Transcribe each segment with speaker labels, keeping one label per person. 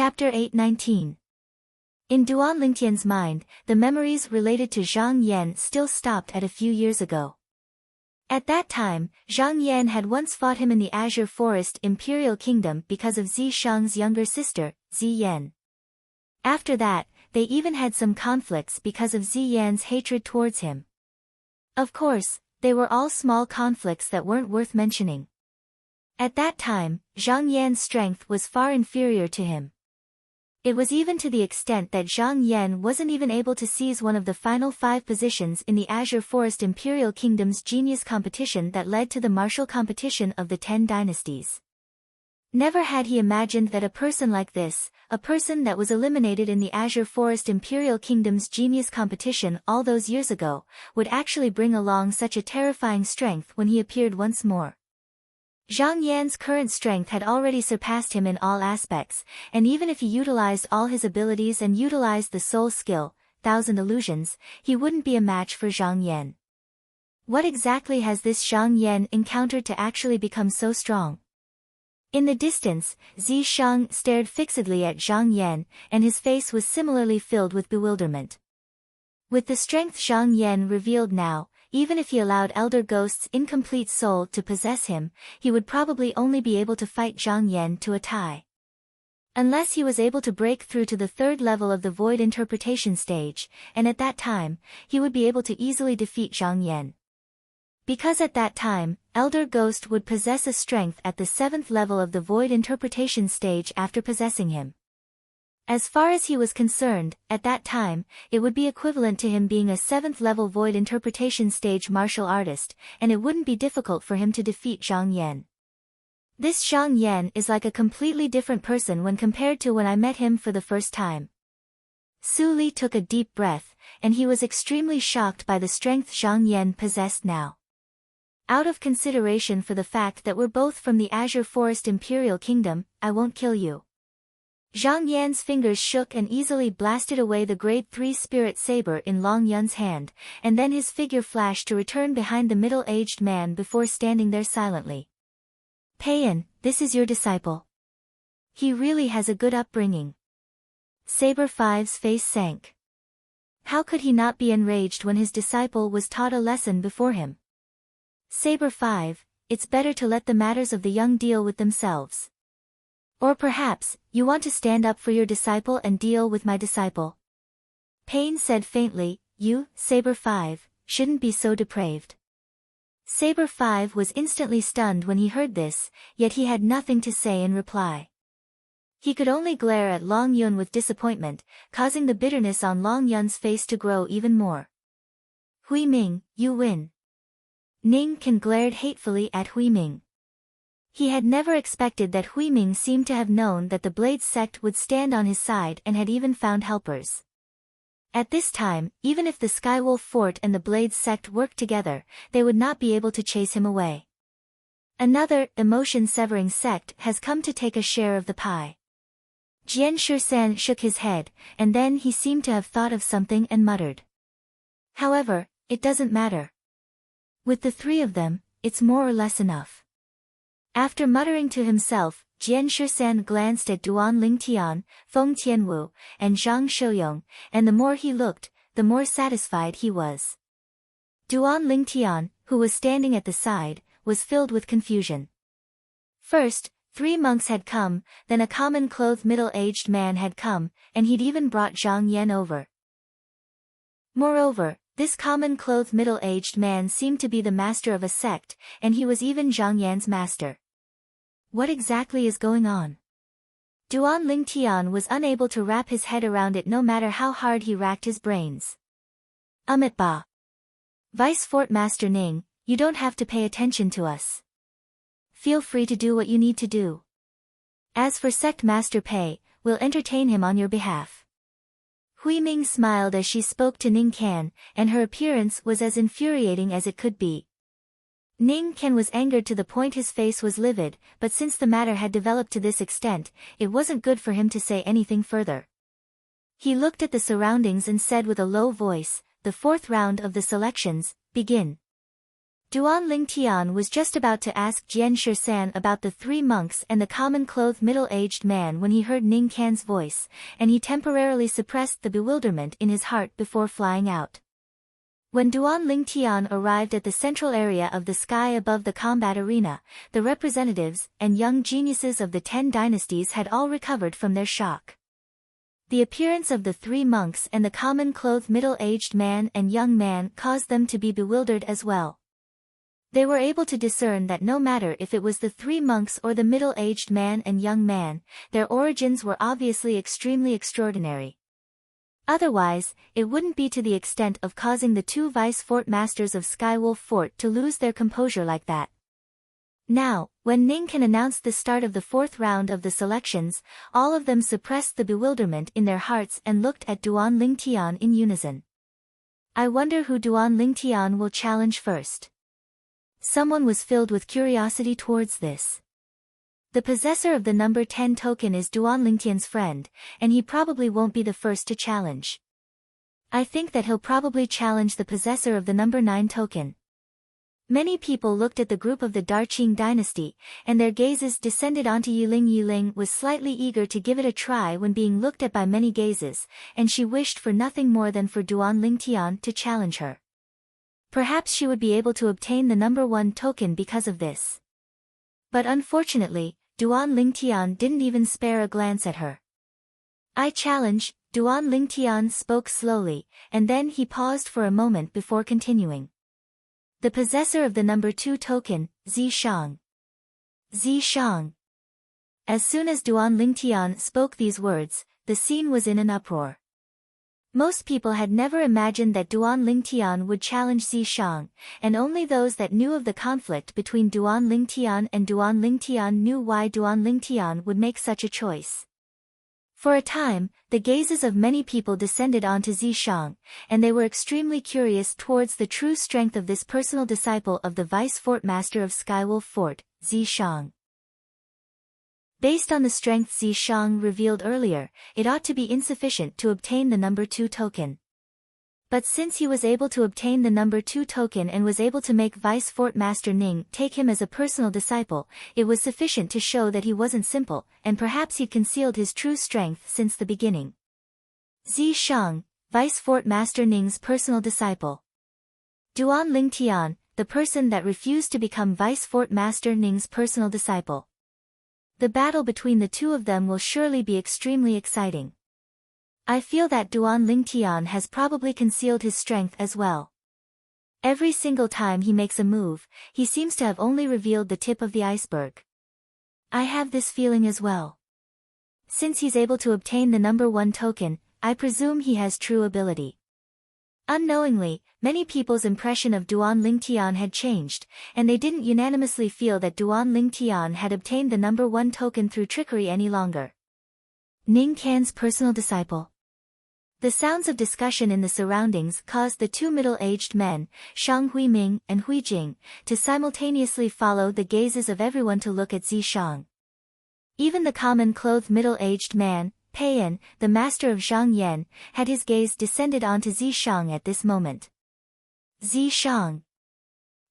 Speaker 1: Chapter 819. In Duan Lingtian's mind, the memories related to Zhang Yan still stopped at a few years ago. At that time, Zhang Yan had once fought him in the Azure Forest Imperial Kingdom because of Zi Shang's younger sister, Zi Yan. After that, they even had some conflicts because of Zi Yan's hatred towards him. Of course, they were all small conflicts that weren't worth mentioning. At that time, Zhang Yan's strength was far inferior to him. It was even to the extent that Zhang Yan wasn't even able to seize one of the final 5 positions in the Azure Forest Imperial Kingdom's genius competition that led to the martial competition of the 10 dynasties. Never had he imagined that a person like this, a person that was eliminated in the Azure Forest Imperial Kingdom's genius competition all those years ago, would actually bring along such a terrifying strength when he appeared once more. Zhang Yan's current strength had already surpassed him in all aspects, and even if he utilized all his abilities and utilized the soul skill, 1,000 illusions, he wouldn't be a match for Zhang Yan. What exactly has this Zhang Yan encountered to actually become so strong? In the distance, Zi Shang stared fixedly at Zhang Yan, and his face was similarly filled with bewilderment. With the strength Zhang Yan revealed now, even if he allowed Elder Ghost's incomplete soul to possess him, he would probably only be able to fight Zhang Yan to a tie. Unless he was able to break through to the 3rd level of the Void Interpretation stage, and at that time, he would be able to easily defeat Zhang Yan. Because at that time, Elder Ghost would possess a strength at the 7th level of the Void Interpretation stage after possessing him. As far as he was concerned, at that time, it would be equivalent to him being a 7th level Void Interpretation stage martial artist, and it wouldn't be difficult for him to defeat Zhang Yan. This Zhang Yan is like a completely different person when compared to when I met him for the first time. Su Li took a deep breath, and he was extremely shocked by the strength Zhang Yan possessed now. Out of consideration for the fact that we're both from the Azure Forest Imperial Kingdom, I won't kill you. Zhang Yan's fingers shook and easily blasted away the grade 3 spirit saber in Long Yun's hand, and then his figure flashed to return behind the middle-aged man before standing there silently. Peiyan, this is your disciple. He really has a good upbringing. Saber 5's face sank. How could he not be enraged when his disciple was taught a lesson before him? Saber 5, it's better to let the matters of the young deal with themselves. Or perhaps, you want to stand up for your disciple and deal with my disciple. Payne said faintly, you, Saber 5, shouldn't be so depraved. Saber 5 was instantly stunned when he heard this, yet he had nothing to say in reply. He could only glare at Long Yun with disappointment, causing the bitterness on Long Yun's face to grow even more. Hui Ming, you win. Ning Kan glared hatefully at Hui Ming. He had never expected that Hui Ming seemed to have known that the Blade sect would stand on his side and had even found helpers. At this time, even if the Skywolf Fort and the Blade sect worked together, they would not be able to chase him away. Another, emotion-severing sect has come to take a share of the pie. Jian Shisan shook his head, and then he seemed to have thought of something and muttered. However, it doesn't matter. With the 3 of them, it's more or less enough. After muttering to himself, Jian Shisan glanced at Duan Lingtian, Feng Tianwu, and Zhang Shouyong, and the more he looked, the more satisfied he was. Duan Lingtian, who was standing at the side, was filled with confusion. First, 3 monks had come, then a common-clothed middle-aged man had come, and he'd even brought Zhang Yan over. Moreover, this common-clothed middle-aged man seemed to be the master of a sect, and he was even Zhang Yan's master. What exactly is going on? Duan Lingtian was unable to wrap his head around it no matter how hard he racked his brains. Ba. Vice Fort Master Ning, you don't have to pay attention to us. Feel free to do what you need to do. As for Sect Master Pei, we'll entertain him on your behalf. Hui Ming smiled as she spoke to Ning Kan, and her appearance was as infuriating as it could be. Ning Kan was angered to the point his face was livid, but since the matter had developed to this extent, it wasn't good for him to say anything further. He looked at the surroundings and said with a low voice, the 4th round of the selections, begin. Duan Lingtian was just about to ask Jian Shisan about the three monks and the common-clothed middle-aged man when he heard Ning Can's voice, and he temporarily suppressed the bewilderment in his heart before flying out. When Duan Lingtian arrived at the central area of the sky above the combat arena, the representatives and young geniuses of the 10 dynasties had all recovered from their shock. The appearance of the three monks and the common-clothed middle-aged man and young man caused them to be bewildered as well. They were able to discern that no matter if it was the three monks or the middle-aged man and young man, their origins were obviously extremely extraordinary. Otherwise, it wouldn't be to the extent of causing the two vice-fort masters of Skywolf Fort to lose their composure like that. Now, when Ning Can announced the start of the fourth round of the selections, all of them suppressed the bewilderment in their hearts and looked at Duan Lingtian in unison. I wonder who Duan Lingtian will challenge first. Someone was filled with curiosity towards this. The possessor of the number 10 token is Duan Lingtian's friend, and he probably won't be the first to challenge. I think that he'll probably challenge the possessor of the number 9 token. Many people looked at the group of the Darqing dynasty, and their gazes descended onto Yiling. Yiling was slightly eager to give it a try when being looked at by many gazes, and she wished for nothing more than for Duan Lingtian to challenge her. Perhaps she would be able to obtain the number 1 token because of this. But unfortunately, Duan Lingtian didn't even spare a glance at her. I challenge, Duan Lingtian spoke slowly, and then he paused for a moment before continuing. The possessor of the number 2 token, Zishang. Zishang. As soon as Duan Lingtian spoke these words, the scene was in an uproar. Most people had never imagined that Duan Lingtian would challenge Zishang, and only those that knew of the conflict between Duan Lingtian and Duan Lingtian knew why Duan Lingtian would make such a choice. For a time, the gazes of many people descended onto Zishang, and they were extremely curious towards the true strength of this personal disciple of the vice-fort master of Skywolf Fort, Zishang. Based on the strength Zishang revealed earlier, it ought to be insufficient to obtain the number 2 token. But since he was able to obtain the number 2 token and was able to make Vice-Fort Master Ning take him as a personal disciple, it was sufficient to show that he wasn't simple, and perhaps he'd concealed his true strength since the beginning. Zishang, Vice-Fort Master Ning's personal disciple. Duan Lingtian, the person that refused to become Vice-Fort Master Ning's personal disciple. The battle between the two of them will surely be extremely exciting. I feel that Duan Lingtian has probably concealed his strength as well. Every single time he makes a move, he seems to have only revealed the tip of the iceberg. I have this feeling as well. Since he's able to obtain the number 1 token, I presume he has true ability. Unknowingly, many people's impression of Duan Lingtian had changed, and they didn't unanimously feel that Duan Lingtian had obtained the number 1 token through trickery any longer. Ning Can's personal disciple. The sounds of discussion in the surroundings caused the two middle-aged men, Shang Huiming and Hui Jing, to simultaneously follow the gazes of everyone to look at Zishang. Even the common-clothed middle-aged man, Peiyan, the master of Zhang Yan, had his gaze descended onto Zishang at this moment. Zishang.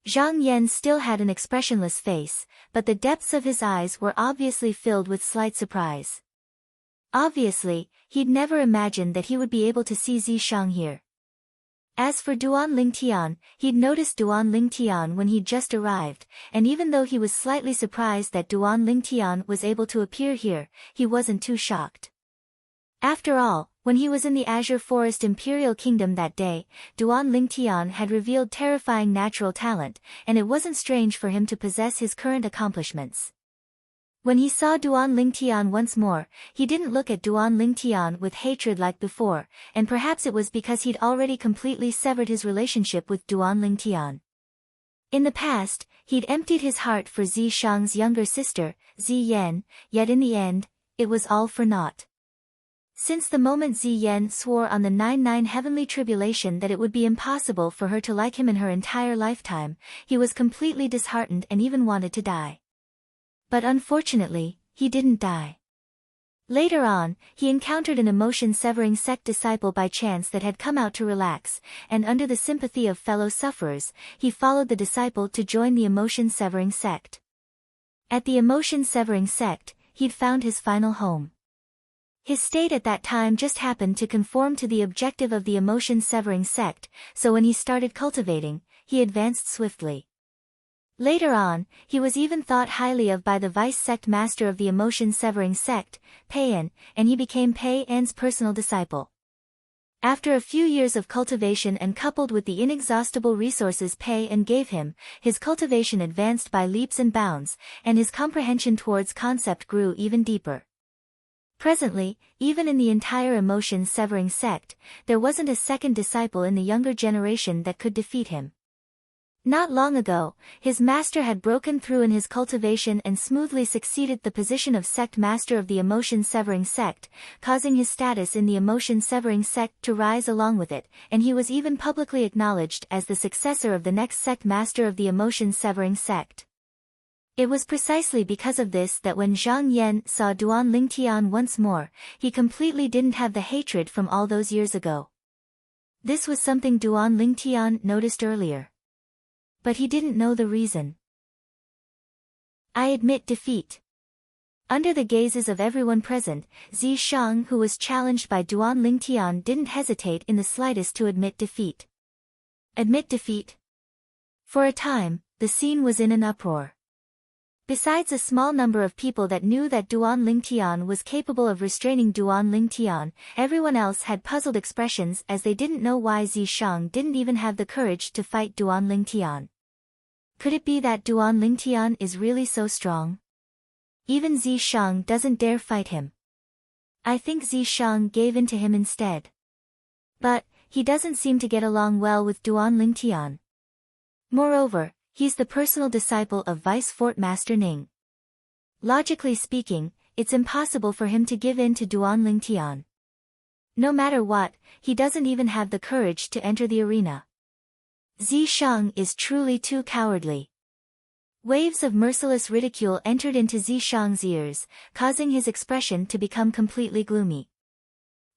Speaker 1: Zhang Yan still had an expressionless face, but the depths of his eyes were obviously filled with slight surprise. Obviously, he'd never imagined that he would be able to see Zishang here. As for Duan Lingtian, he'd noticed Duan Lingtian when he'd just arrived, and even though he was slightly surprised that Duan Lingtian was able to appear here, he wasn't too shocked. After all, when he was in the Azure Forest Imperial Kingdom that day, Duan Lingtian had revealed terrifying natural talent, and it wasn't strange for him to possess his current accomplishments. When he saw Duan Lingtian once more, he didn't look at Duan Lingtian with hatred like before, and perhaps it was because he'd already completely severed his relationship with Duan Lingtian. In the past, he'd emptied his heart for Zishang's younger sister, Ziyan, yet in the end, it was all for naught. Since the moment Ziyan swore on the 99 heavenly tribulation that it would be impossible for her to like him in her entire lifetime, he was completely disheartened and even wanted to die. But unfortunately, he didn't die. Later on, he encountered an emotion-severing sect disciple by chance that had come out to relax, and under the sympathy of fellow sufferers, he followed the disciple to join the emotion-severing sect. At the emotion-severing sect, he'd found his final home. His state at that time just happened to conform to the objective of the emotion-severing sect, so when he started cultivating, he advanced swiftly. Later on, he was even thought highly of by the vice sect master of the emotion-severing sect, Pei-en, and he became Pei-en's personal disciple. After a few years of cultivation and coupled with the inexhaustible resources Pei-en gave him, his cultivation advanced by leaps and bounds, and his comprehension towards concept grew even deeper. Presently, even in the entire emotion-severing sect, there wasn't a second disciple in the younger generation that could defeat him. Not long ago, his master had broken through in his cultivation and smoothly succeeded the position of sect master of the emotion-severing sect, causing his status in the emotion-severing sect to rise along with it, and he was even publicly acknowledged as the successor of the next sect master of the emotion-severing sect. It was precisely because of this that when Zhang Yan saw Duan Lingtian once more, he completely didn't have the hatred from all those years ago. This was something Duan Lingtian noticed earlier. But he didn't know the reason. I admit defeat. Under the gazes of everyone present, Zi Shang, who was challenged by Duan Lingtian, didn't hesitate in the slightest to admit defeat. Admit defeat? For a time, the scene was in an uproar. Besides a small number of people that knew that Duan Lingtian was capable of restraining Duan Lingtian, everyone else had puzzled expressions as they didn't know why Zi Shang didn't even have the courage to fight Duan Lingtian. Could it be that Duan Lingtian is really so strong? Even Zi Shang doesn't dare fight him. I think Zi Shang gave in to him instead. But, he doesn't seem to get along well with Duan Lingtian. Moreover, he's the personal disciple of Vice Fort Master Ning. Logically speaking, it's impossible for him to give in to Duan Lingtian. No matter what, he doesn't even have the courage to enter the arena. Zi Shang is truly too cowardly. Waves of merciless ridicule entered into Zi Shang's ears, causing his expression to become completely gloomy.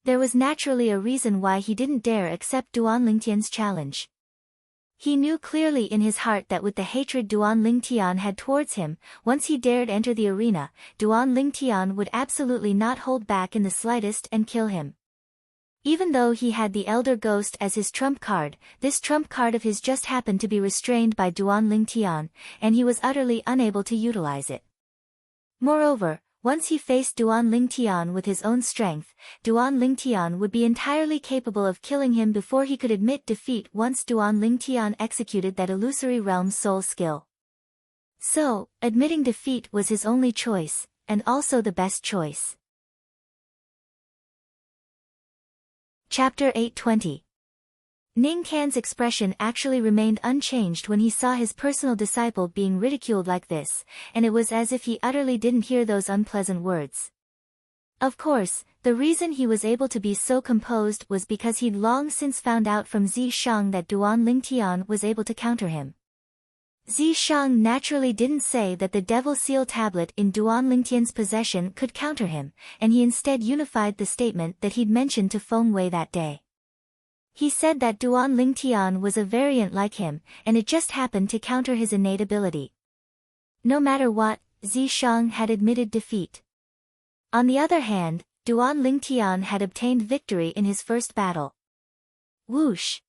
Speaker 1: There was naturally a reason why he didn't dare accept Duan Lingtian's challenge. He knew clearly in his heart that with the hatred Duan Lingtian had towards him, once he dared enter the arena, Duan Lingtian would absolutely not hold back in the slightest and kill him. Even though he had the Elder Ghost as his trump card, this trump card of his just happened to be restrained by Duan Lingtian, and he was utterly unable to utilize it. Moreover, once he faced Duan Lingtian with his own strength, Duan Lingtian would be entirely capable of killing him before he could admit defeat once Duan Lingtian executed that illusory realm soul skill. So, admitting defeat was his only choice, and also the best choice. Chapter 820. Ning Can's expression actually remained unchanged when he saw his personal disciple being ridiculed like this, and it was as if he utterly didn't hear those unpleasant words. Of course, the reason he was able to be so composed was because he'd long since found out from Zi Shang that Duan Lingtian was able to counter him. Zi Shang naturally didn't say that the Devil Seal tablet in Duan Lingtian's possession could counter him, and he instead unified the statement that he'd mentioned to Feng Wei that day. He said that Duan Lingtian was a variant like him, and it just happened to counter his innate ability. No matter what, Zi Shang had admitted defeat. On the other hand, Duan Lingtian had obtained victory in his first battle. Whoosh!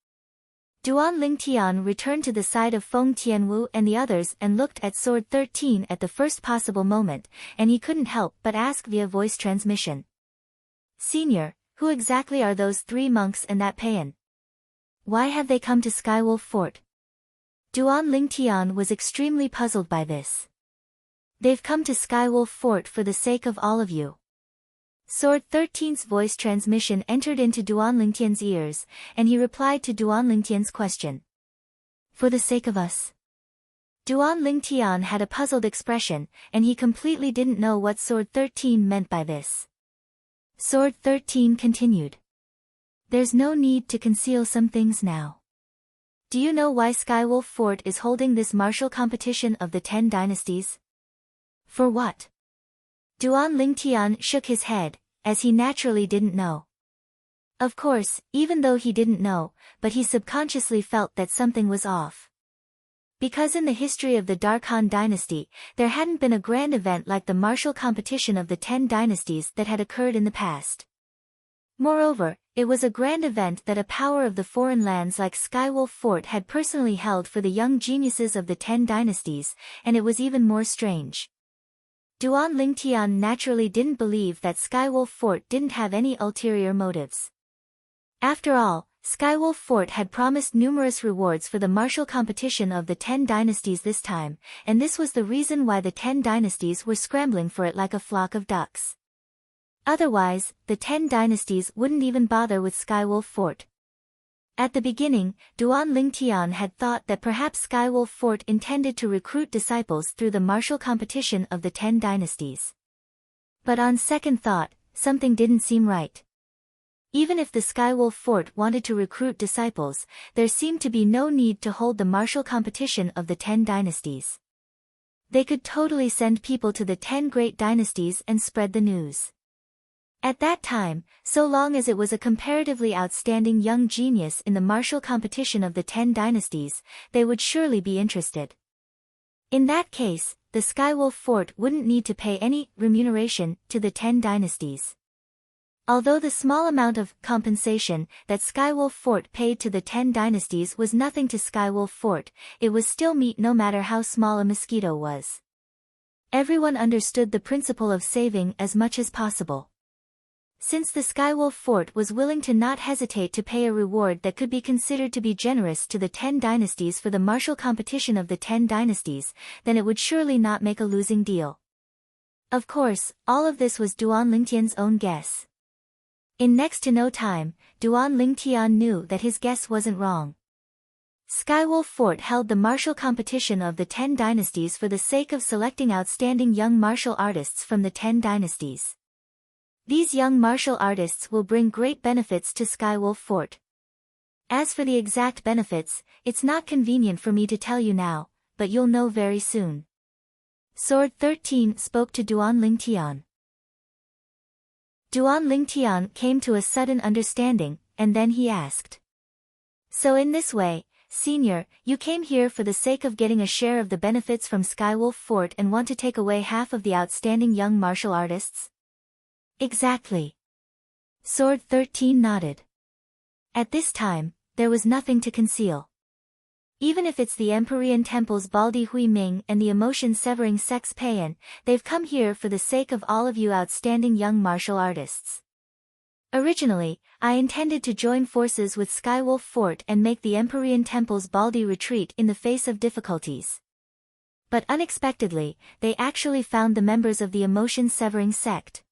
Speaker 1: Duan Lingtian returned to the side of Feng Tianwu and the others and looked at Sword 13 at the first possible moment, and he couldn't help but ask via voice transmission. Senior, who exactly are those three monks and that Pei-en? Why have they come to Skywolf Fort? Duan Lingtian was extremely puzzled by this. They've come to Skywolf Fort for the sake of all of you. Sword 13's voice transmission entered into Duan Lingtian's ears, and he replied to Duan Lingtian's question. For the sake of us? Duan Lingtian had a puzzled expression, and he completely didn't know what Sword 13 meant by this. Sword 13 continued. There's no need to conceal some things now. Do you know why Skywolf Fort is holding this martial competition of the 10 dynasties? For what? Duan Lingtian shook his head, as he naturally didn't know. Of course, even though he didn't know, but he subconsciously felt that something was off. Because in the history of the Dark Han dynasty, there hadn't been a grand event like the martial competition of the 10 dynasties that had occurred in the past. Moreover, it was a grand event that a power of the foreign lands like Skywolf Fort had personally held for the young geniuses of the 10 dynasties, and it was even more strange. Duan Lingtian naturally didn't believe that Skywolf Fort didn't have any ulterior motives. After all, Skywolf Fort had promised numerous rewards for the martial competition of the 10 dynasties this time, and this was the reason why the 10 dynasties were scrambling for it like a flock of ducks. Otherwise, the 10 dynasties wouldn't even bother with Skywolf Fort. At the beginning, Duan Lingtian had thought that perhaps Skywolf Fort intended to recruit disciples through the martial competition of the 10 dynasties. But on second thought, something didn't seem right. Even if the Skywolf Fort wanted to recruit disciples, there seemed to be no need to hold the martial competition of the 10 dynasties. They could totally send people to the 10 great dynasties and spread the news. At that time, so long as it was a comparatively outstanding young genius in the martial competition of the 10 dynasties, they would surely be interested. In that case, the Skywolf Fort wouldn't need to pay any remuneration to the 10 dynasties. Although the small amount of compensation that Skywolf Fort paid to the 10 dynasties was nothing to Skywolf Fort, it was still meat no matter how small a mosquito was. Everyone understood the principle of saving as much as possible. Since the Skywolf Fort was willing to not hesitate to pay a reward that could be considered to be generous to the 10 dynasties for the martial competition of the 10 dynasties, then it would surely not make a losing deal. Of course, all of this was Duan Lingtian's own guess. In next to no time, Duan Lingtian knew that his guess wasn't wrong. Skywolf Fort held the martial competition of the 10 dynasties for the sake of selecting outstanding young martial artists from the 10 dynasties. These young martial artists will bring great benefits to Skywolf Fort. As for the exact benefits, it's not convenient for me to tell you now, but you'll know very soon. Sword 13 spoke to Duan Lingtian. Duan Lingtian came to a sudden understanding, and then he asked. So in this way, Senior, you came here for the sake of getting a share of the benefits from Skywolf Fort and want to take away half of the outstanding young martial artists? Exactly. Sword 13 nodded. At this time, there was nothing to conceal. Even if it's the Empyrean Temple's Baldi Hui Ming and the emotion-severing Sex Payan, they've come here for the sake of all of you outstanding young martial artists. Originally, I intended to join forces with Skywolf Fort and make the Empyrean Temple's Baldi retreat in the face of difficulties. But unexpectedly, they actually found the members of the emotion-severing sect.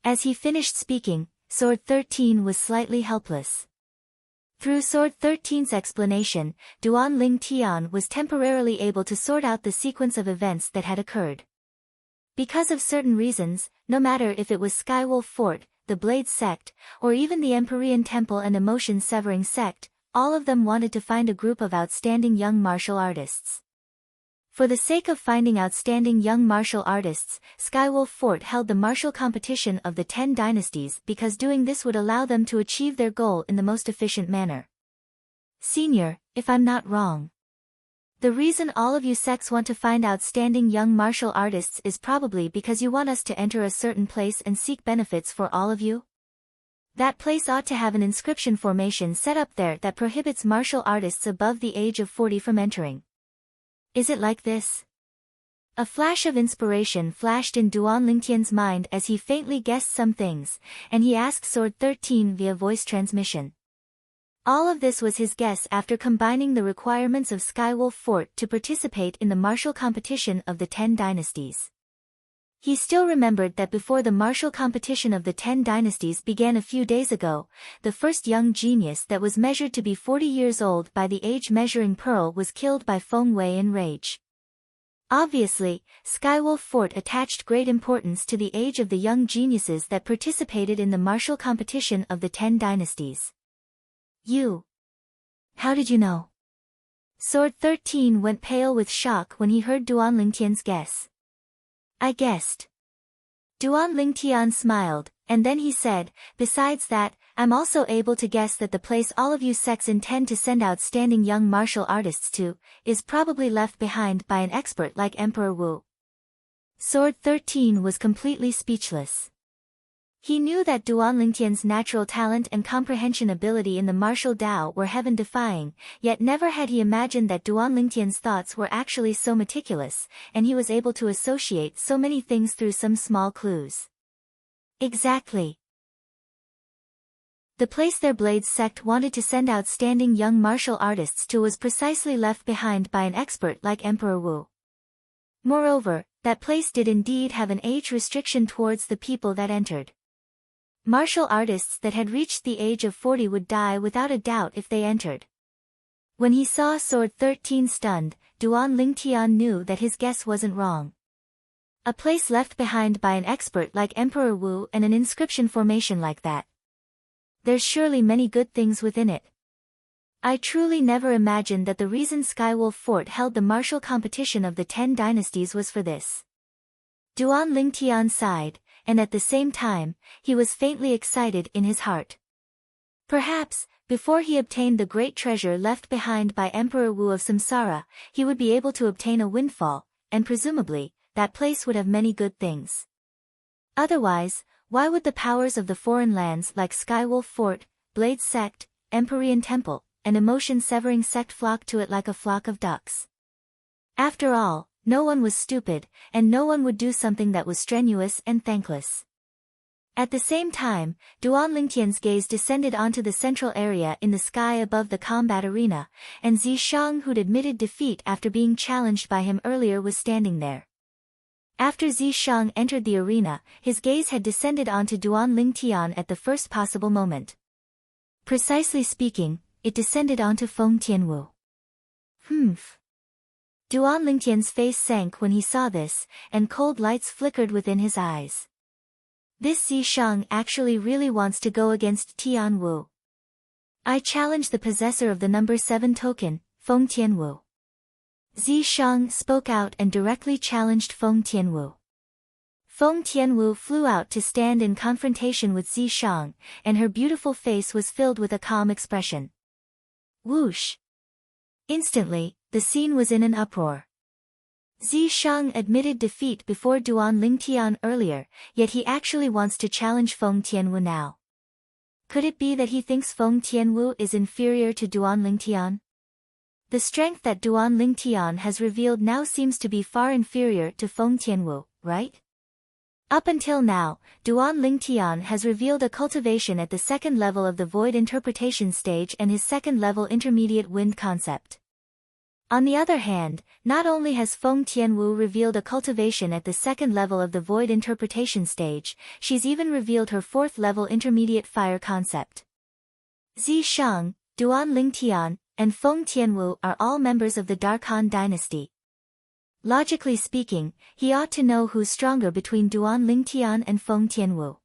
Speaker 1: As he finished speaking, Sword 13 was slightly helpless. Through Sword 13's explanation, Duan Lingtian was temporarily able to sort out the sequence of events that had occurred. Because of certain reasons, no matter if it was Skywolf Fort, the Blade Sect, or even the Empyrean Temple and Emotion-Severing Sect, all of them wanted to find a group of outstanding young martial artists. For the sake of finding outstanding young martial artists, Skywolf Fort held the martial competition of the 10 dynasties because doing this would allow them to achieve their goal in the most efficient manner. Senior, if I'm not wrong, the reason all of you sects want to find outstanding young martial artists is probably because you want us to enter a certain place and seek benefits for all of you? That place ought to have an inscription formation set up there that prohibits martial artists above the age of 40 from entering. Is it like this? A flash of inspiration flashed in Duan Lingtian's mind as he faintly guessed some things, and he asked Sword 13 via voice transmission. All of this was his guess after combining the requirements of Skywolf Fort to participate in the martial competition of the 10 dynasties. He still remembered that before the martial competition of the 10 dynasties began a few days ago, the first young genius that was measured to be 40 years old by the age-measuring pearl was killed by Feng Wei in rage. Obviously, Skywolf Fort attached great importance to the age of the young geniuses that participated in the martial competition of the 10 dynasties. You? How did you know? Sword 13 went pale with shock when he heard Duan Lingtian's guess. I guessed. Duan Lingtian smiled, and then he said, "Besides that, I'm also able to guess that the place all of you sects intend to send outstanding young martial artists to, is probably left behind by an expert like Emperor Wu." Sword 13 was completely speechless. He knew that Duan Lingtian's natural talent and comprehension ability in the martial Tao were heaven-defying, yet never had he imagined that Duan Lingtian's thoughts were actually so meticulous, and he was able to associate so many things through some small clues. Exactly. The place their Blades sect wanted to send outstanding young martial artists to was precisely left behind by an expert like Emperor Wu. Moreover, that place did indeed have an age restriction towards the people that entered. Martial artists that had reached the age of 40 would die without a doubt if they entered. When he saw Sword 13 stunned, Duan Lingtian knew that his guess wasn't wrong. A place left behind by an expert like Emperor Wu and an inscription formation like that. There's surely many good things within it. I truly never imagined that the reason Skywolf Fort held the martial competition of the 10 dynasties was for this. Duan Lingtian sighed, and at the same time, he was faintly excited in his heart. Perhaps, before he obtained the great treasure left behind by Emperor Wu of Samsara, he would be able to obtain a windfall, and presumably, that place would have many good things. Otherwise, why would the powers of the foreign lands like Skywolf Fort, Blade Sect, Empyrean Temple, and Emotion-Severing Sect flock to it like a flock of ducks? After all, no one was stupid, and no one would do something that was strenuous and thankless. At the same time, Duan Lingtian's gaze descended onto the central area in the sky above the combat arena, and Zishang, who'd admitted defeat after being challenged by him earlier, was standing there. After Zishang entered the arena, his gaze had descended onto Duan Lingtian at the first possible moment. Precisely speaking, it descended onto Feng Tianwu. Duan Lingtian's face sank when he saw this, and cold lights flickered within his eyes. This Zishang actually really wants to go against Tianwu. I challenge the possessor of the number 7 token, Feng Tianwu. Zishang spoke out and directly challenged Feng Tianwu. Feng Tianwu flew out to stand in confrontation with Zishang, and her beautiful face was filled with a calm expression. Whoosh! Instantly, the scene was in an uproar. Zishang admitted defeat before Duan Lingtian earlier, yet he actually wants to challenge Feng Tianwu now. Could it be that he thinks Feng Tianwu is inferior to Duan Lingtian? The strength that Duan Lingtian has revealed now seems to be far inferior to Feng Tianwu, right? Up until now, Duan Lingtian has revealed a cultivation at the second level of the void interpretation stage and his second level intermediate wind concept. On the other hand, not only has Feng Tianwu revealed a cultivation at the second level of the void interpretation stage, she's even revealed her fourth level intermediate fire concept. Zishang, Duan Lingtian, and Feng Tianwu are all members of the Darkhan dynasty. Logically speaking, he ought to know who's stronger between Duan Lingtian and Feng Tianwu.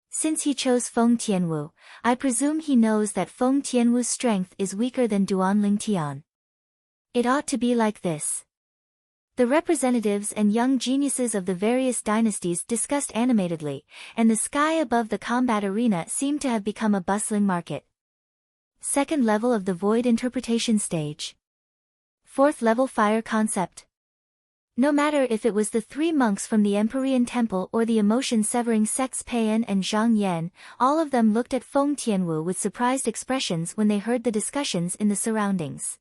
Speaker 1: Since he chose Feng Tianwu, I presume he knows that Feng Tianwu's strength is weaker than Duan Lingtian. It ought to be like this. The representatives and young geniuses of the various dynasties discussed animatedly, and the sky above the combat arena seemed to have become a bustling market. Second level of the void interpretation stage. Fourth level fire concept. No matter if it was the 3 monks from the Empyrean Temple or the emotion-severing sects Peiyan and Zhang Yan, all of them looked at Feng Tianwu with surprised expressions when they heard the discussions in the surroundings.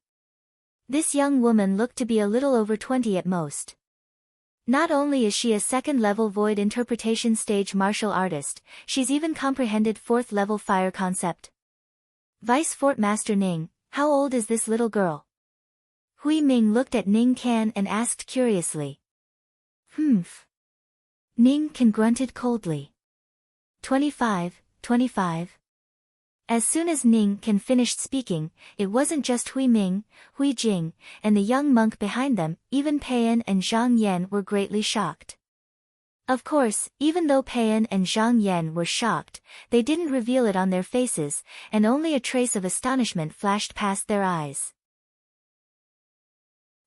Speaker 1: This young woman looked to be a little over 20 at most. Not only is she a second-level void interpretation stage martial artist, she's even comprehended fourth-level fire concept. Vice Fort Master Ning, how old is this little girl? Hui Ming looked at Ning Can and asked curiously. Ning Can grunted coldly. 25. As soon as Ning Can finished speaking, it wasn't just Hui Ming, Hui Jing, and the young monk behind them, even Peiyan and Zhang Yan were greatly shocked. Of course, even though Peiyan and Zhang Yan were shocked, they didn't reveal it on their faces, and only a trace of astonishment flashed past their eyes.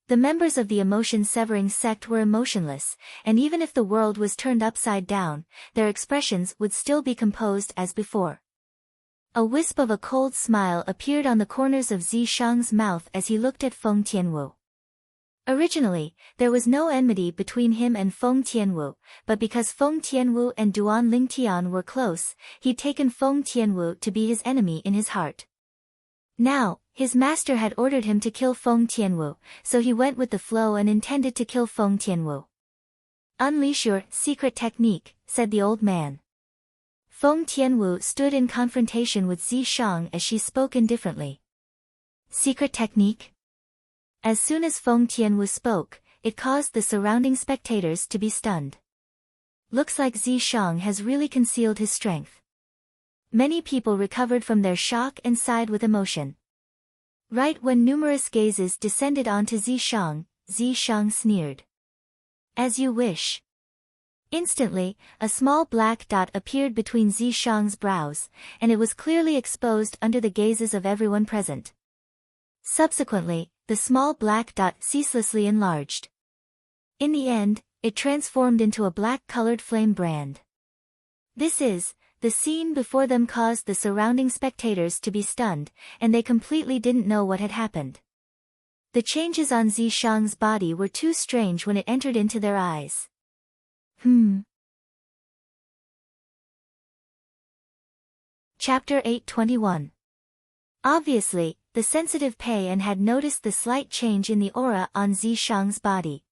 Speaker 1: The members of the emotion-severing sect were emotionless, and even if the world was turned upside down, their expressions would still be composed as before. A wisp of a cold smile appeared on the corners of Zishang's mouth as he looked at Feng Tianwu. Originally, there was no enmity between him and Feng Tianwu, but because Feng Tianwu and Duan Lingtian were close, he'd taken Feng Tianwu to be his enemy in his heart. Now, his master had ordered him to kill Feng Tianwu, so he went with the flow and intended to kill Feng Tianwu. "Unleash your secret technique," said the old man. Feng Tianwu stood in confrontation with Zishang as she spoke indifferently. "Secret technique?" As soon as Feng Tianwu spoke, it caused the surrounding spectators to be stunned. Looks like Zishang has really concealed his strength. Many people recovered from their shock and sighed with emotion. Right when numerous gazes descended onto Zishang, Zishang sneered. "As you wish." Instantly, a small black dot appeared between Zishang's brows, and it was clearly exposed under the gazes of everyone present. Subsequently, the small black dot ceaselessly enlarged. In the end, it transformed into a black-colored flame brand. The scene before them caused the surrounding spectators to be stunned, and they completely didn't know what had happened. The changes on Zishang's body were too strange when it entered into their eyes. Chapter 821. Obviously, the sensitive Pei-en had noticed the slight change in the aura on Zishang's body.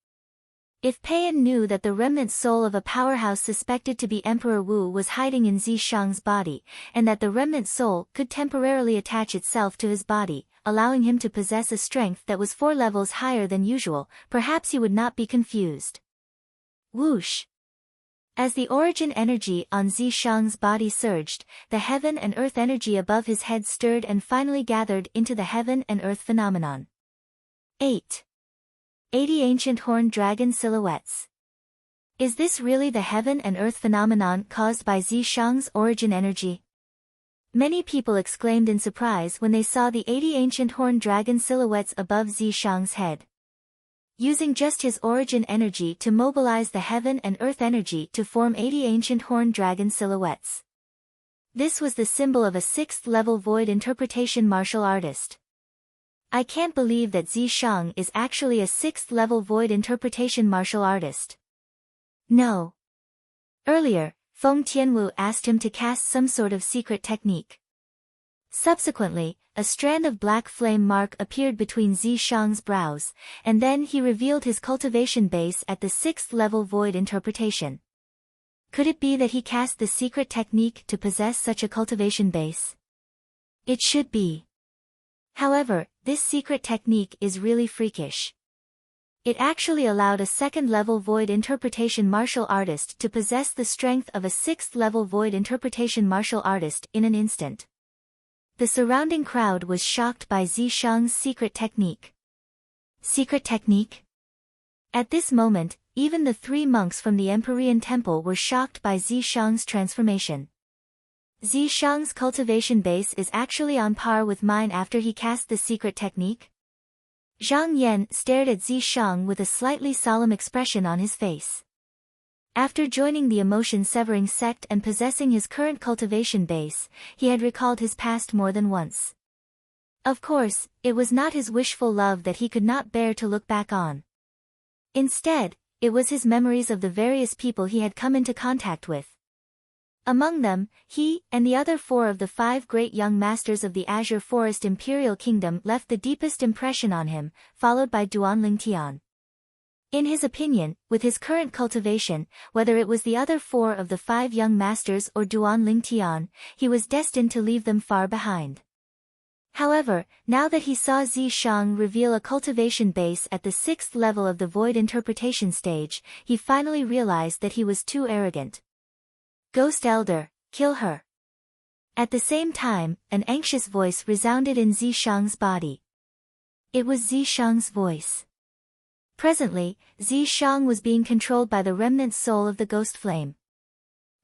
Speaker 1: If Pei-en knew that the remnant soul of a powerhouse suspected to be Emperor Wu was hiding in Zishang's body, and that the remnant soul could temporarily attach itself to his body, allowing him to possess a strength that was 4 levels higher than usual, perhaps he would not be confused. Whoosh! As the origin energy on Zishang's body surged, the heaven and earth energy above his head stirred and finally gathered into the heaven and earth phenomenon. 80 ancient horned dragon silhouettes. Is this really the heaven and earth phenomenon caused by Zishang's origin energy? Many people exclaimed in surprise when they saw the 80 ancient horned dragon silhouettes above Zishang's head. Using just his origin energy to mobilize the heaven and earth energy to form 80 ancient horned dragon silhouettes. This was the symbol of a 6th-level void interpretation martial artist. I can't believe that Zishang is actually a 6th-level void interpretation martial artist. No. Earlier, Feng Tianwu asked him to cast some sort of secret technique. Subsequently, a strand of black flame mark appeared between Zishang's brows, and then he revealed his cultivation base at the 6th-level void interpretation. Could it be that he cast the secret technique to possess such a cultivation base? It should be. However, this secret technique is really freakish. It actually allowed a 2nd-level void interpretation martial artist to possess the strength of a 6th-level void interpretation martial artist in an instant. The surrounding crowd was shocked by Zishang's secret technique. Secret technique? At this moment, even the 3 monks from the Empyrean Temple were shocked by Zishang's transformation. Zishang's cultivation base is actually on par with mine after he cast the secret technique? Zhang Yan stared at Zishang with a slightly solemn expression on his face. After joining the emotion-severing sect and possessing his current cultivation base, he had recalled his past more than once. Of course, it was not his wishful love that he could not bear to look back on. Instead, it was his memories of the various people he had come into contact with. Among them, he and the other 4 of the 5 great young masters of the Azure Forest Imperial Kingdom left the deepest impression on him, followed by Duan Lingtian. In his opinion, with his current cultivation, whether it was the other 4 of the 5 young masters or Duan Lingtian, he was destined to leave them far behind. However, now that he saw Zishang reveal a cultivation base at the 6th level of the void interpretation stage, he finally realized that he was too arrogant. Ghost Elder, kill her. At the same time, an anxious voice resounded in Zishang's body. It was Zishang's voice. Presently, Zishang was being controlled by the remnant soul of the ghost flame.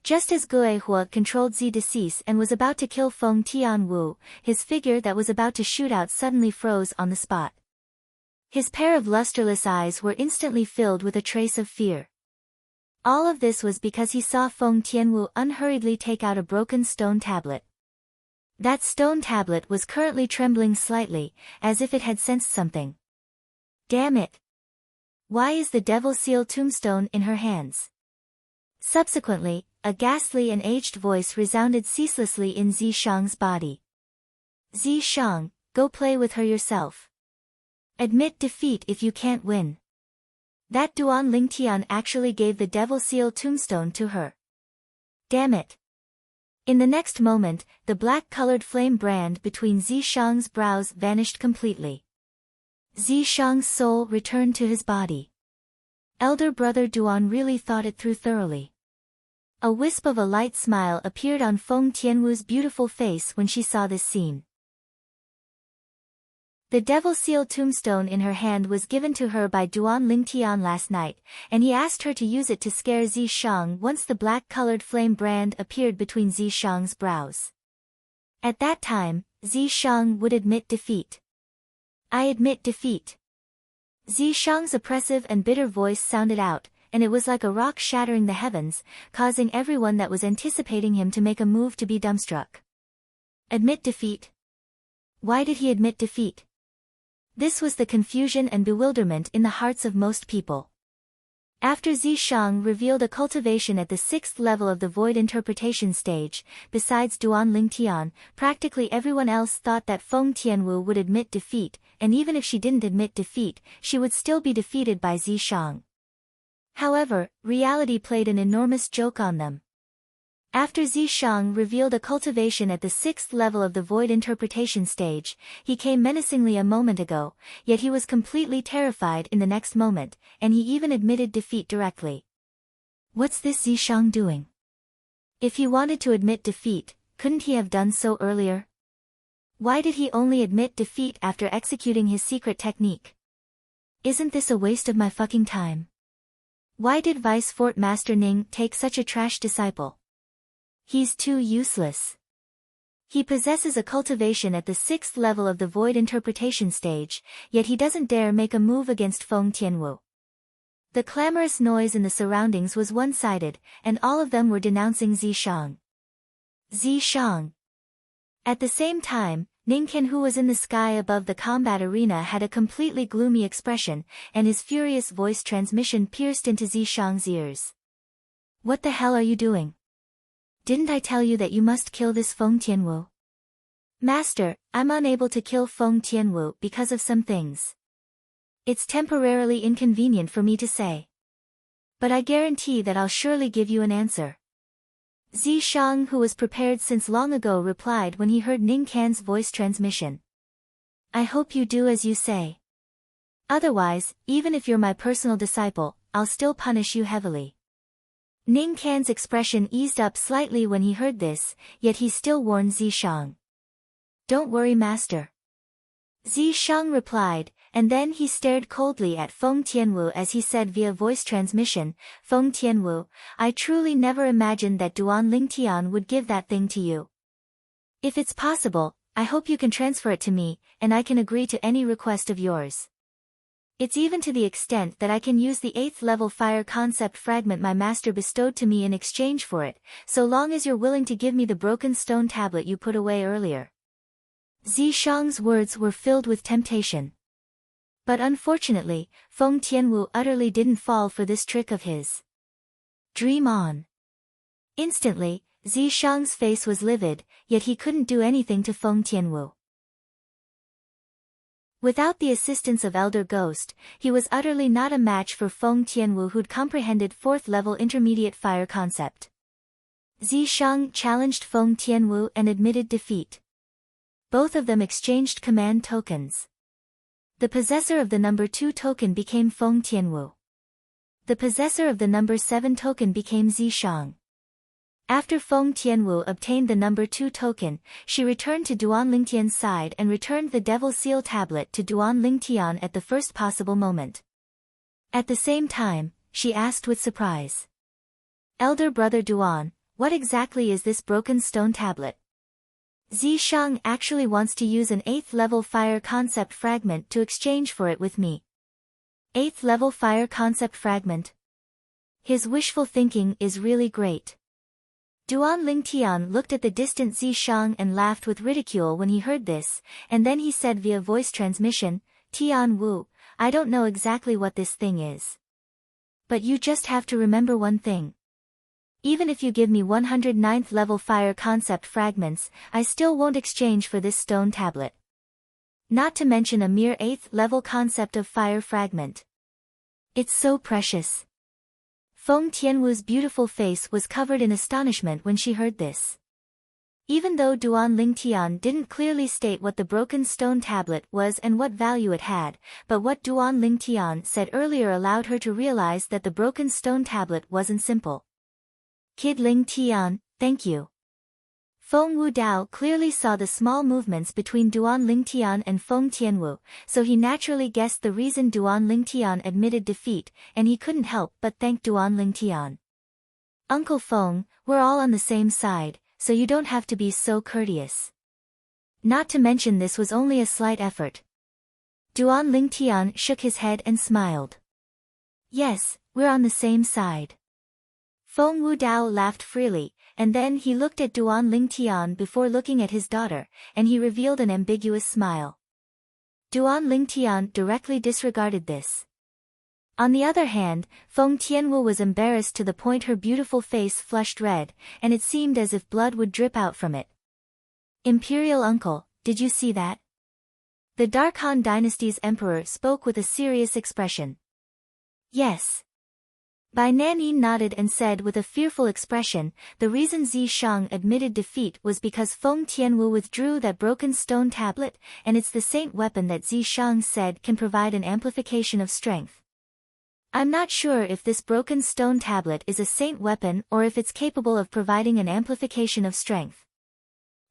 Speaker 1: Just as Guihua controlled Zidecease and was about to kill Feng Tianwu, his figure that was about to shoot out suddenly froze on the spot. His pair of lusterless eyes were instantly filled with a trace of fear. All of this was because he saw Feng Tianwu unhurriedly take out a broken stone tablet. That stone tablet was currently trembling slightly, as if it had sensed something. Damn it! Why is the devil seal tombstone in her hands? Subsequently, a ghastly and aged voice resounded ceaselessly in Zishang's body. Zishang, go play with her yourself. Admit defeat if you can't win. That Duan Lingtian actually gave the devil seal tombstone to her. Damn it. In the next moment, the black-colored flame brand between Zishang's brows vanished completely. Zishang's soul returned to his body. Elder brother Duan really thought it through thoroughly. A wisp of a light smile appeared on Feng Tianwu's beautiful face when she saw this scene. The devil seal tombstone in her hand was given to her by Duan Lingtian last night, and he asked her to use it to scare Zishang once the black-colored flame brand appeared between Zishang's brows. At that time, Zishang would admit defeat. I admit defeat. Zishang's oppressive and bitter voice sounded out, and it was like a rock shattering the heavens, causing everyone that was anticipating him to make a move to be dumbstruck. Admit defeat? Why did he admit defeat? This was the confusion and bewilderment in the hearts of most people. After Zishang revealed a cultivation at the 6th level of the void interpretation stage, besides Duan Lingtian, practically everyone else thought that Feng Tianwu would admit defeat, and even if she didn't admit defeat, she would still be defeated by Zishang. However, reality played an enormous joke on them. After Zishang revealed a cultivation at the 6th level of the void interpretation stage, he came menacingly a moment ago, yet he was completely terrified in the next moment, and he even admitted defeat directly. What's this Zishang doing? If he wanted to admit defeat, couldn't he have done so earlier? Why did he only admit defeat after executing his secret technique? Isn't this a waste of my fucking time? Why did Vice Fort Master Ning take such a trash disciple? He's too useless. He possesses a cultivation at the 6th level of the void interpretation stage, yet he doesn't dare make a move against Feng Tianwu. The clamorous noise in the surroundings was one-sided, and all of them were denouncing Zishang. Zishang. At the same time, Ningqian, who was in the sky above the combat arena, had a completely gloomy expression, and his furious voice transmission pierced into Zishang's ears. What the hell are you doing? Didn't I tell you that you must kill this Feng Tianwu? Master, I'm unable to kill Feng Tianwu because of some things. It's temporarily inconvenient for me to say. But I guarantee that I'll surely give you an answer. Zishang, who was prepared since long ago, replied when he heard Ningqian's voice transmission. I hope you do as you say. Otherwise, even if you're my personal disciple, I'll still punish you heavily. Ningqian's expression eased up slightly when he heard this, yet he still warned Zishang. Don't worry, master. Zishang replied, and then he stared coldly at Feng Tianwu as he said via voice transmission, Feng Tianwu, I truly never imagined that Duan Lingtian would give that thing to you. If it's possible, I hope you can transfer it to me, and I can agree to any request of yours. It's even to the extent that I can use the 8th level fire concept fragment my master bestowed to me in exchange for it, so long as you're willing to give me the broken stone tablet you put away earlier. Zishang's words were filled with temptation. But unfortunately, Feng Tianwu utterly didn't fall for this trick of his. Dream on. Instantly, Zishang's face was livid, yet he couldn't do anything to Feng Tianwu. Without the assistance of Elder Ghost, he was utterly not a match for Feng Tianwu, who'd comprehended 4th level intermediate fire concept. Zishang challenged Feng Tianwu and admitted defeat. Both of them exchanged command tokens. The possessor of the number 2 token became Feng Tianwu. The possessor of the number 7 token became Zishang. After Feng Tianwu obtained the number 2 token, she returned to Duan Lingtian's side and returned the Devil Seal tablet to Duan Lingtian at the first possible moment. At the same time, she asked with surprise. Elder brother Duan, what exactly is this broken stone tablet? Zishang actually wants to use an 8th level fire concept fragment to exchange for it with me. 8th level fire concept fragment. His wishful thinking is really great. Duan Lingtian looked at the distant Zishang and laughed with ridicule when he heard this, and then he said via voice transmission, Tian Wu, I don't know exactly what this thing is. But you just have to remember one thing. Even if you give me 109th level fire concept fragments, I still won't exchange for this stone tablet. Not to mention a mere 8th level concept of fire fragment. It's so precious. Feng Tianwu's beautiful face was covered in astonishment when she heard this. Even though Duan Lingtian didn't clearly state what the broken stone tablet was and what value it had, but what Duan Lingtian said earlier allowed her to realize that the broken stone tablet wasn't simple. Kid Lingtian, thank you. Feng Wudao clearly saw the small movements between Duan Lingtian and Feng Tianwu, so he naturally guessed the reason Duan Lingtian admitted defeat, and he couldn't help but thank Duan Lingtian. Uncle Feng, we're all on the same side, so you don't have to be so courteous. Not to mention this was only a slight effort. Duan Lingtian shook his head and smiled. Yes, we're on the same side. Feng Wudao laughed freely, and then he looked at Duan Lingtian before looking at his daughter, and he revealed an ambiguous smile. Duan Lingtian directly disregarded this. On the other hand, Feng Tianwu was embarrassed to the point her beautiful face flushed red, and it seemed as if blood would drip out from it. Imperial uncle, did you see that? The Dark Han Dynasty's emperor spoke with a serious expression. Yes. Bai Nanyi nodded and said with a fearful expression, the reason Zishang admitted defeat was because Feng Tianwu withdrew that broken stone tablet, and it's the saint weapon that Zishang said can provide an amplification of strength. I'm not sure if this broken stone tablet is a saint weapon or if it's capable of providing an amplification of strength.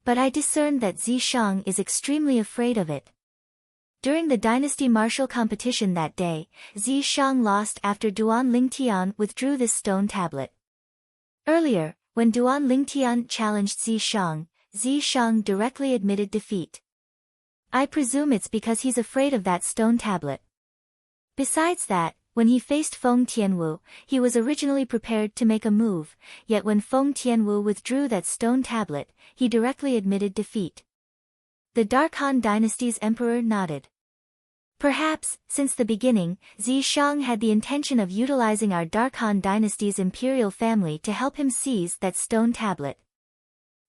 Speaker 1: But I discerned that Zishang is extremely afraid of it. During the dynasty martial competition that day, Zishang lost after Duan Lingtian withdrew this stone tablet. Earlier, when Duan Lingtian challenged Zishang, Zishang directly admitted defeat. I presume it's because he's afraid of that stone tablet. Besides that, when he faced Feng Tianwu, he was originally prepared to make a move, yet when Feng Tianwu withdrew that stone tablet, he directly admitted defeat. The Dark Han Dynasty's emperor nodded. Perhaps, since the beginning, Zishang had the intention of utilizing our Dark Han Dynasty's imperial family to help him seize that stone tablet.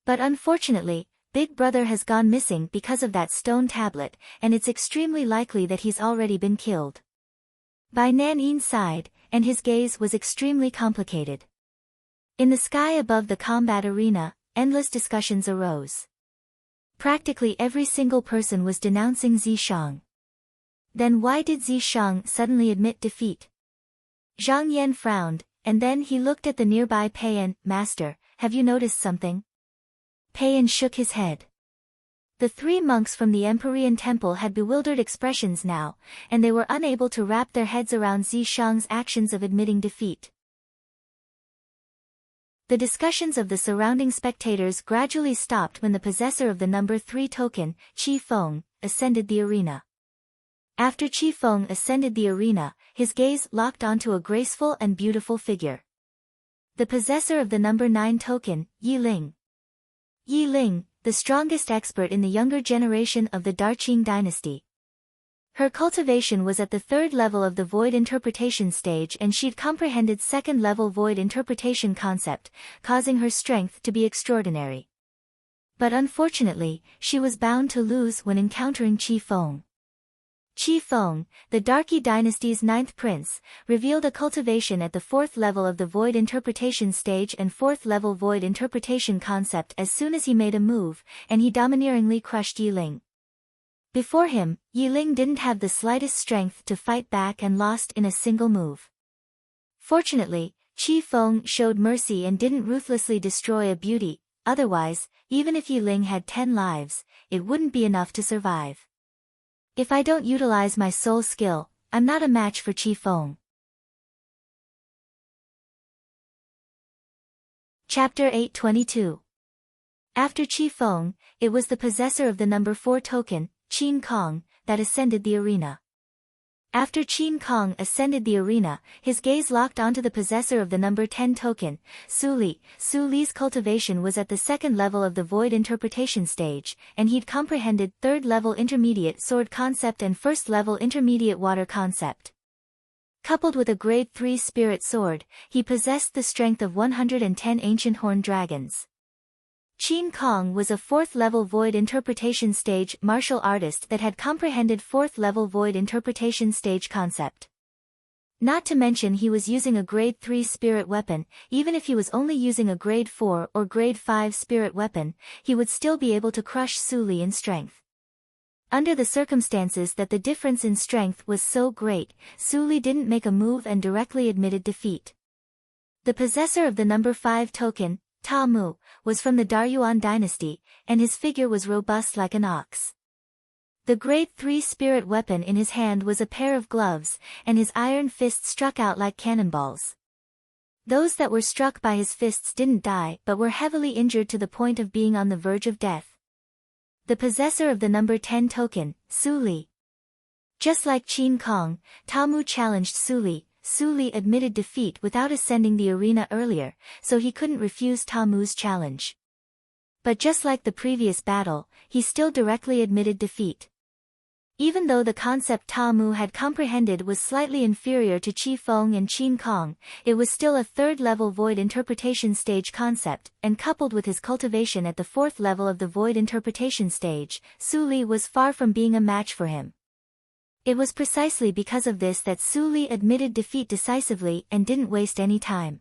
Speaker 1: But unfortunately, Big Brother has gone missing because of that stone tablet, and it's extremely likely that he's already been killed. Bai Nanyin sighed, and his gaze was extremely complicated. In the sky above the combat arena, endless discussions arose. Practically every single person was denouncing Zishang. Then why did Zishang suddenly admit defeat? Zhang Yan frowned, and then he looked at the nearby Peiyan. Master, have you noticed something? Peiyan shook his head. The three monks from the Empyrean Temple had bewildered expressions now, and they were unable to wrap their heads around Zishang's actions of admitting defeat. The discussions of the surrounding spectators gradually stopped when the possessor of the number 3 token, Qi Feng, ascended the arena. After Qi Feng ascended the arena, his gaze locked onto a graceful and beautiful figure. The possessor of the number 9 token, Yi Ling. Yi Ling, the strongest expert in the younger generation of the Darqing dynasty. Her cultivation was at the 3rd level of the void interpretation stage, and she'd comprehended 2nd level void interpretation concept, causing her strength to be extraordinary. But unfortunately, she was bound to lose when encountering Qi Feng. Qi Feng, the Darqi dynasty's 9th prince, revealed a cultivation at the 4th level of the void interpretation stage and 4th level void interpretation concept as soon as he made a move, and he domineeringly crushed Yi Ling. Before him, Yi Ling didn't have the slightest strength to fight back and lost in a single move. Fortunately, Qi Feng showed mercy and didn't ruthlessly destroy a beauty, otherwise, even if Yi Ling had 10 lives, it wouldn't be enough to survive. If I don't utilize my soul skill, I'm not a match for Qi Feng. Chapter 822. After Qi Feng, it was the possessor of the number 4 token, Qin Kong, that ascended the arena. After Qin Kong ascended the arena, his gaze locked onto the possessor of the number 10 token, Su Li. Su Li's cultivation was at the second level of the void interpretation stage, and he'd comprehended third-level intermediate sword concept and first-level intermediate water concept. Coupled with a grade 3 spirit sword, he possessed the strength of 110 ancient horned dragons. Qin Kong was a 4th-level void interpretation stage martial artist that had comprehended 4th-level void interpretation stage concept. Not to mention he was using a grade 3 spirit weapon. Even if he was only using a grade 4 or grade 5 spirit weapon, he would still be able to crush Su Li in strength. Under the circumstances that the difference in strength was so great, Su Li didn't make a move and directly admitted defeat. The possessor of the number 5 token, Ta Mu, was from the Daryuan dynasty, and his figure was robust like an ox. The grade 3 spirit weapon in his hand was a pair of gloves, and his iron fists struck out like cannonballs. Those that were struck by his fists didn't die but were heavily injured to the point of being on the verge of death. The possessor of the number 10 token, Su Li. Just like Qin Kong, Ta Mu challenged Su Li. Su Li admitted defeat without ascending the arena earlier, so he couldn't refuse Ta Mu's challenge. But just like the previous battle, he still directly admitted defeat. Even though the concept Ta Mu had comprehended was slightly inferior to Qi Feng and Qin Kong, it was still a 3rd-level void interpretation stage concept, and coupled with his cultivation at the 4th level of the void interpretation stage, Su Li was far from being a match for him. It was precisely because of this that Su Li admitted defeat decisively and didn't waste any time.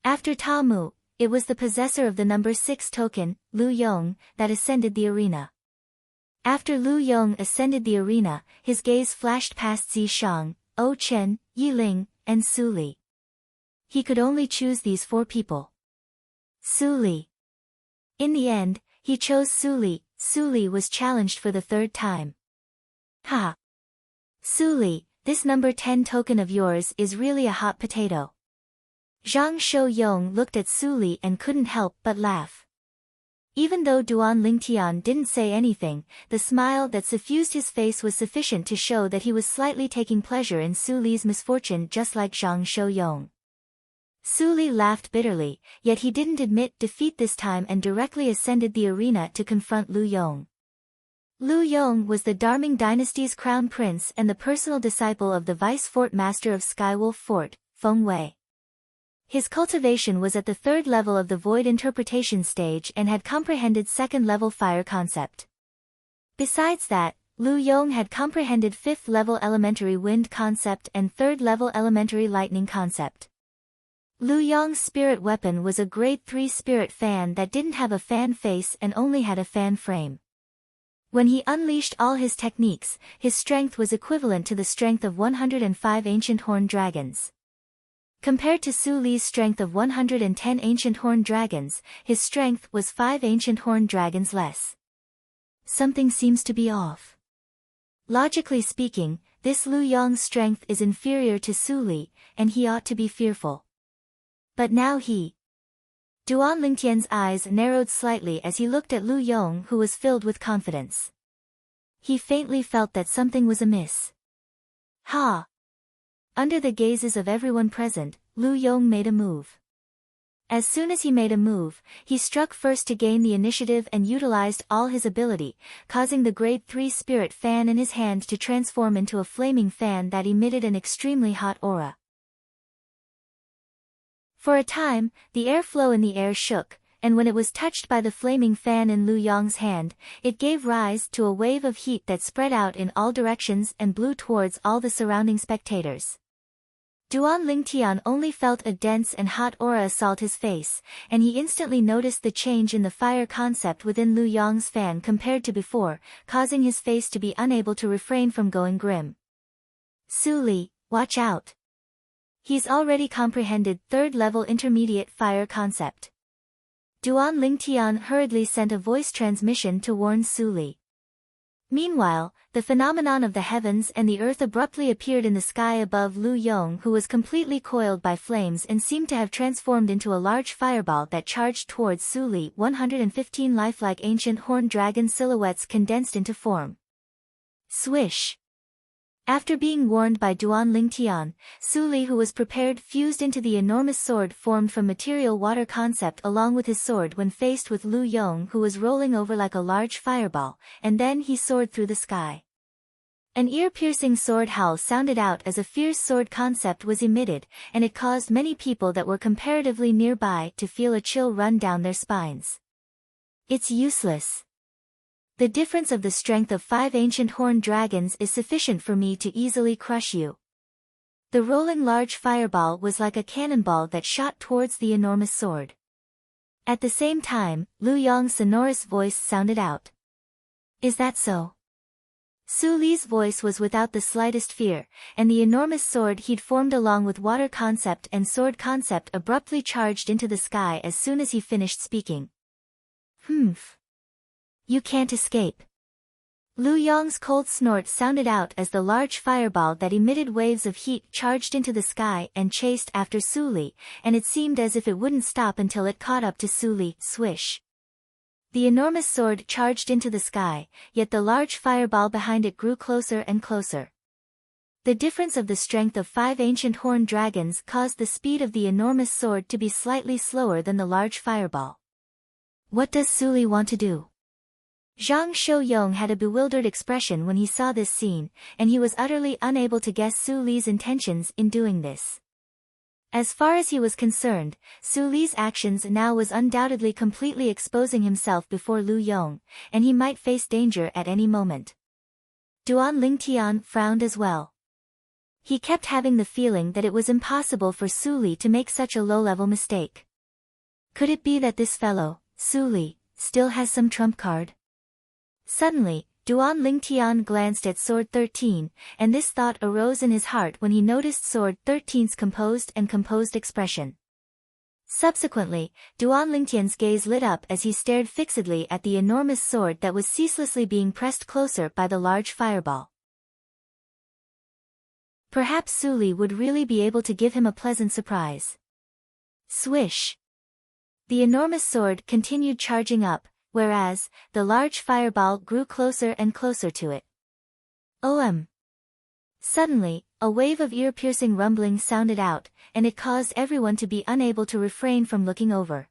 Speaker 1: After Ta Mu, it was the possessor of the number 6 token, Lu Yong, that ascended the arena. After Lu Yong ascended the arena, his gaze flashed past Zi Shang, O Chen, Yi Ling, and Su Li. He could only choose these 4 people. Su Li. In the end, he chose Su Li. Su Li was challenged for the 3rd time. Ha! Su Li, this number 10 token of yours is really a hot potato. Zhang Shouyong looked at Su Li and couldn't help but laugh. Even though Duan Lingtian didn't say anything, the smile that suffused his face was sufficient to show that he was slightly taking pleasure in Su Li's misfortune just like Zhang Shouyong. Su Li laughed bitterly, yet he didn't admit defeat this time and directly ascended the arena to confront Lu Yong. Lu Yong was the Darming dynasty's crown prince and the personal disciple of the vice fort master of Skywolf Fort, Feng Wei. His cultivation was at the 3rd level of the void interpretation stage and had comprehended 2nd-level fire concept. Besides that, Lu Yong had comprehended 5th-level elementary wind concept and 3rd-level elementary lightning concept. Lu Yong's spirit weapon was a grade 3 spirit fan that didn't have a fan face and only had a fan frame. When he unleashed all his techniques, his strength was equivalent to the strength of 105 ancient horned dragons. Compared to Su Li's strength of 110 ancient horned dragons, his strength was 5 ancient horned dragons less. Something seems to be off. Logically speaking, this Lu Yong's strength is inferior to Su Li, and he ought to be fearful. But now he... Duan Lingtian's eyes narrowed slightly as he looked at Lu Yong, who was filled with confidence. He faintly felt that something was amiss. Ha! Under the gazes of everyone present, Lu Yong made a move. As soon as he made a move, he struck first to gain the initiative and utilized all his ability, causing the grade 3 spirit fan in his hand to transform into a flaming fan that emitted an extremely hot aura. For a time, the airflow in the air shook, and when it was touched by the flaming fan in Lu Yong's hand, it gave rise to a wave of heat that spread out in all directions and blew towards all the surrounding spectators. Duan Lingtian only felt a dense and hot aura assault his face, and he instantly noticed the change in the fire concept within Lu Yong's fan compared to before, causing his face to be unable to refrain from going grim. Su Li, watch out! He's already comprehended 3rd-level intermediate fire concept. Duan Lingtian hurriedly sent a voice transmission to warn Su Li. Meanwhile, the phenomenon of the heavens and the earth abruptly appeared in the sky above Lu Yong, who was completely coiled by flames and seemed to have transformed into a large fireball that charged towards Su Li. 115 lifelike ancient horned dragon silhouettes condensed into form. Swish! After being warned by Duan Lingtian, Su Li, who was prepared, fused into the enormous sword formed from material water concept along with his sword when faced with Lu Yong, who was rolling over like a large fireball, and then he soared through the sky. An ear-piercing sword howl sounded out as a fierce sword concept was emitted, and it caused many people that were comparatively nearby to feel a chill run down their spines. It's useless. The difference of the strength of 5 ancient horned dragons is sufficient for me to easily crush you. The rolling large fireball was like a cannonball that shot towards the enormous sword. At the same time, Lu Yong's sonorous voice sounded out. Is that so? Su Li's voice was without the slightest fear, and the enormous sword he'd formed along with water concept and sword concept abruptly charged into the sky as soon as he finished speaking. Humph. You can't escape. Lu Yong's cold snort sounded out as the large fireball that emitted waves of heat charged into the sky and chased after Su Li, and it seemed as if it wouldn't stop until it caught up to Su Li. Swish! The enormous sword charged into the sky, yet the large fireball behind it grew closer and closer. The difference of the strength of 5 ancient horned dragons caused the speed of the enormous sword to be slightly slower than the large fireball. What does Su Li want to do? Zhang Shouyong had a bewildered expression when he saw this scene, and he was utterly unable to guess Su Li's intentions in doing this. As far as he was concerned, Su Li's actions now was undoubtedly completely exposing himself before Lu Yong, and he might face danger at any moment. Duan Lingtian frowned as well. He kept having the feeling that it was impossible for Su Li to make such a low-level mistake. Could it be that this fellow, Su Li, still has some trump card? Suddenly, Duan Lingtian glanced at Sword 13, and this thought arose in his heart when he noticed Sword 13's composed expression. Subsequently, Duan Lingtian's gaze lit up as he stared fixedly at the enormous sword that was ceaselessly being pressed closer by the large fireball. Perhaps Su Li would really be able to give him a pleasant surprise. Swish! The enormous sword continued charging up, whereas, the large fireball grew closer and closer to it. Suddenly, a wave of ear-piercing rumbling sounded out, and it caused everyone to be unable to refrain from looking over.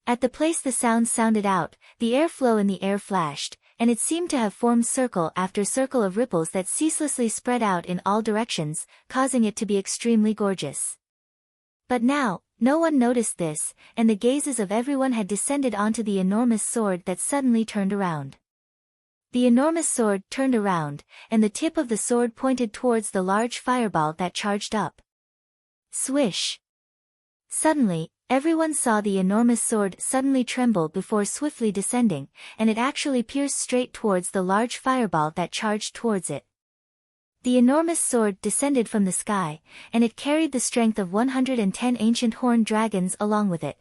Speaker 1: At the place the sound sounded out, the airflow in the air flashed, and it seemed to have formed circle after circle of ripples that ceaselessly spread out in all directions, causing it to be extremely gorgeous. But now, no one noticed this, and the gazes of everyone had descended onto the enormous sword that suddenly turned around. The enormous sword turned around, and the tip of the sword pointed towards the large fireball that charged up. Swish! Suddenly, everyone saw the enormous sword suddenly tremble before swiftly descending, and it actually pierced straight towards the large fireball that charged towards it. The enormous sword descended from the sky, and it carried the strength of 110 ancient horned dragons along with it.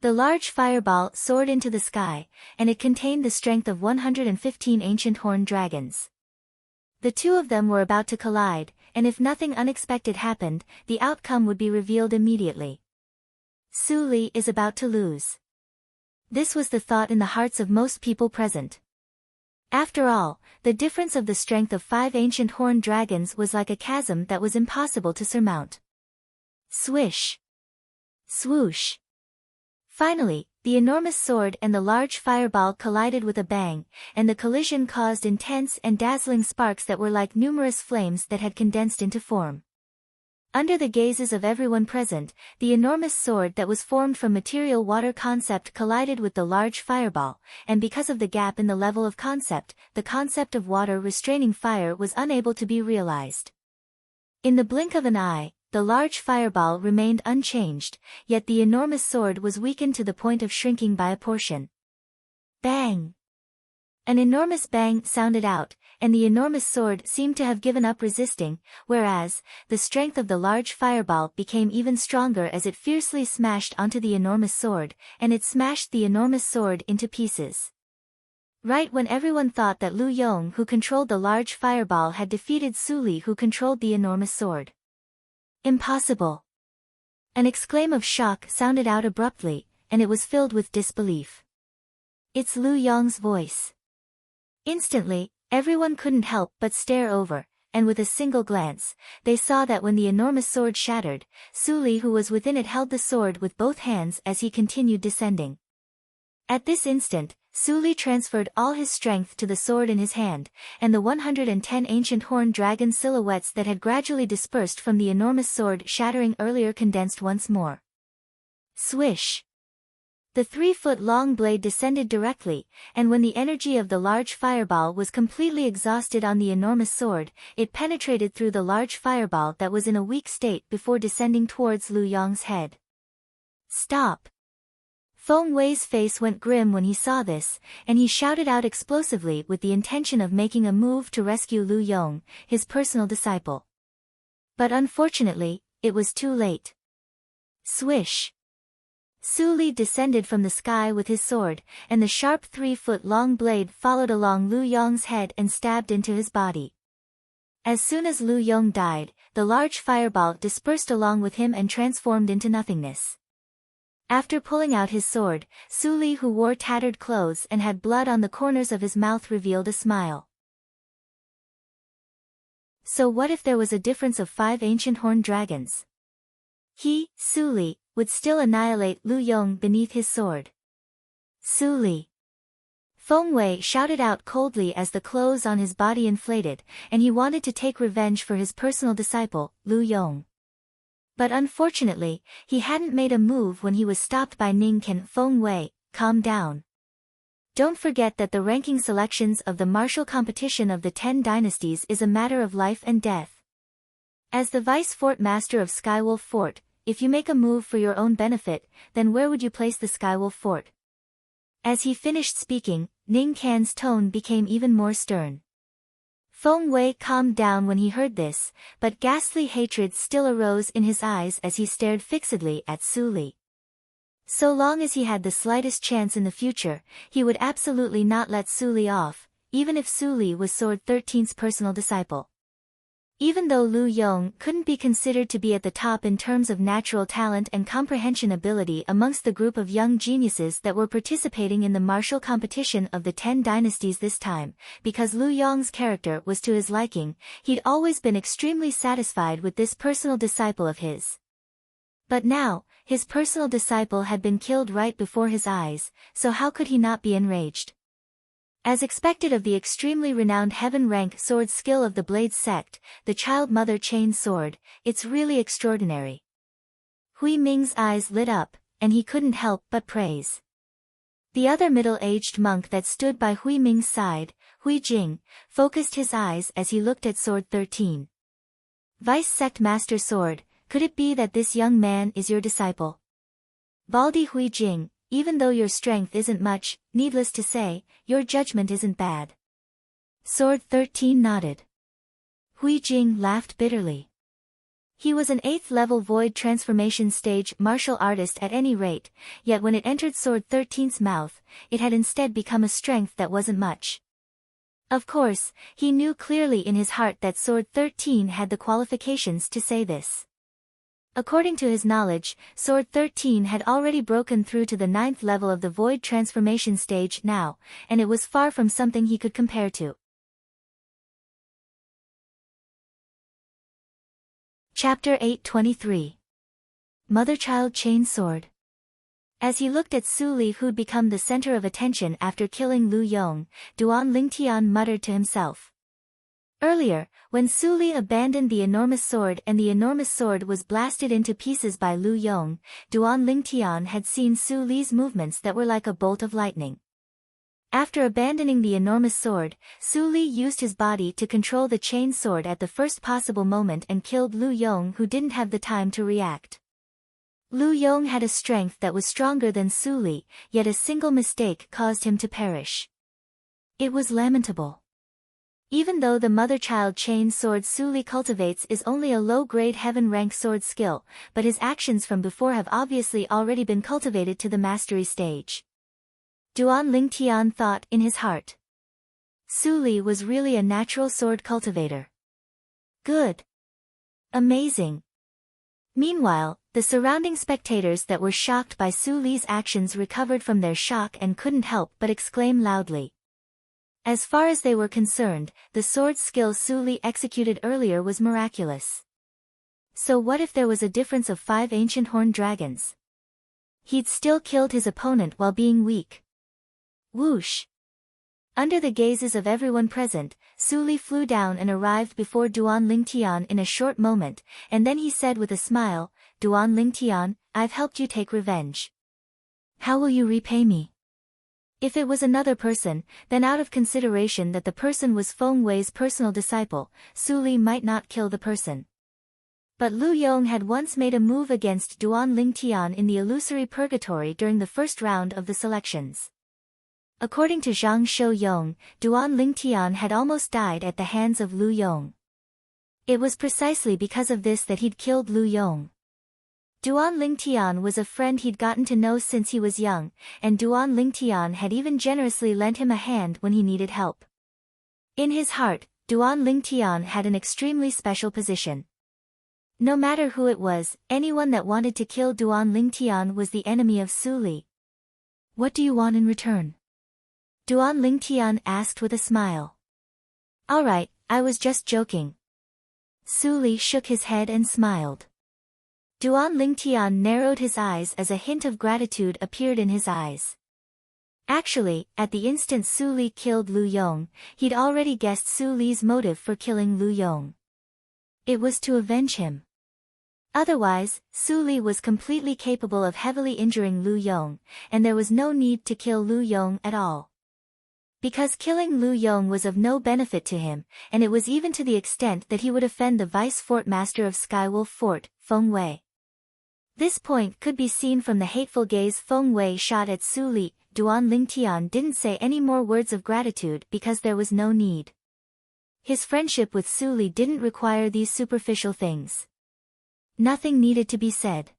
Speaker 1: The large fireball soared into the sky, and it contained the strength of 115 ancient horned dragons. The two of them were about to collide, and if nothing unexpected happened, the outcome would be revealed immediately. Su Li is about to lose. This was the thought in the hearts of most people present. After all, the difference of the strength of 5 ancient horned dragons was like a chasm that was impossible to surmount. Swish! Swoosh! Finally, the enormous sword and the large fireball collided with a bang, and the collision caused intense and dazzling sparks that were like numerous flames that had condensed into form. Under the gazes of everyone present, the enormous sword that was formed from material water concept collided with the large fireball, and because of the gap in the level of concept, the concept of water restraining fire was unable to be realized. In the blink of an eye, the large fireball remained unchanged, yet the enormous sword was weakened to the point of shrinking by a portion. Bang! An enormous bang sounded out, and the enormous sword seemed to have given up resisting, whereas, the strength of the large fireball became even stronger as it fiercely smashed onto the enormous sword, and it smashed the enormous sword into pieces. Right when everyone thought that Lu Yong, who controlled the large fireball, had defeated Su Li, who controlled the enormous sword. Impossible! An exclaim of shock sounded out abruptly, and it was filled with disbelief. It's Lu Yong's voice. Instantly, everyone couldn't help but stare over, and with a single glance, they saw that when the enormous sword shattered, Su Li, who was within it, held the sword with both hands as he continued descending. At this instant, Su Li transferred all his strength to the sword in his hand, and the 110 ancient horned dragon silhouettes that had gradually dispersed from the enormous sword shattering earlier condensed once more. Swish! The 3-foot-long blade descended directly, and when the energy of the large fireball was completely exhausted on the enormous sword, it penetrated through the large fireball that was in a weak state before descending towards Lu Yong's head. Stop! Feng Wei's face went grim when he saw this, and he shouted out explosively with the intention of making a move to rescue Lu Yong, his personal disciple. But unfortunately, it was too late. Swish! Su Li descended from the sky with his sword, and the sharp 3-foot-long blade followed along Lu Yong's head and stabbed into his body. As soon as Lu Yong died, the large fireball dispersed along with him and transformed into nothingness. After pulling out his sword, Su Li, who wore tattered clothes and had blood on the corners of his mouth, revealed a smile. So what if there was a difference of 5 ancient horned dragons? He, Su Li, would still annihilate Lu Yong beneath his sword. Su Li! Feng Wei shouted out coldly as the clothes on his body inflated, and he wanted to take revenge for his personal disciple, Lu Yong. But unfortunately, he hadn't made a move when he was stopped by Ning Ken. Feng Wei, calm down. Don't forget that the ranking selections of the martial competition of the 10 dynasties is a matter of life and death. As the vice fort master of Skywolf Fort, if you make a move for your own benefit, then where would you place the Skywolf Fort? As he finished speaking, Ning Can's tone became even more stern. Feng Wei calmed down when he heard this, but ghastly hatred still arose in his eyes as he stared fixedly at Su Li. So long as he had the slightest chance in the future, he would absolutely not let Su Li off, even if Su Li was Sword 13's personal disciple. Even though Lu Yong couldn't be considered to be at the top in terms of natural talent and comprehension ability amongst the group of young geniuses that were participating in the martial competition of the 10 dynasties this time, because Lu Yong's character was to his liking, he'd always been extremely satisfied with this personal disciple of his. But now, his personal disciple had been killed right before his eyes, so how could he not be enraged? As expected of the extremely renowned heaven-rank sword skill of the Blades sect, the Child Mother Chain Sword, it's really extraordinary. Hui Ming's eyes lit up, and he couldn't help but praise. The other middle-aged monk that stood by Hui Ming's side, Hui Jing, focused his eyes as he looked at Sword 13. Vice Sect Master Sword, could it be that this young man is your disciple? Baldy Hui Jing, even though your strength isn't much, needless to say, your judgment isn't bad. Sword 13 nodded. Hui Jing laughed bitterly. He was an 8th level void transformation stage martial artist at any rate, yet when it entered Sword 13's mouth, it had instead become a strength that wasn't much. Of course, he knew clearly in his heart that Sword 13 had the qualifications to say this. According to his knowledge, Sword 13 had already broken through to the 9th level of the Void Transformation stage now, and it was far from something he could compare to. Chapter 823. Mother-Child Chain Sword. As he looked at Su Li, who'd become the center of attention after killing Lu Yong, Duan Lingtian muttered to himself. Earlier, when Su Li abandoned the enormous sword and the enormous sword was blasted into pieces by Lu Yong, Duan Lingtian had seen Su Li's movements that were like a bolt of lightning. After abandoning the enormous sword, Su Li used his body to control the chain sword at the first possible moment and killed Lu Yong, who didn't have the time to react. Lu Yong had a strength that was stronger than Su Li, yet a single mistake caused him to perish. It was lamentable. Even though the mother-child chain sword Su Li cultivates is only a low-grade heaven-rank sword skill, but his actions from before have obviously already been cultivated to the mastery stage. Duan Lingtian thought in his heart. Su Li was really a natural sword cultivator. Good. Amazing. Meanwhile, the surrounding spectators that were shocked by Su Li's actions recovered from their shock and couldn't help but exclaim loudly. As far as they were concerned, the sword skill Su Li executed earlier was miraculous. So what if there was a difference of 5 ancient horned dragons? He'd still killed his opponent while being weak. Whoosh! Under the gazes of everyone present, Su Li flew down and arrived before Duan Lingtian in a short moment, and then he said with a smile, Duan Lingtian, I've helped you take revenge. How will you repay me? If it was another person, then out of consideration that the person was Feng Wei's personal disciple, Su Li might not kill the person. But Lu Yong had once made a move against Duan Lingtian in the illusory purgatory during the first round of the selections. According to Zhang Shou-yong, Duan Lingtian had almost died at the hands of Lu Yong. It was precisely because of this that he'd killed Lu Yong. Duan Lingtian was a friend he'd gotten to know since he was young, and Duan Lingtian had even generously lent him a hand when he needed help. In his heart, Duan Lingtian had an extremely special position. No matter who it was, anyone that wanted to kill Duan Lingtian was the enemy of Su Li. What do you want in return? Duan Lingtian asked with a smile. All right, I was just joking. Su Li shook his head and smiled. Duan Lingtian narrowed his eyes as a hint of gratitude appeared in his eyes. Actually, at the instant Su Li killed Lu Yong, he'd already guessed Su Li's motive for killing Lu Yong. It was to avenge him. Otherwise, Su Li was completely capable of heavily injuring Lu Yong, and there was no need to kill Lu Yong at all. Because killing Lu Yong was of no benefit to him, and it was even to the extent that he would offend the vice fort master of Skywolf Fort, Feng Wei. This point could be seen from the hateful gaze Feng Wei shot at Su Li. Duan Lingtian didn't say any more words of gratitude because there was no need. His friendship with Su Li didn't require these superficial things. Nothing needed to be said.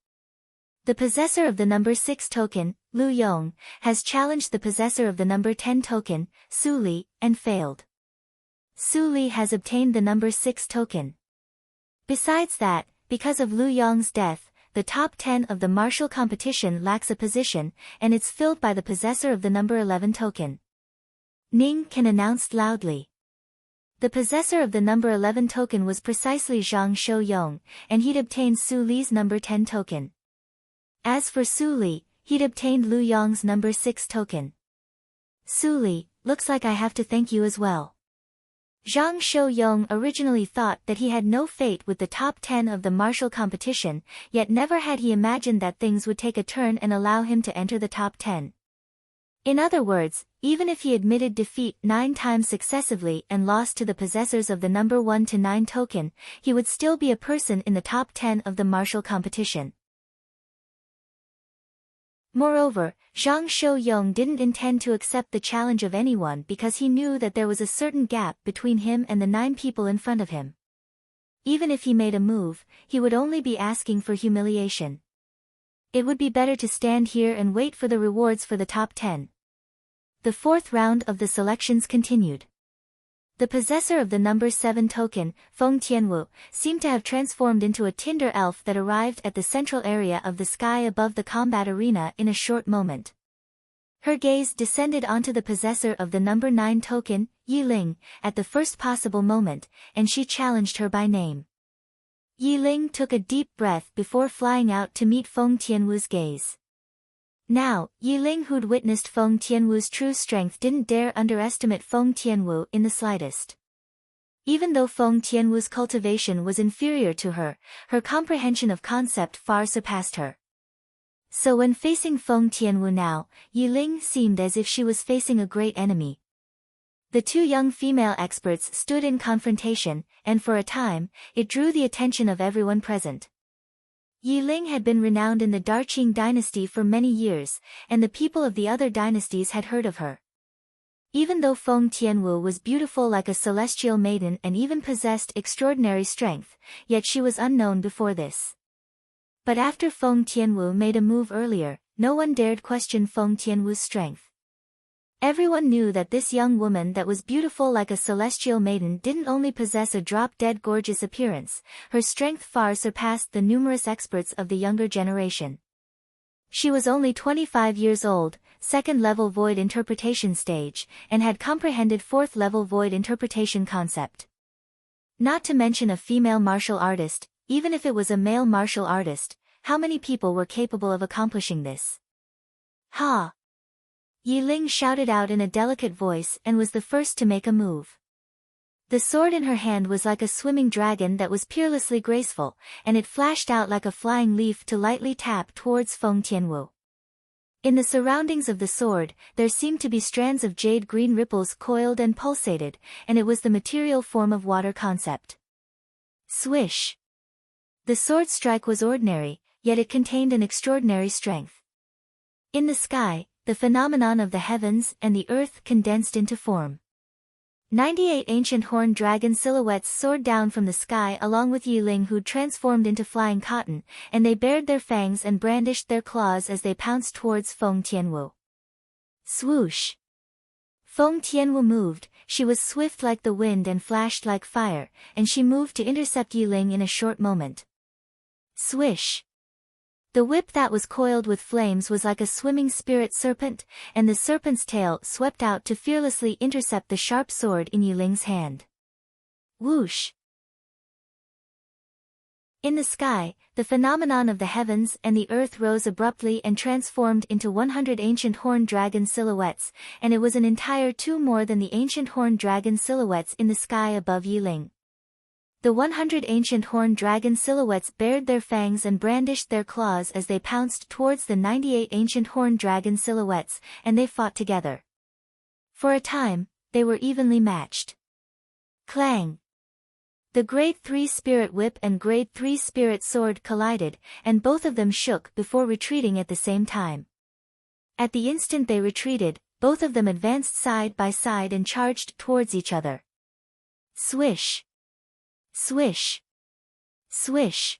Speaker 1: The possessor of the number 6 token, Lu Yong, has challenged the possessor of the number 10 token, Su Li, and failed. Su Li has obtained the number 6 token. Besides that, because of Lu Yong's death, the top 10 of the martial competition lacks a position, and it's filled by the possessor of the number 11 token. Ning Can announced loudly. The possessor of the number 11 token was precisely Zhang Shou-yong, and he'd obtained Su Li's number 10 token. As for Su Li, he'd obtained Lu Yong's number 6 token. Su Li, looks like I have to thank you as well. Zhang Shou-yong originally thought that he had no fate with the top 10 of the martial competition, yet never had he imagined that things would take a turn and allow him to enter the top 10. In other words, even if he admitted defeat 9 times successively and lost to the possessors of the number 1 to 9 token, he would still be a person in the top 10 of the martial competition. Moreover, Zhang Shou-yong didn't intend to accept the challenge of anyone because he knew that there was a certain gap between him and the 9 people in front of him. Even if he made a move, he would only be asking for humiliation. It would be better to stand here and wait for the rewards for the top 10. The 4th round of the selections continued. The possessor of the number 7 token, Feng Tianwu, seemed to have transformed into a tinder elf that arrived at the central area of the sky above the combat arena in a short moment. Her gaze descended onto the possessor of the number 9 token, Yi Ling, at the first possible moment, and she challenged her by name. Yi Ling took a deep breath before flying out to meet Feng Tianwu's gaze. Now, Yi Ling, who'd witnessed Feng Tianwu's true strength, didn't dare underestimate Feng Tianwu in the slightest. Even though Feng Tianwu's cultivation was inferior to her, her comprehension of concept far surpassed her. So when facing Feng Tianwu now, Yi Ling seemed as if she was facing a great enemy. The 2 young female experts stood in confrontation, and for a time, it drew the attention of everyone present. Yi Ling had been renowned in the Darqing dynasty for many years, and the people of the other dynasties had heard of her. Even though Feng Tianwu was beautiful like a celestial maiden and even possessed extraordinary strength, yet she was unknown before this. But after Feng Tianwu made a move earlier, no one dared question Feng Tianwu's strength. Everyone knew that this young woman that was beautiful like a celestial maiden didn't only possess a drop-dead gorgeous appearance, her strength far surpassed the numerous experts of the younger generation. She was only 25 years old, second-level void interpretation stage, and had comprehended fourth-level void interpretation concept. Not to mention a female martial artist, even if it was a male martial artist, how many people were capable of accomplishing this? Ha! Yi Ling shouted out in a delicate voice and was the first to make a move. The sword in her hand was like a swimming dragon that was peerlessly graceful, and it flashed out like a flying leaf to lightly tap towards Feng Tianwu. In the surroundings of the sword, there seemed to be strands of jade-green ripples coiled and pulsated, and it was the material form of water concept. Swish! The sword strike was ordinary, yet it contained an extraordinary strength. In the sky, the phenomenon of the heavens and the earth condensed into form. 98 ancient horned dragon silhouettes soared down from the sky along with Yi Ling, who transformed into flying cotton, and they bared their fangs and brandished their claws as they pounced towards Feng Tianwu. Swoosh! Feng Tianwu moved, she was swift like the wind and flashed like fire, and she moved to intercept Yi Ling in a short moment. Swish! The whip that was coiled with flames was like a swimming spirit serpent, and the serpent's tail swept out to fearlessly intercept the sharp sword in Yi Ling's hand. Whoosh! In the sky, the phenomenon of the heavens and the earth rose abruptly and transformed into 100 ancient horned dragon silhouettes, and it was an entire two more than the ancient horned dragon silhouettes in the sky above Yi Ling. The 100 ancient horned dragon silhouettes bared their fangs and brandished their claws as they pounced towards the 98 ancient horned dragon silhouettes, and they fought together. For a time, they were evenly matched. Clang! The Grade 3 Spirit Whip and Grade 3 Spirit Sword collided, and both of them shook before retreating at the same time. At the instant they retreated, both of them advanced side by side and charged towards each other. Swish! Swish! Swish!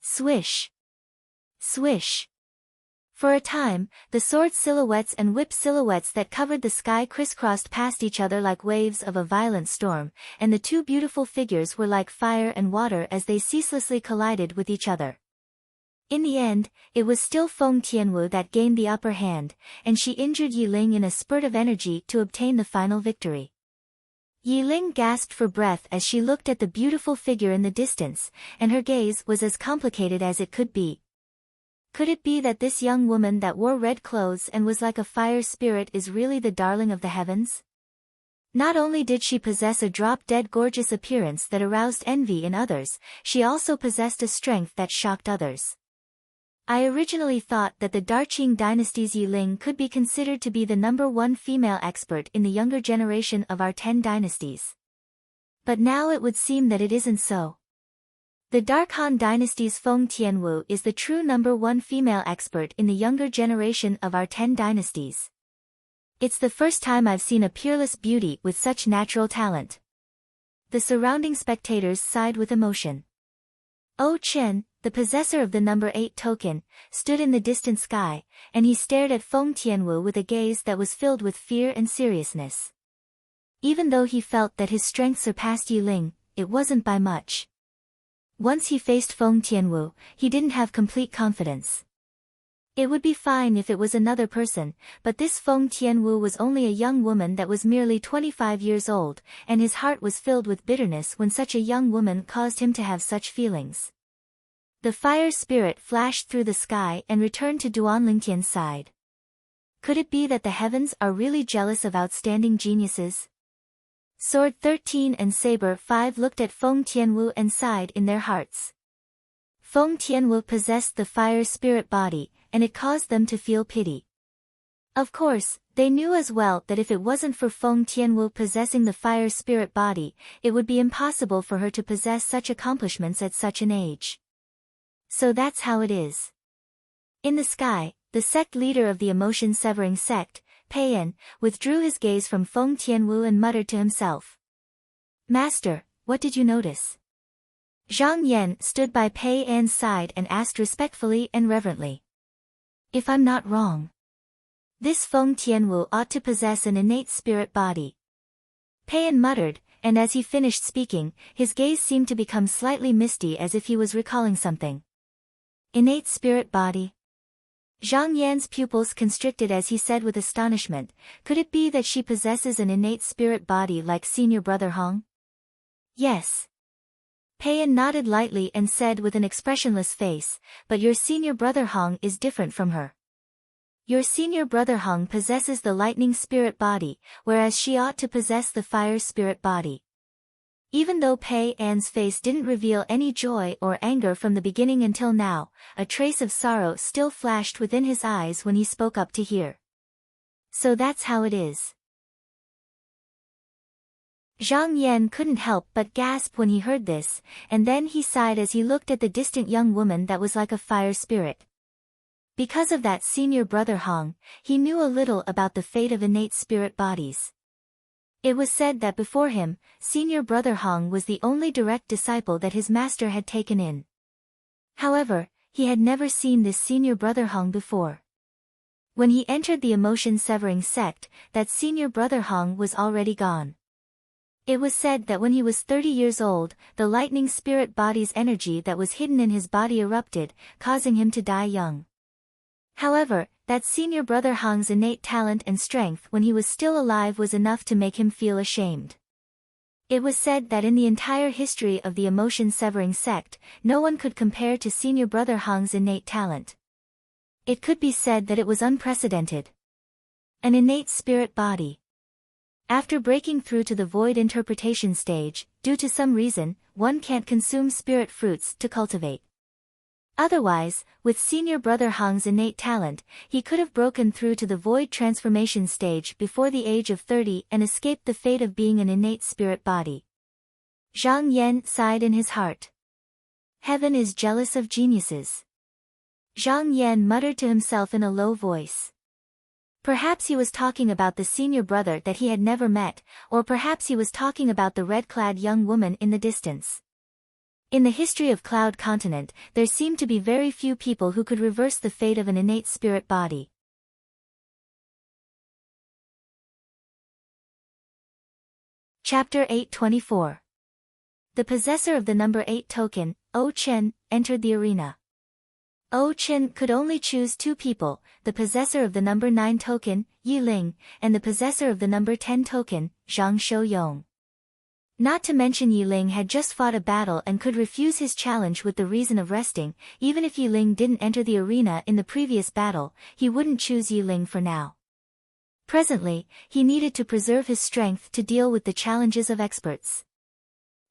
Speaker 1: Swish! Swish! For a time, the sword silhouettes and whip silhouettes that covered the sky crisscrossed past each other like waves of a violent storm, and the two beautiful figures were like fire and water as they ceaselessly collided with each other. In the end, it was still Feng Tianwu that gained the upper hand, and she injured Yi Ling in a spurt of energy to obtain the final victory. Yi Ling gasped for breath as she looked at the beautiful figure in the distance, and her gaze was as complicated as it could be. Could it be that this young woman that wore red clothes and was like a fire spirit is really the darling of the heavens? Not only did she possess a drop-dead gorgeous appearance that aroused envy in others, she also possessed a strength that shocked others. I originally thought that the Darqing dynasty's Yi Ling could be considered to be the #1 female expert in the younger generation of our 10 dynasties. But now it would seem that it isn't so. The Dark Han dynasty's Feng Tianwu is the true #1 female expert in the younger generation of our 10 dynasties. It's the first time I've seen a peerless beauty with such natural talent. The surrounding spectators sighed with emotion. Oh Chen, the possessor of the #8 token, stood in the distant sky, and he stared at Feng Tianwu with a gaze that was filled with fear and seriousness. Even though he felt that his strength surpassed Yi Ling, it wasn't by much. Once he faced Feng Tianwu, he didn't have complete confidence. It would be fine if it was another person, but this Feng Tianwu was only a young woman that was merely 25 years old, and his heart was filled with bitterness when such a young woman caused him to have such feelings. The fire spirit flashed through the sky and returned to Duan Lingtian's side. Could it be that the heavens are really jealous of outstanding geniuses? Sword 13 and Saber 5 looked at Feng Tianwu and sighed in their hearts. Feng Tianwu possessed the fire spirit body, and it caused them to feel pity. Of course, they knew as well that if it wasn't for Feng Tianwu possessing the fire spirit body, it would be impossible for her to possess such accomplishments at such an age. So that's how it is. In the sky, the sect leader of the emotion-severing sect, Pei-en, withdrew his gaze from Feng Tianwu and muttered to himself. Master, what did you notice? Zhang Yan stood by Pei-en's side and asked respectfully and reverently. If I'm not wrong. This Feng Tianwu ought to possess an innate spirit body. Peiyan muttered, and as he finished speaking, his gaze seemed to become slightly misty as if he was recalling something. Innate spirit body? Zhang Yan's pupils constricted as he said with astonishment, could it be that she possesses an innate spirit body like senior brother Hong? Yes. Peiyan nodded lightly and said with an expressionless face, but your senior brother Hong is different from her. Your senior brother Hong possesses the lightning spirit body, whereas she ought to possess the fire spirit body. Even though Peiyan's face didn't reveal any joy or anger from the beginning until now, a trace of sorrow still flashed within his eyes when he spoke up to hear. So that's how it is. Zhang Yan couldn't help but gasp when he heard this, and then he sighed as he looked at the distant young woman that was like a fire spirit. Because of that senior brother Hong, he knew a little about the fate of innate spirit bodies. It was said that before him, senior brother Hong was the only direct disciple that his master had taken in. However, he had never seen this senior brother Hong before. When he entered the emotion-severing sect, that senior brother Hong was already gone. It was said that when he was 30 years old, the lightning spirit body's energy that was hidden in his body erupted, causing him to die young. However, that senior brother Hong's innate talent and strength when he was still alive was enough to make him feel ashamed. It was said that in the entire history of the emotion-severing sect, no one could compare to senior brother Hong's innate talent. It could be said that it was unprecedented. An innate spirit body. After breaking through to the void interpretation stage, due to some reason, one can't consume spirit fruits to cultivate. Otherwise, with senior brother Hong's innate talent, he could have broken through to the void transformation stage before the age of 30 and escaped the fate of being an innate spirit body. Zhang Yan sighed in his heart. Heaven is jealous of geniuses. Zhang Yan muttered to himself in a low voice. Perhaps he was talking about the senior brother that he had never met, or perhaps he was talking about the red-clad young woman in the distance. In the history of Cloud Continent, there seemed to be very few people who could reverse the fate of an innate spirit body. Chapter 824. The possessor of the number 8 token, O Chen, entered the arena. O Chen could only choose two people, the possessor of the number 9 token, Yi Ling, and the possessor of the number 10 token, Zhang Shouyong. Not to mention Yi Ling had just fought a battle and could refuse his challenge with the reason of resting. Even if Yi Ling didn't enter the arena in the previous battle, he wouldn't choose Yi Ling for now. Presently, he needed to preserve his strength to deal with the challenges of experts.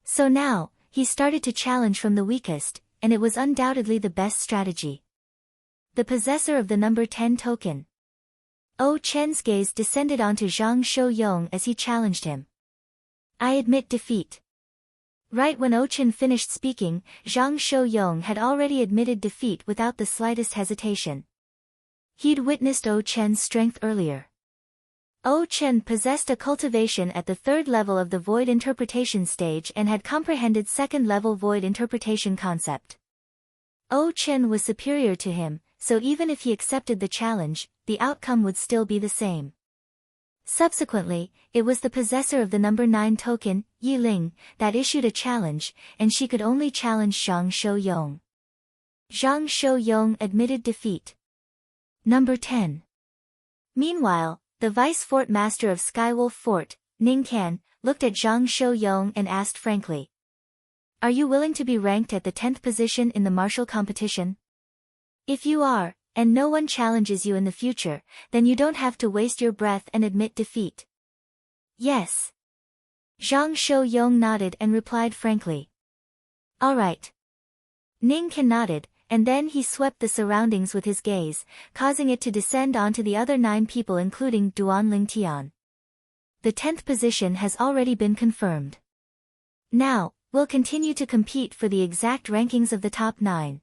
Speaker 1: So now, he started to challenge from the weakest, and it was undoubtedly the best strategy. The possessor of the number 10 token. O Chen's gaze descended onto Zhang Shouyong as he challenged him. I admit defeat. Right when O Chen finished speaking, Zhang Shouyong had already admitted defeat without the slightest hesitation. He'd witnessed O Chen's strength earlier. O Chen possessed a cultivation at the 3rd level of the void interpretation stage and had comprehended 2nd level void interpretation concept. O Chen was superior to him, so even if he accepted the challenge, the outcome would still be the same. Subsequently, it was the possessor of the number 9 token, Yi Ling, that issued a challenge, and she could only challenge Zhang Shouyong. Zhang Shouyong admitted defeat. Number 10. Meanwhile, the vice fort master of Skywolf Fort, Ning Kan, looked at Zhang Shouyong and asked frankly. Are you willing to be ranked at the 10th position in the martial competition? If you are, and no one challenges you in the future, then you don't have to waste your breath and admit defeat. Yes. Zhang Shouyong nodded and replied frankly. All right. Ning Kan nodded, and then he swept the surroundings with his gaze, causing it to descend onto the other 9 people including Duan Lingtian. The 10th position has already been confirmed. Now, we'll continue to compete for the exact rankings of the top 9.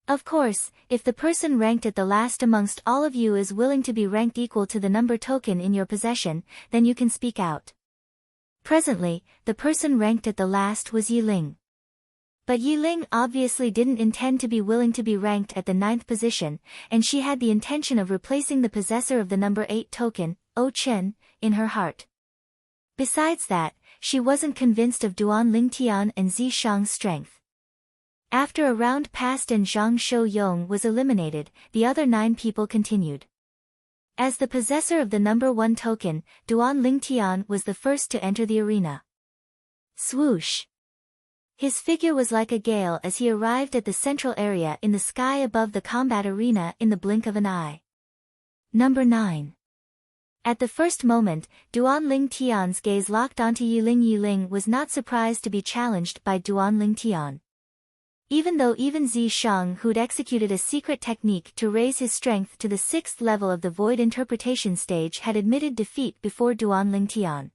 Speaker 1: Of course, if the person ranked at the last amongst all of you is willing to be ranked equal to the number token in your possession, then you can speak out. Presently, the person ranked at the last was Yi Ling. But Yiling obviously didn't intend to be willing to be ranked at the 9th position, and she had the intention of replacing the possessor of the number 8 token, O Chen, in her heart. Besides that, she wasn't convinced of Duan Lingtian and Zi Shang's strength. After a round passed and Zhang Shouyong was eliminated, the other 9 people continued. As the possessor of the number 1 token, Duan Lingtian was the first to enter the arena. Swoosh! His figure was like a gale as he arrived at the central area in the sky above the combat arena in the blink of an eye. Number 9. At the first moment, Duan Lingtian's gaze locked onto Yiling. Yiling was not surprised to be challenged by Duan Lingtian. Even though Zi Shang, who'd executed a secret technique to raise his strength to the 6th level of the void interpretation stage, had admitted defeat before Duan Lingtian.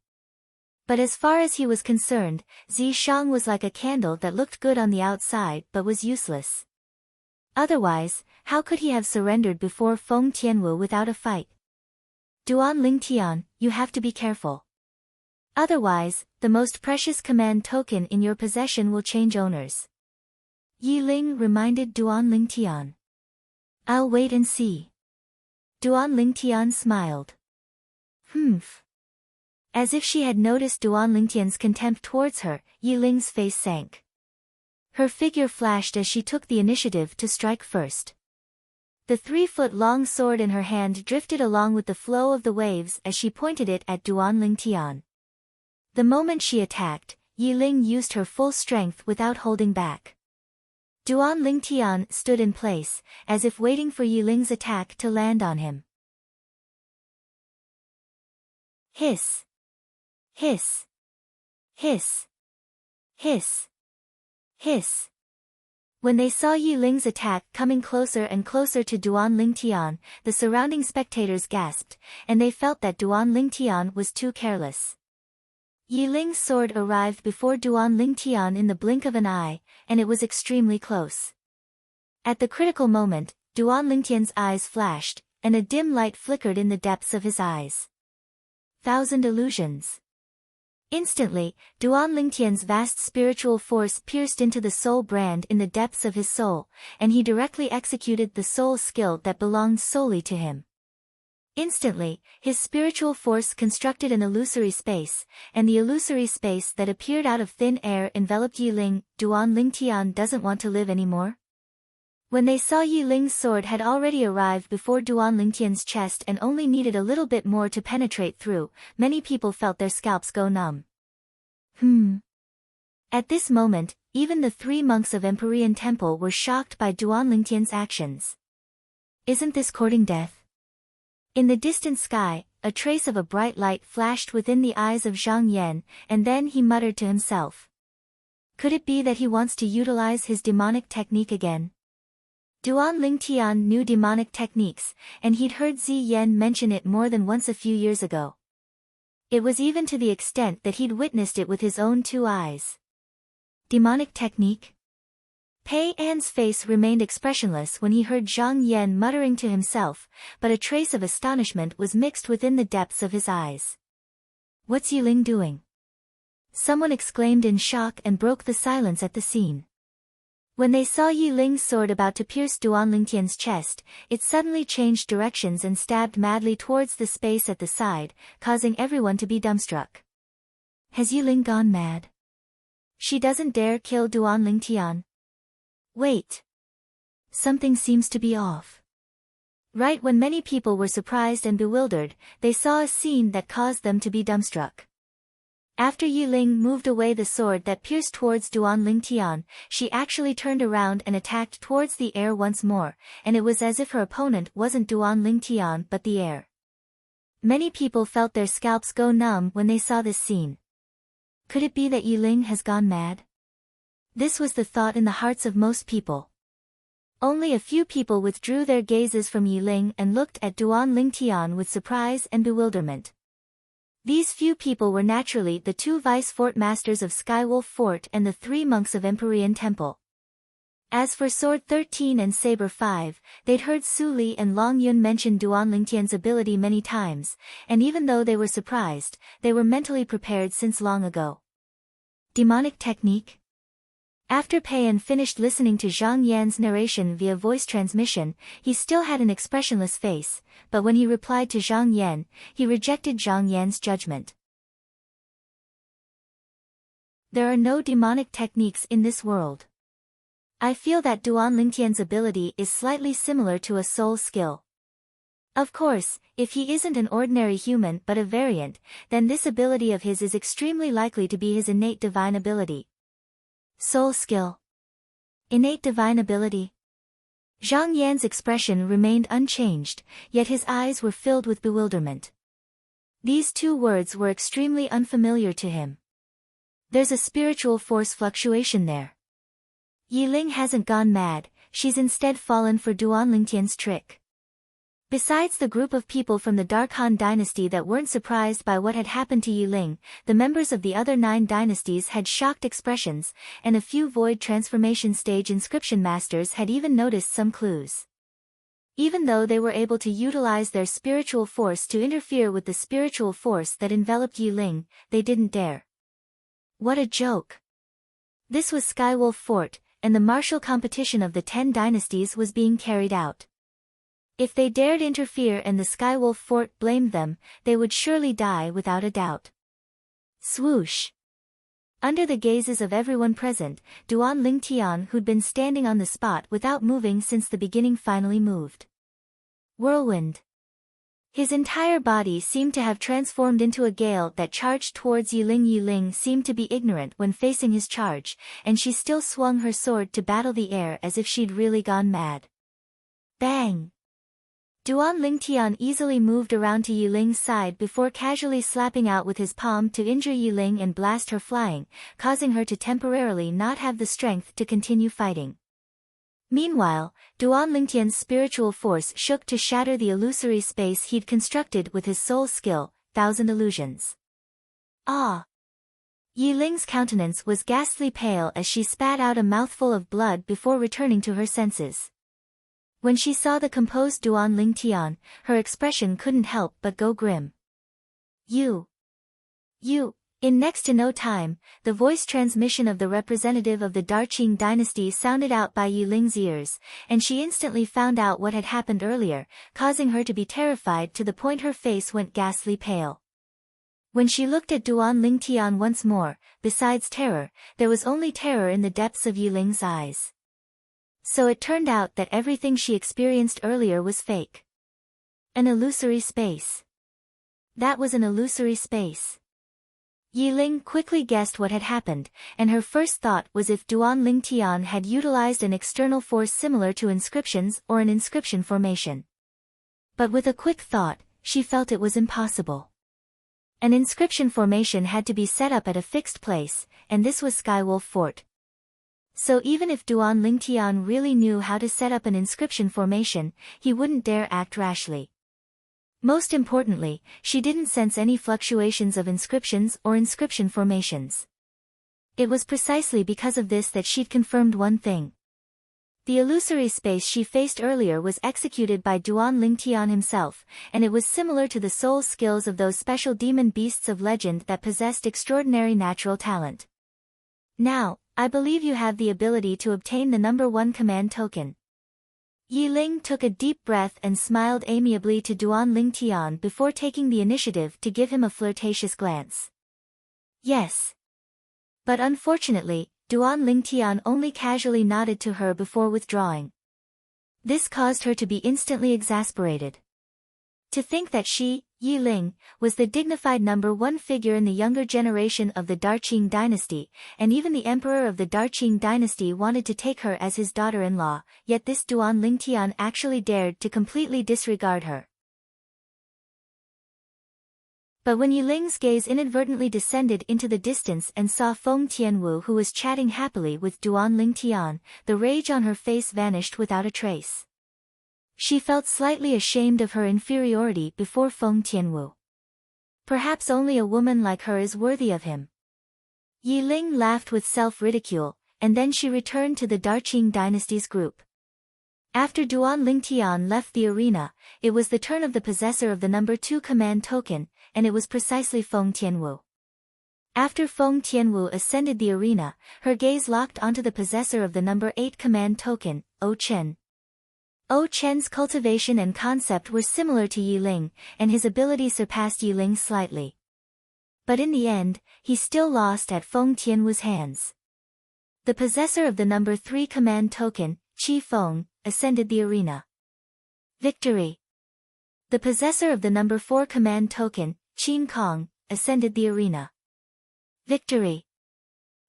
Speaker 1: But as far as he was concerned, Zi Shang was like a candle that looked good on the outside but was useless. Otherwise, how could he have surrendered before Feng Tianwu without a fight? Duan Lingtian, you have to be careful. Otherwise, the most precious command token in your possession will change owners. Yiling reminded Duan Lingtian. I'll wait and see. Duan Lingtian smiled. Humph. As if she had noticed Duan Lingtian's contempt towards her, Yiling's face sank. Her figure flashed as she took the initiative to strike first. The 3-foot-long sword in her hand drifted along with the flow of the waves as she pointed it at Duan Lingtian. The moment she attacked, Yiling used her full strength without holding back. Duan Lingtian stood in place, as if waiting for Yiling's attack to land on him. Hiss! Hiss! Hiss! Hiss! Hiss! When they saw Yiling's attack coming closer and closer to Duan Lingtian, the surrounding spectators gasped, and they felt that Duan Lingtian was too careless. Yiling's sword arrived before Duan Lingtian in the blink of an eye, and it was extremely close. At the critical moment, Duan Lingtian's eyes flashed, and a dim light flickered in the depths of his eyes. 1,000 illusions. Instantly, Duan Lingtian's vast spiritual force pierced into the soul brand in the depths of his soul, and he directly executed the soul skill that belonged solely to him. Instantly, his spiritual force constructed an illusory space, and the illusory space that appeared out of thin air enveloped Yiling. Duan Lingtian doesn't want to live anymore? When they saw Yiling's sword had already arrived before Duan Lingtian's chest and only needed a little bit more to penetrate through, many people felt their scalps go numb. At this moment, even the 3 monks of Empyrean Temple were shocked by Duan Lingtian's actions. Isn't this courting death? In the distant sky, a trace of a bright light flashed within the eyes of Zhang Yan, and then he muttered to himself. Could it be that he wants to utilize his demonic technique again? Duan Lingtian knew demonic techniques, and he'd heard Zi Yan mention it more than once a few years ago. It was even to the extent that he'd witnessed it with his own 2 eyes. Demonic technique? Pei An's face remained expressionless when he heard Zhang Yan muttering to himself, but a trace of astonishment was mixed within the depths of his eyes. What's Yiling doing? Someone exclaimed in shock and broke the silence at the scene. When they saw Yiling's sword about to pierce Duan Lingtian's chest, it suddenly changed directions and stabbed madly towards the space at the side, causing everyone to be dumbstruck. Has Yiling gone mad? She doesn't dare kill Duan Lingtian. Wait. Something seems to be off. Right when many people were surprised and bewildered, they saw a scene that caused them to be dumbstruck. After Yiling moved away the sword that pierced towards Duan Lingtian, she actually turned around and attacked towards the air once more, and it was as if her opponent wasn't Duan Lingtian but the air. Many people felt their scalps go numb when they saw this scene. Could it be that Yiling has gone mad? This was the thought in the hearts of most people. Only a few people withdrew their gazes from Yiling and looked at Duan Lingtian with surprise and bewilderment. These few people were naturally the 2 vice-fort masters of Skywolf Fort and the 3 monks of Empyrean Temple. As for Sword 13 and Saber 5, they'd heard Su Li and Long Yun mention Duan Lingtian's ability many times, and even though they were surprised, they were mentally prepared since long ago. Demonic technique? After Peian finished listening to Zhang Yan's narration via voice transmission, he still had an expressionless face, but when he replied to Zhang Yan, he rejected Zhang Yan's judgment. There are no demonic techniques in this world. I feel that Duan Lingtian's ability is slightly similar to a soul skill. Of course, if he isn't an ordinary human but a variant, then this ability of his is extremely likely to be his innate divine ability. Soul skill. Innate divine ability. Zhang Yan's expression remained unchanged, yet his eyes were filled with bewilderment. These two words were extremely unfamiliar to him. There's a spiritual force fluctuation there. Yiling hasn't gone mad, she's instead fallen for Duan Lingtian's trick. Besides the group of people from the Dark Han dynasty that weren't surprised by what had happened to Yiling, the members of the other 9 dynasties had shocked expressions, and a few void transformation stage inscription masters had even noticed some clues. Even though they were able to utilize their spiritual force to interfere with the spiritual force that enveloped Yiling, they didn't dare. What a joke! This was Skywolf Fort, and the martial competition of the 10 dynasties was being carried out. If they dared interfere and the Skywolf Fort blamed them, they would surely die without a doubt. Swoosh! Under the gazes of everyone present, Duan Lingtian, who'd been standing on the spot without moving since the beginning, finally moved. Whirlwind. His entire body seemed to have transformed into a gale that charged towards Yiling. Yiling seemed to be ignorant when facing his charge, and she still swung her sword to battle the air as if she'd really gone mad. Bang! Duan Lingtian easily moved around to Yiling's side before casually slapping out with his palm to injure Yiling and blast her flying, causing her to temporarily not have the strength to continue fighting. Meanwhile, Duan Lingtian's spiritual force shook to shatter the illusory space he'd constructed with his soul skill, Thousand Illusions. Ah! Yiling's countenance was ghastly pale as she spat out a mouthful of blood before returning to her senses. When she saw the composed Duan Lingtian, her expression couldn't help but go grim. You. In next to no time, the voice transmission of the representative of the Darqing dynasty sounded out by Yiling's ears, and she instantly found out what had happened earlier, causing her to be terrified to the point her face went ghastly pale. When she looked at Duan Lingtian once more, besides terror, there was only terror in the depths of Yiling's eyes. So it turned out that everything she experienced earlier was fake. An illusory space. That was an illusory space. Yiling quickly guessed what had happened, and her first thought was if Duan Lingtian had utilized an external force similar to inscriptions or an inscription formation. But with a quick thought, she felt it was impossible. An inscription formation had to be set up at a fixed place, and this was Skywolf Fort. So even if Duan Lingtian really knew how to set up an inscription formation, he wouldn't dare act rashly. Most importantly, she didn't sense any fluctuations of inscriptions or inscription formations. It was precisely because of this that she'd confirmed one thing. The illusory space she faced earlier was executed by Duan Lingtian himself, and it was similar to the soul skills of those special demon beasts of legend that possessed extraordinary natural talent. Now, I believe you have the ability to obtain the number 1 command token. Yiling took a deep breath and smiled amiably to Duan Lingtian before taking the initiative to give him a flirtatious glance. Yes. But unfortunately, Duan Lingtian only casually nodded to her before withdrawing. This caused her to be instantly exasperated. To think that she, Yiling, was the dignified number 1 figure in the younger generation of the Darqing dynasty, and even the emperor of the Darqing dynasty wanted to take her as his daughter-in-law, yet this Duan Lingtian actually dared to completely disregard her. But when Yiling's gaze inadvertently descended into the distance and saw Feng Tianwu, who was chatting happily with Duan Lingtian, the rage on her face vanished without a trace. She felt slightly ashamed of her inferiority before Feng Tianwu. Perhaps only a woman like her is worthy of him. Yiling laughed with self-ridicule, and then she returned to the Darqing dynasty's group. After Duan Lingtian left the arena, it was the turn of the possessor of the number 2 command token, and it was precisely Feng Tianwu. After Feng Tianwu ascended the arena, her gaze locked onto the possessor of the number 8 command token, O Chen. O Chen's cultivation and concept were similar to Yi Ling, and his ability surpassed Yi Ling slightly. But in the end, he still lost at Feng Tianwu's hands. The possessor of the number 3 command token, Qi Feng, ascended the arena. Victory! The possessor of the number 4 command token, Qin Kong, ascended the arena. Victory!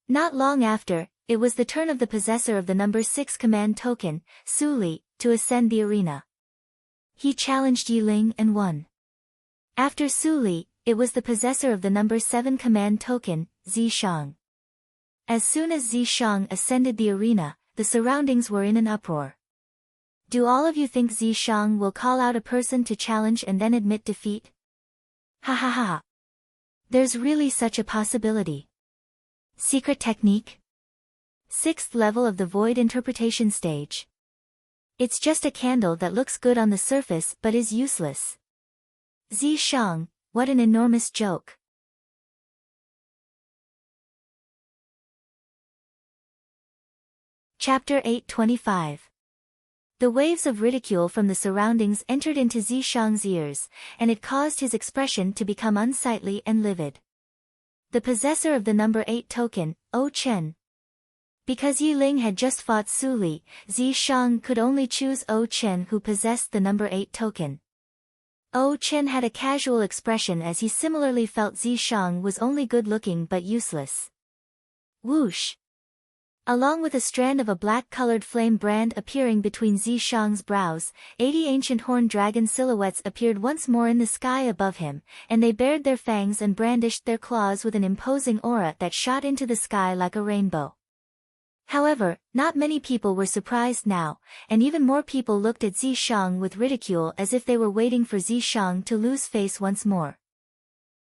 Speaker 1: Not long after, it was the turn of the possessor of the number 6 command token, Su Li, to ascend the arena. He challenged Yi Ling and won. After Su Li, it was the possessor of the number 7 command token, Zi Shang. As soon as Zi Shang ascended the arena, the surroundings were in an uproar. Do all of you think Zi Shang will call out a person to challenge and then admit defeat? Ha ha ha. There's really such a possibility. Secret technique? 6th level of the void interpretation stage. It's just a candle that looks good on the surface but is useless. Zi Shang, what an enormous joke. Chapter 825. The waves of ridicule from the surroundings entered into Zi Shang's ears, and it caused his expression to become unsightly and livid. The possessor of the number 8 token, O Chen. Because Yi Ling had just fought Su Li, Zi Shang could only choose O Chen, who possessed the number 8 token. O Chen had a casual expression as he similarly felt Zi Shang was only good-looking but useless. Whoosh! Along with a strand of a black-colored flame brand appearing between Zi Shang's brows, 80 ancient horned dragon silhouettes appeared once more in the sky above him, and they bared their fangs and brandished their claws with an imposing aura that shot into the sky like a rainbow. However, not many people were surprised now, and even more people looked at Zi Shang with ridicule as if they were waiting for Zi Shang to lose face once more.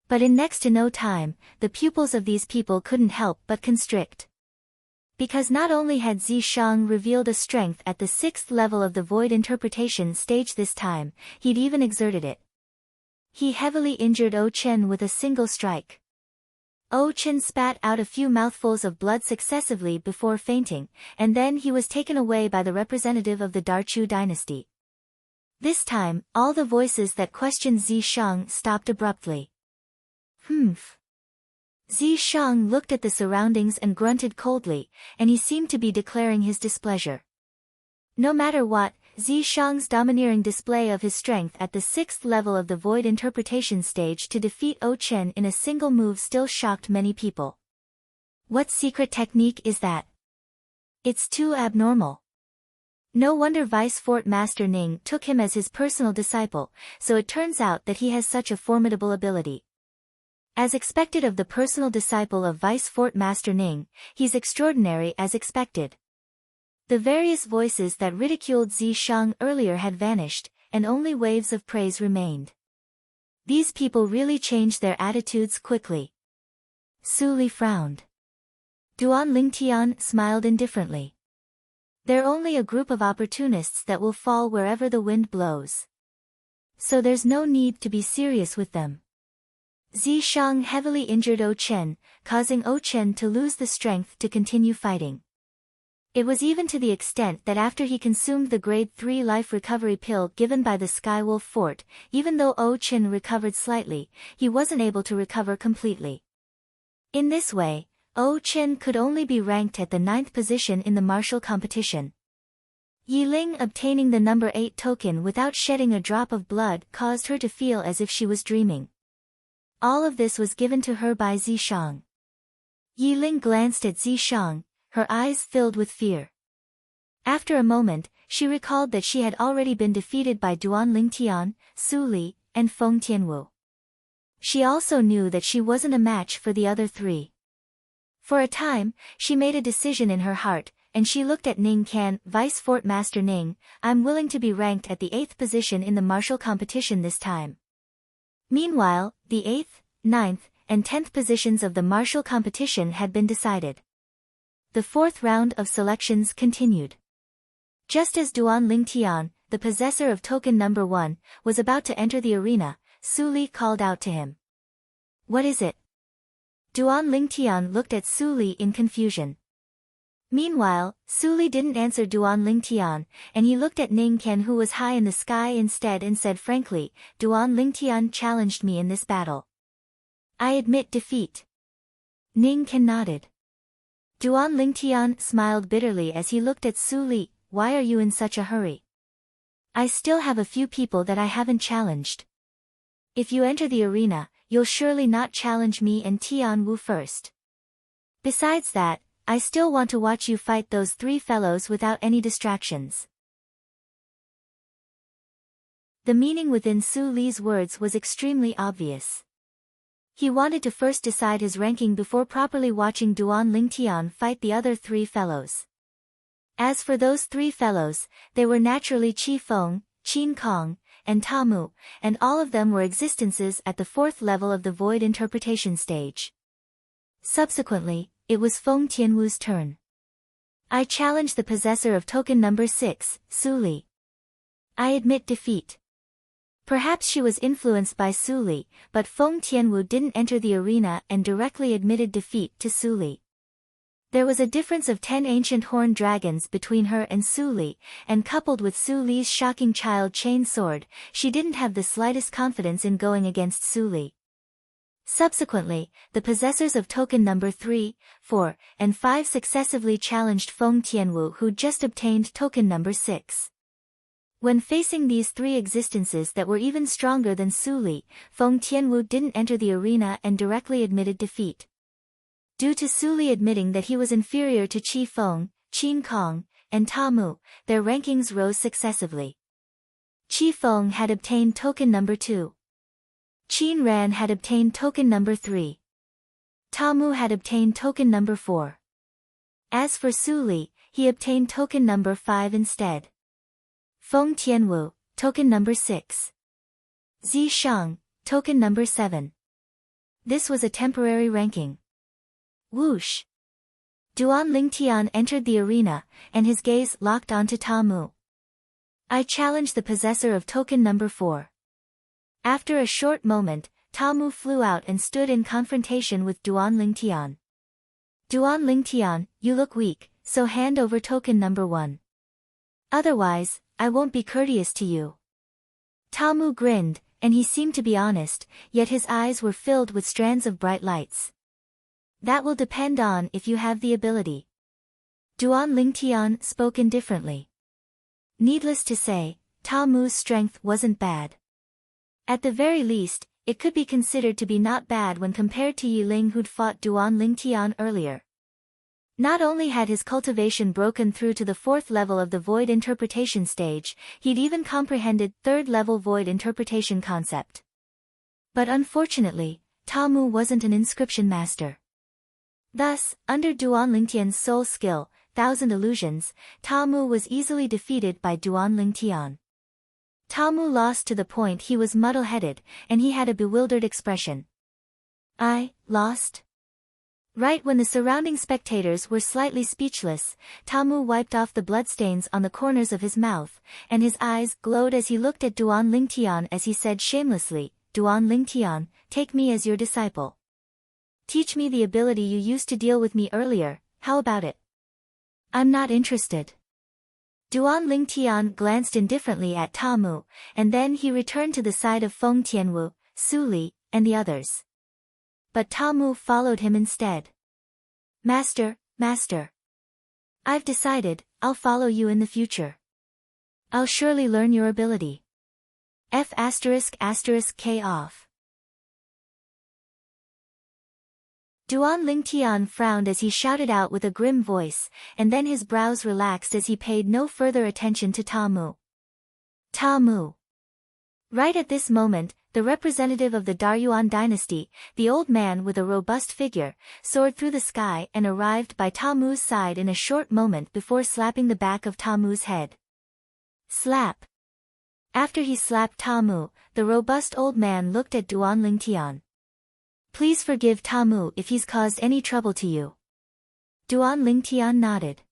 Speaker 1: But in next to no time, the pupils of these people couldn't help but constrict. Because not only had Zi Shang revealed a strength at the 6th level of the void interpretation stage this time, he'd even exerted it. He heavily injured O Chen with a single strike. O Chen spat out a few mouthfuls of blood successively before fainting, and then he was taken away by the representative of the Darchu dynasty. This time, all the voices that questioned Zi Shang stopped abruptly. Humph. Zi Shang looked at the surroundings and grunted coldly, and he seemed to be declaring his displeasure. No matter what, Zi Shang's domineering display of his strength at the 6th level of the void interpretation stage to defeat O Chen in a single move still shocked many people. What secret technique is that? It's too abnormal. No wonder Vice Fort Master Ning took him as his personal disciple, so it turns out that he has such a formidable ability. As expected of the personal disciple of Vice Fort Master Ning, he's extraordinary as expected. The various voices that ridiculed Zi Shang earlier had vanished, and only waves of praise remained. These people really changed their attitudes quickly. Su Li frowned. Duan Lingtian smiled indifferently. They're only a group of opportunists that will fall wherever the wind blows. So there's no need to be serious with them. Zi Shang heavily injured O Chen, causing O Chen to lose the strength to continue fighting. It was even to the extent that after he consumed the grade 3 life recovery pill given by the Skywolf Fort, even though O Chen recovered slightly, he wasn't able to recover completely. In this way, O Chen could only be ranked at the 9th position in the martial competition. Yi Ling obtaining the number 8 token without shedding a drop of blood caused her to feel as if she was dreaming. All of this was given to her by Zi Shang. Yi Ling glanced at Zi Shang, her eyes filled with fear. After a moment, she recalled that she had already been defeated by Duan Lingtian, Su Li, and Feng Tianwu. She also knew that she wasn't a match for the other three. For a time, she made a decision in her heart, and she looked at Ning Can, Vice Fort Master Ning, I'm willing to be ranked at the 8th position in the martial competition this time. Meanwhile, the 8th, 9th, and 10th positions of the martial competition had been decided. The 4th round of selections continued. Just as Duan Lingtian, the possessor of token number 1, was about to enter the arena, Su Li called out to him. What is it? Duan Lingtian looked at Su Li in confusion. Meanwhile, Su Li didn't answer Duan Lingtian, and he looked at Ning Qian, who was high in the sky instead, and said frankly, Duan Lingtian challenged me in this battle. I admit defeat. Ning Qian nodded. Duan Lingtian smiled bitterly as he looked at Su Li. Why are you in such a hurry? I still have a few people that I haven't challenged. If you enter the arena, you'll surely not challenge me and Tian Wu first. Besides that, I still want to watch you fight those three fellows without any distractions. The meaning within Su Li's words was extremely obvious. He wanted to first decide his ranking before properly watching Duan Lingtian fight the other three fellows. As for those three fellows, they were naturally Qi Feng, Qin Kong, and Ta Mu, and all of them were existences at the fourth level of the void interpretation stage. Subsequently, it was Feng Tianwu's turn. I challenge the possessor of token number 6, Su Li. I admit defeat. Perhaps she was influenced by Su Li, but Feng Tianwu didn't enter the arena and directly admitted defeat to Su Li. There was a difference of 10 ancient horned dragons between her and Su Li, and coupled with Su Li's shocking child chain sword, she didn't have the slightest confidence in going against Su Li. Subsequently, the possessors of token number 3, 4, and 5 successively challenged Feng Tianwu, who just obtained token number 6. When facing these three existences that were even stronger than Su Li, Feng Tianwu didn't enter the arena and directly admitted defeat. Due to Su Li admitting that he was inferior to Qi Feng, Qin Kong, and Ta Mu, their rankings rose successively. Qi Feng had obtained token number 2. Qin Ran had obtained token number 3. Ta Mu had obtained token number 4. As for Su Li, he obtained token number 5 instead. Feng Tianwu, token number 6. Zi Shang, token number 7. This was a temporary ranking. Whoosh! Duan Lingtian entered the arena, and his gaze locked onto Ta Mu. I challenge the possessor of token number 4. After a short moment, Ta Mu flew out and stood in confrontation with Duan Lingtian. Duan Lingtian, you look weak, so hand over token number 1. Otherwise, I won't be courteous to you. Ta Mu grinned, and he seemed to be honest, yet his eyes were filled with strands of bright lights. That will depend on if you have the ability. Duan Lingtian spoke indifferently. Needless to say, Ta Mu's strength wasn't bad. At the very least, it could be considered to be not bad when compared to Yi Ling, who'd fought Duan Lingtian earlier. Not only had his cultivation broken through to the 4th level of the void interpretation stage, he'd even comprehended 3rd level void interpretation concept. But unfortunately, Ta Mu wasn't an inscription master. Thus, under Duan Lingtian's soul skill, Thousand Illusions, Ta Mu was easily defeated by Duan Lingtian. Ta Mu lost to the point he was muddle-headed, and he had a bewildered expression. I lost? Right when the surrounding spectators were slightly speechless, Ta Mu wiped off the bloodstains on the corners of his mouth, and his eyes glowed as he looked at Duan Lingtian as he said shamelessly, Duan Lingtian, take me as your disciple. Teach me the ability you used to deal with me earlier, how about it? I'm not interested. Duan Lingtian glanced indifferently at Ta Mu, and then he returned to the side of Feng Tianwu, Su Li, and the others. But Ta Mu followed him instead. Master, Master. I've decided, I'll follow you in the future. I'll surely learn your ability. F***K off. Duan Lingtian frowned as he shouted out with a grim voice, and then his brows relaxed as he paid no further attention to Ta Mu. Ta Mu. Right at this moment, the representative of the Daryuan dynasty, the old man with a robust figure, soared through the sky and arrived by Ta Mu's side in a short moment before slapping the back of Ta Mu's head. Slap. After he slapped Ta Mu, the robust old man looked at Duan Lingtian. Please forgive Ta Mu if he's caused any trouble to you. Duan Lingtian nodded.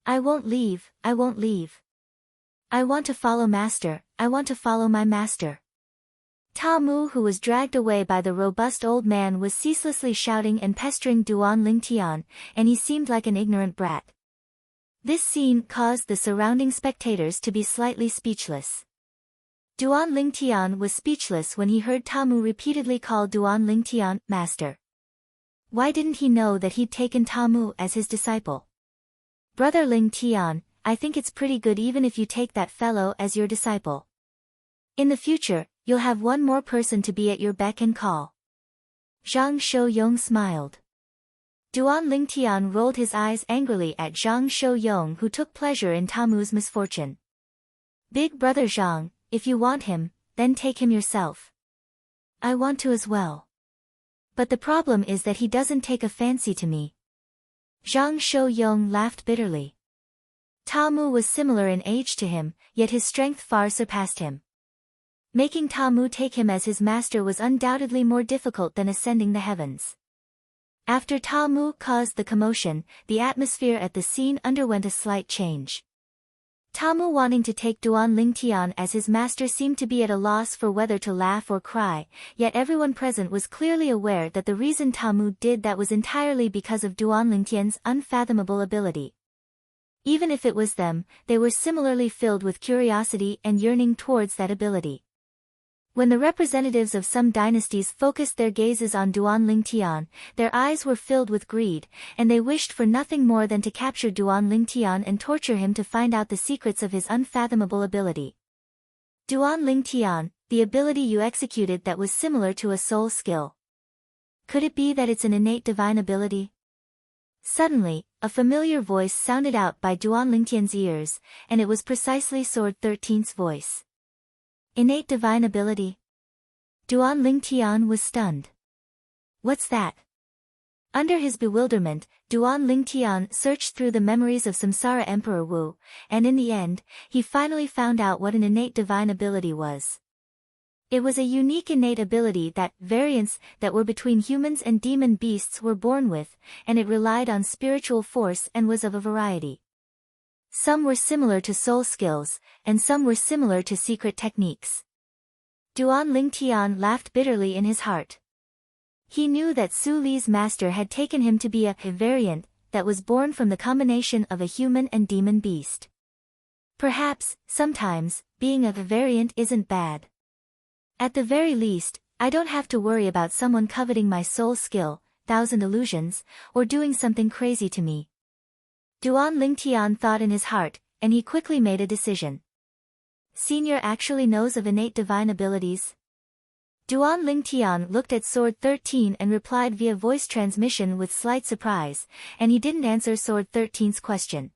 Speaker 1: I won't leave, I won't leave. I want to follow Master, I want to follow my master. Mu, who was dragged away by the robust old man, was ceaselessly shouting and pestering Duan Lingtian, and he seemed like an ignorant brat. This scene caused the surrounding spectators to be slightly speechless. Duan Lingtian was speechless when he heard Mu repeatedly call Duan Lingtian master. Why didn't he know that he'd taken Mu as his disciple? Brother Lingtian, I think it's pretty good even if you take that fellow as your disciple. In the future, you'll have one more person to be at your beck and call. Zhang Shouyong smiled. Duan Lingtian rolled his eyes angrily at Zhang Shouyong, who took pleasure in Mu's misfortune. Big brother Zhang, if you want him, then take him yourself. I want to as well. But the problem is that he doesn't take a fancy to me. Zhang Shouyong laughed bitterly. Mu was similar in age to him, yet his strength far surpassed him. Making Mu take him as his master was undoubtedly more difficult than ascending the heavens. After Mu caused the commotion, the atmosphere at the scene underwent a slight change. Mu wanting to take Duan Lingtian as his master seemed to be at a loss for whether to laugh or cry, yet everyone present was clearly aware that the reason Mu did that was entirely because of Duan Lingtian's unfathomable ability. Even if it was them, they were similarly filled with curiosity and yearning towards that ability. When the representatives of some dynasties focused their gazes on Duan Lingtian, their eyes were filled with greed, and they wished for nothing more than to capture Duan Lingtian and torture him to find out the secrets of his unfathomable ability. Duan Lingtian, the ability you executed that was similar to a soul skill. Could it be that it's an innate divine ability? Suddenly, a familiar voice sounded out by Duan Lingtian's ears, and it was precisely Sword 13's voice. Innate divine ability? Duan Lingtian was stunned. What's that? Under his bewilderment, Duan Lingtian searched through the memories of Samsara Emperor Wu, and in the end, he finally found out what an innate divine ability was. It was a unique innate ability that variants that were between humans and demon beasts were born with, and it relied on spiritual force and was of a variety. Some were similar to soul skills, and some were similar to secret techniques. Duan Lingtian laughed bitterly in his heart. He knew that Su Li's master had taken him to be a variant that was born from the combination of a human and demon beast. Perhaps, sometimes, being a variant isn't bad. At the very least, I don't have to worry about someone coveting my soul skill, 1,000 illusions, or doing something crazy to me. Duan Lingtian thought in his heart, and he quickly made a decision. Senior actually knows of innate divine abilities? Duan Lingtian looked at Sword 13 and replied via voice transmission with slight surprise, and he didn't answer Sword 13's question.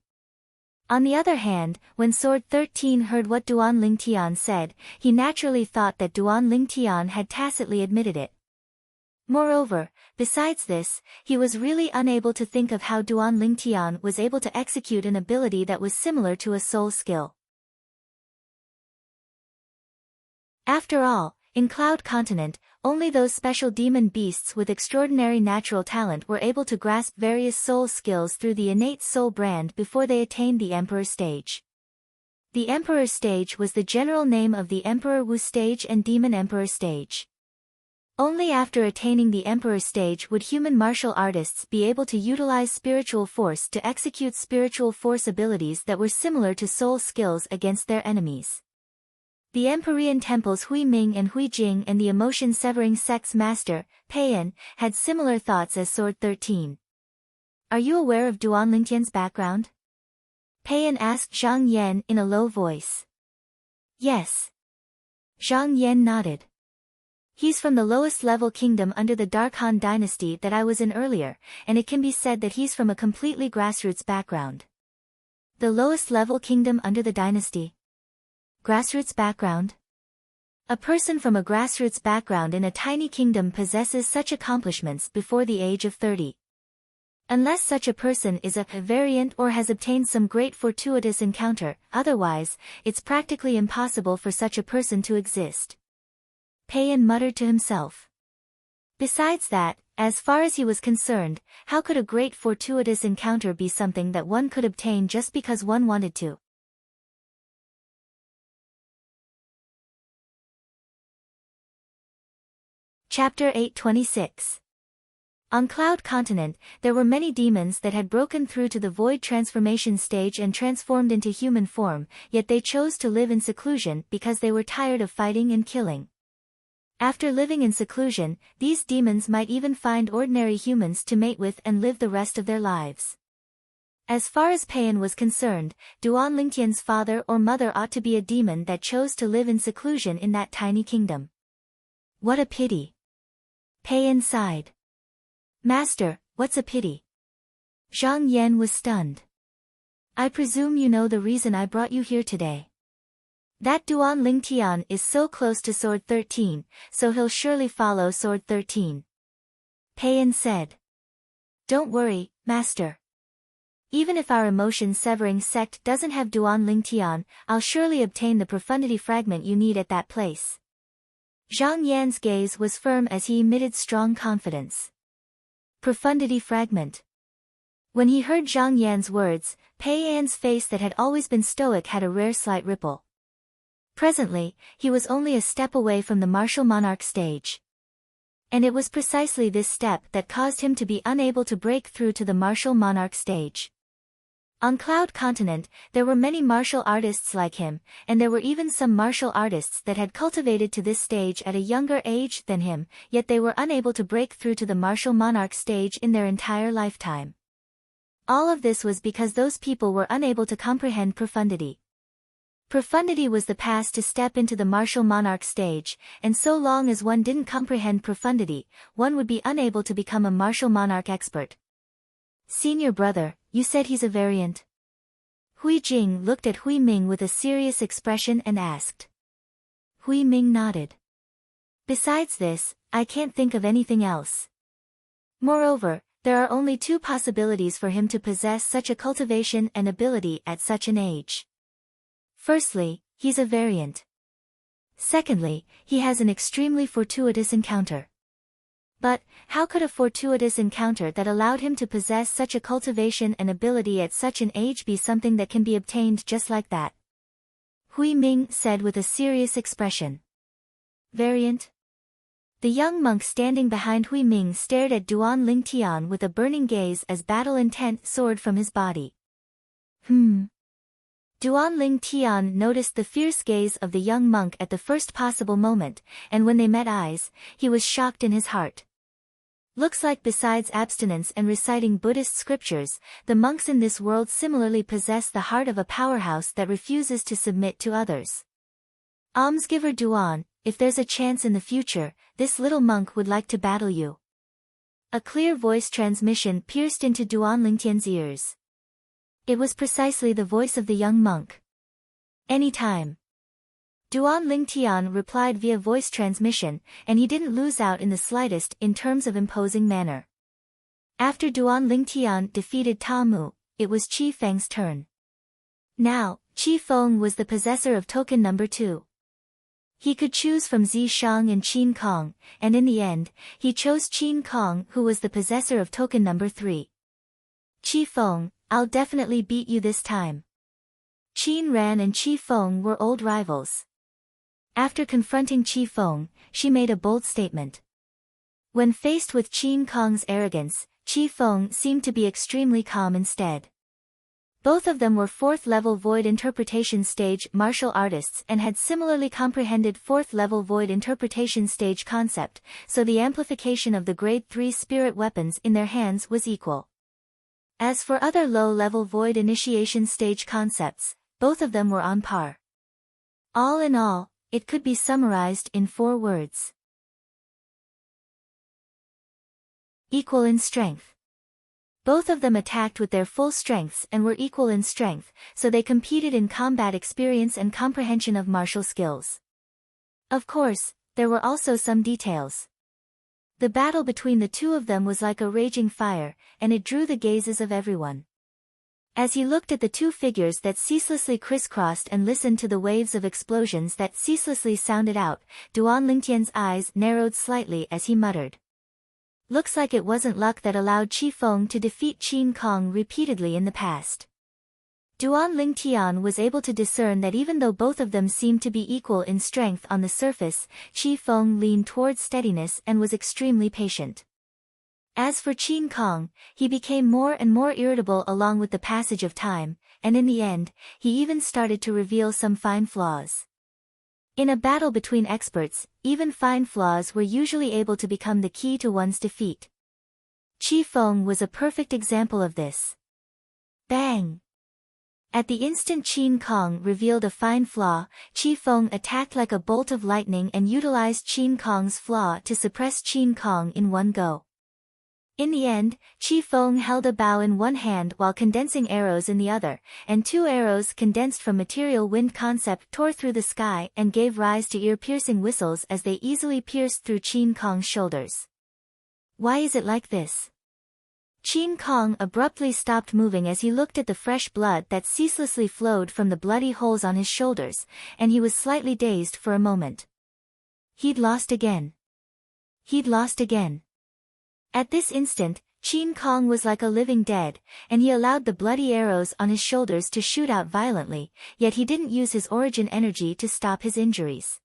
Speaker 1: On the other hand, when Sword 13 heard what Duan Lingtian said, he naturally thought that Duan Lingtian had tacitly admitted it. Moreover, besides this, he was really unable to think of how Duan Lingtian was able to execute an ability that was similar to a soul skill. After all, in Cloud Continent, only those special demon beasts with extraordinary natural talent were able to grasp various soul skills through the innate soul brand before they attained the Emperor stage. The Emperor stage was the general name of the Emperor Wu stage and Demon Emperor stage. Only after attaining the Emperor stage would human martial artists be able to utilize spiritual force to execute spiritual force abilities that were similar to soul skills against their enemies. The Empyrean temples Hui Ming and Hui Jing and the emotion-severing sect's master, Peiyan, had similar thoughts as Sword 13. Are you aware of Duan Lingtian's background? Peiyan asked Zhang Yan in a low voice. Yes. Zhang Yan nodded. He's from the lowest level kingdom under the Dark Han dynasty that I was in earlier, and it can be said that he's from a completely grassroots background. The lowest level kingdom under the dynasty. Grassroots background? A person from a grassroots background in a tiny kingdom possesses such accomplishments before the age of 30. Unless such a person is a variant or has obtained some great fortuitous encounter, otherwise, it's practically impossible for such a person to exist. Peiyan muttered to himself. Besides that, as far as he was concerned, how could a great fortuitous encounter be something that one could obtain just because one wanted to? Chapter 826. On Cloud Continent, there were many demons that had broken through to the void transformation stage and transformed into human form, yet they chose to live in seclusion because they were tired of fighting and killing. After living in seclusion, these demons might even find ordinary humans to mate with and live the rest of their lives. As far as Payan was concerned, Duan Lingtian's father or mother ought to be a demon that chose to live in seclusion in that tiny kingdom. What a pity. Payan sighed. Master, what's a pity? Zhang Yan was stunned. I presume you know the reason I brought you here today. That Duan Lingtian is so close to Sword 13, so he'll surely follow Sword 13. Payan said. Don't worry, Master. Even if our emotion-severing sect doesn't have Duan Lingtian, I'll surely obtain the profundity fragment you need at that place. Zhang Yan's gaze was firm as he emitted strong confidence. Profundity fragment. When he heard Zhang Yan's words, Payan's face that had always been stoic had a rare slight ripple. Presently, he was only a step away from the martial monarch stage. And it was precisely this step that caused him to be unable to break through to the martial monarch stage. On Cloud Continent, there were many martial artists like him, and there were even some martial artists that had cultivated to this stage at a younger age than him, yet they were unable to break through to the martial monarch stage in their entire lifetime. All of this was because those people were unable to comprehend profundity. Profundity was the pass to step into the martial monarch stage, and so long as one didn't comprehend profundity, one would be unable to become a martial monarch expert. Senior brother, you said he's a variant? Hui Jing looked at Hui Ming with a serious expression and asked. Hui Ming nodded. Besides this, I can't think of anything else. Moreover, there are only two possibilities for him to possess such a cultivation and ability at such an age. Firstly, he's a variant. Secondly, he has an extremely fortuitous encounter. But, how could a fortuitous encounter that allowed him to possess such a cultivation and ability at such an age be something that can be obtained just like that? Hui Ming said with a serious expression. Variant? The young monk standing behind Hui Ming stared at Duan Lingtian with a burning gaze as battle intent soared from his body. Duan Lingtian noticed the fierce gaze of the young monk at the first possible moment, and when they met eyes, he was shocked in his heart. Looks like besides abstinence and reciting Buddhist scriptures, the monks in this world similarly possess the heart of a powerhouse that refuses to submit to others. Almsgiver Duan, if there's a chance in the future, this little monk would like to battle you. A clear voice transmission pierced into Duan Lingtian's ears. It was precisely the voice of the young monk. Any time. Duan Lingtian replied via voice transmission, and he didn't lose out in the slightest in terms of imposing manner. After Duan Lingtian defeated Tamu, it was Qi Feng's turn. Now, Qi Feng was the possessor of token number 2. He could choose from Zi Shang and Qin Kong, and in the end, he chose Qin Kong, who was the possessor of token number 3. Qi Feng, I'll definitely beat you this time. Qin Ran and Qi Feng were old rivals. After confronting Qi Feng, she made a bold statement. When faced with Qin Kong's arrogance, Qi Feng seemed to be extremely calm instead. Both of them were 4th-level void interpretation stage martial artists and had similarly comprehended 4th-level void interpretation stage concept, so the amplification of the grade 3 spirit weapons in their hands was equal. As for other low-level void initiation stage concepts, both of them were on par. All in all, it could be summarized in 4 words. Equal in strength. Both of them attacked with their full strengths and were equal in strength, so they competed in combat experience and comprehension of martial skills. Of course, there were also some details. The battle between the two of them was like a raging fire, and it drew the gazes of everyone. As he looked at the two figures that ceaselessly crisscrossed and listened to the waves of explosions that ceaselessly sounded out, Duan Lingtian's eyes narrowed slightly as he muttered. Looks like it wasn't luck that allowed Qi Feng to defeat Qin Kong repeatedly in the past. Duan Lingtian was able to discern that even though both of them seemed to be equal in strength on the surface, Qi Feng leaned towards steadiness and was extremely patient. As for Qin Kong, he became more and more irritable along with the passage of time, and in the end, he even started to reveal some fine flaws. In a battle between experts, even fine flaws were usually able to become the key to one's defeat. Qi Feng was a perfect example of this. Bang! At the instant Qin Kong revealed a fine flaw, Qi Feng attacked like a bolt of lightning and utilized Qin Kong's flaw to suppress Qin Kong in one go. In the end, Qi Feng held a bow in one hand while condensing arrows in the other, and 2 arrows condensed from material wind concept tore through the sky and gave rise to ear-piercing whistles as they easily pierced through Qin Kong's shoulders. Why is it like this? Qin Kong abruptly stopped moving as he looked at the fresh blood that ceaselessly flowed from the bloody holes on his shoulders, and he was slightly dazed for a moment. He'd lost again. He'd lost again. At this instant, Qin Kong was like a living dead, and he allowed the bloody arrows on his shoulders to shoot out violently, yet he didn't use his origin energy to stop his injuries.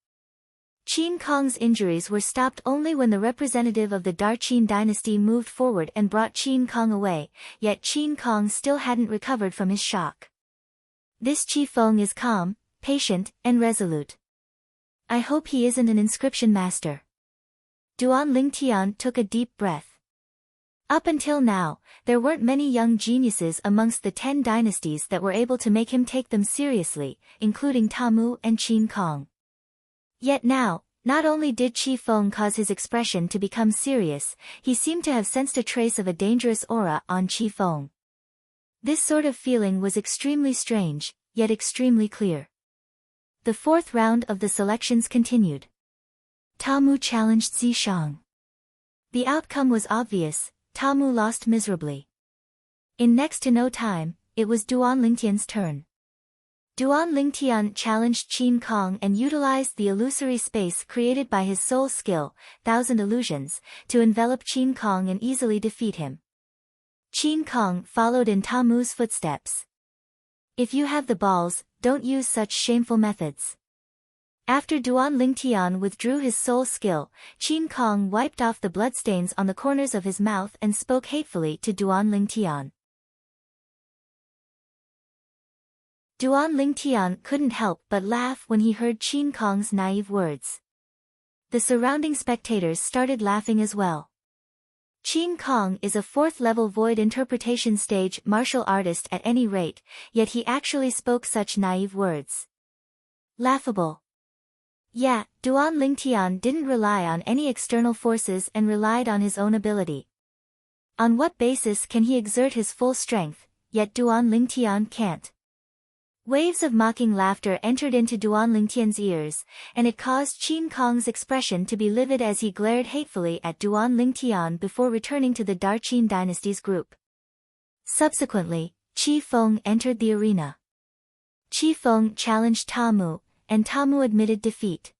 Speaker 1: Qin Kong's injuries were stopped only when the representative of the Darqin dynasty moved forward and brought Qin Kong away, yet Qin Kong still hadn't recovered from his shock. This Qi Feng is calm, patient, and resolute. I hope he isn't an inscription master. Duan Lingtian took a deep breath. Up until now, there weren't many young geniuses amongst the 10 dynasties that were able to make him take them seriously, including Tamu and Qin Kong. Yet now, not only did Qi Feng cause his expression to become serious, he seemed to have sensed a trace of a dangerous aura on Qi Feng. This sort of feeling was extremely strange, yet extremely clear. The 4th round of the selections continued. Tamu challenged Zishang. The outcome was obvious, Tamu lost miserably. In next to no time, it was Duan Lingtian's turn. Duan Lingtian challenged Qin Kong and utilized the illusory space created by his soul skill, 1000 Illusions, to envelop Qin Kong and easily defeat him. Qin Kong followed in Tamu's footsteps. If you have the balls, don't use such shameful methods. After Duan Lingtian withdrew his soul skill, Qin Kong wiped off the bloodstains on the corners of his mouth and spoke hatefully to Duan Lingtian. Duan Lingtian couldn't help but laugh when he heard Qin Kong's naive words. The surrounding spectators started laughing as well. Qin Kong is a 4th-level void interpretation stage martial artist at any rate, yet he actually spoke such naive words. Laughable. Yeah, Duan Lingtian didn't rely on any external forces and relied on his own ability. On what basis can he exert his full strength, yet Duan Lingtian can't? Waves of mocking laughter entered into Duan Lingtian's ears, and it caused Qin Kong's expression to be livid as he glared hatefully at Duan Lingtian before returning to the Darqin dynasty's group. Subsequently, Qi Feng entered the arena. Qi Feng challenged Tamu, and Tamu admitted defeat.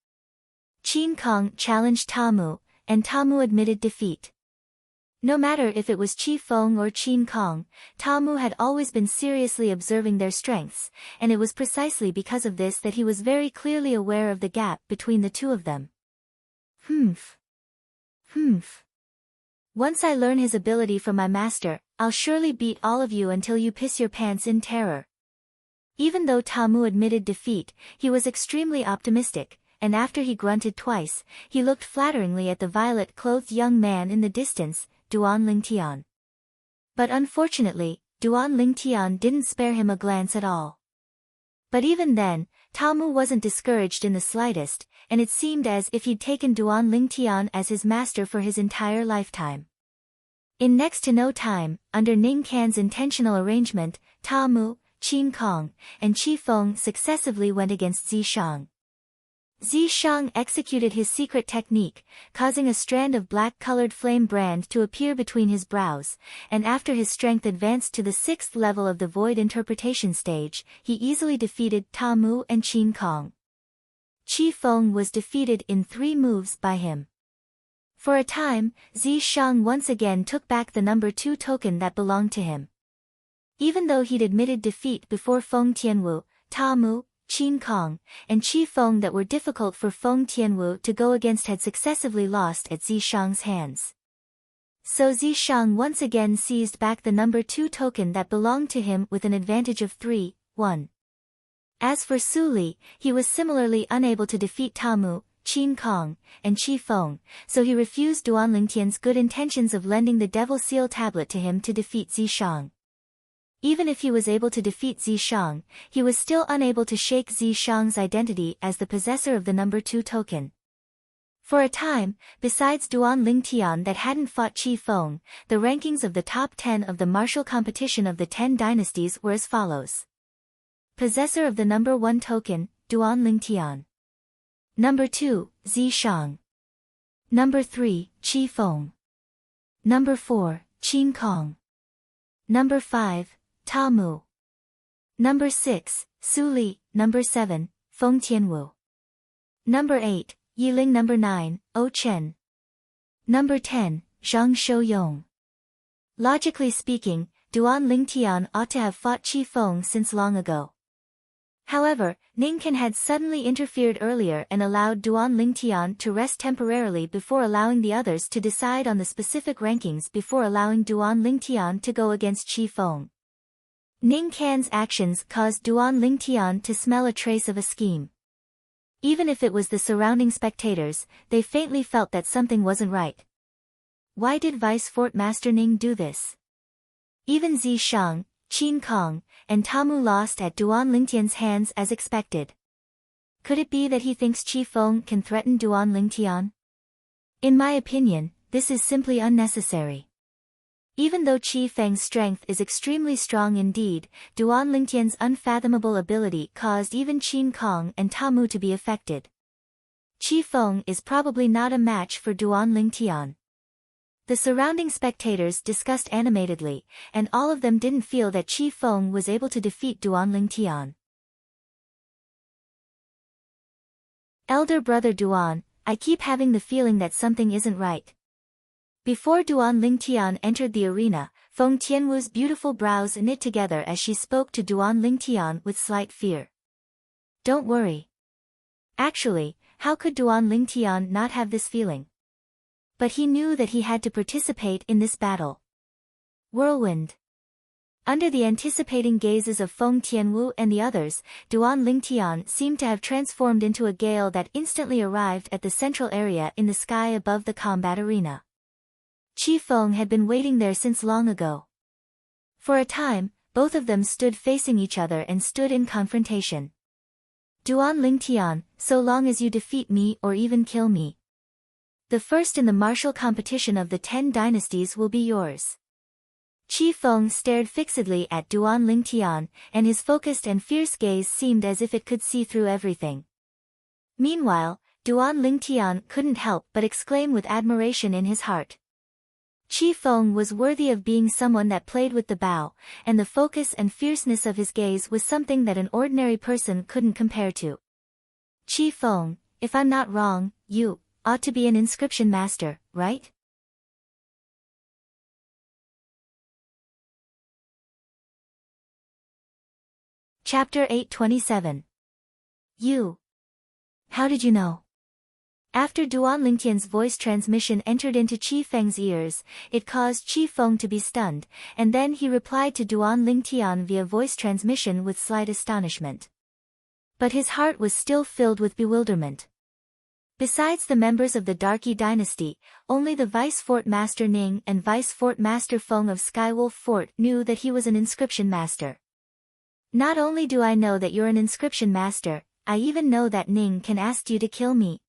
Speaker 1: Qin Kong challenged Tamu, and Tamu admitted defeat. No matter if it was Qi Feng or Qin Kong, Tamu had always been seriously observing their strengths, and it was precisely because of this that he was very clearly aware of the gap between the two of them. Once I learn his ability from my master, I'll surely beat all of you until you piss your pants in terror. Even though Tamu admitted defeat, he was extremely optimistic, and after he grunted twice, he looked flatteringly at the violet-clothed young man in the distance, Duan Lingtian. But unfortunately, Duan Lingtian didn't spare him a glance at all. But even then, Tamu wasn't discouraged in the slightest, and it seemed as if he'd taken Duan Lingtian as his master for his entire lifetime. In next to no time, under Ning Can's intentional arrangement, Tamu, Qin Kong, and Qi Feng successively went against Zishang. Zishang executed his secret technique, causing a strand of black-colored flame brand to appear between his brows, and after his strength advanced to the 6th level of the void interpretation stage, he easily defeated Tamu and Qin Kong. Qi Feng was defeated in 3 moves by him. For a time, Zishang once again took back the number 2 token that belonged to him. Even though he'd admitted defeat before Feng Tianwu, Ta Mu, Qin Kong, and Qi Feng that were difficult for Feng Tianwu to go against had successively lost at Zishang's hands. So Zishang once again seized back the number 2 token that belonged to him with an advantage of 3-1. As for Su Li, he was similarly unable to defeat Ta Mu, Qin Kong, and Qi Feng, so he refused Duan Lingtian's good intentions of lending the Devil Seal tablet to him to defeat Zishang. Even if he was able to defeat Zishang, he was still unable to shake Zishang's identity as the possessor of the number 2 token. For a time, besides Duan Lingtian that hadn't fought Qi Feng, the rankings of the top 10 of the martial competition of the 10 dynasties were as follows. Possessor of the number 1 token, Duan Lingtian. Number 2, Zishang. Number 3, Qi Feng. Number 4, Qin Kong. Number 5, Ta Mu. Number 6, Su Li. Number 7, Feng Tianwu. Number 8, Yiling. Number 9, O Chen. Number 10, Zhang Shouyong. Logically speaking, Duan Lingtian ought to have fought Qi Feng since long ago. However, Ning Can had suddenly interfered earlier and allowed Duan Lingtian to rest temporarily before allowing the others to decide on the specific rankings before allowing Duan Lingtian to go against Qi Feng. Ning Can's actions caused Duan Lingtian to smell a trace of a scheme. Even if it was the surrounding spectators, they faintly felt that something wasn't right. Why did Vice Fort Master Ning do this? Even Zishang, Qin Kong, and Ta Mu lost at Duan Lingtian's hands as expected. Could it be that he thinks Qi Feng can threaten Duan Lingtian? In my opinion, this is simply unnecessary. Even though Qi Feng's strength is extremely strong indeed, Duan Lingtian's unfathomable ability caused even Qin Kong and Ta Mu to be affected. Qi Feng is probably not a match for Duan Lingtian. The surrounding spectators discussed animatedly, and all of them didn't feel that Qi Feng was able to defeat Duan Lingtian. Elder brother Duan, I keep having the feeling that something isn't right. Before Duan Lingtian entered the arena, Feng Tianwu's beautiful brows knit together as she spoke to Duan Lingtian with slight fear. Don't worry. Actually, how could Duan Lingtian not have this feeling? But he knew that he had to participate in this battle. Whirlwind. Under the anticipating gazes of Feng Tianwu and the others, Duan Lingtian seemed to have transformed into a gale that instantly arrived at the central area in the sky above the combat arena. Qi Feng had been waiting there since long ago. For a time, both of them stood facing each other and stood in confrontation. Duan Lingtian, so long as you defeat me or even kill me, the first in the martial competition of the 10 dynasties will be yours. Qi Feng stared fixedly at Duan Lingtian, and his focused and fierce gaze seemed as if it could see through everything. Meanwhile, Duan Lingtian couldn't help but exclaim with admiration in his heart. Qi Feng was worthy of being someone that played with the bow, and the focus and fierceness of his gaze was something that an ordinary person couldn't compare to. Qi Feng, if I'm not wrong, you ought to be an inscription master, right? Chapter 827. You. How did you know? After Duan Lingtian's voice transmission entered into Qi Feng's ears, it caused Qi Feng to be stunned, and then he replied to Duan Lingtian via voice transmission with slight astonishment. But his heart was still filled with bewilderment. Besides the members of the Darky dynasty, only the Vice Fort Master Ning and Vice Fort Master Feng of Skywolf Fort knew that he was an inscription master. Not only do I know that you're an inscription master, I even know that Ning can ask you to kill me.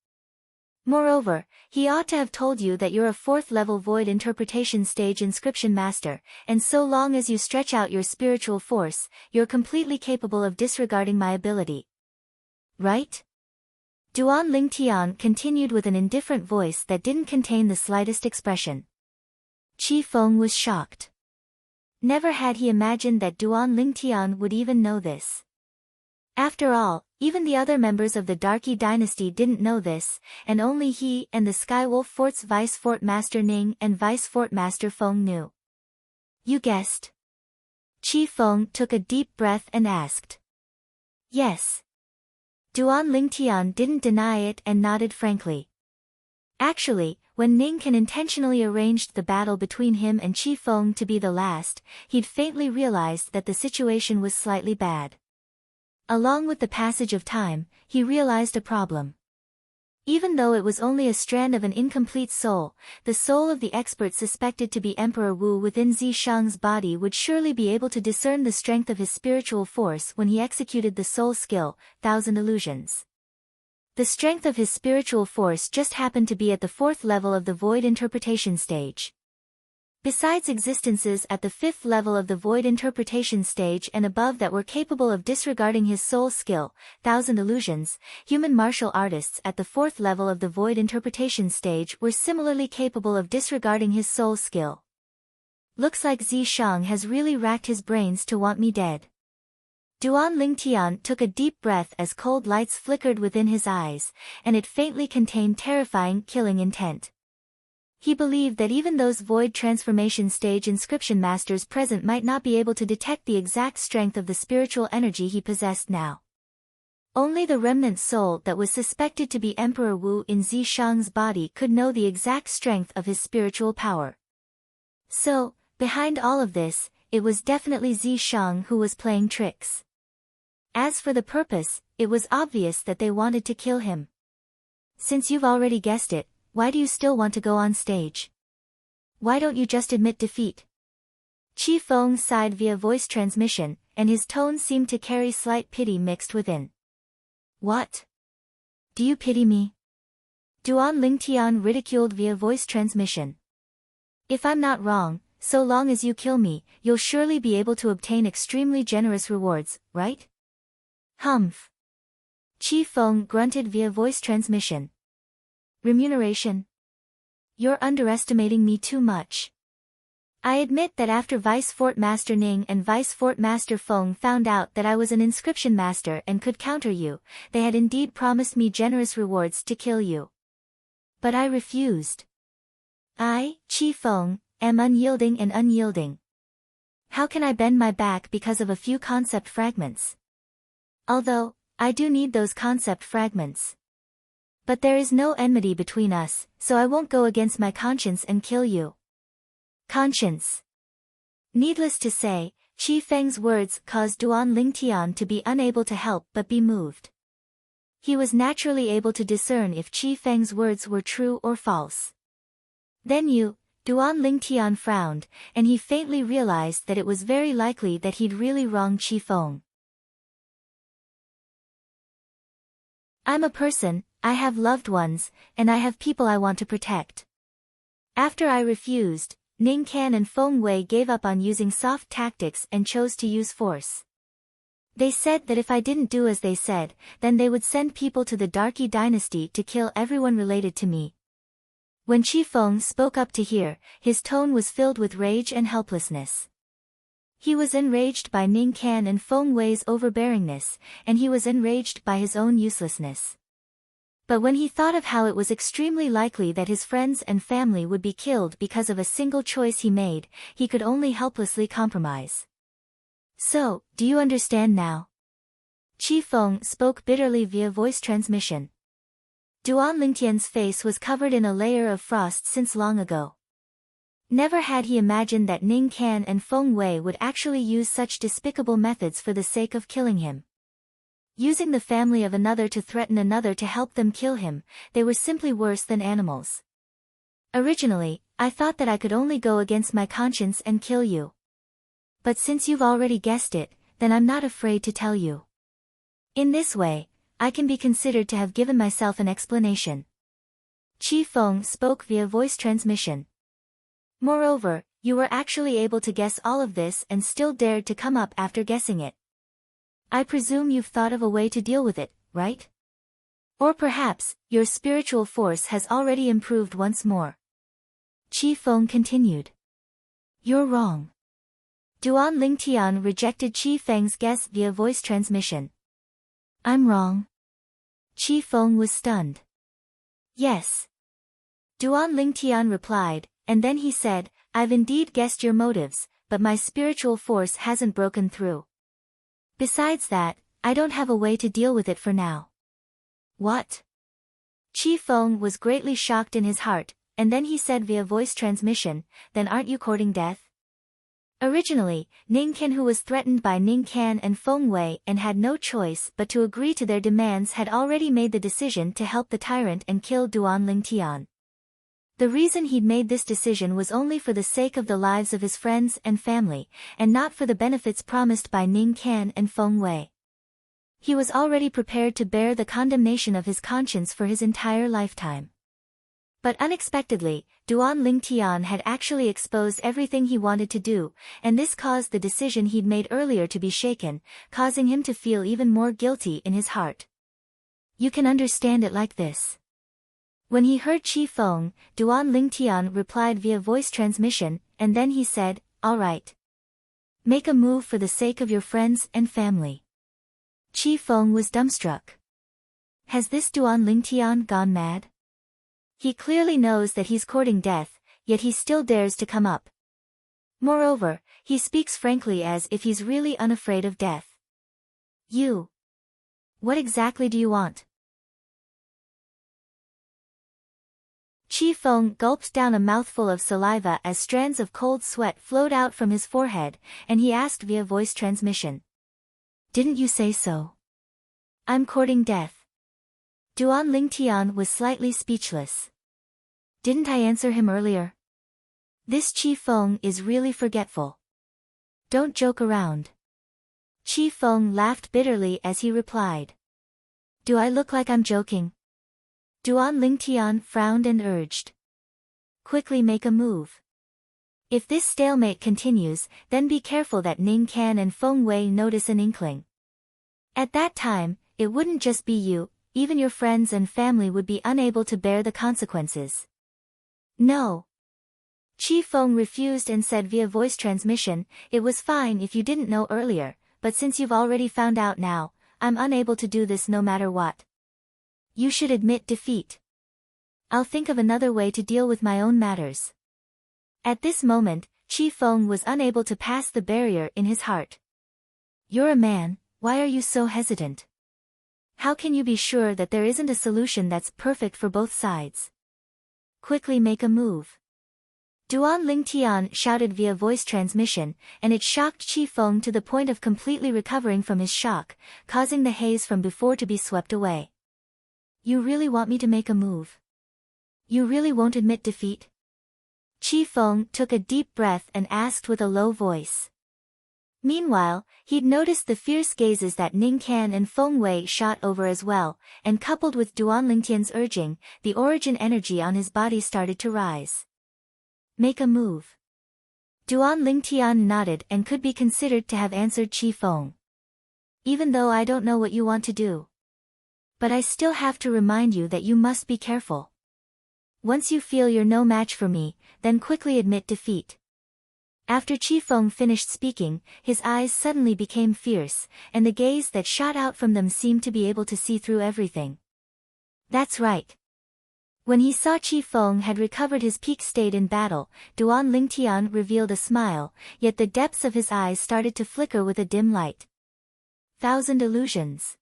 Speaker 1: Moreover, he ought to have told you that you're a 4th-level void interpretation stage inscription master, and so long as you stretch out your spiritual force, you're completely capable of disregarding my ability. Right? Duan Lingtian continued with an indifferent voice that didn't contain the slightest expression. Qi Feng was shocked. Never had he imagined that Duan Lingtian would even know this. After all, even the other members of the Darky dynasty didn't know this, and only he and the Skywolf Fort's Vice Fort Master Ning and Vice Fort Master Feng knew. You guessed. Qi Feng took a deep breath and asked. Yes. Duan Lingtian didn't deny it and nodded frankly. Actually, when Ning Can intentionally arranged the battle between him and Qi Feng to be the last, he'd faintly realized that the situation was slightly bad. Along with the passage of time, he realized a problem. Even though it was only a strand of an incomplete soul, the soul of the expert suspected to be Emperor Wu within Zishang's body would surely be able to discern the strength of his spiritual force when he executed the soul skill, Thousand Illusions. The strength of his spiritual force just happened to be at the 4th level of the void interpretation stage. Besides existences at the 5th level of the void interpretation stage and above that were capable of disregarding his soul skill, Thousand Illusions, human martial artists at the 4th level of the void interpretation stage were similarly capable of disregarding his soul skill. Looks like Zishang has really racked his brains to want me dead. Duan Lingtian took a deep breath as cold lights flickered within his eyes, and it faintly contained terrifying, killing intent. He believed that even those void transformation stage inscription masters present might not be able to detect the exact strength of the spiritual energy he possessed now. Only the remnant soul that was suspected to be Emperor Wu in Zishang's body could know the exact strength of his spiritual power. So, behind all of this, it was definitely Zishang who was playing tricks. As for the purpose, it was obvious that they wanted to kill him. Since you've already guessed it, why do you still want to go on stage? Why don't you just admit defeat? Qi Feng sighed via voice transmission, and his tone seemed to carry slight pity mixed within. What? Do you pity me? Duan Lingtian ridiculed via voice transmission. If I'm not wrong, so long as you kill me, you'll surely be able to obtain extremely generous rewards, right? Humph. Qi Feng grunted via voice transmission. Remuneration? You're underestimating me too much. I admit that after Vice Fort Master Ning and Vice Fort Master Feng found out that I was an inscription master and could counter you, they had indeed promised me generous rewards to kill you. But I refused. I, Qi Feng, am unyielding and unyielding. How can I bend my back because of a few concept fragments? Although, I do need those concept fragments. But there is no enmity between us, so I won't go against my conscience and kill you. Conscience. Needless to say, Qi Feng's words caused Duan Lingtian to be unable to help but be moved. He was naturally able to discern if Qi Feng's words were true or false. Then Duan Lingtian frowned, and he faintly realized that it was very likely that he'd really wronged Qi Feng. I'm a person, I have loved ones, and I have people I want to protect. After I refused, Ning Can and Feng Wei gave up on using soft tactics and chose to use force. They said that if I didn't do as they said, then they would send people to the Darky dynasty to kill everyone related to me. When Qi Feng spoke up to hear, his tone was filled with rage and helplessness. He was enraged by Ning Can and Feng Wei's overbearingness, and he was enraged by his own uselessness. But when he thought of how it was extremely likely that his friends and family would be killed because of a single choice he made, he could only helplessly compromise. So, do you understand now? Qi Feng spoke bitterly via voice transmission. Duan Lingtian's face was covered in a layer of frost since long ago. Never had he imagined that Ning Can and Feng Wei would actually use such despicable methods for the sake of killing him. Using the family of another to threaten another to help them kill him, they were simply worse than animals. Originally, I thought that I could only go against my conscience and kill you. But since you've already guessed it, then I'm not afraid to tell you. In this way, I can be considered to have given myself an explanation. Qi Feng spoke via voice transmission. Moreover, you were actually able to guess all of this and still dared to come up after guessing it. I presume you've thought of a way to deal with it, right? Or perhaps, your spiritual force has already improved once more. Qi Feng continued. You're wrong. Duan Lingtian rejected Qi Feng's guess via voice transmission. I'm wrong. Qi Feng was stunned. Yes. Duan Lingtian replied, and then he said, I've indeed guessed your motives, but my spiritual force hasn't broken through. Besides that, I don't have a way to deal with it for now. What? Qi Feng was greatly shocked in his heart, and then he said via voice transmission, then aren't you courting death? Originally, Ning Qian, who was threatened by Ning Can and Feng Wei and had no choice but to agree to their demands, had already made the decision to help the tyrant and kill Duan Lingtian. The reason he'd made this decision was only for the sake of the lives of his friends and family, and not for the benefits promised by Ning Can and Feng Wei. He was already prepared to bear the condemnation of his conscience for his entire lifetime. But unexpectedly, Duan Lingtian had actually exposed everything he wanted to do, and this caused the decision he'd made earlier to be shaken, causing him to feel even more guilty in his heart. You can understand it like this. When he heard Qi Feng, Duan Lingtian replied via voice transmission, and then he said, "All right. Make a move for the sake of your friends and family." Qi Feng was dumbstruck. Has this Duan Lingtian gone mad? He clearly knows that he's courting death, yet he still dares to come up. Moreover, he speaks frankly as if he's really unafraid of death. You. What exactly do you want? Qi Feng gulped down a mouthful of saliva as strands of cold sweat flowed out from his forehead, and he asked via voice transmission. Didn't you say so? I'm courting death. Duan Lingtian was slightly speechless. Didn't I answer him earlier? This Qi Feng is really forgetful. Don't joke around. Qi Feng laughed bitterly as he replied. Do I look like I'm joking? Duan Lingtian frowned and urged. Quickly make a move. If this stalemate continues, then be careful that Ning Can and Feng Wei notice an inkling. At that time, it wouldn't just be you, even your friends and family would be unable to bear the consequences. No. Qi Feng refused and said via voice transmission, it was fine if you didn't know earlier, but since you've already found out now, I'm unable to do this no matter what. You should admit defeat. I'll think of another way to deal with my own matters. At this moment, Qi Feng was unable to pass the barrier in his heart. You're a man, why are you so hesitant? How can you be sure that there isn't a solution that's perfect for both sides? Quickly make a move. Duan Lingtian shouted via voice transmission, and it shocked Qi Feng to the point of completely recovering from his shock, causing the haze from before to be swept away. You really want me to make a move? You really won't admit defeat? Qi Feng took a deep breath and asked with a low voice. Meanwhile, he'd noticed the fierce gazes that Ning Can and Feng Wei shot over as well, and coupled with Duan Lingtian's urging, the origin energy on his body started to rise. Make a move. Duan Lingtian nodded and could be considered to have answered Qi Feng. Even though I don't know what you want to do. But I still have to remind you that you must be careful. Once you feel you're no match for me, then quickly admit defeat. After Qi Feng finished speaking, his eyes suddenly became fierce, and the gaze that shot out from them seemed to be able to see through everything. That's right. When he saw Qi Feng had recovered his peak state in battle, Duan Lingtian revealed a smile, yet the depths of his eyes started to flicker with a dim light. Thousand illusions.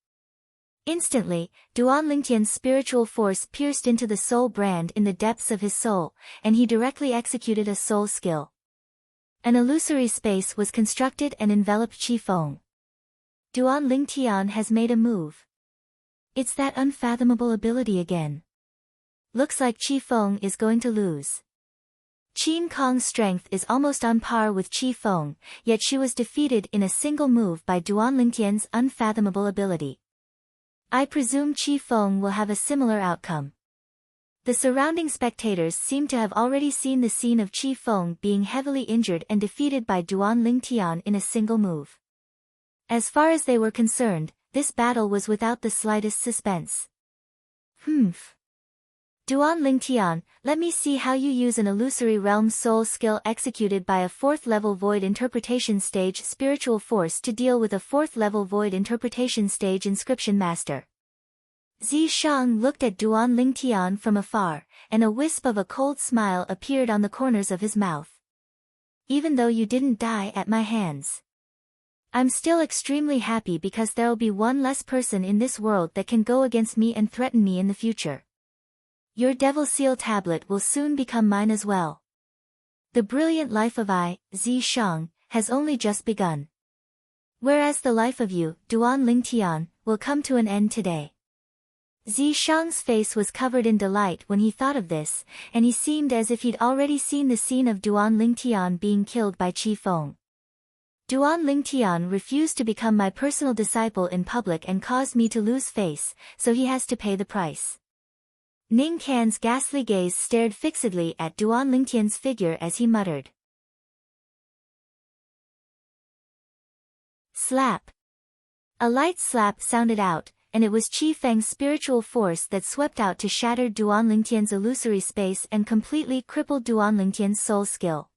Speaker 1: Instantly, Duan Lingtian's spiritual force pierced into the soul brand in the depths of his soul, and he directly executed a soul skill. An illusory space was constructed and enveloped Qi Feng. Duan Lingtian has made a move. It's that unfathomable ability again. Looks like Qi Feng is going to lose. Qin Kong's strength is almost on par with Qi Feng, yet she was defeated in a single move by Duan Lingtian's unfathomable ability. I presume Qi Feng will have a similar outcome. The surrounding spectators seem to have already seen the scene of Qi Feng being heavily injured and defeated by Duan Lingtian in a single move. As far as they were concerned, this battle was without the slightest suspense. Duan Lingtian, let me see how you use an illusory realm soul skill executed by a 4th level void interpretation stage spiritual force to deal with a 4th level void interpretation stage inscription master. Zi Shang looked at Duan Lingtian from afar, and a wisp of a cold smile appeared on the corners of his mouth. even though you didn't die at my hands. I'm still extremely happy because there'll be one less person in this world that can go against me and threaten me in the future. Your Devil Seal tablet will soon become mine as well. The brilliant life of I, Zi Shang, has only just begun. Whereas the life of you, Duan Lingtian, will come to an end today. Zi Shang's face was covered in delight when he thought of this, and he seemed as if he'd already seen the scene of Duan Lingtian being killed by Qi Feng. Duan Lingtian refused to become my personal disciple in public and caused me to lose face, so he has to pay the price. Ning Can's ghastly gaze stared fixedly at Duan Lingtian's figure as he muttered. Slap. A light slap sounded out, and it was Qi Feng's spiritual force that swept out to shatter Duan Lingtian's illusory space and completely crippled Duan Lingtian's soul skill.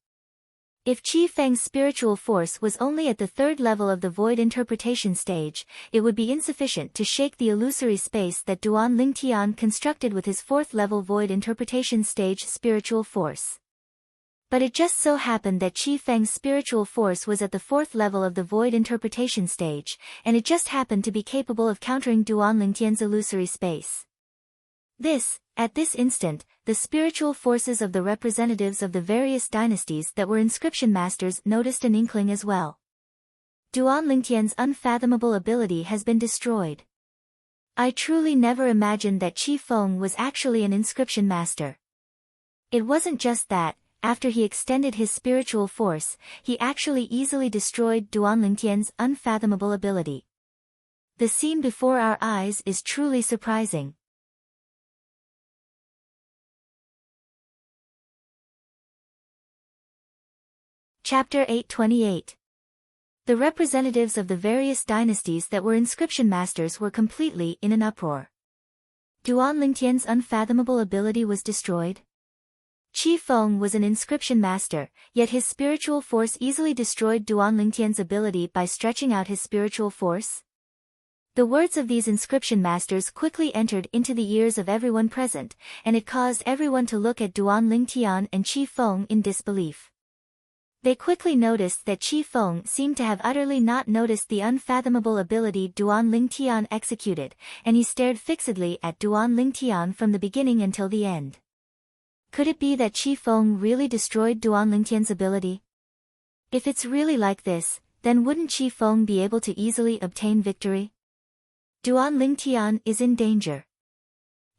Speaker 1: If Qi Feng's spiritual force was only at the third level of the void interpretation stage, it would be insufficient to shake the illusory space that Duan Lingtian constructed with his fourth level void interpretation stage spiritual force. But it just so happened that Qi Feng's spiritual force was at the fourth level of the void interpretation stage, and it just happened to be capable of countering Duan Lingtian's illusory space. At this instant, the spiritual forces of the representatives of the various dynasties that were inscription masters noticed an inkling as well. Duan Lingtian's unfathomable ability has been destroyed. I truly never imagined that Qi Feng was actually an inscription master. It wasn't just that, after he extended his spiritual force, he actually easily destroyed Duan Lingtian's unfathomable ability. The scene before our eyes is truly surprising. Chapter 828. The representatives of the various dynasties that were inscription masters were completely in an uproar. Duan Lingtian's unfathomable ability was destroyed? Qi Feng was an inscription master, yet his spiritual force easily destroyed Duan Lingtian's ability by stretching out his spiritual force? The words of these inscription masters quickly entered into the ears of everyone present, and it caused everyone to look at Duan Lingtian and Qi Feng in disbelief. They quickly noticed that Qi Feng seemed to have utterly not noticed the unfathomable ability Duan Lingtian executed, and he stared fixedly at Duan Lingtian from the beginning until the end. Could it be that Qi Feng really destroyed Duan Lingtian's ability? If it's really like this, then wouldn't Qi Feng be able to easily obtain victory? Duan Lingtian is in danger.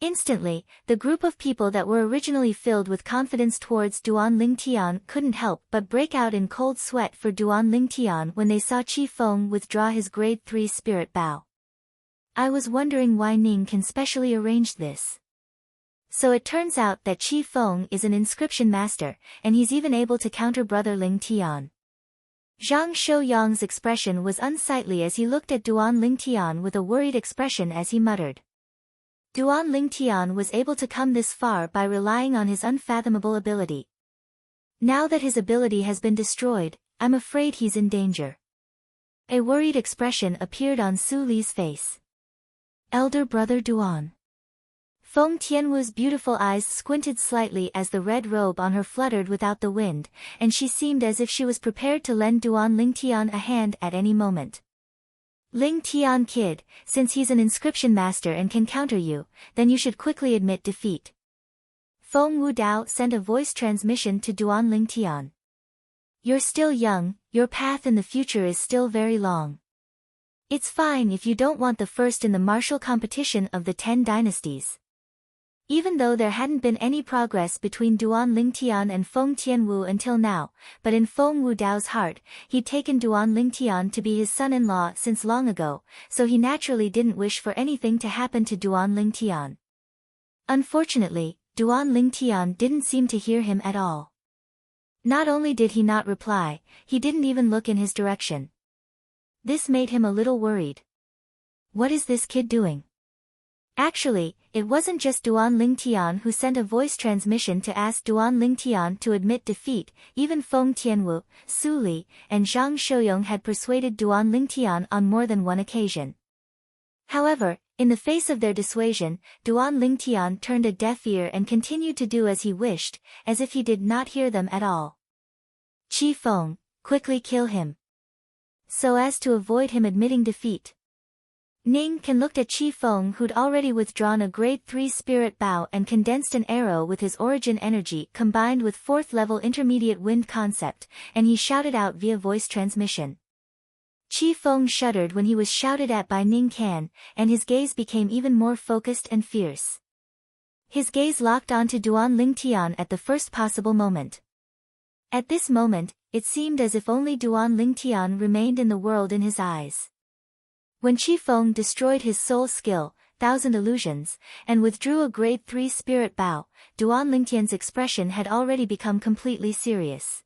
Speaker 1: Instantly, the group of people that were originally filled with confidence towards Duan Lingtian couldn't help but break out in cold sweat for Duan Lingtian when they saw Qi Feng withdraw his grade 3 spirit bow. I was wondering why Ning can specially arrange this. So it turns out that Qi Feng is an inscription master, and he's even able to counter brother Lingtian. Zhang Shouyang's expression was unsightly as he looked at Duan Lingtian with a worried expression as he muttered. Duan Lingtian was able to come this far by relying on his unfathomable ability. Now that his ability has been destroyed, I'm afraid he's in danger. A worried expression appeared on Su Li's face. Elder brother Duan. Feng Tianwu's beautiful eyes squinted slightly as the red robe on her fluttered without the wind, and she seemed as if she was prepared to lend Duan Lingtian a hand at any moment. Lingtian kid, since he's an inscription master and can counter you, then you should quickly admit defeat. Feng Wudao sent a voice transmission to Duan Lingtian. You're still young, your path in the future is still very long. It's fine if you don't want the first in the martial competition of the 10 dynasties. Even though there hadn't been any progress between Duan Lingtian and Feng Tianwu until now, but in Feng Wudao's heart, he'd taken Duan Lingtian to be his son-in-law since long ago, so he naturally didn't wish for anything to happen to Duan Lingtian. Unfortunately, Duan Lingtian didn't seem to hear him at all. Not only did he not reply, he didn't even look in his direction. This made him a little worried. What is this kid doing? Actually, it wasn't just Duan Lingtian who sent a voice transmission to ask Duan Lingtian to admit defeat, even Feng Tianwu, Su Li, and Zhang Shouyang had persuaded Duan Lingtian on more than one occasion. However, in the face of their dissuasion, Duan Lingtian turned a deaf ear and continued to do as he wished, as if he did not hear them at all. Qi Feng, quickly kill him. So as to avoid him admitting defeat. Ning Can looked at Qi Feng, who'd already withdrawn a grade 3 spirit bow and condensed an arrow with his origin energy combined with 4th level intermediate wind concept, and he shouted out via voice transmission. Qi Feng shuddered when he was shouted at by Ning Can, and his gaze became even more focused and fierce. His gaze locked onto Duan Lingtian at the first possible moment. At this moment, it seemed as if only Duan Lingtian remained in the world in his eyes. When Qi Feng destroyed his soul skill, 1000 Illusions, and withdrew a grade 3 spirit bow, Duan Lingtian's expression had already become completely serious.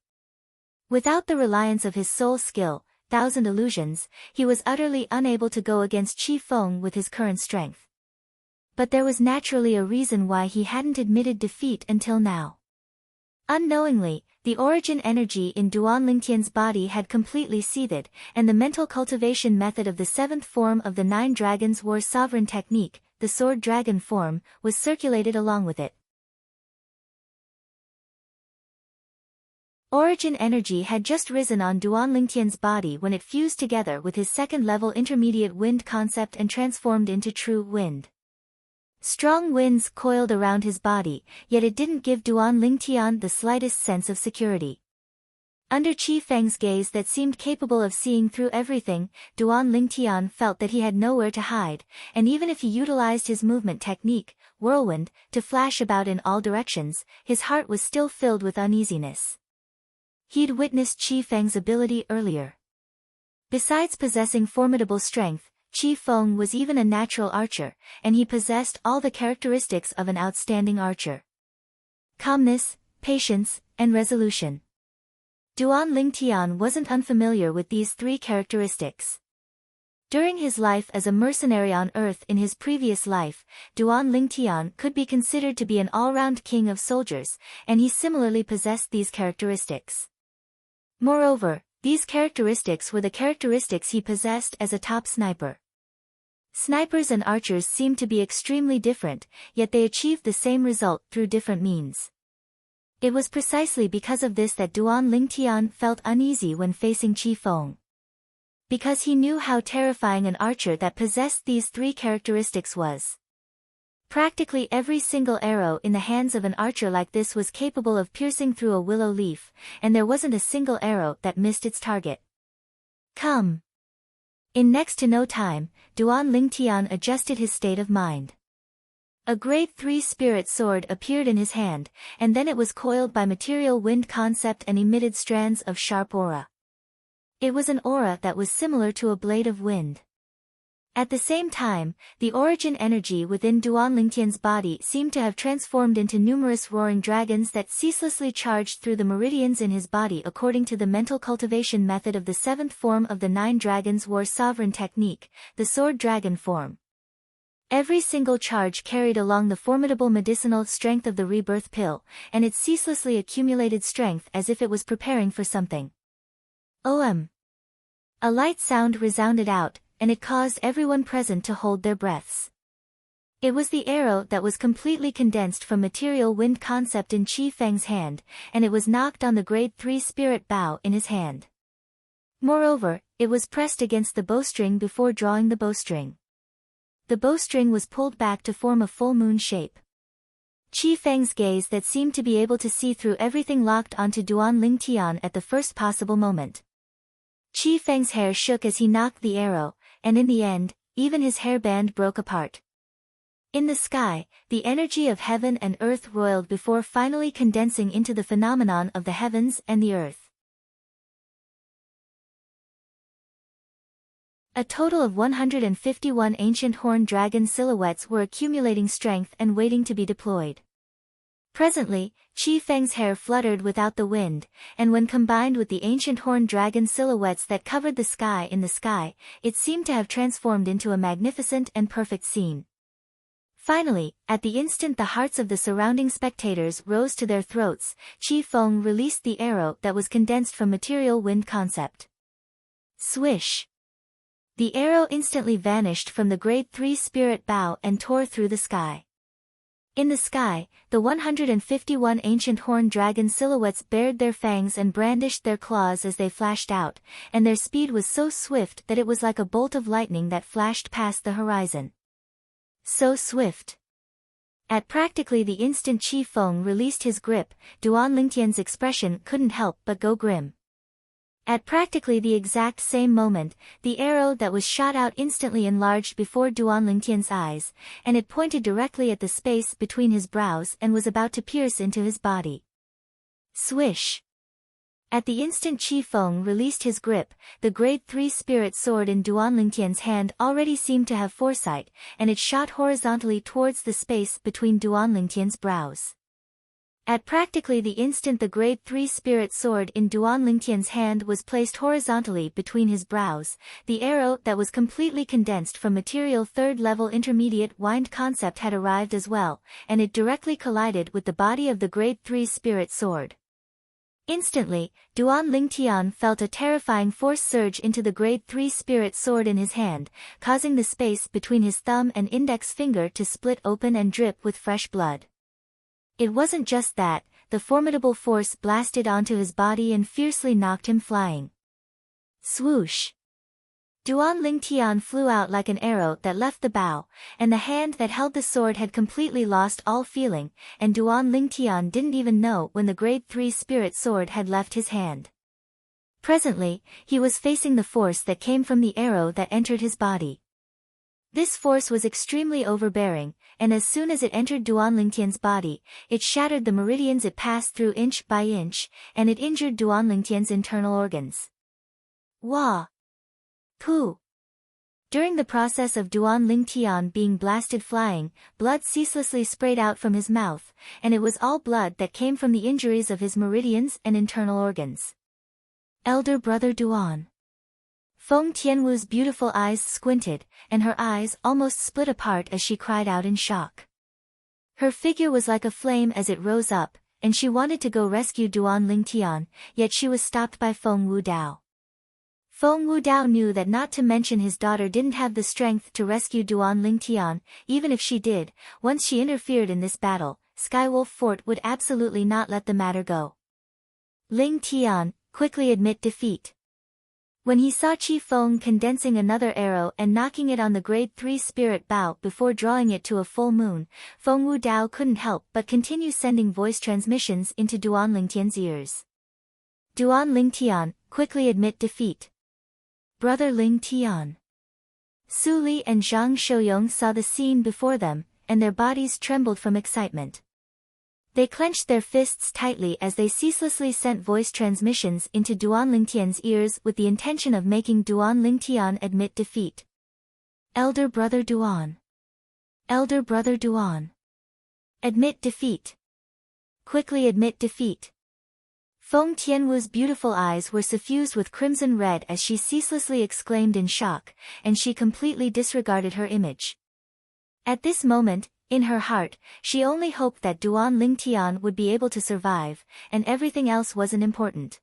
Speaker 1: Without the reliance of his soul skill, 1000 Illusions, he was utterly unable to go against Qi Feng with his current strength. But there was naturally a reason why he hadn't admitted defeat until now. Unknowingly, the origin energy in Duan Lingtian's body had completely seethed, and the mental cultivation method of the 7th form of the 9 Dragons War Sovereign technique, the Sword Dragon form, was circulated along with it. Origin energy had just risen on Duan Lingtian's body when it fused together with his 2nd level intermediate wind concept and transformed into true wind. Strong winds coiled around his body, yet it didn't give Duan Lingtian the slightest sense of security. Under Qi Feng's gaze that seemed capable of seeing through everything, Duan Lingtian felt that he had nowhere to hide, and even if he utilized his movement technique, Whirlwind, to flash about in all directions, his heart was still filled with uneasiness. He'd witnessed Qi Feng's ability earlier. Besides possessing formidable strength, Qi Feng was even a natural archer, and he possessed all the characteristics of an outstanding archer. Calmness, patience, and resolution. Duan Lingtian wasn't unfamiliar with these 3 characteristics. During his life as a mercenary on Earth in his previous life, Duan Lingtian could be considered to be an all-round king of soldiers, and he similarly possessed these characteristics. Moreover, these characteristics were the characteristics he possessed as a top sniper. Snipers and archers seemed to be extremely different, yet they achieved the same result through different means. It was precisely because of this that Duan Lingtian felt uneasy when facing Qi Feng. Because he knew how terrifying an archer that possessed these 3 characteristics was. Practically every single arrow in the hands of an archer like this was capable of piercing through a willow leaf, and there wasn't a single arrow that missed its target. Come! In next to no time, Duan Lingtian adjusted his state of mind. A grade 3 spirit sword appeared in his hand, and then it was coiled by material wind concept and emitted strands of sharp aura. It was an aura that was similar to a blade of wind. At the same time, the origin energy within Duan Lingtian's body seemed to have transformed into numerous roaring dragons that ceaselessly charged through the meridians in his body according to the mental cultivation method of the 7th form of the 9 Dragons War Sovereign technique, the Sword Dragon form. Every single charge carried along the formidable medicinal strength of the rebirth pill, and it ceaselessly accumulated strength as if it was preparing for something. OM. A light sound resounded out, and it caused everyone present to hold their breaths. It was the arrow that was completely condensed from material wind concept in Qi Feng's hand, and it was knocked on the grade 3 spirit bow in his hand. Moreover, it was pressed against the bowstring before drawing the bowstring. The bowstring was pulled back to form a full moon shape. Qi Feng's gaze that seemed to be able to see through everything locked onto Duan Lingtian at the first possible moment. Qi Feng's hair shook as he knocked the arrow, and in the end, even his hairband broke apart. In the sky, the energy of heaven and earth roiled before finally condensing into the phenomenon of the heavens and the earth. A total of 151 ancient horned dragon silhouettes were accumulating strength and waiting to be deployed. Presently, Qi Feng's hair fluttered without the wind, and when combined with the ancient horned dragon silhouettes that covered the sky in the sky, it seemed to have transformed into a magnificent and perfect scene. Finally, at the instant the hearts of the surrounding spectators rose to their throats, Qi Feng released the arrow that was condensed from material wind concept. Swish! The arrow instantly vanished from the grade 3 spirit bow and tore through the sky. In the sky, the 151 ancient horned dragon silhouettes bared their fangs and brandished their claws as they flashed out, and their speed was so swift that it was like a bolt of lightning that flashed past the horizon. So swift. At practically the instant Qi Feng released his grip, Duan Lingtian's expression couldn't help but go grim. At practically the exact same moment, the arrow that was shot out instantly enlarged before Duan Lingtian's eyes, and it pointed directly at the space between his brows and was about to pierce into his body. Swish! At the instant Qi Feng released his grip, the grade 3 spirit sword in Duan Lingtian's hand already seemed to have foresight, and it shot horizontally towards the space between Duan Lingtian's brows. At practically the instant the grade 3 spirit sword in Duan Lingtian's hand was placed horizontally between his brows, the arrow that was completely condensed from material 3rd level intermediate wind concept had arrived as well, and it directly collided with the body of the grade 3 spirit sword. Instantly, Duan Lingtian felt a terrifying force surge into the grade 3 spirit sword in his hand, causing the space between his thumb and index finger to split open and drip with fresh blood. It wasn't just that, the formidable force blasted onto his body and fiercely knocked him flying. Swoosh! Duan Lingtian flew out like an arrow that left the bow, and the hand that held the sword had completely lost all feeling, and Duan Lingtian didn't even know when the grade 3 spirit sword had left his hand. Presently, he was facing the force that came from the arrow that entered his body. This force was extremely overbearing, and as soon as it entered Duan Lingtian's body, it shattered the meridians it passed through inch by inch, and it injured Duan Lingtian's internal organs. Wah! Pooh! During the process of Duan Lingtian being blasted flying, blood ceaselessly sprayed out from his mouth, and it was all blood that came from the injuries of his meridians and internal organs. Elder brother Duan. Feng Tianwu's beautiful eyes squinted, and her eyes almost split apart as she cried out in shock. Her figure was like a flame as it rose up, and she wanted to go rescue Duan Lingtian, yet she was stopped by Feng Wudao. Feng Wudao knew that not to mention his daughter didn't have the strength to rescue Duan Lingtian, even if she did, once she interfered in this battle, Skywolf Fort would absolutely not let the matter go. Lingtian, quickly admit defeat. When he saw Qi Feng condensing another arrow and knocking it on the grade 3 spirit bow before drawing it to a full moon, Feng Wudao couldn't help but continue sending voice transmissions into Duan Lingtian's ears. Duan Lingtian, quickly admit defeat. Brother Lingtian. Su Li and Zhang Shouyong saw the scene before them, and their bodies trembled from excitement. They clenched their fists tightly as they ceaselessly sent voice transmissions into Duan Lingtian's ears with the intention of making Duan Lingtian admit defeat. Elder brother Duan. Elder brother Duan. Admit defeat. Quickly admit defeat. Feng Tianwu's beautiful eyes were suffused with crimson red as she ceaselessly exclaimed in shock, and she completely disregarded her image. At this moment, in her heart, she only hoped that Duan Lingtian would be able to survive, and everything else wasn't important.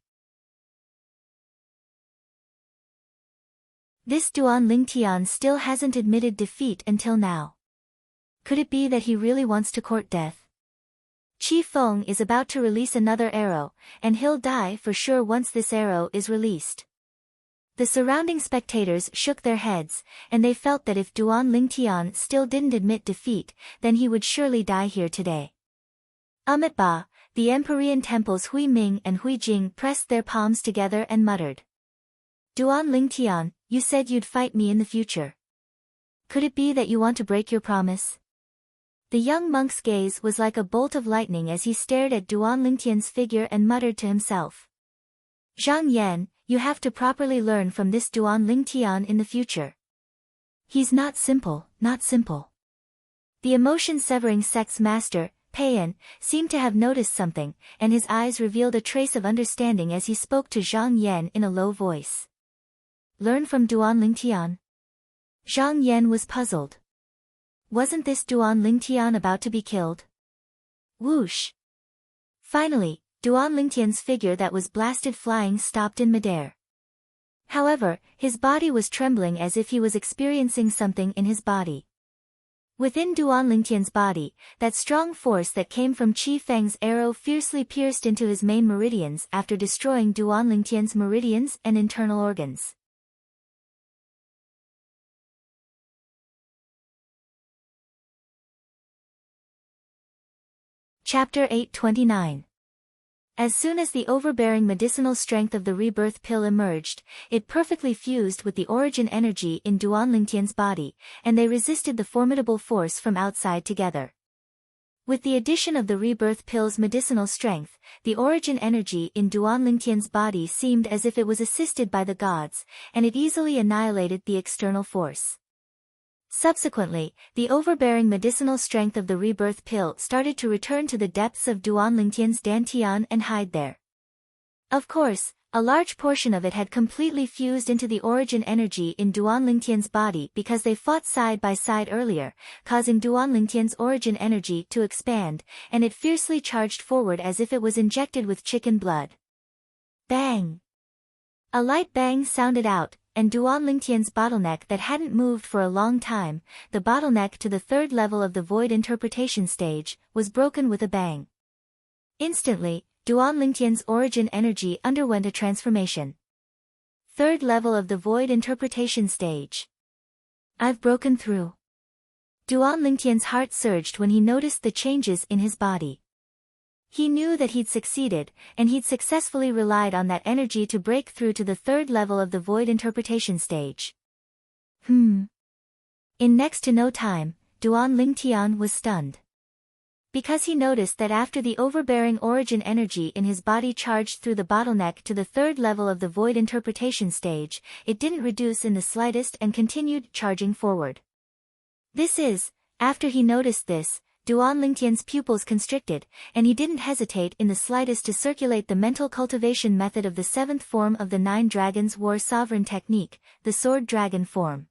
Speaker 1: This Duan Lingtian still hasn't admitted defeat until now. Could it be that he really wants to court death? Qi Feng is about to release another arrow, and he'll die for sure once this arrow is released. The surrounding spectators shook their heads, and they felt that if Duan Lingtian still didn't admit defeat, then he would surely die here today. Amitabha, the Empyrean temples Hui Ming and Hui Jing pressed their palms together and muttered. Duan Lingtian, you said you'd fight me in the future. Could it be that you want to break your promise? The young monk's gaze was like a bolt of lightning as he stared at Duan Lingtian's figure and muttered to himself. Zhang Yan, you have to properly learn from this Duan Lingtian in the future. He's not simple, not simple. The emotion-severing sect's master, Peiyan, seemed to have noticed something, and his eyes revealed a trace of understanding as he spoke to Zhang Yan in a low voice. Learn from Duan Lingtian? Zhang Yan was puzzled. Wasn't this Duan Lingtian about to be killed? Whoosh! Finally, Duan Lingtian's figure that was blasted flying stopped in midair. However, his body was trembling as if he was experiencing something in his body. Within Duan Lingtian's body, that strong force that came from Qi Feng's arrow fiercely pierced into his main meridians after destroying Duan Lingtian's meridians and internal organs. Chapter 829. As soon as the overbearing medicinal strength of the rebirth pill emerged, it perfectly fused with the origin energy in Duan Lingtian's body, and they resisted the formidable force from outside together. With the addition of the rebirth pill's medicinal strength, the origin energy in Duan Lingtian's body seemed as if it was assisted by the gods, and it easily annihilated the external force. Subsequently, the overbearing medicinal strength of the rebirth pill started to return to the depths of Duan Lingtian's dantian and hide there. Of course, a large portion of it had completely fused into the origin energy in Duan Lingtian's body because they fought side by side earlier, causing Duan Lingtian's origin energy to expand, and it fiercely charged forward as if it was injected with chicken blood. Bang! A light bang sounded out, and Duan Lingtian's bottleneck that hadn't moved for a long time, the bottleneck to the third level of the void interpretation stage, was broken with a bang. Instantly, Duan Lingtian's origin energy underwent a transformation. Third level of the void interpretation stage. I've broken through. Duan Lingtian's heart surged when he noticed the changes in his body. He knew that he'd succeeded, and he'd successfully relied on that energy to break through to the third level of the void interpretation stage. In next to no time, Duan Lingtian was stunned. Because he noticed that after the overbearing origin energy in his body charged through the bottleneck to the third level of the void interpretation stage, it didn't reduce in the slightest and continued charging forward. After he noticed this, Duan Lingtian's pupils constricted, and he didn't hesitate in the slightest to circulate the mental cultivation method of the seventh form of the Nine Dragons War Sovereign technique, the Sword Dragon form.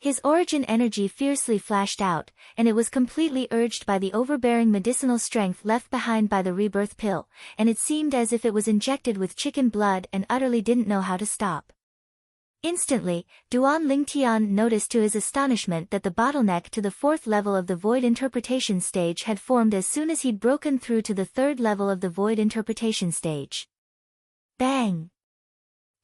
Speaker 1: His origin energy fiercely flashed out, and it was completely urged by the overbearing medicinal strength left behind by the rebirth pill, and it seemed as if it was injected with chicken blood and utterly didn't know how to stop. Instantly, Duan Lingtian noticed to his astonishment that the bottleneck to the fourth level of the void interpretation stage had formed as soon as he'd broken through to the third level of the void interpretation stage. Bang!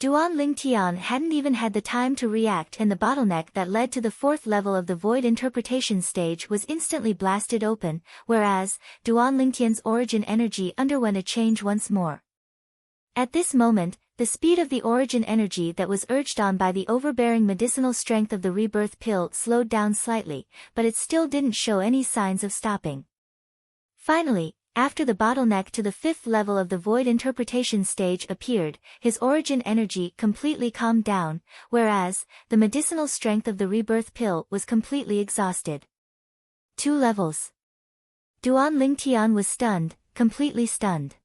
Speaker 1: Duan Lingtian hadn't even had the time to react, and the bottleneck that led to the fourth level of the void interpretation stage was instantly blasted open, whereas, Duan Lingtian's origin energy underwent a change once more. At this moment, the speed of the origin energy that was urged on by the overbearing medicinal strength of the rebirth pill slowed down slightly, but it still didn't show any signs of stopping. Finally, after the bottleneck to the fifth level of the void interpretation stage appeared, his origin energy completely calmed down, whereas, the medicinal strength of the rebirth pill was completely exhausted. 2 levels. Duan Lingtian was stunned, completely stunned.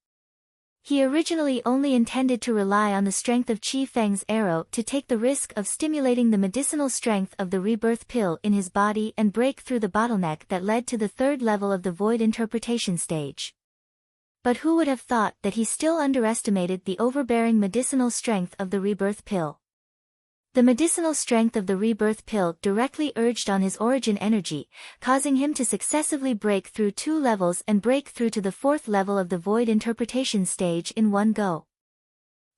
Speaker 1: He originally only intended to rely on the strength of Qi Feng's arrow to take the risk of stimulating the medicinal strength of the rebirth pill in his body and break through the bottleneck that led to the third level of the void interpretation stage. But who would have thought that he still underestimated the overbearing medicinal strength of the rebirth pill? The medicinal strength of the rebirth pill directly urged on his origin energy, causing him to successively break through 2 levels and break through to the fourth level of the void interpretation stage in one go.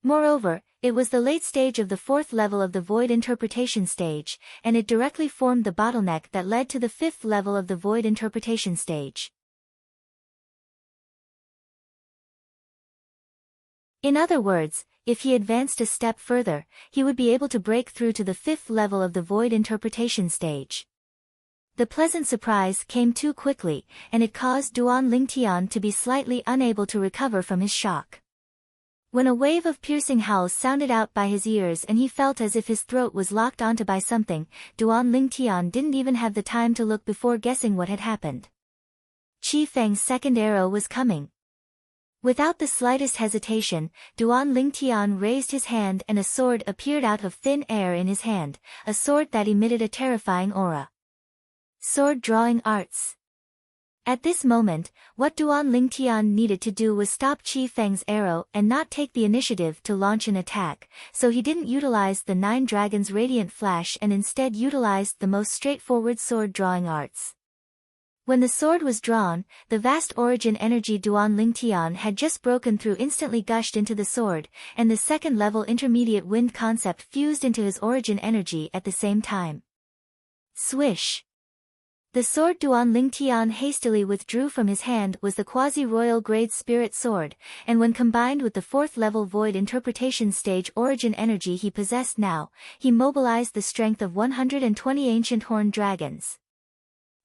Speaker 1: Moreover, it was the late stage of the fourth level of the void interpretation stage, and it directly formed the bottleneck that led to the fifth level of the void interpretation stage. In other words, if he advanced a step further, he would be able to break through to the fifth level of the void interpretation stage. The pleasant surprise came too quickly, and it caused Duan Lingtian to be slightly unable to recover from his shock. When a wave of piercing howls sounded out by his ears and he felt as if his throat was locked onto by something, Duan Lingtian didn't even have the time to look before guessing what had happened. Qi Feng's second arrow was coming. Without the slightest hesitation, Duan Lingtian raised his hand and a sword appeared out of thin air in his hand, a sword that emitted a terrifying aura. Sword drawing arts. At this moment, what Duan Lingtian needed to do was stop Qi Feng's arrow and not take the initiative to launch an attack, so he didn't utilize the 9 Dragons' Radiant Flash and instead utilized the most straightforward sword-drawing arts. When the sword was drawn, the vast origin energy Duan Lingtian had just broken through instantly gushed into the sword, and the second-level intermediate wind concept fused into his origin energy at the same time. Swish! The sword Duan Lingtian hastily withdrew from his hand was the quasi-royal grade spirit sword, and when combined with the 4th-level void interpretation stage origin energy he possessed now, he mobilized the strength of 120 ancient horned dragons.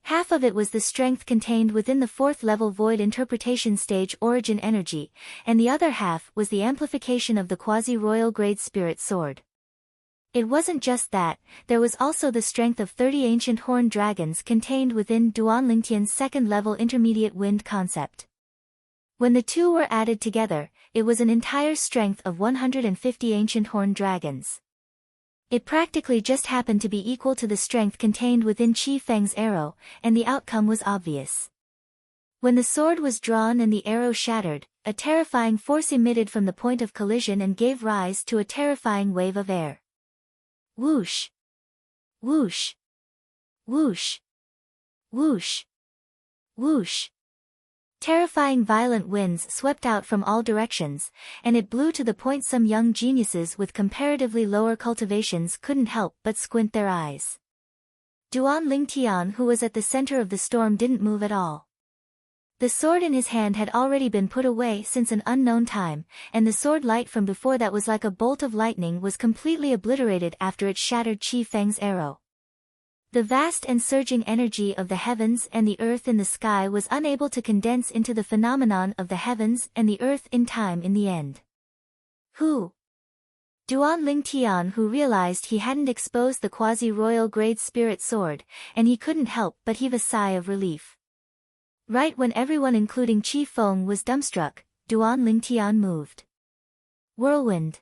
Speaker 1: Half of it was the strength contained within the 4th-level void interpretation stage origin energy, and the other half was the amplification of the quasi-royal grade spirit sword. It wasn't just that, there was also the strength of 30 ancient horned dragons contained within Duan Lingtian's 2nd-level intermediate wind concept. When the two were added together, it was an entire strength of 150 ancient horned dragons. It practically just happened to be equal to the strength contained within Qi Feng's arrow, and the outcome was obvious. When the sword was drawn and the arrow shattered, a terrifying force emitted from the point of collision and gave rise to a terrifying wave of air. Whoosh! Whoosh! Whoosh! Whoosh! Whoosh! Terrifying violent winds swept out from all directions, and it blew to the point some young geniuses with comparatively lower cultivations couldn't help but squint their eyes. Duan Lingtian, who was at the center of the storm, didn't move at all. The sword in his hand had already been put away since an unknown time, and the sword light from before that was like a bolt of lightning was completely obliterated after it shattered Qi Feng's arrow. The vast and surging energy of the heavens and the earth in the sky was unable to condense into the phenomenon of the heavens and the earth in time in the end. Who? Duan Lingtian, who realized he hadn't exposed the quasi-royal grade spirit sword, and he couldn't help but heave a sigh of relief. Right when everyone including Qi Feng was dumbstruck, Duan Lingtian moved. Whirlwind.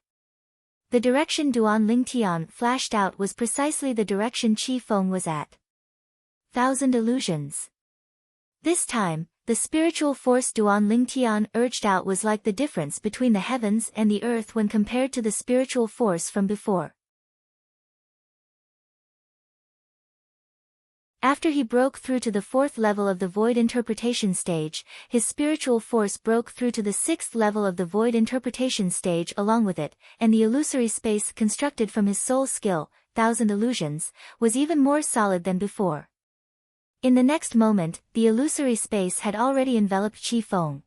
Speaker 1: The direction Duan Lingtian flashed out was precisely the direction Qi Feng was at. 1,000 illusions. This time, the spiritual force Duan Lingtian urged out was like the difference between the heavens and the earth when compared to the spiritual force from before. After he broke through to the 4th level of the void interpretation stage, his spiritual force broke through to the 6th level of the void interpretation stage along with it, and the illusory space constructed from his soul skill, 1,000 illusions, was even more solid than before. In the next moment, the illusory space had already enveloped Qi Feng.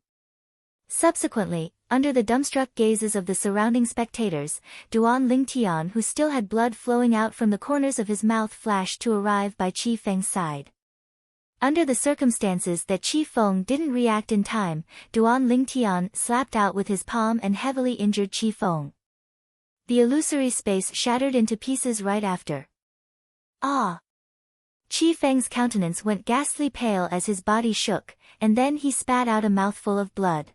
Speaker 1: Subsequently, under the dumbstruck gazes of the surrounding spectators, Duan Lingtian, who still had blood flowing out from the corners of his mouth, flashed to arrive by Qi Feng's side. Under the circumstances that Qi Feng didn't react in time, Duan Lingtian slapped out with his palm and heavily injured Qi Feng. The illusory space shattered into pieces right after. Ah! Qi Feng's countenance went ghastly pale as his body shook, and then he spat out a mouthful of blood.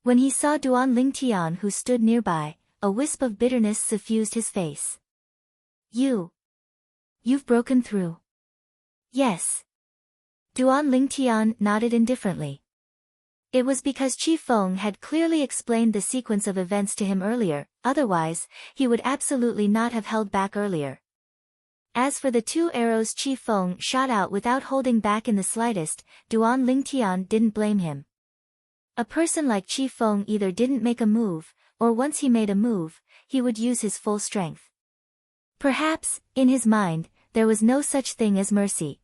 Speaker 1: When he saw Duan Lingtian, who stood nearby, a wisp of bitterness suffused his face. You've broken through. Yes. Duan Lingtian nodded indifferently. It was because Qi Feng had clearly explained the sequence of events to him earlier, otherwise, he would absolutely not have held back earlier. As for the 2 arrows Qi Feng shot out without holding back in the slightest, Duan Lingtian didn't blame him. A person like Qi Feng either didn't make a move, or once he made a move, he would use his full strength. Perhaps, in his mind, there was no such thing as mercy.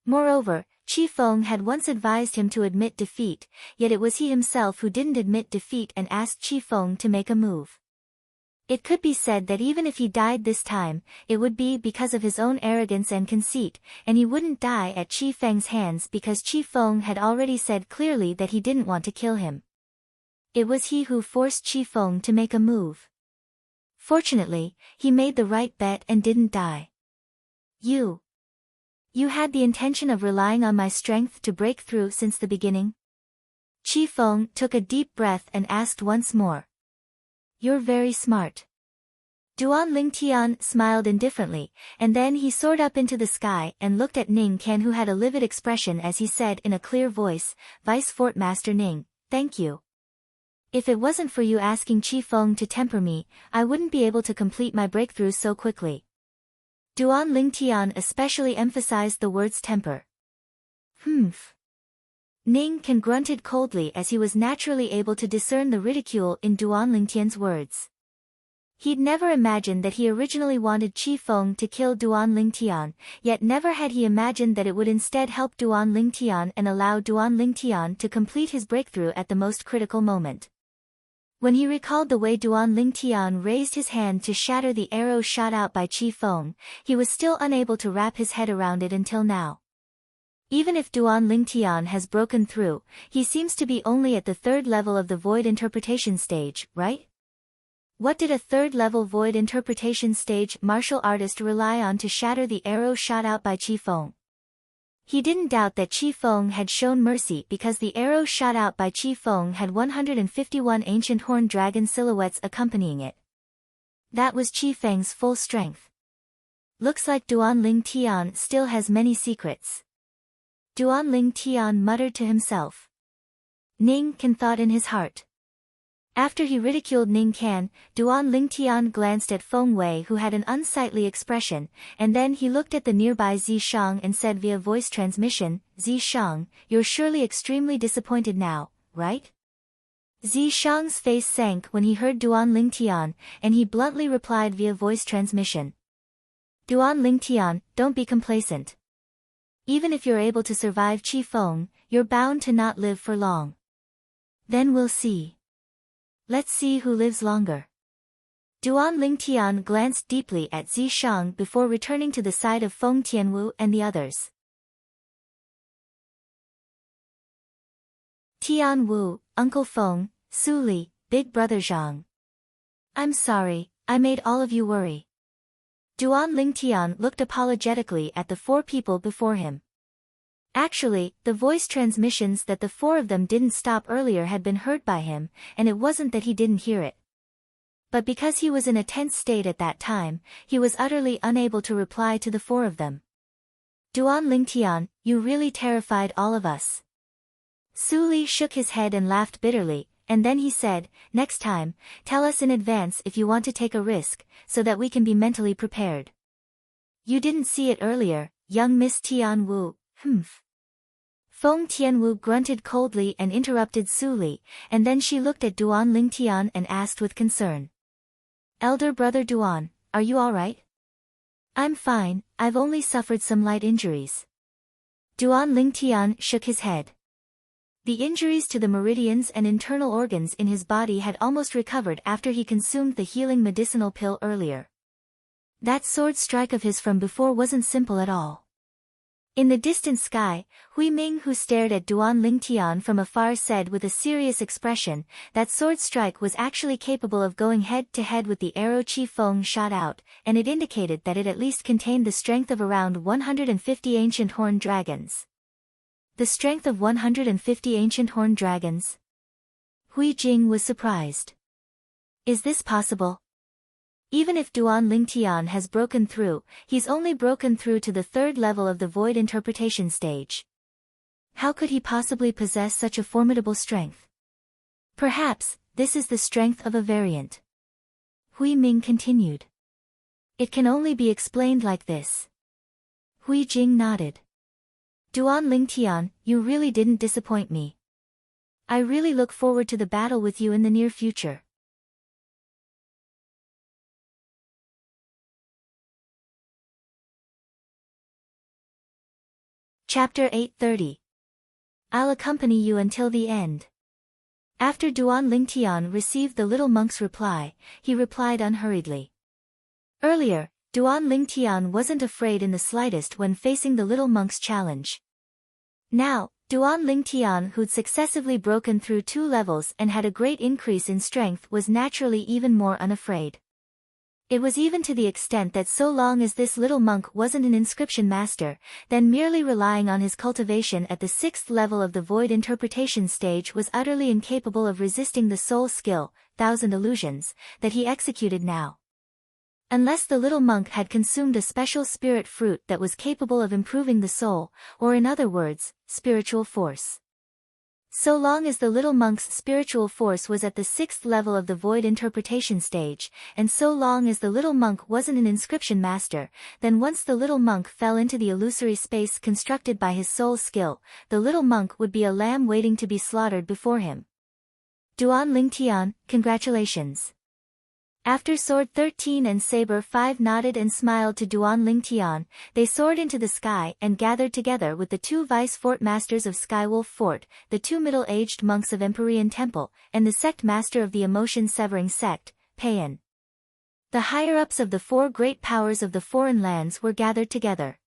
Speaker 1: Moreover, Qi Feng had once advised him to admit defeat, yet it was he himself who didn't admit defeat and asked Qi Feng to make a move. It could be said that even if he died this time, it would be because of his own arrogance and conceit, and he wouldn't die at Qi Feng's hands because Qi Feng had already said clearly that he didn't want to kill him. It was he who forced Qi Feng to make a move. Fortunately, he made the right bet and didn't die. You had the intention of relying on my strength to break through since the beginning? Qi Feng took a deep breath and asked once more. You're very smart. Duan Lingtian smiled indifferently, and then he soared up into the sky and looked at Ning Can, who had a livid expression as he said in a clear voice, "Vice Fort Master Ning, thank you. If it wasn't for you asking Qi Feng to temper me, I wouldn't be able to complete my breakthrough so quickly." Duan Lingtian especially emphasized the words temper. Humph. Ning Can grunted coldly as he was naturally able to discern the ridicule in Duan Lingtian's words. He'd never imagined that he originally wanted Qi Feng to kill Duan Lingtian, yet never had he imagined that it would instead help Duan Lingtian and allow Duan Lingtian to complete his breakthrough at the most critical moment. When he recalled the way Duan Lingtian raised his hand to shatter the arrow shot out by Qi Feng, he was still unable to wrap his head around it until now. Even if Duan Lingtian has broken through, he seems to be only at the third level of the void interpretation stage, right? What did a third-level void interpretation stage martial artist rely on to shatter the arrow shot out by Qi Feng? He didn't doubt that Qi Feng had shown mercy because the arrow shot out by Qi Feng had 151 ancient horned dragon silhouettes accompanying it. That was Qi Feng's full strength. Looks like Duan Lingtian still has many secrets. Duan Lingtian muttered to himself. Ning Can thought in his heart. After he ridiculed Ning Can, Duan Lingtian glanced at Feng Wei, who had an unsightly expression, and then he looked at the nearby Zi Shang and said via voice transmission, "Zi Shang, you're surely extremely disappointed now, right?" Zi Shang's face sank when he heard Duan Lingtian, and he bluntly replied via voice transmission. "Duan Lingtian, don't be complacent. Even if you're able to survive Qi Feng, you're bound to not live for long. Then we'll see. Let's see who lives longer." Duan Lingtian glanced deeply at Zi Shang before returning to the side of Feng Tianwu and the others. Tianwu, Uncle Feng, Su Li, Big Brother Zhang. "I'm sorry, I made all of you worry." Duan Lingtian looked apologetically at the four people before him. Actually, the voice transmissions that the four of them didn't stop earlier had been heard by him, and it wasn't that he didn't hear it. But because he was in a tense state at that time, he was utterly unable to reply to the four of them. "Duan Lingtian, you really terrified all of us." Su Li shook his head and laughed bitterly, and then he said, "Next time, tell us in advance if you want to take a risk, so that we can be mentally prepared." "You didn't see it earlier, young Miss Tianwu, humph." Feng Tianwu grunted coldly and interrupted Su Li, and then she looked at Duan Lingtian and asked with concern. "Elder brother Duan, are you all right?" "I'm fine, I've only suffered some light injuries." Duan Lingtian shook his head. The injuries to the meridians and internal organs in his body had almost recovered after he consumed the healing medicinal pill earlier. That sword strike of his from before wasn't simple at all. In the distant sky, Hui Ming, who stared at Duan Lingtian from afar, said with a serious expression, that sword strike was actually capable of going head-to-head with the arrow Qi Feng shot out, and it indicated that it at least contained the strength of around 150 ancient horned dragons. The strength of 150 ancient horned dragons? Hui Jing was surprised. Is this possible? Even if Duan Lingtian has broken through, he's only broken through to the third level of the void interpretation stage. How could he possibly possess such a formidable strength? Perhaps, this is the strength of a variant. Hui Ming continued. It can only be explained like this. Hui Jing nodded. Duan Lingtian, you really didn't disappoint me. I really look forward to the battle with you in the near future. Chapter 830. I'll accompany you until the end. After Duan Lingtian received the little monk's reply, he replied unhurriedly. Earlier, Duan Lingtian wasn't afraid in the slightest when facing the little monk's challenge. Now, Duan Lingtian, who'd successively broken through 2 levels and had a great increase in strength, was naturally even more unafraid. It was even to the extent that so long as this little monk wasn't an inscription master, then merely relying on his cultivation at the 6th level of the void interpretation stage was utterly incapable of resisting the soul skill, Thousand Illusions, that he executed now. Unless the little monk had consumed a special spirit fruit that was capable of improving the soul, or in other words, spiritual force. So long as the little monk's spiritual force was at the 6th level of the void interpretation stage, and so long as the little monk wasn't an inscription master, then once the little monk fell into the illusory space constructed by his soul skill, the little monk would be a lamb waiting to be slaughtered before him. Duan Lingtian, congratulations. After Sword 13 and Saber 5 nodded and smiled to Duan Lingtian, they soared into the sky and gathered together with the 2 vice fort masters of Skywolf Fort, the 2 middle-aged monks of Empyrean Temple, and the sect master of the emotion-severing sect, Payan. The higher-ups of the 4 great powers of the foreign lands were gathered together.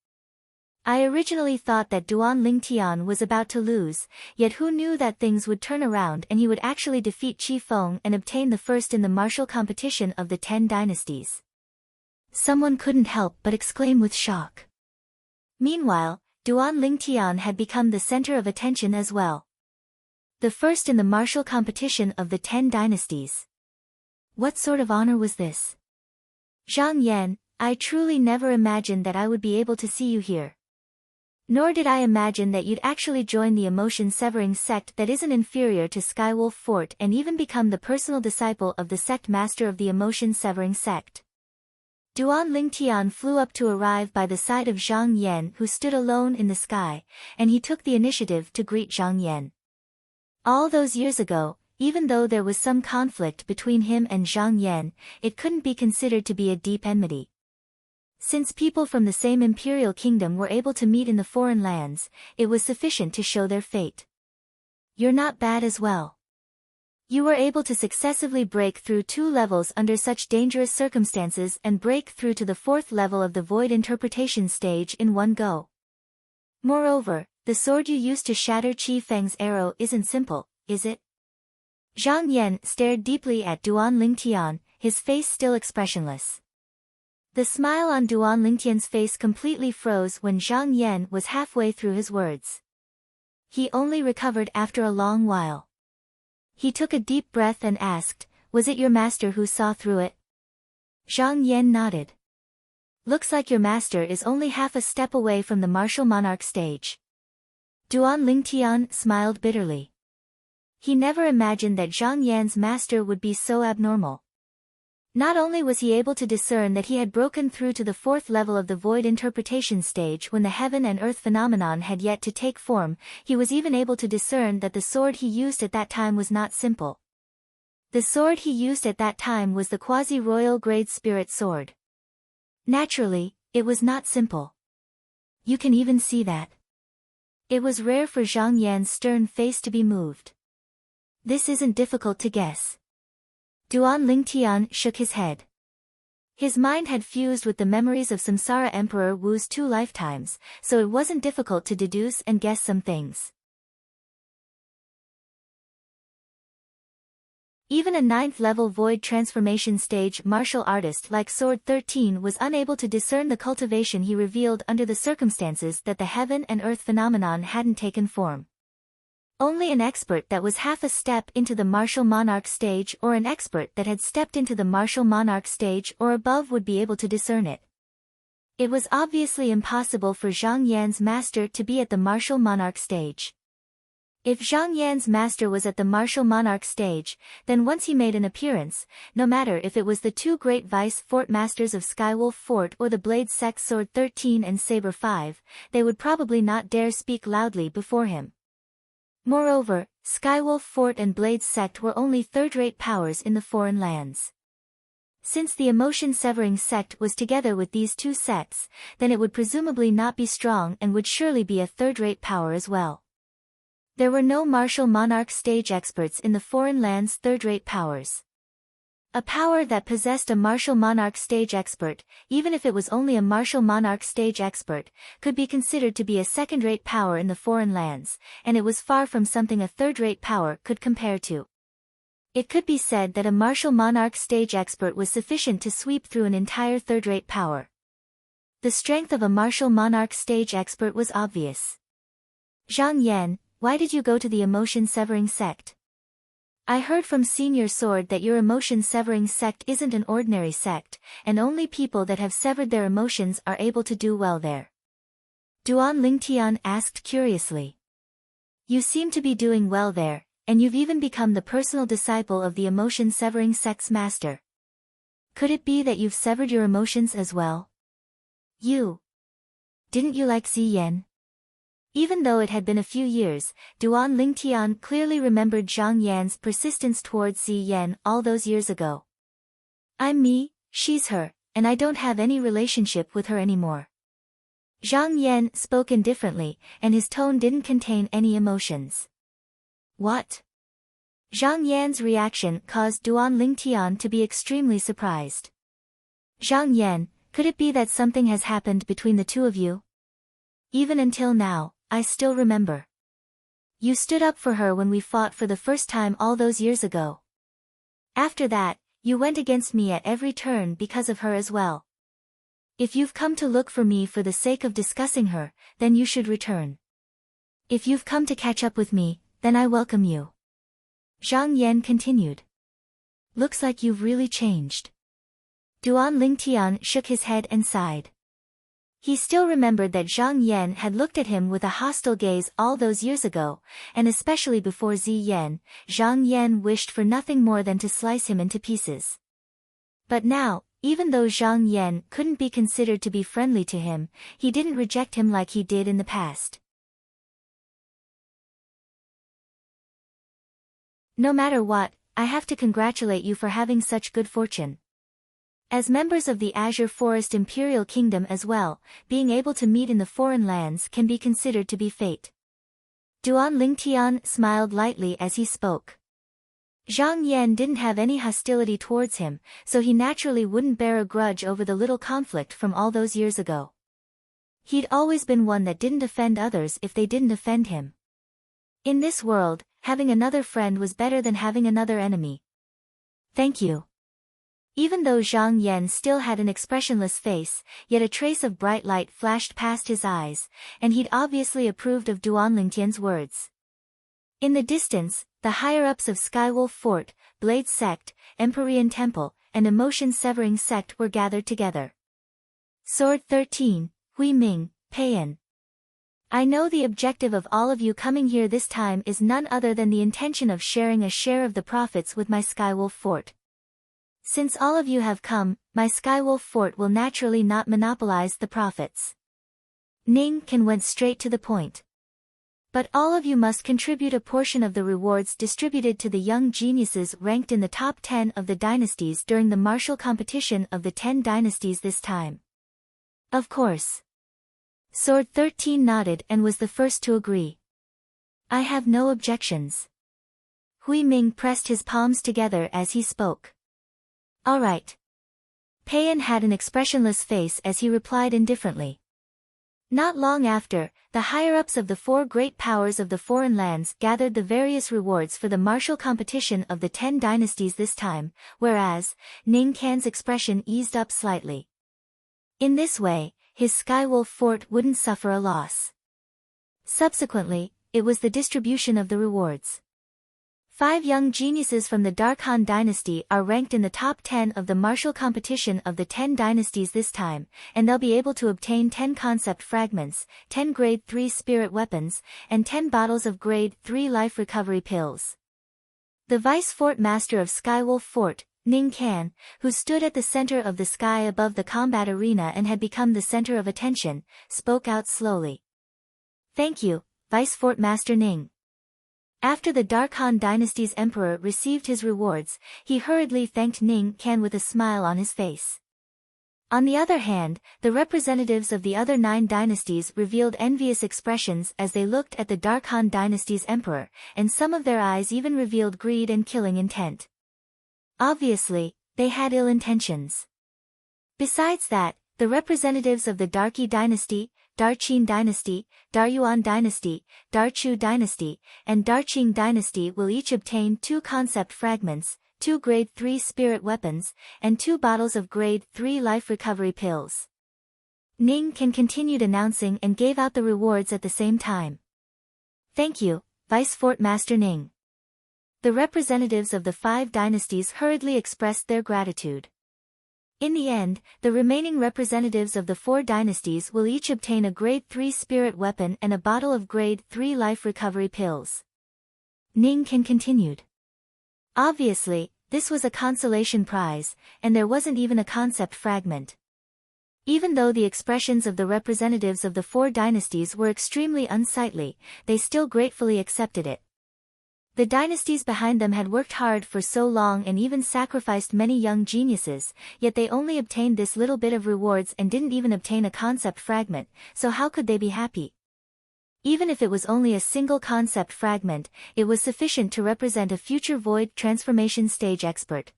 Speaker 1: I originally thought that Duan Lingtian was about to lose, yet who knew that things would turn around and he would actually defeat Qi Feng and obtain the first in the martial competition of the 10 dynasties. Someone couldn't help but exclaim with shock. Meanwhile, Duan Lingtian had become the center of attention as well. The first in the martial competition of the 10 dynasties. What sort of honor was this? Zhang Yan, I truly never imagined that I would be able to see you here. Nor did I imagine that you'd actually join the emotion-severing sect that isn't inferior to Skywolf Fort and even become the personal disciple of the sect master of the emotion-severing sect. Duan Lingtian flew up to arrive by the side of Zhang Yan, who stood alone in the sky, and he took the initiative to greet Zhang Yan. All those years ago, even though there was some conflict between him and Zhang Yan, it couldn't be considered to be a deep enmity. Since people from the same imperial kingdom were able to meet in the foreign lands, it was sufficient to show their fate. You're not bad as well. You were able to successively break through 2 levels under such dangerous circumstances and break through to the 4th level of the void interpretation stage in one go. Moreover, the sword you used to shatter Qi Feng's arrow isn't simple, is it? Zhang Yan stared deeply at Duan Lingtian, his face still expressionless. The smile on Duan Lingtian's face completely froze when Zhang Yan was halfway through his words. He only recovered after a long while. He took a deep breath and asked, "Was it your master who saw through it?" Zhang Yan nodded. "Looks like your master is only half a step away from the martial monarch stage." Duan Lingtian smiled bitterly. He never imagined that Zhang Yan's master would be so abnormal. Not only was he able to discern that he had broken through to the 4th level of the void interpretation stage when the heaven and earth phenomenon had yet to take form, he was even able to discern that the sword he used at that time was not simple. The sword he used at that time was the quasi-royal grade spirit sword. Naturally, it was not simple. You can even see that. It was rare for Zhang Yan's stern face to be moved. This isn't difficult to guess. Duan Lingtian shook his head. His mind had fused with the memories of Samsara Emperor Wu's 2 lifetimes, so it wasn't difficult to deduce and guess some things. Even a 9th-level void transformation stage martial artist like Sword 13 was unable to discern the cultivation he revealed under the circumstances that the heaven and earth phenomenon hadn't taken form. Only an expert that was half a step into the martial monarch stage or an expert that had stepped into the martial monarch stage or above would be able to discern it. It was obviously impossible for Zhang Yan's master to be at the martial monarch stage. If Zhang Yan's master was at the martial monarch stage, then once he made an appearance, no matter if it was the 2 great vice fort masters of Skywolf Fort or the Blade Sect Sword 13 and Saber 5, they would probably not dare speak loudly before him. Moreover, Skywolf Fort and Blade Sect were only 3rd-rate powers in the foreign lands. Since the emotion-severing sect was together with these 2 sects, then it would presumably not be strong and would surely be a 3rd-rate power as well. There were no martial monarch stage experts in the foreign lands' 3rd-rate powers. A power that possessed a martial monarch stage expert, even if it was only a martial monarch stage expert, could be considered to be a 2nd-rate power in the foreign lands, and it was far from something a 3rd-rate power could compare to. It could be said that a martial monarch stage expert was sufficient to sweep through an entire 3rd-rate power. The strength of a martial monarch stage expert was obvious. Zhang Yan, why did you go to the emotion-severing sect? I heard from Senior Sword that your emotion-severing sect isn't an ordinary sect, and only people that have severed their emotions are able to do well there. Duan Lingtian asked curiously. You seem to be doing well there, and you've even become the personal disciple of the emotion-severing sect's master. Could it be that you've severed your emotions as well? Didn't you like Ziyan? Even though it had been a few years, Duan Lingtian clearly remembered Zhang Yan's persistence towards Ziyan all those years ago. I'm me, she's her, and I don't have any relationship with her anymore. Zhang Yan spoke indifferently, and his tone didn't contain any emotions. What? Zhang Yan's reaction caused Duan Lingtian to be extremely surprised. Zhang Yan, could it be that something has happened between the two of you? Even until now, I still remember. You stood up for her when we fought for the first time all those years ago. After that, you went against me at every turn because of her as well. If you've come to look for me for the sake of discussing her, then you should return. If you've come to catch up with me, then I welcome you. Zhang Yan continued. Looks like you've really changed. Duan Lingtian shook his head and sighed. He still remembered that Zhang Yan had looked at him with a hostile gaze all those years ago, and especially before Ziyan, Zhang Yan wished for nothing more than to slice him into pieces. But now, even though Zhang Yan couldn't be considered to be friendly to him, he didn't reject him like he did in the past. No matter what, I have to congratulate you for having such good fortune. As members of the Azure Forest Imperial Kingdom as well, being able to meet in the foreign lands can be considered to be fate. Duan Lingtian smiled lightly as he spoke. Zhang Yan didn't have any hostility towards him, so he naturally wouldn't bear a grudge over the little conflict from all those years ago. He'd always been one that didn't offend others if they didn't offend him. In this world, having another friend was better than having another enemy. Thank you. Even though Zhang Yan still had an expressionless face, yet a trace of bright light flashed past his eyes, and he'd obviously approved of Duan Lingtian's words. In the distance, the higher-ups of Skywolf Fort, Blade Sect, Empyrean Temple, and Emotion-Severing Sect were gathered together. Sword 13, Hui Ming, Peiyan. I know the objective of all of you coming here this time is none other than the intention of sharing a share of the profits with my Skywolf Fort. Since all of you have come, my Skywolf Fort will naturally not monopolize the profits. Ning Can went straight to the point. But all of you must contribute a portion of the rewards distributed to the young geniuses ranked in the top 10 of the dynasties during the martial competition of the 10 dynasties this time. Of course. Sword 13 nodded and was the first to agree. I have no objections. Hui Ming pressed his palms together as he spoke. All right. Peiyan had an expressionless face as he replied indifferently. Not long after, the higher-ups of the 4 great powers of the foreign lands gathered the various rewards for the martial competition of the 10 dynasties this time, whereas, Ning Can's expression eased up slightly. In this way, his Skywolf Fort wouldn't suffer a loss. Subsequently, it was the distribution of the rewards. 5 young geniuses from the Darkhan dynasty are ranked in the top 10 of the martial competition of the 10 dynasties this time, and they'll be able to obtain 10 concept fragments, 10 grade 3 spirit weapons, and 10 bottles of grade 3 life recovery pills. The vice fort master of Skywolf Fort, Ning Can, who stood at the center of the sky above the combat arena and had become the center of attention, spoke out slowly. Thank you, Vice Fort Master Ning. After the Darkhan dynasty's emperor received his rewards, he hurriedly thanked Ning Can with a smile on his face. On the other hand, the representatives of the other 9 dynasties revealed envious expressions as they looked at the Darkhan dynasty's emperor, and some of their eyes even revealed greed and killing intent. Obviously, they had ill intentions. Besides that, the representatives of the Darqi dynasty, Darqin dynasty, Daryuan dynasty, Darchu dynasty, and Darqing dynasty will each obtain 2 concept fragments, 2 grade 3 spirit weapons, and 2 bottles of grade 3 life recovery pills. Ning Can continued announcing and gave out the rewards at the same time. Thank you, Vice Fort Master Ning. The representatives of the 5 dynasties hurriedly expressed their gratitude. In the end, the remaining representatives of the 4 dynasties will each obtain a Grade 3 spirit weapon and a bottle of Grade 3 life recovery pills. Ning Can continued. Obviously, this was a consolation prize, and there wasn't even a concept fragment. Even though the expressions of the representatives of the 4 dynasties were extremely unsightly, they still gratefully accepted it. The dynasties behind them had worked hard for so long and even sacrificed many young geniuses, yet they only obtained this little bit of rewards and didn't even obtain a concept fragment, so how could they be happy? Even if it was only a single concept fragment, it was sufficient to represent a future void transformation stage expert.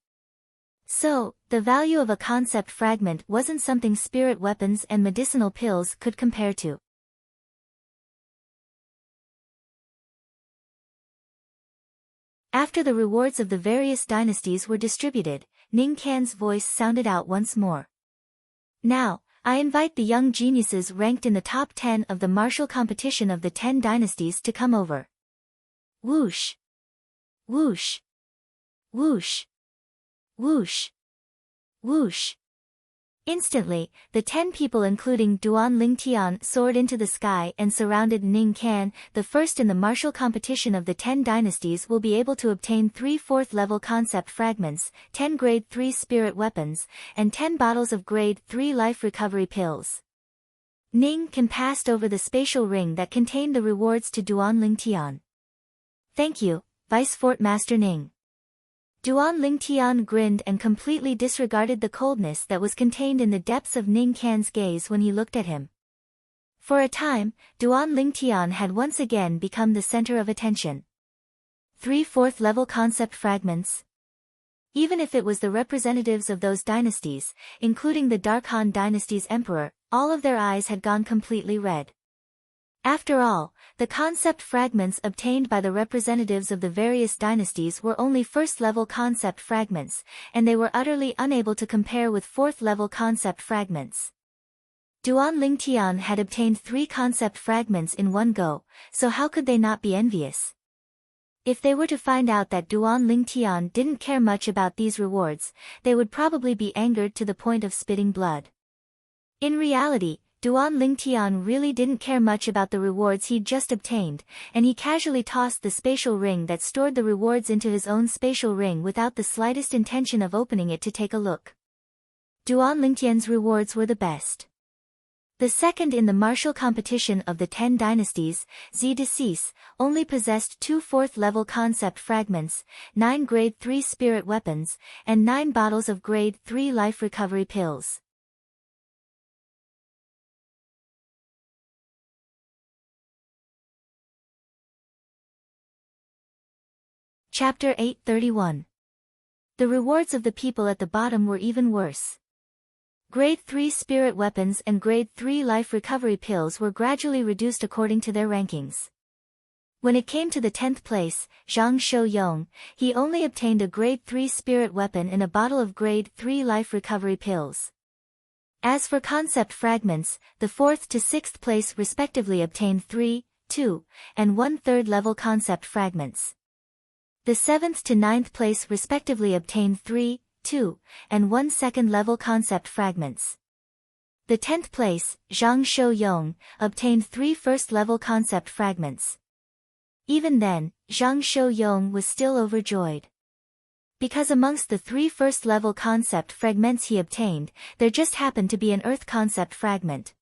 Speaker 1: So, the value of a concept fragment wasn't something spirit weapons and medicinal pills could compare to. After the rewards of the various dynasties were distributed, Ning Can's voice sounded out once more. Now, I invite the young geniuses ranked in the top 10 of the martial competition of the 10 dynasties to come over. Whoosh! Whoosh! Whoosh! Whoosh! Whoosh! Instantly, the 10 people including Duan Lingtian soared into the sky and surrounded Ning Can. The first in the martial competition of the 10 dynasties will be able to obtain 3 4th level concept fragments, 10 Grade 3 spirit weapons, and 10 bottles of Grade 3 life recovery pills. Ning Can passed over the spatial ring that contained the rewards to Duan Lingtian. Thank you, Vice Fort Master Ning. Duan Lingtian grinned and completely disregarded the coldness that was contained in the depths of Ning Can's gaze when he looked at him. For a time, Duan Lingtian had once again become the center of attention. 3 4th level concept fragments. Even if it was the representatives of those dynasties, including the Dark Han dynasty's emperor, all of their eyes had gone completely red. After all, the concept fragments obtained by the representatives of the various dynasties were only 1st-level concept fragments, and they were utterly unable to compare with 4th-level concept fragments. Duan Lingtian had obtained 3 concept fragments in one go, so how could they not be envious? If they were to find out that Duan Lingtian didn't care much about these rewards, they would probably be angered to the point of spitting blood. In reality, Duan Lingtian really didn't care much about the rewards he'd just obtained, and he casually tossed the spatial ring that stored the rewards into his own spatial ring without the slightest intention of opening it to take a look. Duan Lingtian's rewards were the best. The second in the martial competition of the 10 dynasties, Zi Decis, only possessed 2 4th-level concept fragments, 9 Grade 3 spirit weapons, and 9 bottles of Grade 3 life recovery pills. Chapter 831. The rewards of the people at the bottom were even worse. Grade 3 spirit weapons and Grade 3 life recovery pills were gradually reduced according to their rankings. When it came to the 10th place, Zhang Shouyong, he only obtained a Grade 3 spirit weapon and a bottle of Grade 3 life recovery pills. As for concept fragments, the 4th to 6th place respectively obtained 3, 2, and 1/3 level concept fragments. The 7th to 9th place respectively obtained 3, 2, and 1 2nd level concept fragments. The 10th place, Zhang Shouyong, obtained 3 1st level concept fragments. Even then, Zhang Shouyong was still overjoyed. Because amongst the 3 1st level concept fragments he obtained, there just happened to be an earth concept fragment.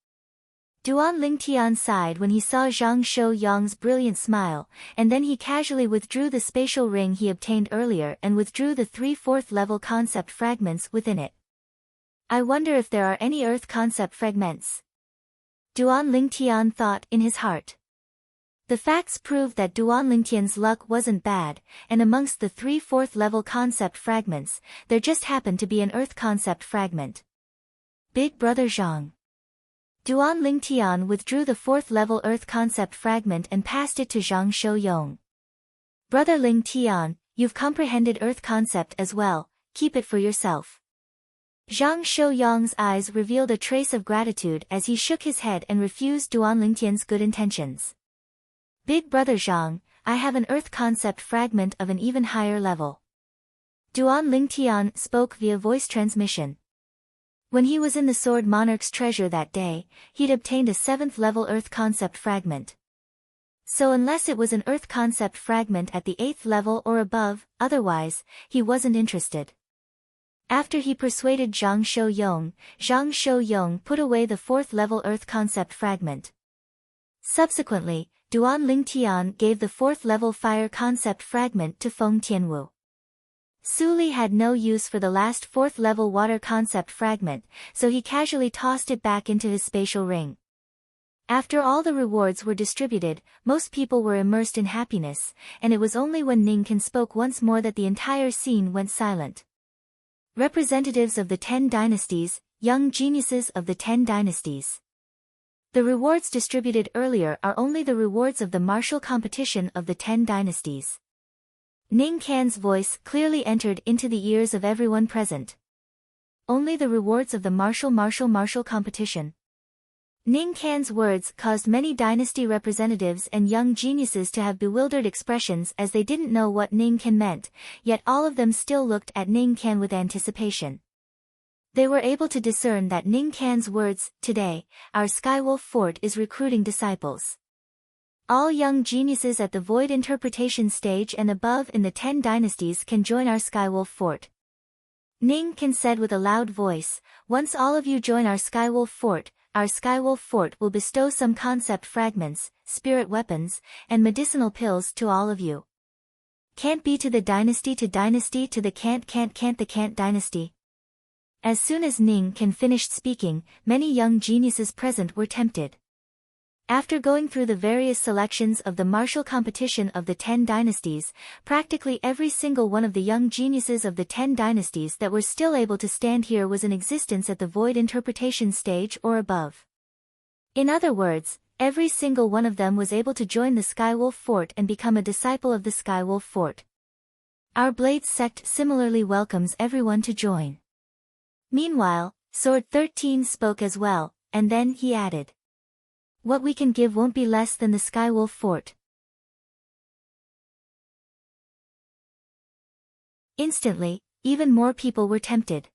Speaker 1: Duan Lingtian sighed when he saw Zhang Shouyong's brilliant smile, and then he casually withdrew the spatial ring he obtained earlier and withdrew the 3 4th level concept fragments within it. I wonder if there are any earth concept fragments. Duan Lingtian thought in his heart. The facts proved that Duan Lingtian's luck wasn't bad, and amongst the 3 4th level concept fragments, there just happened to be an earth concept fragment. Big Brother Zhang. Duan Lingtian withdrew the 4th level earth concept fragment and passed it to Zhang Shouyong. Brother Lingtian, you've comprehended earth concept as well, keep it for yourself. Zhang Shouyong's eyes revealed a trace of gratitude as he shook his head and refused Duan Lingtian's good intentions. Big Brother Zhang, I have an earth concept fragment of an even higher level. Duan Lingtian spoke via voice transmission. When he was in the Sword Monarch's treasure that day, he'd obtained a 7th level earth concept fragment. So unless it was an earth concept fragment at the 8th level or above, otherwise, he wasn't interested. After he persuaded Zhang Shouyong put away the 4th level earth concept fragment. Subsequently, Duan Lingtian gave the 4th level fire concept fragment to Feng Tianwu. Su Li had no use for the last 4th level water concept fragment, so he casually tossed it back into his spatial ring. After all the rewards were distributed, most people were immersed in happiness, and it was only when Ning Can spoke once more that the entire scene went silent. Representatives of the 10 dynasties, young geniuses of the 10 dynasties. The rewards distributed earlier are only the rewards of the martial competition of the 10 dynasties. Ning Can's voice clearly entered into the ears of everyone present. Only the rewards of the martial competition. Ning Can's words caused many dynasty representatives and young geniuses to have bewildered expressions as they didn't know what Ning Can meant, yet all of them still looked at Ning Can with anticipation. They were able to discern that Ning Can's words, "Today, our Skywolf Fort is recruiting disciples. All young geniuses at the Void Interpretation stage and above in the 10 dynasties can join our Skywolf Fort." Ning Can said with a loud voice, "Once all of you join our Skywolf Fort will bestow some concept fragments, spirit weapons, and medicinal pills to all of you. Can't be to the dynasty to the can't dynasty." As soon as Ning Can finished speaking, many young geniuses present were tempted. After going through the various selections of the martial competition of the 10 dynasties, practically every single one of the young geniuses of the 10 dynasties that were still able to stand here was in existence at the Void Interpretation stage or above. In other words, every single one of them was able to join the Skywolf Fort and become a disciple of the Skywolf Fort. Our Blades sect similarly welcomes everyone to join. Meanwhile, Sword 13 spoke as well, and then he added, "What we can give won't be less than the Skywolf Fort." Instantly, even more people were tempted.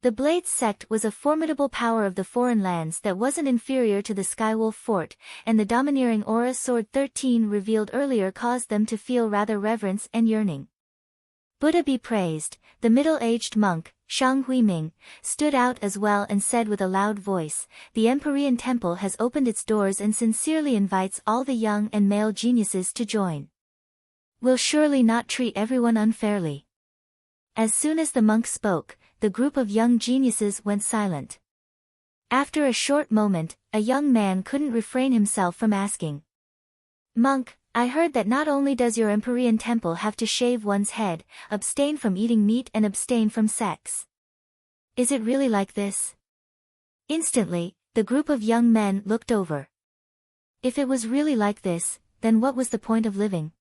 Speaker 1: The Blades sect was a formidable power of the foreign lands that wasn't inferior to the Skywolf Fort, and the domineering aura Sword 13 revealed earlier caused them to feel rather reverence and yearning. Buddha be praised, the middle-aged monk, Shang Huiming, stood out as well and said with a loud voice, "The Empyrean Temple has opened its doors and sincerely invites all the young and male geniuses to join. We'll surely not treat everyone unfairly." As soon as the monk spoke, the group of young geniuses went silent. After a short moment, a young man couldn't refrain himself from asking, "Monk, I heard that not only does your Empyrean Temple have to shave one's head, abstain from eating meat and abstain from sex. Is it really like this?" Instantly, the group of young men looked over. If it was really like this, then what was the point of living?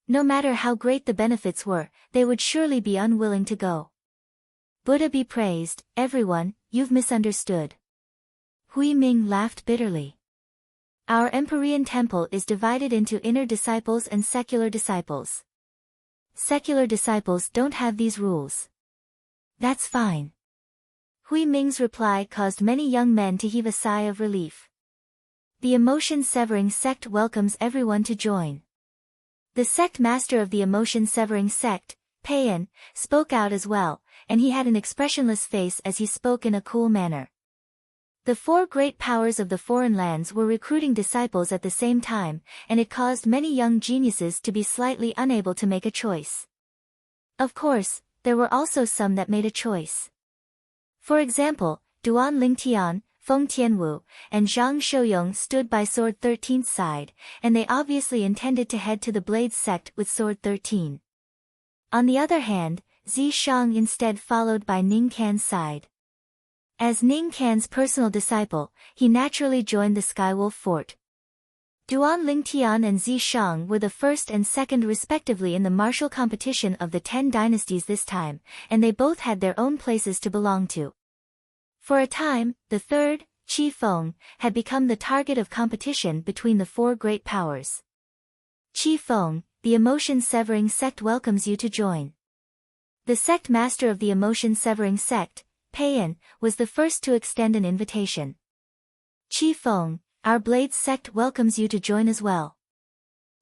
Speaker 1: No matter how great the benefits were, they would surely be unwilling to go. Buddha be praised, everyone, you've misunderstood. Hui Ming laughed bitterly. Our Empyrean Temple is divided into inner disciples and secular disciples. Secular disciples don't have these rules. That's fine. Hui Ming's reply caused many young men to heave a sigh of relief. The emotion-severing sect welcomes everyone to join. The sect master of the emotion-severing sect, Payan, spoke out as well, and he had an expressionless face as he spoke in a cool manner. The 4 great powers of the foreign lands were recruiting disciples at the same time, and it caused many young geniuses to be slightly unable to make a choice. Of course, there were also some that made a choice. For example, Duan Lingtian, Feng Tianwu, and Zhang Shouyong stood by Sword 13's side, and they obviously intended to head to the Blades sect with Sword 13. On the other hand, Zi Shang instead followed by Ning Can's side. As Ning Can's personal disciple, he naturally joined the Skywolf Fort. Duan Lingtian and Zi Shang were the first and second respectively in the martial competition of the 10 dynasties this time, and they both had their own places to belong to. For a time, the third, Qi Feng, had become the target of competition between the 4 great powers. Qi Feng, the emotion-severing sect welcomes you to join. The sect master of the emotion-severing sect, Peiyan, was the first to extend an invitation. Qi Feng, our Blades sect welcomes you to join as well.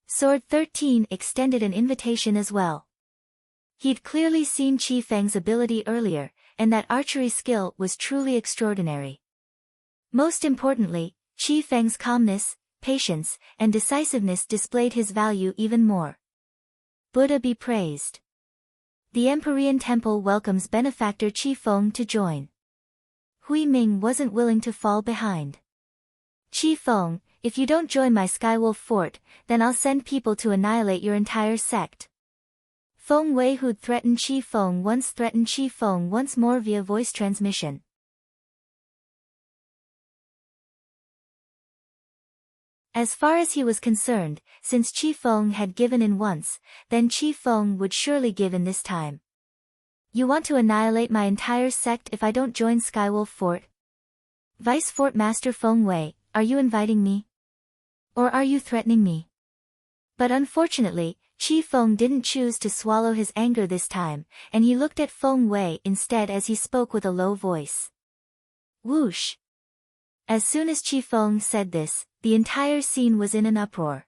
Speaker 1: Sword 13 extended an invitation as well. He'd clearly seen Qi Feng's ability earlier, and that archery skill was truly extraordinary. Most importantly, Qi Feng's calmness, patience, and decisiveness displayed his value even more. Buddha be praised. The Empyrean Temple welcomes benefactor Qi Feng to join. Hui Ming wasn't willing to fall behind. Qi Feng, if you don't join my Skywolf Fort, then I'll send people to annihilate your entire sect. Feng Wei, who'd threatened Qi Feng once more via voice transmission. As far as he was concerned, since Qi Feng had given in once, then Qi Feng would surely give in this time. You want to annihilate my entire sect if I don't join Skywolf Fort? Vice Fort Master Feng Wei, are you inviting me? Or are you threatening me? But unfortunately, Qi Feng didn't choose to swallow his anger this time, and he looked at Feng Wei instead as he spoke with a low voice. Whoosh! As soon as Qi Feng said this, the entire scene was in an uproar.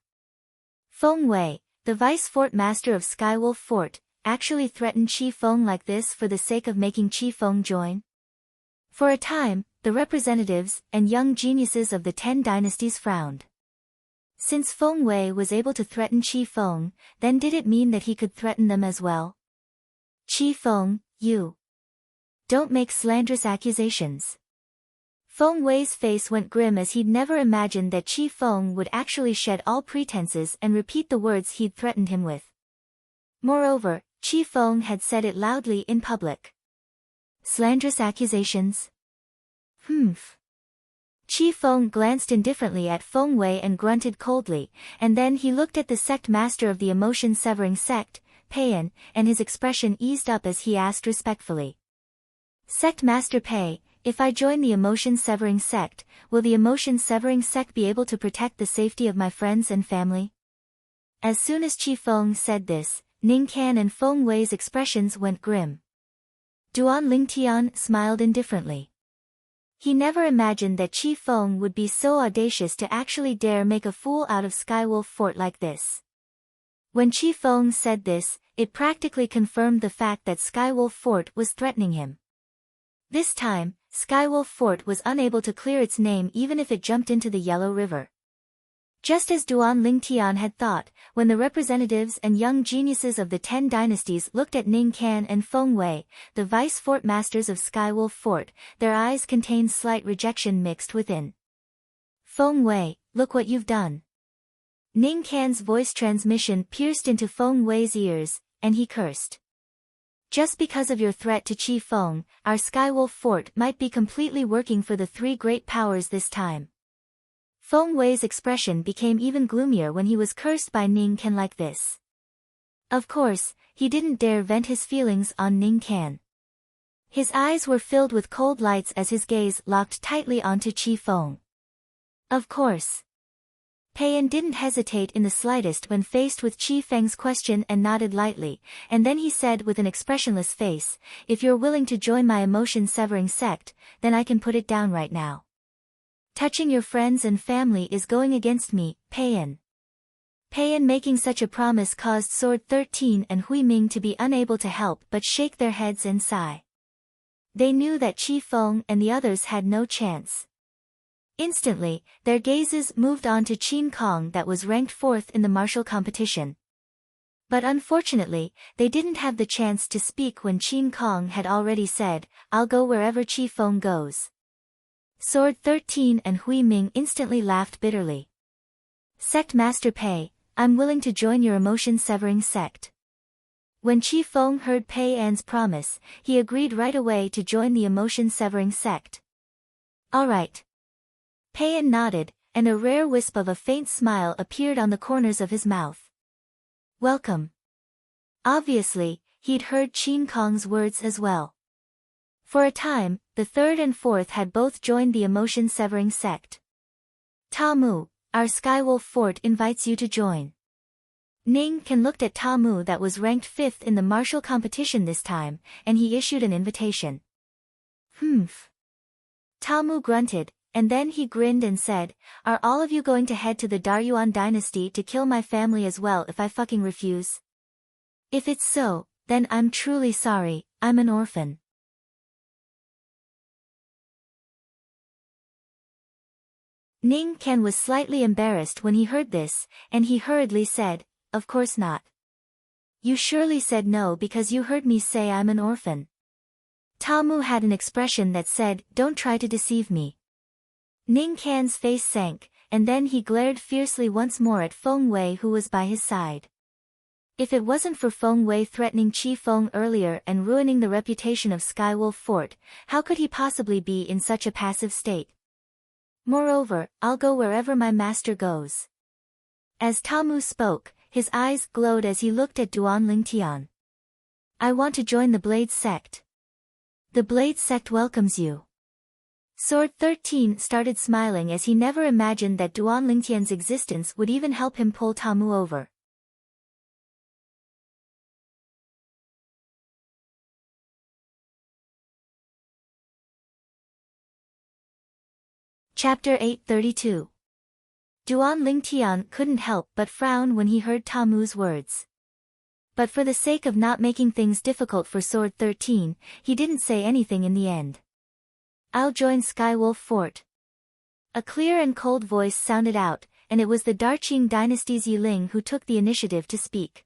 Speaker 1: Feng Wei, the Vice Fort Master of Skywolf Fort, actually threatened Qi Feng like this for the sake of making Qi Feng join? For a time, the representatives and young geniuses of the 10 dynasties frowned. Since Feng Wei was able to threaten Qi Feng, then did it mean that he could threaten them as well? Qi Feng, you don't make slanderous accusations. Feng Wei's face went grim as he'd never imagined that Qi Feng would actually shed all pretenses and repeat the words he'd threatened him with. Moreover, Qi Feng had said it loudly in public. Slanderous accusations? Humph. Qi Feng glanced indifferently at Feng Wei and grunted coldly, and then he looked at the sect master of the emotion-severing sect, Peiyan, and his expression eased up as he asked respectfully. Sect Master Pei, if I join the emotion-severing sect, will the emotion-severing sect be able to protect the safety of my friends and family? As soon as Qi Feng said this, Ning Can and Feng Wei's expressions went grim. Duan Lingtian smiled indifferently. He never imagined that Qi Feng would be so audacious to actually dare make a fool out of Skywolf Fort like this. When Qi Feng said this, it practically confirmed the fact that Skywolf Fort was threatening him. This time, Skywolf Fort was unable to clear its name even if it jumped into the Yellow River. Just as Duan Lingtian had thought, when the representatives and young geniuses of the 10 dynasties looked at Ning Can and Feng Wei, the vice fort masters of Skywolf Fort, their eyes contained slight rejection mixed within. Feng Wei, look what you've done. Ning Can's voice transmission pierced into Feng Wei's ears, and he cursed. Just because of your threat to Qi Feng, our Skywolf Fort might be completely working for the 3 great powers this time. Feng Wei's expression became even gloomier when he was cursed by Ning Can like this. Of course, he didn't dare vent his feelings on Ning Can. His eyes were filled with cold lights as his gaze locked tightly onto Qi Feng. Of course. Peiyan didn't hesitate in the slightest when faced with Qi Feng's question and nodded lightly, and then he said with an expressionless face, if you're willing to join my emotion-severing sect, then I can put it down right now. Touching your friends and family is going against me, Peiyan. Peiyan making such a promise caused Sword 13 and Hui Ming to be unable to help but shake their heads and sigh. They knew that Qi Feng and the others had no chance. Instantly, their gazes moved on to Qin Kong that was ranked 4th in the martial competition. But unfortunately, they didn't have the chance to speak when Qin Kong had already said, I'll go wherever Qi Feng goes. Sword 13 and Hui Ming instantly laughed bitterly. Sect Master Pei, I'm willing to join your emotion-severing sect. When Qi Feng heard Pei An's promise, he agreed right away to join the emotion-severing sect. All right. Pei An nodded, and a rare wisp of a faint smile appeared on the corners of his mouth. Welcome. Obviously, he'd heard Qin Kong's words as well. For a time, the 3rd and 4th had both joined the emotion-severing sect. Ta Mu, our Skywolf Fort invites you to join. Ning Can looked at Ta Mu that was ranked 5th in the martial competition this time, and he issued an invitation. Humph. Ta Mu grunted, and then he grinned and said, "Are all of you going to head to the Daryuan dynasty to kill my family as well if I fucking refuse? If it's so, then I'm truly sorry, I'm an orphan." Ning Ken was slightly embarrassed when he heard this, and he hurriedly said, "Of course not. You surely said no because you heard me say I'm an orphan." Ta Mu had an expression that said, "Don't try to deceive me." Ning Can's face sank, and then he glared fiercely once more at Feng Wei who was by his side. If it wasn't for Feng Wei threatening Qi Feng earlier and ruining the reputation of Skywolf Fort, how could he possibly be in such a passive state? Moreover, I'll go wherever my master goes. As Ta Mu spoke, his eyes glowed as he looked at Duan Lingtian. "I want to join the Blade Sect." "The Blade Sect welcomes you." Sword 13 started smiling as he never imagined that Duan Lingtian's existence would even help him pull Ta Mu over. Chapter 832. Duan Lingtian couldn't help but frown when he heard Ta Mu's words. But for the sake of not making things difficult for Sword 13, he didn't say anything in the end. "I'll join Skywolf Fort." A clear and cold voice sounded out, and it was the Darqing dynasty's Yiling who took the initiative to speak.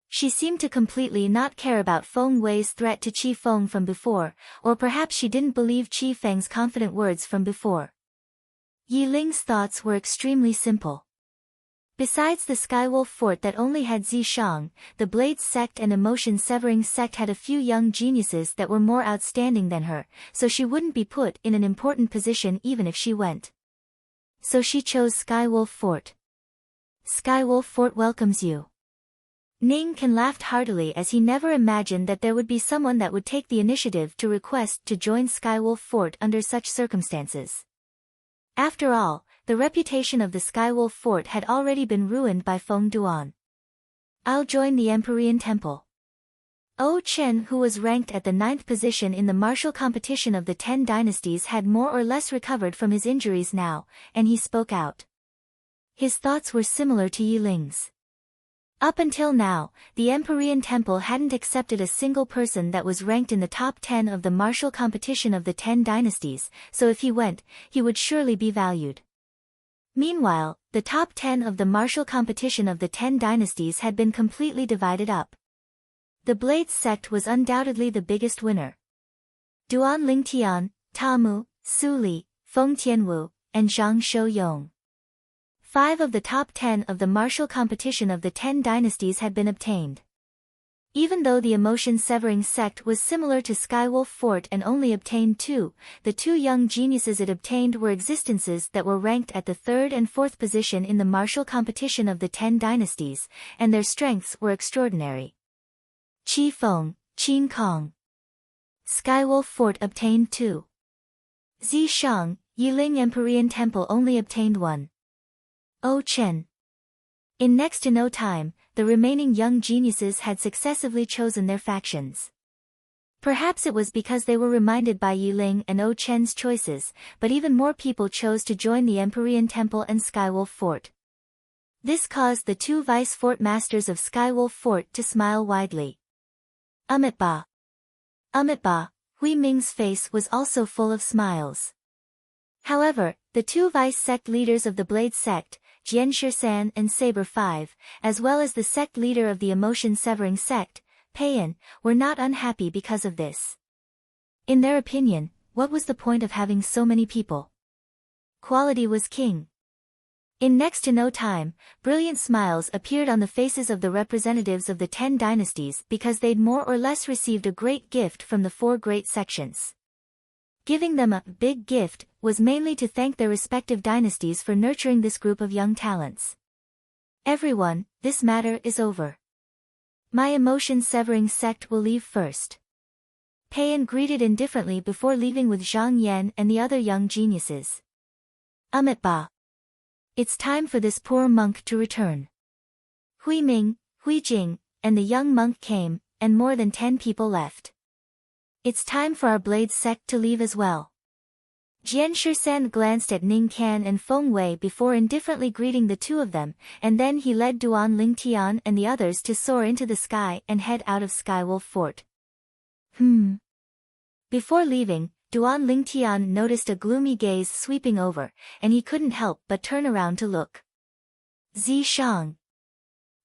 Speaker 1: She seemed to completely not care about Feng Wei's threat to Qi Feng from before, or perhaps she didn't believe Qi Feng's confident words from before. Yiling's thoughts were extremely simple. Besides the Skywolf Fort that only had Zishang, the Blade Sect and Emotion Severing Sect had a few young geniuses that were more outstanding than her, so she wouldn't be put in an important position even if she went. So she chose Skywolf Fort. "Skywolf Fort welcomes you." Ning Can laughed heartily as he never imagined that there would be someone that would take the initiative to request to join Skywolf Fort under such circumstances. After all, the reputation of the Skywolf Fort had already been ruined by Feng Duan. "I'll join the Empyrean Temple." O Chen, who was ranked at the 9th position in the martial competition of the 10 dynasties, had more or less recovered from his injuries now, and he spoke out. His thoughts were similar to Yiling's. Up until now, the Empyrean Temple hadn't accepted a single person that was ranked in the top 10 of the martial competition of the 10 dynasties, so if he went, he would surely be valued. Meanwhile, the top 10 of the martial competition of the 10 dynasties had been completely divided up. The Blade Sect was undoubtedly the biggest winner. Duan Lingtian, Ta Mu, Su Li, Feng Tianwu, and Zhang Shouyong. 5 of the top 10 of the martial competition of the 10 dynasties had been obtained. Even though the Emotion Severing Sect was similar to Skywolf Fort and only obtained 2, the 2 young geniuses it obtained were existences that were ranked at the 3rd and 4th position in the martial competition of the 10 dynasties, and their strengths were extraordinary. Qi Feng, Qin Kong. Skywolf Fort obtained 2. Zishang, Yiling Empyrean Temple only obtained 1. O Chen. In next to no time, the remaining young geniuses had successively chosen their factions. Perhaps it was because they were reminded by Yiling and O Chen's choices, but even more people chose to join the Empyrean Temple and Skywolf Fort. This caused the 2 vice fort masters of Skywolf Fort to smile widely. Amitba. Hui Ming's face was also full of smiles. However, the 2 vice sect leaders of the Blade Sect, Jian Shisan and Saber 5, as well as the sect leader of the Emotion Severing Sect, Peiyan, were not unhappy because of this. In their opinion, what was the point of having so many people? Quality was king. In next to no time, brilliant smiles appeared on the faces of the representatives of the 10 dynasties because they'd more or less received a great gift from the 4 great sections. Giving them a big gift was mainly to thank their respective dynasties for nurturing this group of young talents. "Everyone, this matter is over. My Emotion Severing Sect will leave first." Peiyan greeted indifferently before leaving with Zhang Yan and the other young geniuses. Amitba. It's time for this poor monk to return. Hui Ming, Hui Jing, and the young monk came, and more than 10 people left. It's time for our blade sect to leave as well. Jian Shisan glanced at Ning Can and Feng Wei before indifferently greeting the two of them, and then he led Duan Lingtian and the others to soar into the sky and head out of Skywolf Fort. Before leaving, Duan Lingtian noticed a gloomy gaze sweeping over, and he couldn't help but turn around to look. Zishang.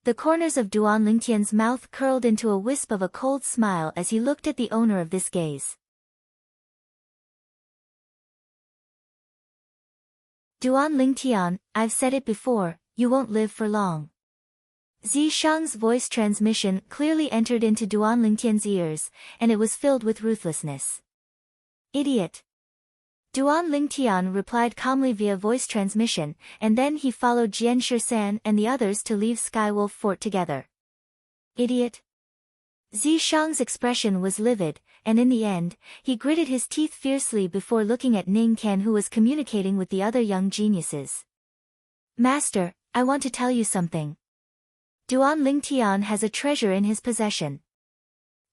Speaker 1: The corners of Duan Lingtian's mouth curled into a wisp of a cold smile as he looked at the owner of this gaze. Duan Lingtian, I've said it before, you won't live for long. Zishang's voice transmission clearly entered into Duan Lingtian's ears, and it was filled with ruthlessness. Idiot. Duan Lingtian replied calmly via voice transmission, and then he followed Jian Shisan and the others to leave Skywolf Fort together. Idiot. Zishang's expression was livid, and in the end, he gritted his teeth fiercely before looking at Ning Can, who was communicating with the other young geniuses. Master, I want to tell you something. Duan Lingtian has a treasure in his possession.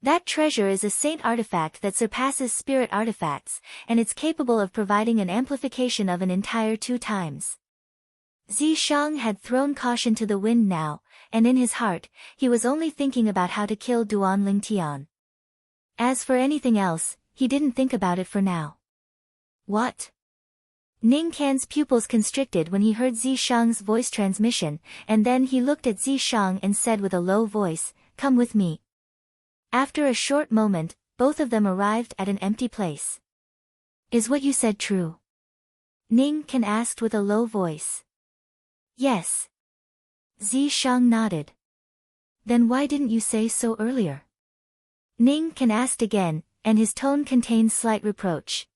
Speaker 1: That treasure is a saint artifact that surpasses spirit artifacts, and it's capable of providing an amplification of an entire 2 times. Zishang had thrown caution to the wind now, and in his heart, he was only thinking about how to kill Duan Lingtian. As for anything else, he didn't think about it for now. What? Ning Can's pupils constricted when he heard Zishang's voice transmission, and then he looked at Zishang and said with a low voice, "Come with me." After a short moment, both of them arrived at an empty place. Is what you said true? Ning Can asked with a low voice. Yes. Zishang nodded. Then why didn't you say so earlier? Ning Can asked again, and his tone contained slight reproach.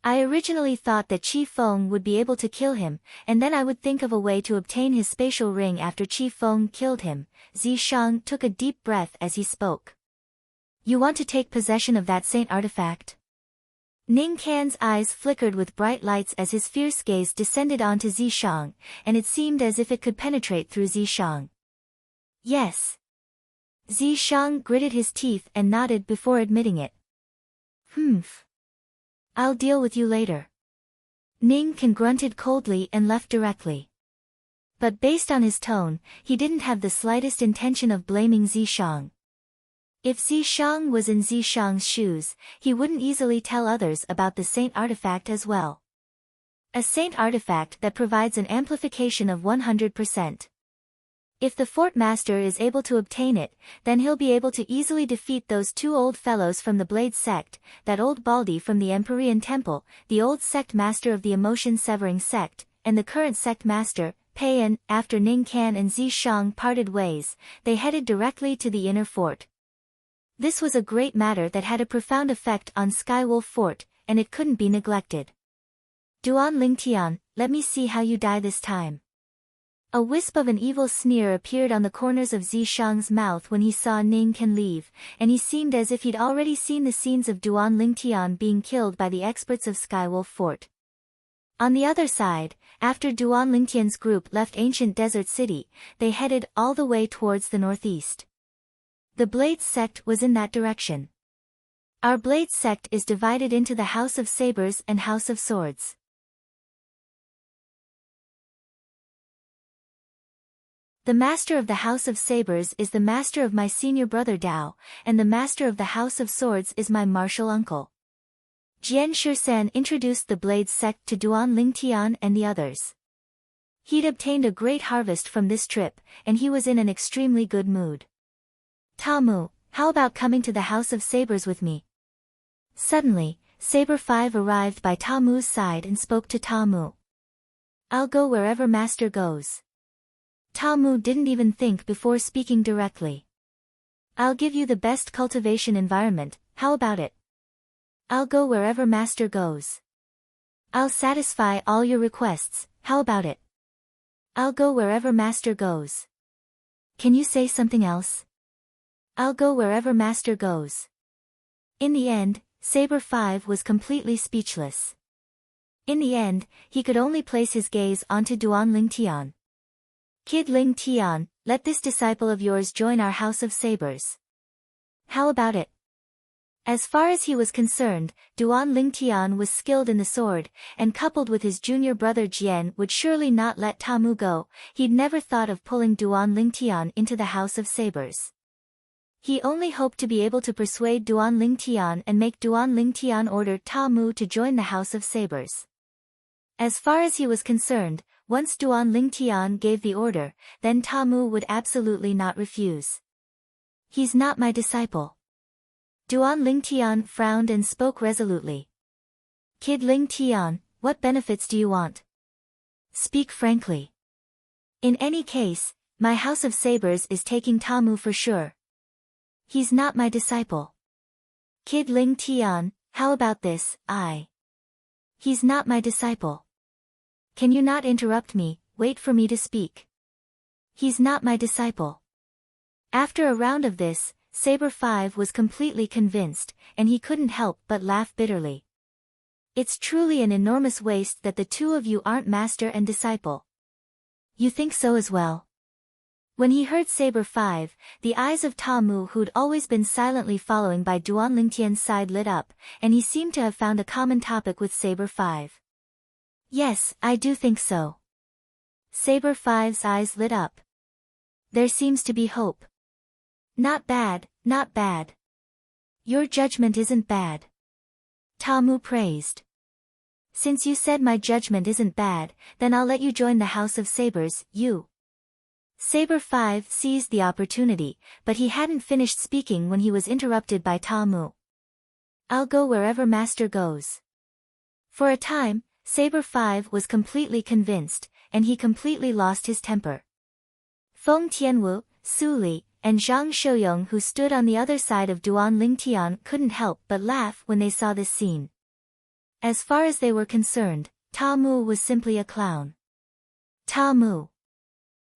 Speaker 1: I originally thought that Qi Feng would be able to kill him, and then I would think of a way to obtain his spatial ring after Qi Feng killed him. Zishang took a deep breath as he spoke. You want to take possession of that saint artifact? Ning Can's eyes flickered with bright lights as his fierce gaze descended onto Zishang, and it seemed as if it could penetrate through Zishang. Yes. Zishang gritted his teeth and nodded before admitting it. I'll deal with you later. Ning Can grunted coldly and left directly. But based on his tone, he didn't have the slightest intention of blaming Zishang. If Zishang was in Zishang's shoes, he wouldn't easily tell others about the saint artifact as well. A saint artifact that provides an amplification of 100%. If the fort master is able to obtain it, then he'll be able to easily defeat those 2 old fellows from the Blade sect, that old Baldi from the Empyrean Temple, the old sect master of the emotion-severing sect, and the current sect master, Peian. After Ning Can and Zishang parted ways, they headed directly to the inner fort. This was a great matter that had a profound effect on Skywolf Fort, and it couldn't be neglected. Duan Lingtian, let me see how you die this time. A wisp of an evil sneer appeared on the corners of Zishang's mouth when he saw Ning Can leave, and he seemed as if he'd already seen the scenes of Duan Lingtian being killed by the experts of Skywolf Fort. On the other side, after Duan Lingtian's group left ancient desert city, they headed all the way towards the northeast. The Blade sect was in that direction. Our Blade sect is divided into the House of Sabers and House of Swords. The master of the House of Sabers is the master of my senior brother Dao, and the master of the House of Swords is my martial uncle. Jian Shisan introduced the Blade sect to Duan Lingtian and the others. He'd obtained a great harvest from this trip, and he was in an extremely good mood. Tamu, how about coming to the House of Sabers with me? Suddenly, Saber 5 arrived by Tamu's side and spoke to Tamu. I'll go wherever master goes. Tamu didn't even think before speaking directly. I'll give you the best cultivation environment, how about it? I'll go wherever master goes. I'll satisfy all your requests, how about it? I'll go wherever master goes. Can you say something else? I'll go wherever master goes. In the end, Saber 5 was completely speechless. In the end, he could only place his gaze onto Duan Lingtian. Kid Lingtian, let this disciple of yours join our house of sabers. How about it? As far as he was concerned, Duan Lingtian was skilled in the sword, and coupled with his junior brother Jian would surely not let Ta Mu go. He'd never thought of pulling Duan Lingtian into the house of sabers. He only hoped to be able to persuade Duan Lingtian and make Duan Lingtian order Ta Mu to join the house of sabers. As far as he was concerned, once Duan Lingtian gave the order, then Ta Mu would absolutely not refuse. He's not my disciple. Duan Lingtian frowned and spoke resolutely. Kid Lingtian, what benefits do you want? Speak frankly. In any case, my house of sabers is taking Ta Mu for sure. He's not my disciple. Kid Lingtian, how about this? He's not my disciple. Can you not interrupt me, wait for me to speak? He's not my disciple. After a round of this, Saber 5 was completely convinced, and he couldn't help but laugh bitterly. It's truly an enormous waste that the two of you aren't master and disciple. You think so as well? When he heard Saber 5, the eyes of Ta Mu, who'd always been silently following by Duan Lingtian's side, lit up, and he seemed to have found a common topic with Saber 5. Yes, I do think so. Saber 5's eyes lit up. There seems to be hope. Not bad, not bad. Your judgment isn't bad. Ta Mu praised. Since you said my judgment isn't bad, then I'll let you join the House of Sabers, you. Saber 5 seized the opportunity, but he hadn't finished speaking when he was interrupted by Ta Mu. I'll go wherever Master goes. For a time, Saber 5 was completely convinced, and he completely lost his temper. Feng Tianwu, Su Li, and Zhang Shouyong, who stood on the other side of Duan Lingtian, couldn't help but laugh when they saw this scene. As far as they were concerned, Ta Mu was simply a clown. Ta Mu.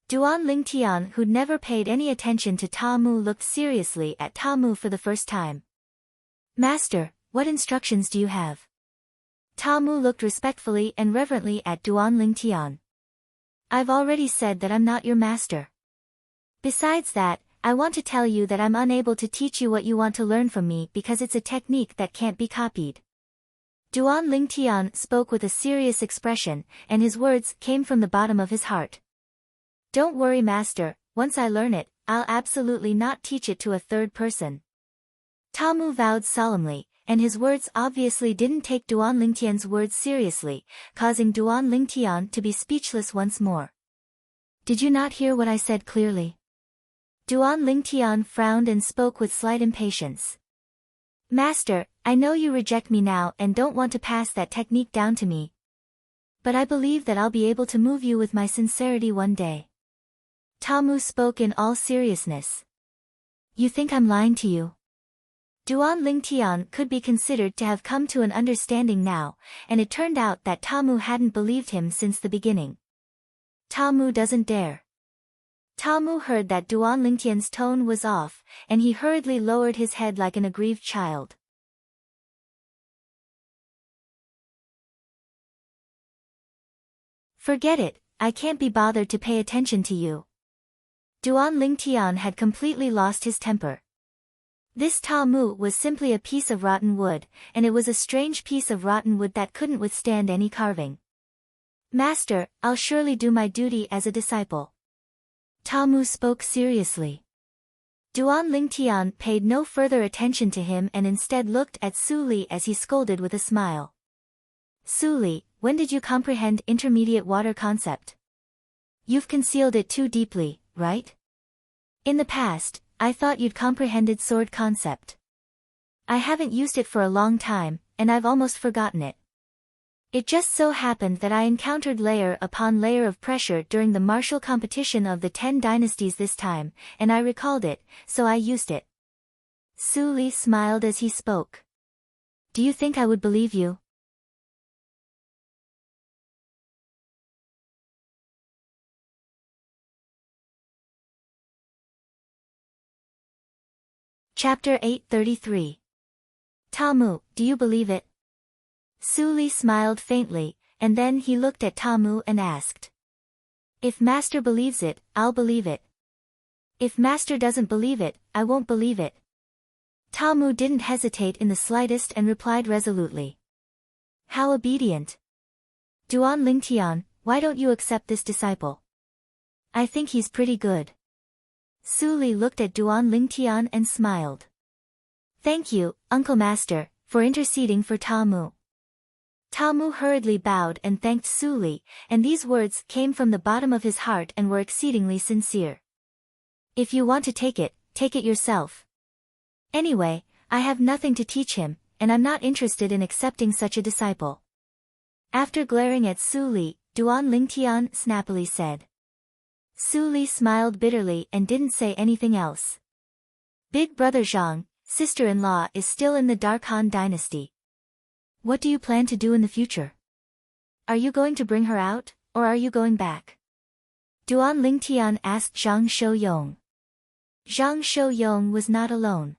Speaker 1: Duan Lingtian, who'd never paid any attention to Ta Mu, looked seriously at Ta Mu for the first time. Master, what instructions do you have? Ta Mu looked respectfully and reverently at Duan Lingtian. I've already said that I'm not your master. Besides that, I want to tell you that I'm unable to teach you what you want to learn from me because it's a technique that can't be copied. Duan Lingtian spoke with a serious expression, and his words came from the bottom of his heart. Don't worry, Master, once I learn it, I'll absolutely not teach it to a third person. Ta Mu vowed solemnly, and his words obviously didn't take Duan Lingtian's words seriously, causing Duan Lingtian to be speechless once more. Did you not hear what I said clearly? Duan Lingtian frowned and spoke with slight impatience. Master, I know you reject me now and don't want to pass that technique down to me. But I believe that I'll be able to move you with my sincerity one day. Ta Mu spoke in all seriousness. You think I'm lying to you? Duan Lingtian could be considered to have come to an understanding now, and it turned out that Ta Mu hadn't believed him since the beginning. Ta Mu doesn't dare. Ta Mu heard that Duan Lingtian's tone was off, and he hurriedly lowered his head like an aggrieved child. Forget it, I can't be bothered to pay attention to you. Duan Lingtian had completely lost his temper. This Ta Mu was simply a piece of rotten wood, and it was a strange piece of rotten wood that couldn't withstand any carving. Master, I'll surely do my duty as a disciple. Ta Mu spoke seriously. Duan Lingtian paid no further attention to him and instead looked at Su Li as he scolded with a smile. Su Li, when did you comprehend intermediate water concept? You've concealed it too deeply, right? In the past, I thought you'd comprehended sword concept. I haven't used it for a long time, and I've almost forgotten it. It just so happened that I encountered layer upon layer of pressure during the martial competition of the 10 dynasties this time, and I recalled it, so I used it. Su Li smiled as he spoke. Do you think I would believe you? Chapter 833. Ta Mu, do you believe it? Su Li smiled faintly, and then he looked at Ta Mu and asked. If Master believes it, I'll believe it. If master doesn't believe it, I won't believe it. Ta Mu didn't hesitate in the slightest and replied resolutely. How obedient. Duan Lingtian, why don't you accept this disciple? I think he's pretty good. Su Li looked at Duan Lingtian and smiled. Thank you, Uncle Master, for interceding for Ta Mu. Ta Mu hurriedly bowed and thanked Su Li, and these words came from the bottom of his heart and were exceedingly sincere. If you want to take it yourself. Anyway, I have nothing to teach him, and I'm not interested in accepting such a disciple. After glaring at Su Li, Duan Lingtian snappily said. Su Li smiled bitterly and didn't say anything else. Big brother Zhang, sister-in-law, is still in the Dark Han dynasty. What do you plan to do in the future? Are you going to bring her out, or are you going back? Duan Lingtian asked Zhang Shouyong. Zhang Shouyong was not alone.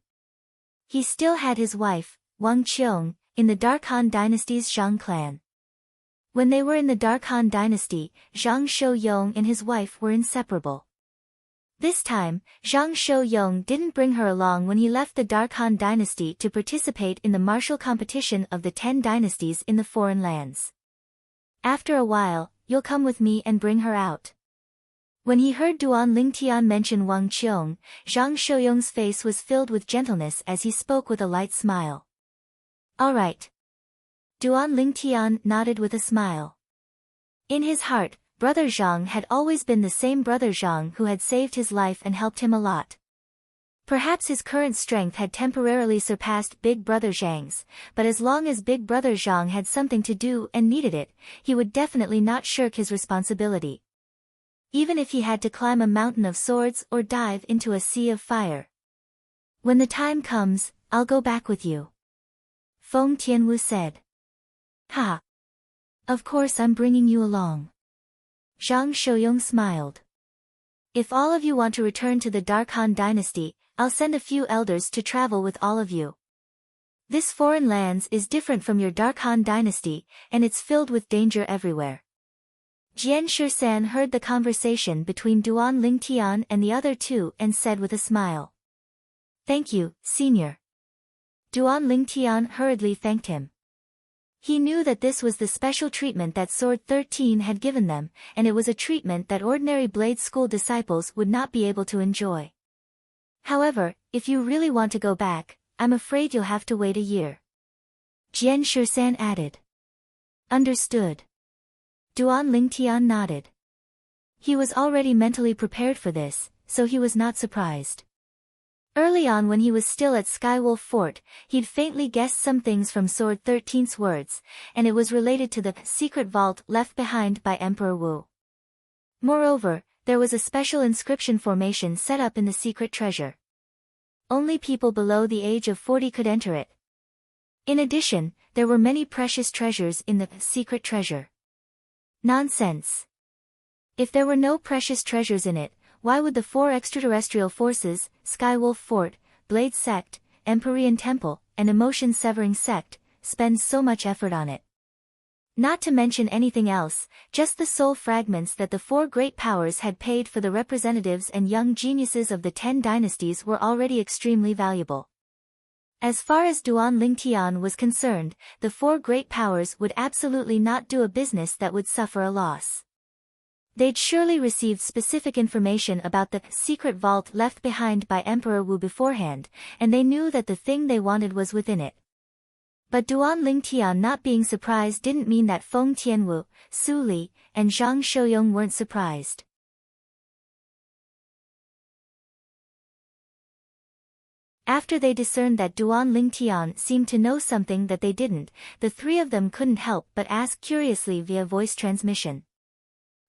Speaker 1: He still had his wife, Wang Qiong, in the Dark Han dynasty's Zhang clan. When they were in the Dark Han dynasty, Zhang Shouyong and his wife were inseparable. This time, Zhang Shouyong didn't bring her along when he left the Dark Han dynasty to participate in the martial competition of the 10 dynasties in the foreign lands. After a while, you'll come with me and bring her out. When he heard Duan Lingtian mention Wang Qiong, Zhang Shouyong's face was filled with gentleness as he spoke with a light smile. All right. Duan Lingtian nodded with a smile. In his heart, Brother Zhang had always been the same Brother Zhang who had saved his life and helped him a lot. Perhaps his current strength had temporarily surpassed Big Brother Zhang's, but as long as Big Brother Zhang had something to do and needed it, he would definitely not shirk his responsibility. Even if he had to climb a mountain of swords or dive into a sea of fire. When the time comes, I'll go back with you. Feng Tianwu said. Ha! Of course I'm bringing you along. Zhang Shouyong smiled. If all of you want to return to the Dark Han dynasty, I'll send a few elders to travel with all of you. This foreign lands is different from your Dark Han dynasty, and it's filled with danger everywhere. Jian Shisan heard the conversation between Duan Lingtian and the other two and said with a smile. Thank you, Senior. Duan Lingtian hurriedly thanked him. He knew that this was the special treatment that Sword 13 had given them, and it was a treatment that ordinary Blade School disciples would not be able to enjoy. However, if you really want to go back, I'm afraid you'll have to wait a year. Jian Shisan added. Understood. Duan Lingtian nodded. He was already mentally prepared for this, so he was not surprised. Early on when he was still at Skywolf Fort, he'd faintly guessed some things from Sword 13's words, and it was related to the secret vault left behind by Emperor Wu. Moreover, there was a special inscription formation set up in the secret treasure. Only people below the age of 40 could enter it. In addition, there were many precious treasures in the secret treasure. Nonsense. If there were no precious treasures in it, why would the 4 extraterrestrial forces, Skywolf Fort, Blade Sect, Empyrean Temple, and Emotion Severing Sect, spend so much effort on it? Not to mention anything else, just the soul fragments that the 4 great powers had paid for the representatives and young geniuses of the 10 dynasties were already extremely valuable. As far as Duan Lingtian was concerned, the 4 great powers would absolutely not do a business that would suffer a loss. They'd surely received specific information about the secret vault left behind by Emperor Wu beforehand, and they knew that the thing they wanted was within it. But Duan Lingtian not being surprised didn't mean that Feng Tianwu, Su Li, and Zhang Shouyong weren't surprised. After they discerned that Duan Lingtian seemed to know something that they didn't, the 3 of them couldn't help but ask curiously via voice transmission.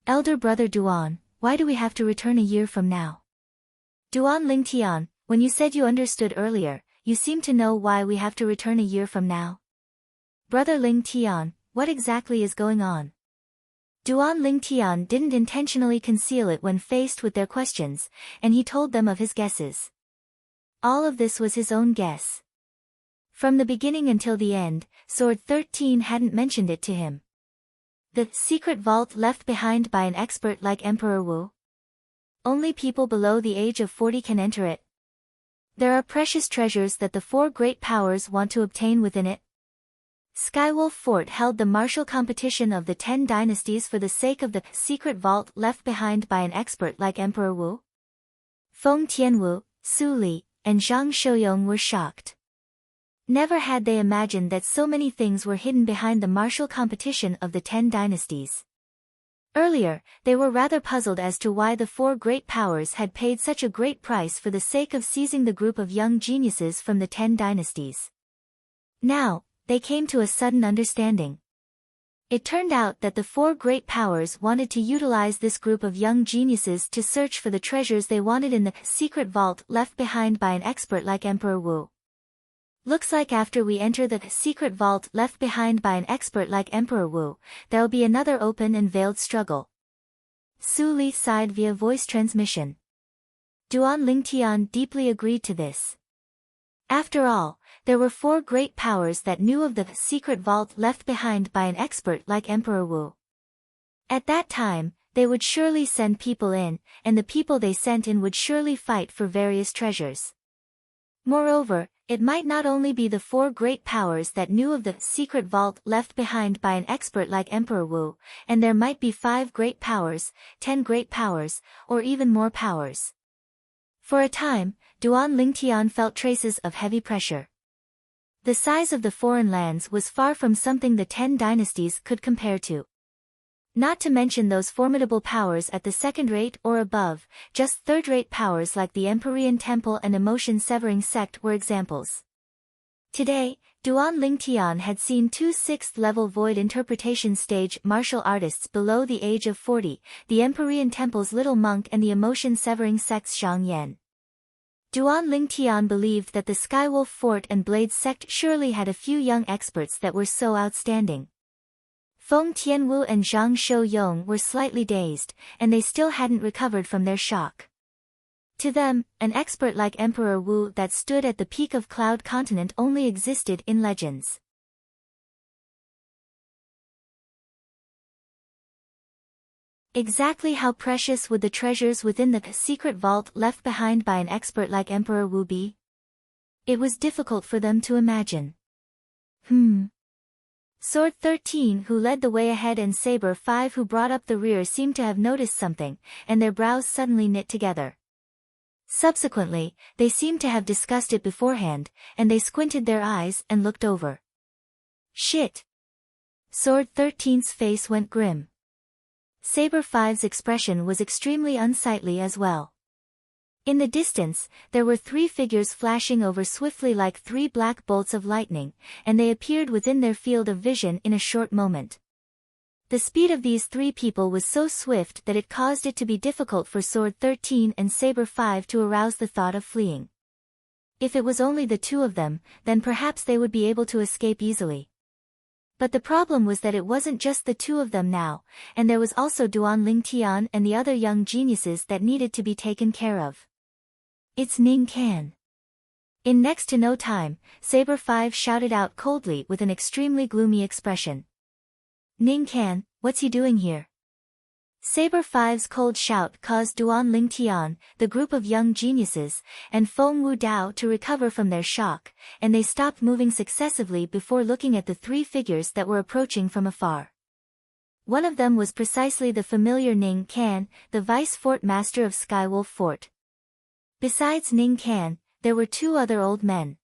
Speaker 1: Elder brother Duan, why do we have to return a year from now? Duan Lingtian, when you said you understood earlier, you seem to know why we have to return a year from now. Brother Lingtian, what exactly is going on? Duan Lingtian didn't intentionally conceal it when faced with their questions, and he told them of his guesses. All of this was his own guess. From the beginning until the end, Sword 13 hadn't mentioned it to him. The secret vault left behind by an expert like Emperor Wu? Only people below the age of 40 can enter it. There are precious treasures that the four great powers want to obtain within it. Skywolf Fort held the martial competition of the 10 dynasties for the sake of the secret vault left behind by an expert like Emperor Wu. Feng Tianwu, Su Li, and Zhang Shouyong were shocked. Never had they imagined that so many things were hidden behind the martial competition of the 10 dynasties. Earlier, they were rather puzzled as to why the four great powers had paid such a great price for the sake of seizing the group of young geniuses from the 10 dynasties. Now, they came to a sudden understanding. It turned out that the four great powers wanted to utilize this group of young geniuses to search for the treasures they wanted in the secret vault left behind by an expert like Emperor Wu. Looks like after we enter the secret vault left behind by an expert like Emperor Wu, there'll be another open and veiled struggle. Su Li sighed via voice transmission. Duan Lingtian deeply agreed to this. After all, there were four great powers that knew of the secret vault left behind by an expert like Emperor Wu. At that time, they would surely send people in, and the people they sent in would surely fight for various treasures. Moreover, it might not only be the four great powers that knew of the secret vault left behind by an expert like Emperor Wu, and there might be 5 great powers, 10 great powers, or even more powers. For a time, Duan Lingtian felt traces of heavy pressure. The size of the foreign lands was far from something the 10 dynasties could compare to. Not to mention those formidable powers at the second-rate or above, just third-rate powers like the Empyrean Temple and Emotion-Severing Sect were examples. Today, Duan Lingtian had seen 2 6th-level void interpretation stage martial artists below the age of 40, the Empyrean Temple's Little Monk and the Emotion-Severing Sect's Zhang Yan. Duan Lingtian believed that the Skywolf Fort and Blade Sect surely had a few young experts that were so outstanding. Feng Tianwu and Zhang Shouyong were slightly dazed, and they still hadn't recovered from their shock. To them, an expert like Emperor Wu that stood at the peak of Cloud Continent only existed in legends. Exactly how precious would the treasures within the secret vault left behind by an expert like Emperor Wu be? It was difficult for them to imagine. Sword 13 who led the way ahead and Saber 5 who brought up the rear seemed to have noticed something, and their brows suddenly knit together. Subsequently, they seemed to have discussed it beforehand, and they squinted their eyes and looked over. Shit! Sword 13's face went grim. Saber 5's expression was extremely unsightly as well. In the distance, there were 3 figures flashing over swiftly like 3 black bolts of lightning, and they appeared within their field of vision in a short moment. The speed of these 3 people was so swift that it caused it to be difficult for Sword 13 and Saber 5 to arouse the thought of fleeing. If it was only the 2 of them, then perhaps they would be able to escape easily. But the problem was that it wasn't just the 2 of them now, and there was also Duan Lingtian and the other young geniuses that needed to be taken care of. It's Ning Can. In next to no time, Saber 5 shouted out coldly with an extremely gloomy expression. Ning Can, what's he doing here? Saber 5's cold shout caused Duan Lingtian, the group of young geniuses, and Feng Wu Dao to recover from their shock, and they stopped moving successively before looking at the 3 figures that were approaching from afar. One of them was precisely the familiar Ning Can, the vice fort master of Skywolf Fort. Besides Ning Can, there were 2 other old men.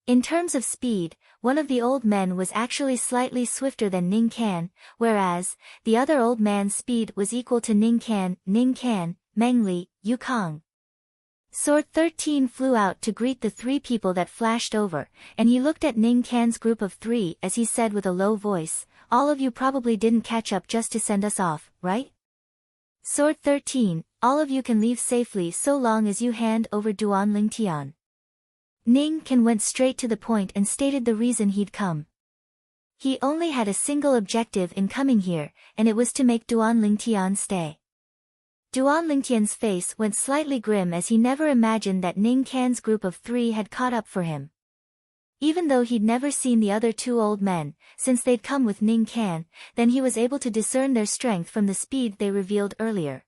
Speaker 1: In terms of speed, one of the old men was actually slightly swifter than Ning Can, whereas, the other old man's speed was equal to Ning Can, Meng Li, Yukong. Sword 13 flew out to greet the 3 people that flashed over, and he looked at Ning Can's group of 3 as he said with a low voice, all of you probably didn't catch up just to send us off, right? Sword 13, all of you can leave safely so long as you hand over Duan Lingtian. Ning Can went straight to the point and stated the reason he'd come. He only had a single objective in coming here, and it was to make Duan Lingtian stay. Duan Lingtian's face went slightly grim as he never imagined that Ning Can's group of 3 had caught up for him. Even though he'd never seen the other 2 old men, since they'd come with Ning Can, then he was able to discern their strength from the speed they revealed earlier.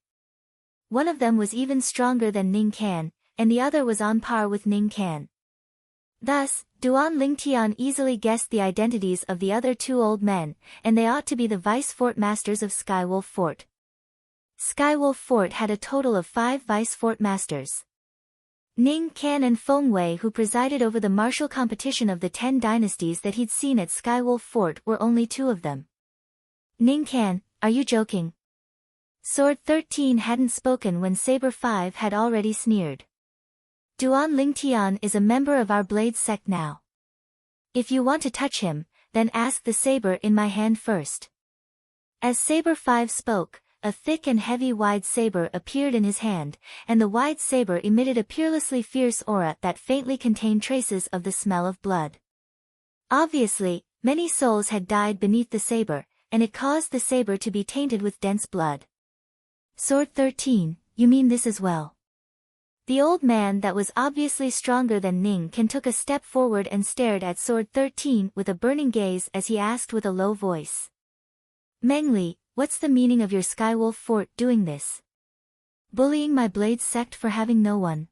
Speaker 1: One of them was even stronger than Ning Can, and the other was on par with Ning Can. Thus, Duan Lingtian easily guessed the identities of the other two old men, and they ought to be the vice fort masters of Skywolf Fort. Skywolf Fort had a total of 5 vice fort masters. Ning Can and Feng Wei, who presided over the martial competition of the 10 dynasties that he'd seen at Skywolf Fort, were only 2 of them. Ning Can, are you joking? Sword 13 hadn't spoken when Saber 5 had already sneered. Duan Lingtian is a member of our blade sect now. If you want to touch him, then ask the saber in my hand first. As Saber 5 spoke, a thick and heavy wide saber appeared in his hand, and the wide saber emitted a peerlessly fierce aura that faintly contained traces of the smell of blood. Obviously, many souls had died beneath the saber, and it caused the saber to be tainted with dense blood. Sword 13, you mean this as well? The old man that was obviously stronger than Ning Can took a step forward and stared at Sword 13 with a burning gaze as he asked with a low voice. Mengli, what's the meaning of your Skywolf Fort doing this? Bullying my blade sect for having no one?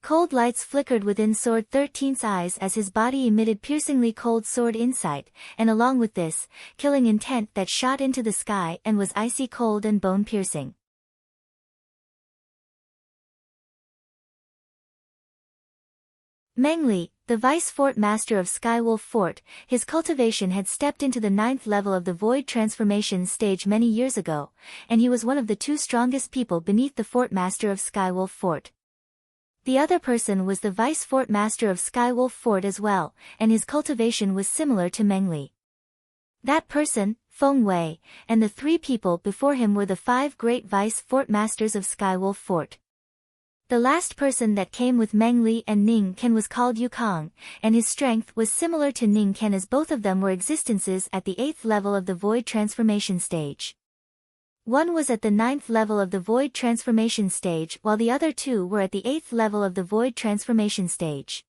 Speaker 1: Cold lights flickered within Sword 13's eyes as his body emitted piercingly cold sword insight, and along with this, killing intent that shot into the sky and was icy cold and bone-piercing. Mengli, the vice fort master of Skywolf Fort, his cultivation had stepped into the 9th level of the Void Transformation stage many years ago, and he was one of the 2 strongest people beneath the fort master of Skywolf Fort. The other person was the vice fort master of Skywolf Fort as well, and his cultivation was similar to Mengli. That person, Feng Wei, and the 3 people before him were the 5 great vice fort masters of Skywolf Fort. The last person that came with Mengli and Ning Can was called Yukong, and his strength was similar to Ning Can as both of them were existences at the 8th level of the Void Transformation stage. One was at the 9th level of the Void Transformation stage while the other 2 were at the 8th level of the Void Transformation stage.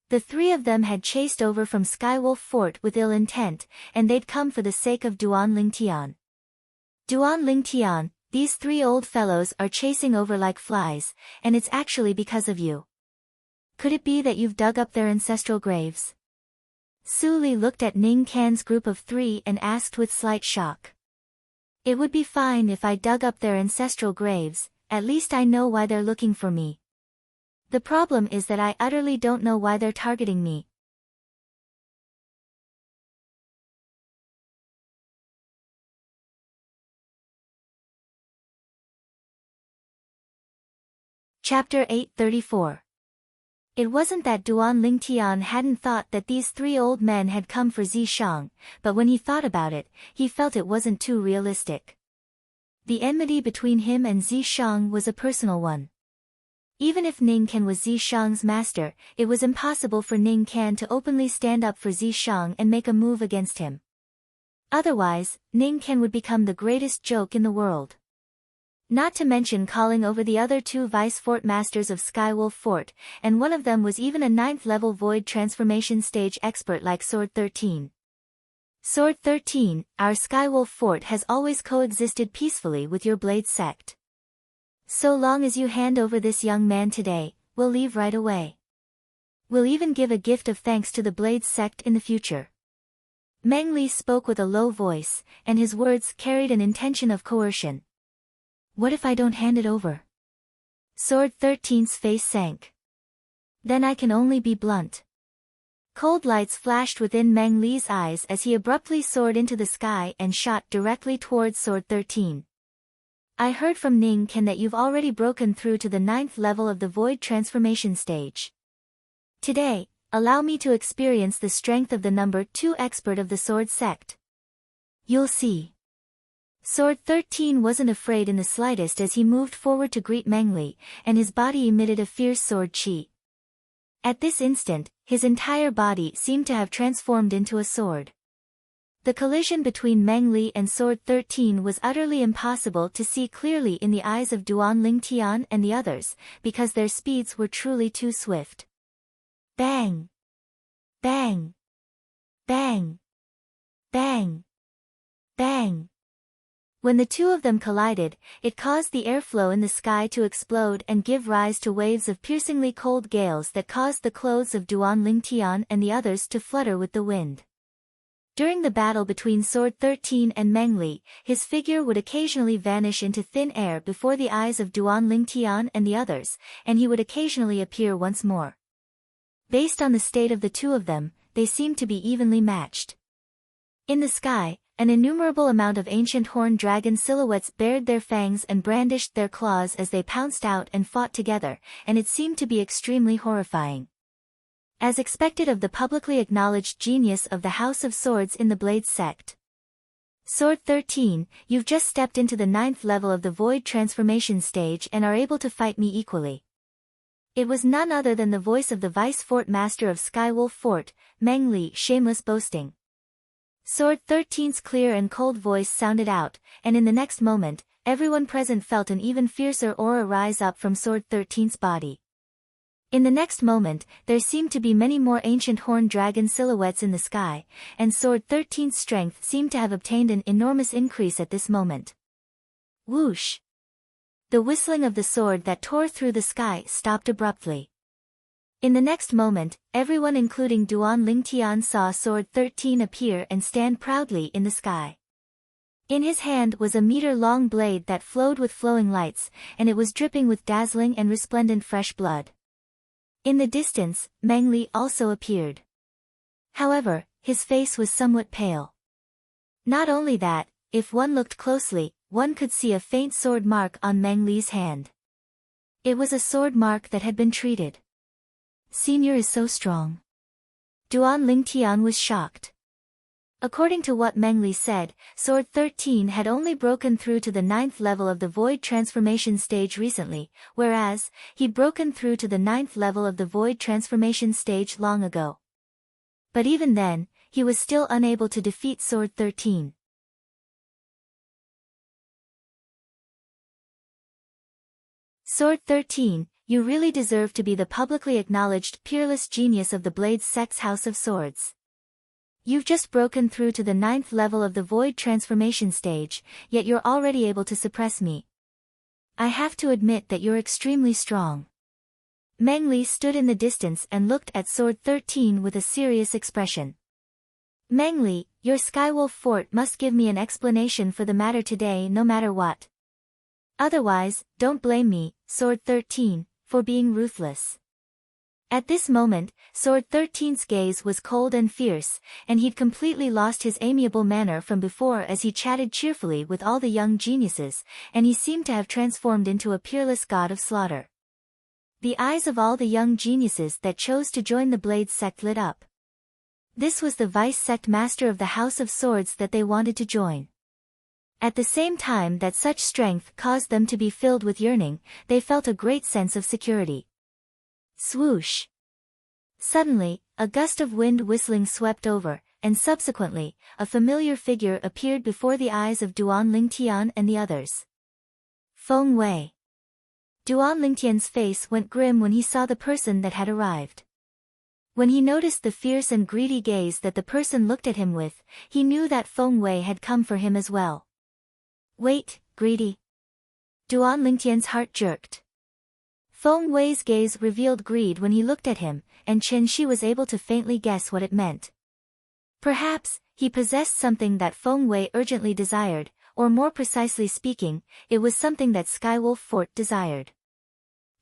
Speaker 1: The 3 of them had chased over from Skywolf Fort with ill intent, and they'd come for the sake of Duan Lingtian. Duan Lingtian, these 3 old fellows are chasing over like flies, and it's actually because of you. Could it be that you've dug up their ancestral graves? Su Li looked at Ning Can's group of 3 and asked with slight shock. It would be fine if I dug up their ancestral graves, at least I know why they're looking for me. The problem is that I utterly don't know why they're targeting me. Chapter 834. It wasn't that Duan Lingtian hadn't thought that these 3 old men had come for Zishang, but when he thought about it, he felt it wasn't too realistic. The enmity between him and Zishang was a personal one. Even if Ning Can was Zishang's master, it was impossible for Ning Can to openly stand up for Zishang and make a move against him. Otherwise, Ning Can would become the greatest joke in the world. Not to mention calling over the other 2 vice fort masters of Skywolf Fort, and one of them was even a 9th level Void Transformation stage expert like Sword 13. Sword 13, our Skywolf Fort has always coexisted peacefully with your blade sect. So long as you hand over this young man today, we'll leave right away. We'll even give a gift of thanks to the blade sect in the future. Mengli spoke with a low voice, and his words carried an intention of coercion. What if I don't hand it over? Sword 13's face sank. Then I can only be blunt. Cold lights flashed within Meng Li's eyes as he abruptly soared into the sky and shot directly towards Sword 13. I heard from Ning Can that you've already broken through to the 9th level of the Void Transformation stage. Today, allow me to experience the strength of the number 2 expert of the Sword sect. You'll see. Sword 13 wasn't afraid in the slightest as he moved forward to greet Meng Li, and his body emitted a fierce sword chi. At this instant, his entire body seemed to have transformed into a sword. The collision between Meng Li and Sword 13 was utterly impossible to see clearly in the eyes of Duan Lingtian and the others, because their speeds were truly too swift. Bang! Bang! Bang! Bang! Bang! When the two of them collided, it caused the airflow in the sky to explode and give rise to waves of piercingly cold gales that caused the clothes of Duan Lingtian and the others to flutter with the wind. During the battle between Sword 13 and Meng Li, his figure would occasionally vanish into thin air before the eyes of Duan Lingtian and the others, and he would occasionally appear once more. Based on the state of the two of them, they seemed to be evenly matched. In the sky, an innumerable amount of ancient horned dragon silhouettes bared their fangs and brandished their claws as they pounced out and fought together, and it seemed to be extremely horrifying. As expected of the publicly acknowledged genius of the House of Swords in the Blades sect. Sword 13, you've just stepped into the 9th level of the Void Transformation stage and are able to fight me equally. It was none other than the voice of the Vice Fort Master of Skywolf Fort, Meng Li, shameless boasting. Sword 13's clear and cold voice sounded out, and in the next moment, everyone present felt an even fiercer aura rise up from Sword 13's body. In the next moment, there seemed to be many more ancient horned dragon silhouettes in the sky, and Sword 13's strength seemed to have obtained an enormous increase at this moment. Whoosh! The whistling of the sword that tore through the sky stopped abruptly. In the next moment, everyone including Duan Lingtian saw Sword 13 appear and stand proudly in the sky. In his hand was a meter-long blade that flowed with flowing lights, and it was dripping with dazzling and resplendent fresh blood. In the distance, Meng Li also appeared. However, his face was somewhat pale. Not only that, if one looked closely, one could see a faint sword mark on Meng Li's hand. It was a sword mark that had been treated. Senior is so strong. Duan Lingtian was shocked. According to what Meng Li said, Sword 13 had only broken through to the 9th level of the Void Transformation stage recently, whereas, he'd broken through to the 9th level of the Void Transformation stage long ago. But even then, he was still unable to defeat Sword 13. Sword 13, you really deserve to be the publicly acknowledged peerless genius of the Blades sect's House of Swords. You've just broken through to the 9th level of the Void Transformation stage, yet you're already able to suppress me. I have to admit that you're extremely strong. Meng Li stood in the distance and looked at Sword 13 with a serious expression. Meng Li, your Skywolf Fort must give me an explanation for the matter today no matter what. Otherwise, don't blame me, Sword 13, for being ruthless. At this moment, Sword 13's gaze was cold and fierce, and he'd completely lost his amiable manner from before as he chatted cheerfully with all the young geniuses, and he seemed to have transformed into a peerless god of slaughter. The eyes of all the young geniuses that chose to join the Blades sect lit up. This was the vice sect master of the House of Swords that they wanted to join. At the same time that such strength caused them to be filled with yearning, they felt a great sense of security. Swoosh! Suddenly, a gust of wind whistling swept over, and subsequently, a familiar figure appeared before the eyes of Duan Lingtian and the others. Feng Wei. Duan Lingtian's face went grim when he saw the person that had arrived. When he noticed the fierce and greedy gaze that the person looked at him with, he knew that Feng Wei had come for him as well. Wait, greedy. Duan Lingtian's heart jerked. Feng Wei's gaze revealed greed when he looked at him, and Chen Shi was able to faintly guess what it meant. Perhaps, he possessed something that Feng Wei urgently desired, or more precisely speaking, it was something that Skywolf Fort desired.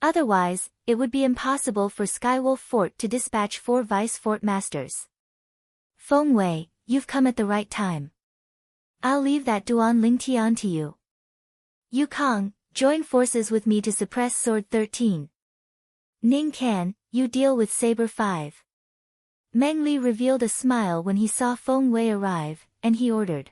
Speaker 1: Otherwise, it would be impossible for Skywolf Fort to dispatch 4 Vice Fort Masters. Feng Wei, you've come at the right time. I'll leave that Duan Lingtian to you. Yu Kong, join forces with me to suppress Sword 13. Ning Can, you deal with Saber 5. Meng Li revealed a smile when he saw Feng Wei arrive, and he ordered.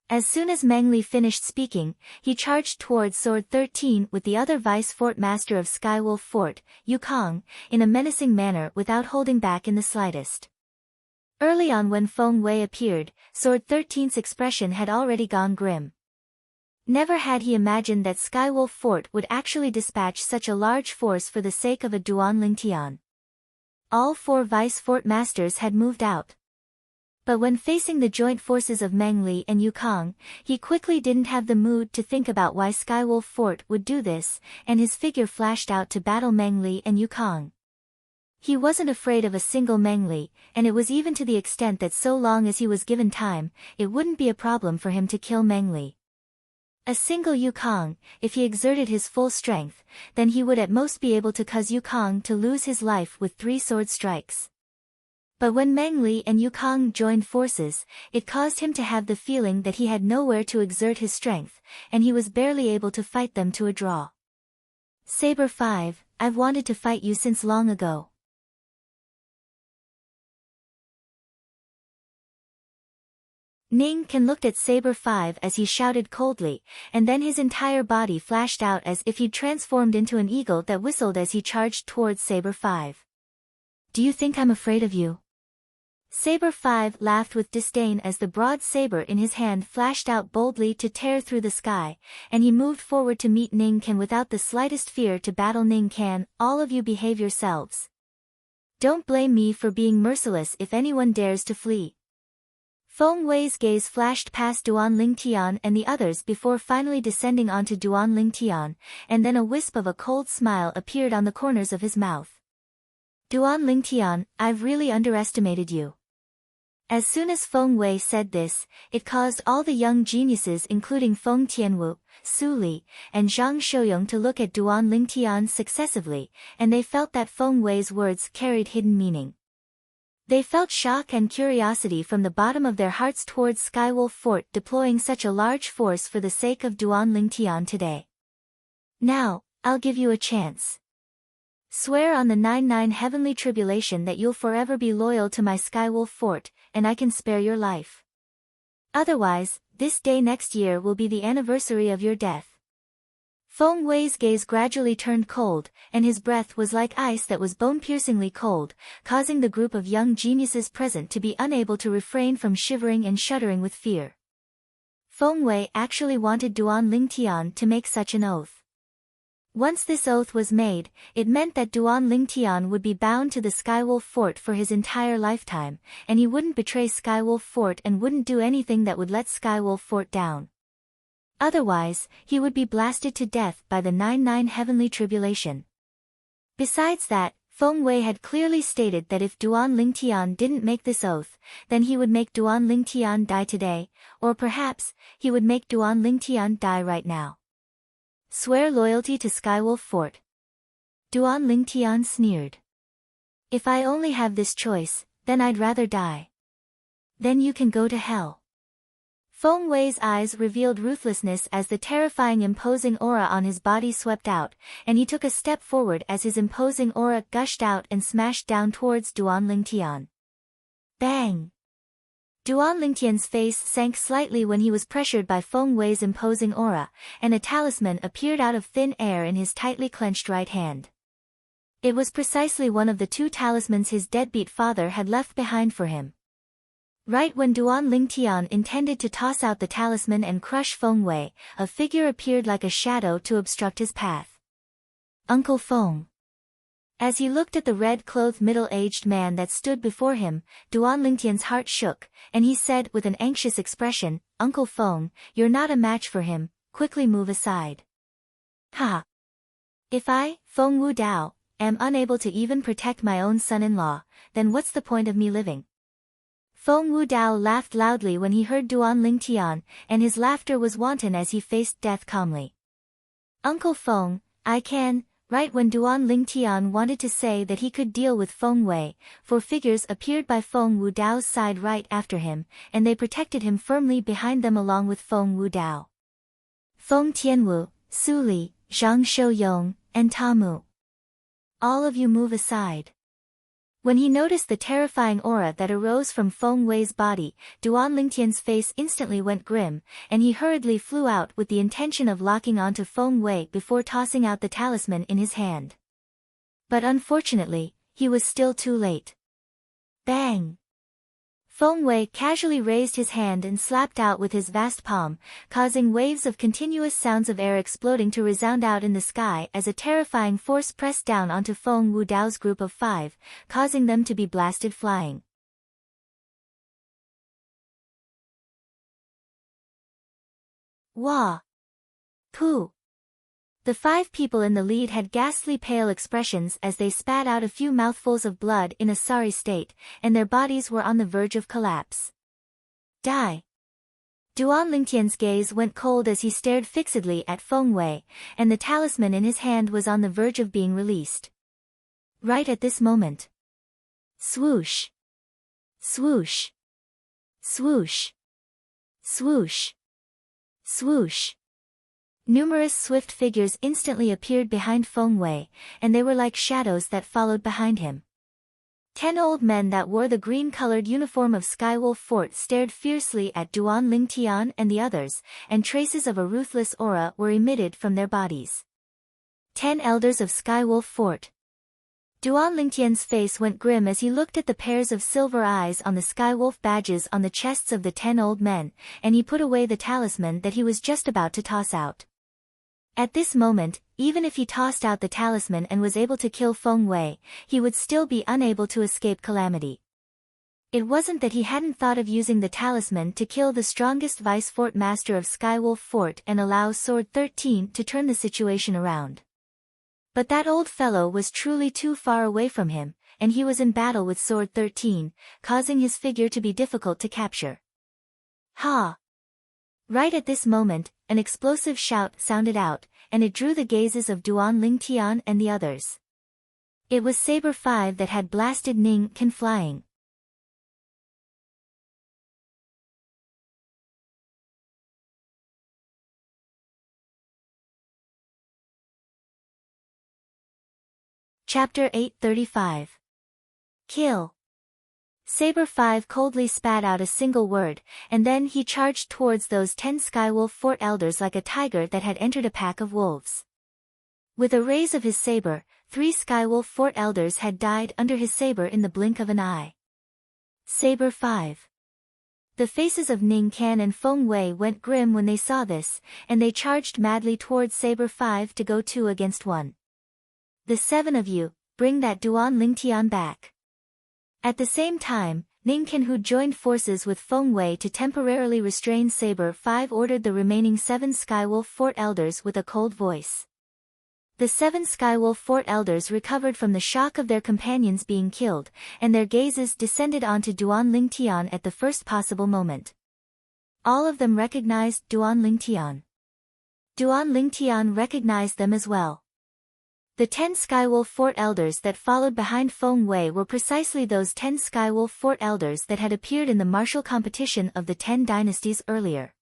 Speaker 1: As soon as Meng Li finished speaking, he charged towards Sword 13 with the other Vice Fort Master of Skywolf Fort, Yu Kong, in a menacing manner without holding back in the slightest. Early on when Feng Wei appeared, Sword 13's expression had already gone grim. Never had he imagined that Skywolf Fort would actually dispatch such a large force for the sake of a Duan Lingtian. All 4 Vice Fort Masters had moved out. But when facing the joint forces of Meng Li and Yukong, he quickly didn't have the mood to think about why Skywolf Fort would do this, and his figure flashed out to battle Meng Li and Yukong. He wasn't afraid of a single Meng Li, and it was even to the extent that so long as he was given time, it wouldn't be a problem for him to kill Meng Li. A single Yukong, if he exerted his full strength, then he would at most be able to cause Yukong to lose his life with 3 sword strikes. But when Meng Li and Yukong joined forces, it caused him to have the feeling that he had nowhere to exert his strength, and he was barely able to fight them to a draw. Saber 5, I've wanted to fight you since long ago. Ning Can looked at Saber 5 as he shouted coldly, and then his entire body flashed out as if he'd transformed into an eagle that whistled as he charged towards Saber 5. Do you think I'm afraid of you? Saber 5 laughed with disdain as the broad saber in his hand flashed out boldly to tear through the sky, and he moved forward to meet Ning Can without the slightest fear to battle Ning Can. All of you behave yourselves. Don't blame me for being merciless if anyone dares to flee. Feng Wei's gaze flashed past Duan Lingtian and the others before finally descending onto Duan Lingtian, and then a wisp of a cold smile appeared on the corners of his mouth. Duan Lingtian, I've really underestimated you. As soon as Feng Wei said this, it caused all the young geniuses including Feng Tianwu, Su Li, and Zhang Shouyong to look at Duan Lingtian successively, and they felt that Feng Wei's words carried hidden meaning. They felt shock and curiosity from the bottom of their hearts towards Skywolf Fort deploying such a large force for the sake of Duan Lingtian today. Now, I'll give you a chance. Swear on the 99 heavenly tribulation that you'll forever be loyal to my Skywolf Fort, and I can spare your life. Otherwise, this day next year will be the anniversary of your death. Feng Wei's gaze gradually turned cold, and his breath was like ice that was bone-piercingly cold, causing the group of young geniuses present to be unable to refrain from shivering and shuddering with fear. Feng Wei actually wanted Duan Lingtian to make such an oath. Once this oath was made, it meant that Duan Lingtian would be bound to the Skywolf Fort for his entire lifetime, and he wouldn't betray Skywolf Fort and wouldn't do anything that would let Skywolf Fort down. Otherwise, he would be blasted to death by the 99 heavenly tribulation. Besides that, Feng Wei had clearly stated that if Duan Lingtian didn't make this oath, then he would make Duan Lingtian die today, or perhaps, he would make Duan Lingtian die right now. Swear loyalty to Skywolf Fort. Duan Lingtian sneered. If I only have this choice, then I'd rather die. Then you can go to hell. Feng Wei's eyes revealed ruthlessness as the terrifying imposing aura on his body swept out, and he took a step forward as his imposing aura gushed out and smashed down towards Duan Lingtian. Bang! Duan Lingtian's face sank slightly when he was pressured by Feng Wei's imposing aura, and a talisman appeared out of thin air in his tightly clenched right hand. It was precisely one of the 2 talismans his deadbeat father had left behind for him. Right when Duan Lingtian intended to toss out the talisman and crush Feng Wei, a figure appeared like a shadow to obstruct his path. Uncle Feng. As he looked at the red-clothed middle-aged man that stood before him, Duan Lingtian's heart shook, and he said with an anxious expression, Uncle Feng, you're not a match for him, quickly move aside. Ha! If I, Feng Wu Dao, am unable to even protect my own son-in-law, then what's the point of me living? Feng Wu Dao laughed loudly when he heard Duan Lingtian, and his laughter was wanton as he faced death calmly. Uncle Feng, I can. Right when Duan Lingtian wanted to say that he could deal with Feng Wei, 4 figures appeared by Feng Wu Dao's side right after him, and they protected him firmly behind them along with Feng Wu Dao. Feng Tianwu, Su Li, Zhang Shouyong, and Tamu. All of you move aside. When he noticed the terrifying aura that arose from Feng Wei's body, Duan Lingtian's face instantly went grim, and he hurriedly flew out with the intention of locking onto Feng Wei before tossing out the talisman in his hand. But unfortunately, he was still too late. Bang! Feng Wei casually raised his hand and slapped out with his vast palm, causing waves of continuous sounds of air exploding to resound out in the sky as a terrifying force pressed down onto Feng Wu Dao's group of 5, causing them to be blasted flying. Wah! Pooh! The 5 people in the lead had ghastly pale expressions as they spat out a few mouthfuls of blood in a sorry state, and their bodies were on the verge of collapse. Die! Duan Lingtian's gaze went cold as he stared fixedly at Feng Wei, and the talisman in his hand was on the verge of being released. Right at this moment. Swoosh! Swoosh! Swoosh! Swoosh! Swoosh! Numerous swift figures instantly appeared behind Feng Wei, and they were like shadows that followed behind him. 10 old men that wore the green-colored uniform of Skywolf Fort stared fiercely at Duan Lingtian and the others, and traces of a ruthless aura were emitted from their bodies. 10 elders of Skywolf Fort. Duan Lingtian's face went grim as he looked at the pairs of silver eyes on the Skywolf badges on the chests of the 10 old men, and he put away the talisman that he was just about to toss out. At this moment, even if he tossed out the talisman and was able to kill Feng Wei, he would still be unable to escape calamity. It wasn't that he hadn't thought of using the talisman to kill the strongest vice fort master of Skywolf Fort and allow Sword 13 to turn the situation around. But that old fellow was truly too far away from him, and he was in battle with Sword 13, causing his figure to be difficult to capture. Ha! Right at this moment, an explosive shout sounded out, and it drew the gazes of Duan Lingtian and the others. It was Saber 5 that had blasted Ning Can flying. Chapter 835. Kill. Saber 5 coldly spat out a single word, and then he charged towards those 10 Skywolf Fort elders like a tiger that had entered a pack of wolves. With a raise of his saber, 3 Skywolf Fort elders had died under his saber in the blink of an eye. Saber 5. The faces of Ning Can and Feng Wei went grim when they saw this, and they charged madly towards Saber 5 to go 2 against 1. The 7 of you, bring that Duan Lingtian back. At the same time, Ning Can, who joined forces with Feng Wei to temporarily restrain Saber 5, ordered the remaining 7 Skywolf Fort elders with a cold voice. The 7 Skywolf Fort elders recovered from the shock of their companions being killed, and their gazes descended onto Duan Lingtian at the first possible moment. All of them recognized Duan Lingtian. Duan Lingtian recognized them as well. The 10 Skywolf Fort elders that followed behind Feng Wei were precisely those 10 Skywolf Fort elders that had appeared in the martial competition of the 10 dynasties earlier.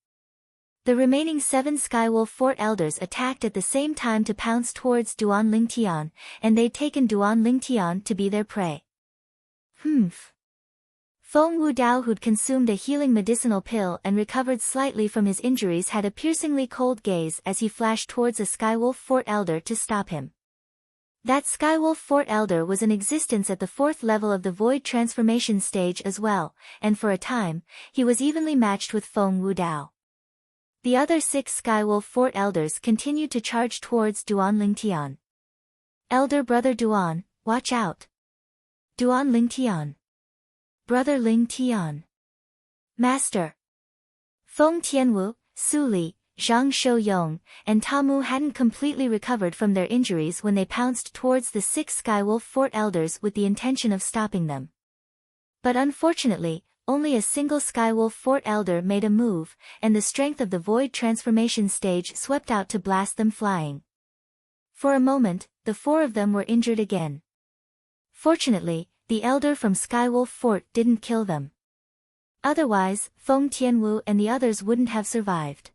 Speaker 1: The remaining 7 Skywolf Fort elders attacked at the same time to pounce towards Duan Lingtian, and they'd taken Duan Lingtian to be their prey. Humph. Feng Wudao, who'd consumed a healing medicinal pill and recovered slightly from his injuries, had a piercingly cold gaze as he flashed towards a Skywolf Fort elder to stop him. That Skywolf Fort elder was in existence at the 4th level of the Void Transformation stage as well, and for a time, he was evenly matched with Feng Wudao. The other 6 Skywolf Fort elders continued to charge towards Duan Lingtian. Elder Brother Duan, watch out! Duan Lingtian. Brother Lingtian. Master. Feng Tianwu, Su Li, Zhang Shouyong, and Tamu hadn't completely recovered from their injuries when they pounced towards the 6 Skywolf Fort elders with the intention of stopping them. But unfortunately, only a single Skywolf Fort elder made a move, and the strength of the Void Transformation stage swept out to blast them flying. For a moment, the 4 of them were injured again. Fortunately, the elder from Skywolf Fort didn't kill them. Otherwise, Feng Tianwu and the others wouldn't have survived.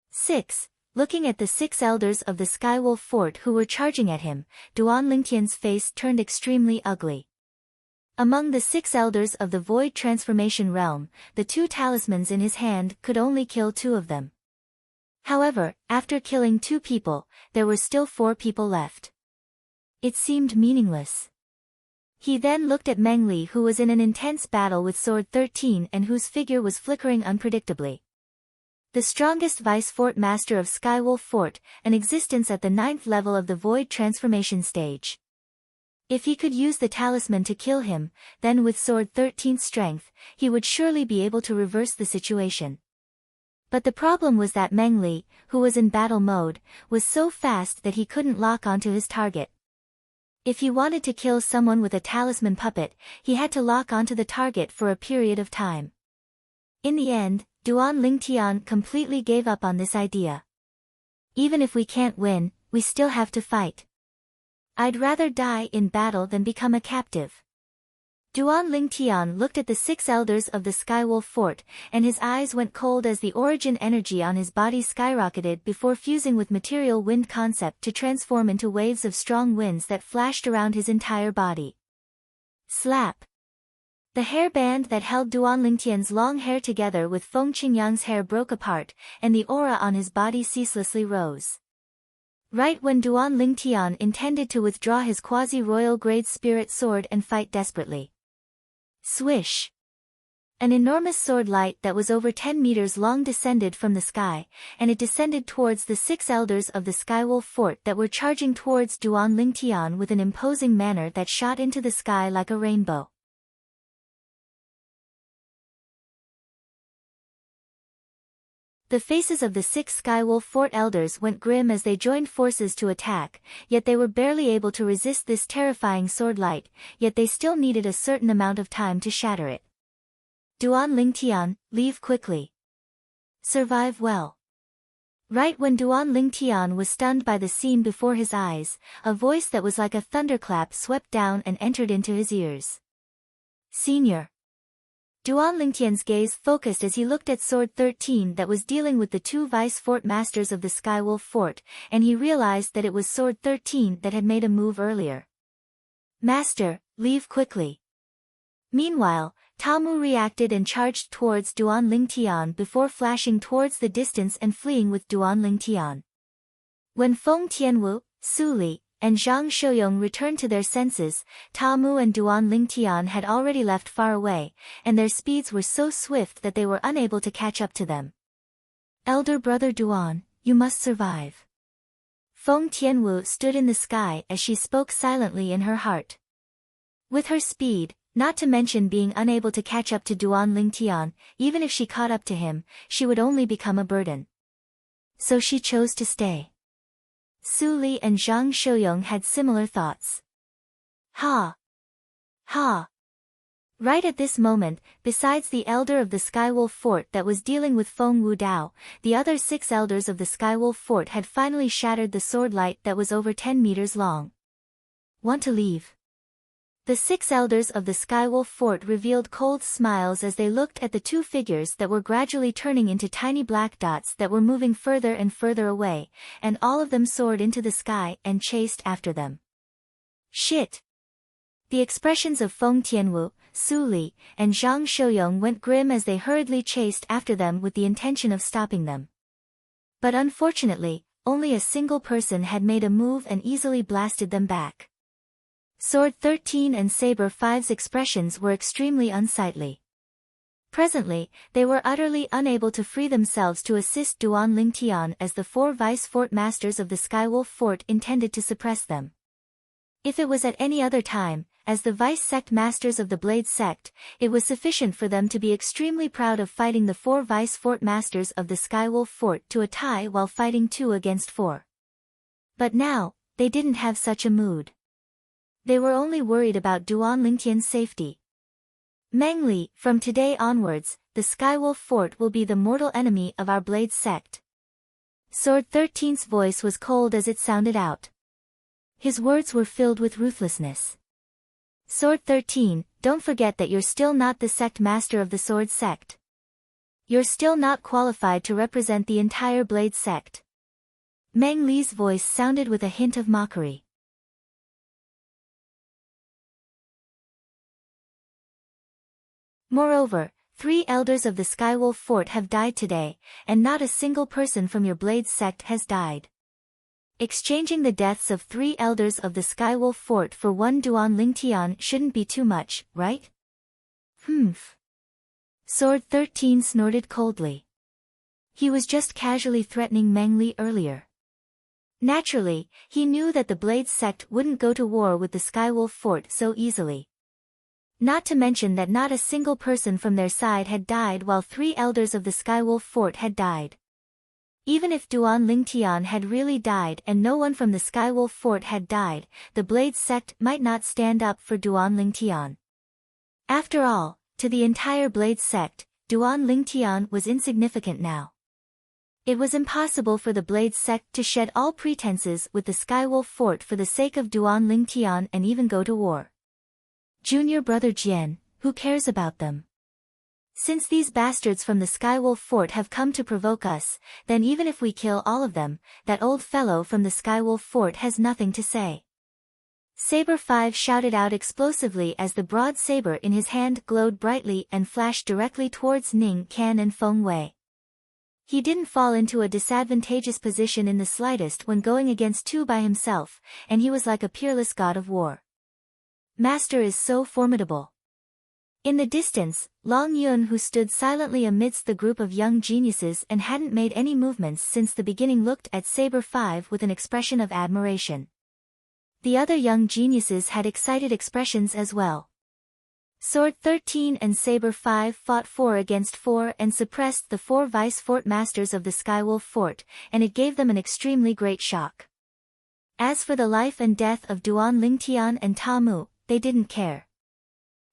Speaker 1: 6. Looking at the 6 elders of the Skywolf Fort who were charging at him, Duan Lingtian's face turned extremely ugly. Among the 6 elders of the Void Transformation realm, the 2 talismans in his hand could only kill 2 of them. However, after killing 2 people, there were still 4 people left. It seemed meaningless. He then looked at Meng Li, who was in an intense battle with Sword 13 and whose figure was flickering unpredictably. The strongest Vice Fort Master of Skywolf Fort, an existence at the 9th level of the Void Transformation stage. If he could use the talisman to kill him, then with Sword 13's strength, he would surely be able to reverse the situation. But the problem was that Meng Li, who was in battle mode, was so fast that he couldn't lock onto his target. If he wanted to kill someone with a talisman puppet, he had to lock onto the target for a period of time. In the end, Duan Lingtian completely gave up on this idea. Even if we can't win, we still have to fight. I'd rather die in battle than become a captive. Duan Lingtian looked at the 6 elders of the Skywolf Fort, and his eyes went cold as the origin energy on his body skyrocketed before fusing with material wind concept to transform into waves of strong winds that flashed around his entire body. Slap! The hairband that held Duan Lingtian's long hair together with Feng Qingyang's hair broke apart, and the aura on his body ceaselessly rose. Right when Duan Lingtian intended to withdraw his quasi-royal grade spirit sword and fight desperately. Swish! An enormous sword light that was over 10 meters long descended from the sky, and it descended towards the 6 elders of the Skywolf Fort that were charging towards Duan Lingtian with an imposing manner that shot into the sky like a rainbow. The faces of the 6 Skywolf Fort elders went grim as they joined forces to attack, yet they were barely able to resist this terrifying sword light, yet they still needed a certain amount of time to shatter it. Duan Lingtian, leave quickly. Survive well. Right when Duan Lingtian was stunned by the scene before his eyes, a voice that was like a thunderclap swept down and entered into his ears. Senior. Duan Lingtian's gaze focused as he looked at Sword 13 that was dealing with the 2 vice fort masters of the Skywolf Fort, and he realized that it was Sword 13 that had made a move earlier. Master, leave quickly. Meanwhile, Tamu reacted and charged towards Duan Lingtian before flashing towards the distance and fleeing with Duan Lingtian. When Feng Tianwu, Su Li, and Zhang Shouyong returned to their senses, Tamu and Duan Lingtian had already left far away, and their speeds were so swift that they were unable to catch up to them. Elder brother Duan, you must survive. Feng Tianwu stood in the sky as she spoke silently in her heart. With her speed, not to mention being unable to catch up to Duan Lingtian, even if she caught up to him, she would only become a burden. So she chose to stay. Su Li and Zhang Shouyong had similar thoughts. Ha! Ha! Right at this moment, besides the elder of the Skywolf Fort that was dealing with Feng Wudao, the other 6 elders of the Skywolf Fort had finally shattered the sword light that was over 10 meters long. Want to leave? The 6 elders of the Skywolf Fort revealed cold smiles as they looked at the 2 figures that were gradually turning into tiny black dots that were moving further and further away, and all of them soared into the sky and chased after them. Shit! The expressions of Feng Tianwu, Su Li, and Zhang Shouyong went grim as they hurriedly chased after them with the intention of stopping them. But unfortunately, only a single person had made a move and easily blasted them back. Sword 13 and Saber 5's expressions were extremely unsightly. Presently, they were utterly unable to free themselves to assist Duan Lingtian as the 4 vice fort masters of the Skywolf Fort intended to suppress them. If it was at any other time, as the vice sect masters of the Blade sect, it was sufficient for them to be extremely proud of fighting the 4 vice fort masters of the Skywolf Fort to a tie while fighting 2 against 4. But now, they didn't have such a mood. They were only worried about Duan Lingtian's safety. Meng Li, from today onwards, the Skywolf Fort will be the mortal enemy of our Blade sect. Sword 13's voice was cold as it sounded out. His words were filled with ruthlessness. Sword 13, don't forget that you're still not the sect master of the Sword sect. You're still not qualified to represent the entire Blade sect. Meng Li's voice sounded with a hint of mockery. Moreover, 3 elders of the Skywolf Fort have died today, and not a single person from your Blade sect has died. Exchanging the deaths of 3 elders of the Skywolf Fort for 1 Duan Lingtian shouldn't be too much, right? Humph. Sword 13 snorted coldly. He was just casually threatening Meng Li earlier. Naturally, he knew that the Blade sect wouldn't go to war with the Skywolf Fort so easily. Not to mention that not a single person from their side had died while 3 elders of the Skywolf Fort had died. Even if Duan Lingtian had really died and no one from the Skywolf Fort had died, the Blades sect might not stand up for Duan Lingtian. After all, to the entire Blades sect, Duan Lingtian was insignificant now. It was impossible for the Blades sect to shed all pretenses with the Skywolf Fort for the sake of Duan Lingtian and even go to war. Junior brother Jian, who cares about them? Since these bastards from the Skywolf Fort have come to provoke us, then even if we kill all of them, that old fellow from the Skywolf Fort has nothing to say. Saber 5 shouted out explosively as the broad saber in his hand glowed brightly and flashed directly towards Ning Can and Feng Wei. He didn't fall into a disadvantageous position in the slightest when going against 2 by himself, and he was like a peerless god of war. Master is so formidable. In the distance, Long Yun, who stood silently amidst the group of young geniuses and hadn't made any movements since the beginning, looked at Saber 5 with an expression of admiration. The other young geniuses had excited expressions as well. Sword 13 and Saber 5 fought 4 against 4 and suppressed the 4 vice-fort masters of the Skywolf Fort, and it gave them an extremely great shock. As for the life and death of Duan Lingtian and Ta Mu, they didn't care.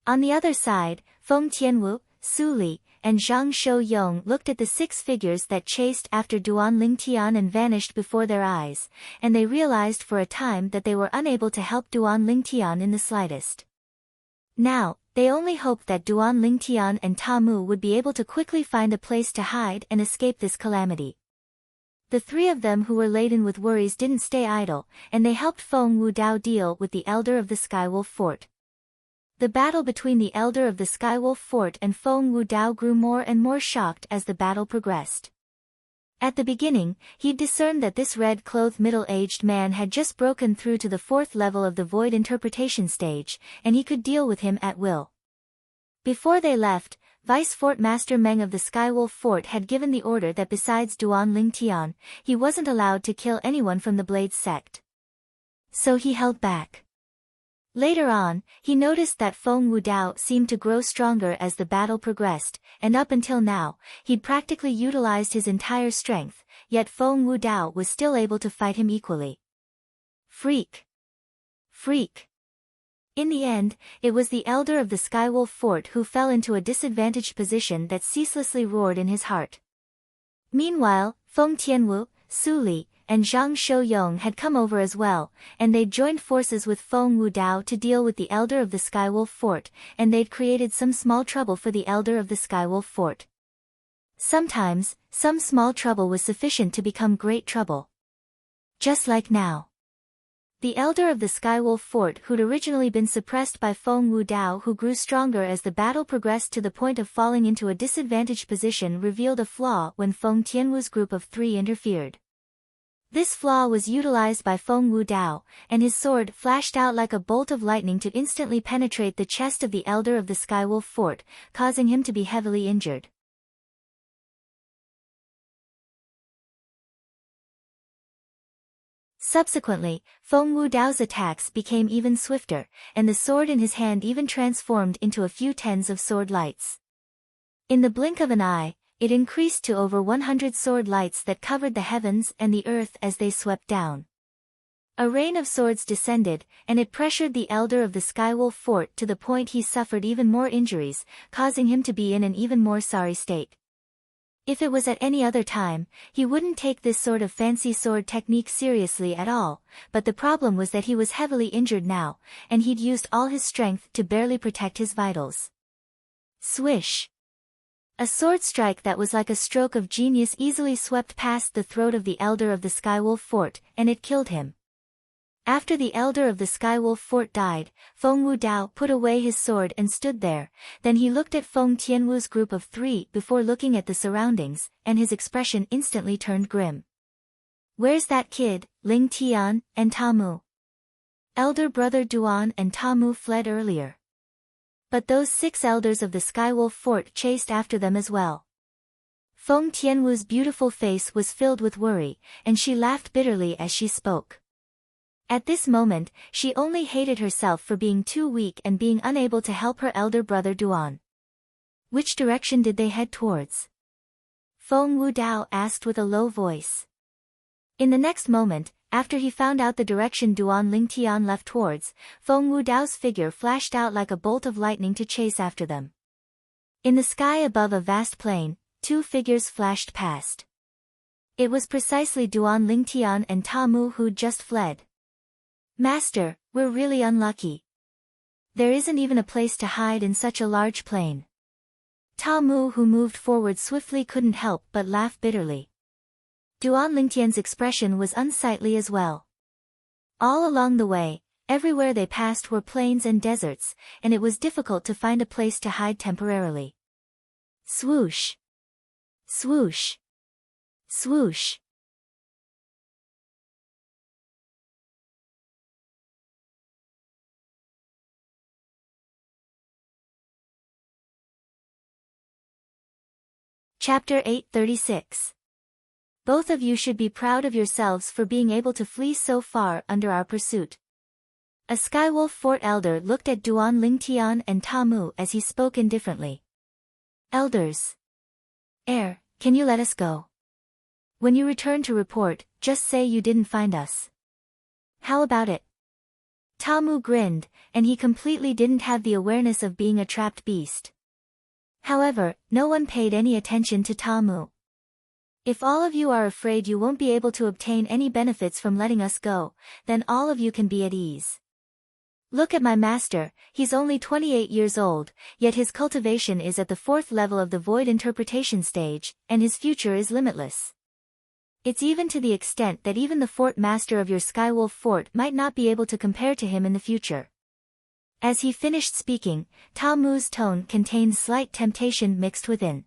Speaker 1: On the other side, Feng Tianwu, Su Li, and Zhang Shouyong looked at the 6 figures that chased after Duan Lingtian and vanished before their eyes, and they realized for a time that they were unable to help Duan Lingtian in the slightest. Now, they only hoped that Duan Lingtian and Ta Mu would be able to quickly find a place to hide and escape this calamity. The 3 of them who were laden with worries didn't stay idle, and they helped Feng Wudao deal with the elder of the Skywolf Fort. The battle between the elder of the Skywolf Fort and Feng Wudao grew more and more shocked as the battle progressed. At the beginning, he'd discerned that this red-clothed middle-aged man had just broken through to the 4th level of the Void Interpretation stage, and he could deal with him at will. Before they left, Vice-Fort Master Meng of the Skywolf Fort had given the order that besides Duan Lingtian, he wasn't allowed to kill anyone from the Blades sect. So he held back. Later on, he noticed that Feng Wudao seemed to grow stronger as the battle progressed, and up until now, he'd practically utilized his entire strength, yet Feng Wudao was still able to fight him equally. Freak! Freak! In the end, it was the elder of the Skywolf Fort who fell into a disadvantaged position that ceaselessly roared in his heart. Meanwhile, Feng Tianwu, Su Li, and Zhang Shouyong had come over as well, and they'd joined forces with Feng Wudao to deal with the elder of the Skywolf Fort, and they'd created some small trouble for the elder of the Skywolf Fort. Sometimes, some small trouble was sufficient to become great trouble. Just like now. The elder of the Skywolf Fort, who'd originally been suppressed by Feng Wudao, who grew stronger as the battle progressed to the point of falling into a disadvantaged position, revealed a flaw when Feng Tianwu's group of 3 interfered. This flaw was utilized by Feng Wudao, and his sword flashed out like a bolt of lightning to instantly penetrate the chest of the elder of the Skywolf Fort, causing him to be heavily injured. Subsequently, Feng Wudao's attacks became even swifter, and the sword in his hand even transformed into a few tens of sword lights. In the blink of an eye, it increased to over 100 sword lights that covered the heavens and the earth as they swept down. A rain of swords descended, and it pressured the elder of the Skywolf Fort to the point he suffered even more injuries, causing him to be in an even more sorry state. If it was at any other time, he wouldn't take this sort of fancy sword technique seriously at all, but the problem was that he was heavily injured now, and he'd used all his strength to barely protect his vitals. Swish! A sword strike that was like a stroke of genius easily swept past the throat of the elder of the Skywolf Fort, and it killed him. After the elder of the Skywolf Fort died, Feng Wudao put away his sword and stood there, then he looked at Feng Tianwu's group of 3 before looking at the surroundings, and his expression instantly turned grim. Where's that kid, Ling Tian, and Ta Mu? Elder brother Duan and Ta Mu fled earlier. But those 6 elders of the Skywolf Fort chased after them as well. Feng Tianwu's beautiful face was filled with worry, and she laughed bitterly as she spoke. At this moment, she only hated herself for being too weak and being unable to help her elder brother Duan. Which direction did they head towards? Feng Wudao asked with a low voice. In the next moment, after he found out the direction Duan Lingtian left towards, Feng Wudao's figure flashed out like a bolt of lightning to chase after them. In the sky above a vast plain, two figures flashed past. It was precisely Duan Lingtian and Ta Mu who'd just fled. Master, we're really unlucky. There isn't even a place to hide in such a large plain. Ta Mu, who moved forward swiftly, couldn't help but laugh bitterly. Duan Lingtian's expression was unsightly as well. All along the way, everywhere they passed were plains and deserts, and it was difficult to find a place to hide temporarily. Swoosh! Swoosh! Swoosh! Chapter 836. Both of you should be proud of yourselves for being able to flee so far under our pursuit. A Skywolf Fort elder looked at Duan Lingtian and Ta Mu as he spoke indifferently. Elders. Can you let us go? When you return to report, just say you didn't find us. How about it? Ta Mu grinned, and he completely didn't have the awareness of being a trapped beast. However, no one paid any attention to Ta Mu. If all of you are afraid you won't be able to obtain any benefits from letting us go, then all of you can be at ease. Look at my master, he's only 28 years old, yet his cultivation is at the 4th level of the void interpretation stage, and his future is limitless. It's even to the extent that even the fort master of your Skywolf Fort might not be able to compare to him in the future. As he finished speaking, Ta Mu's tone contained slight temptation mixed within.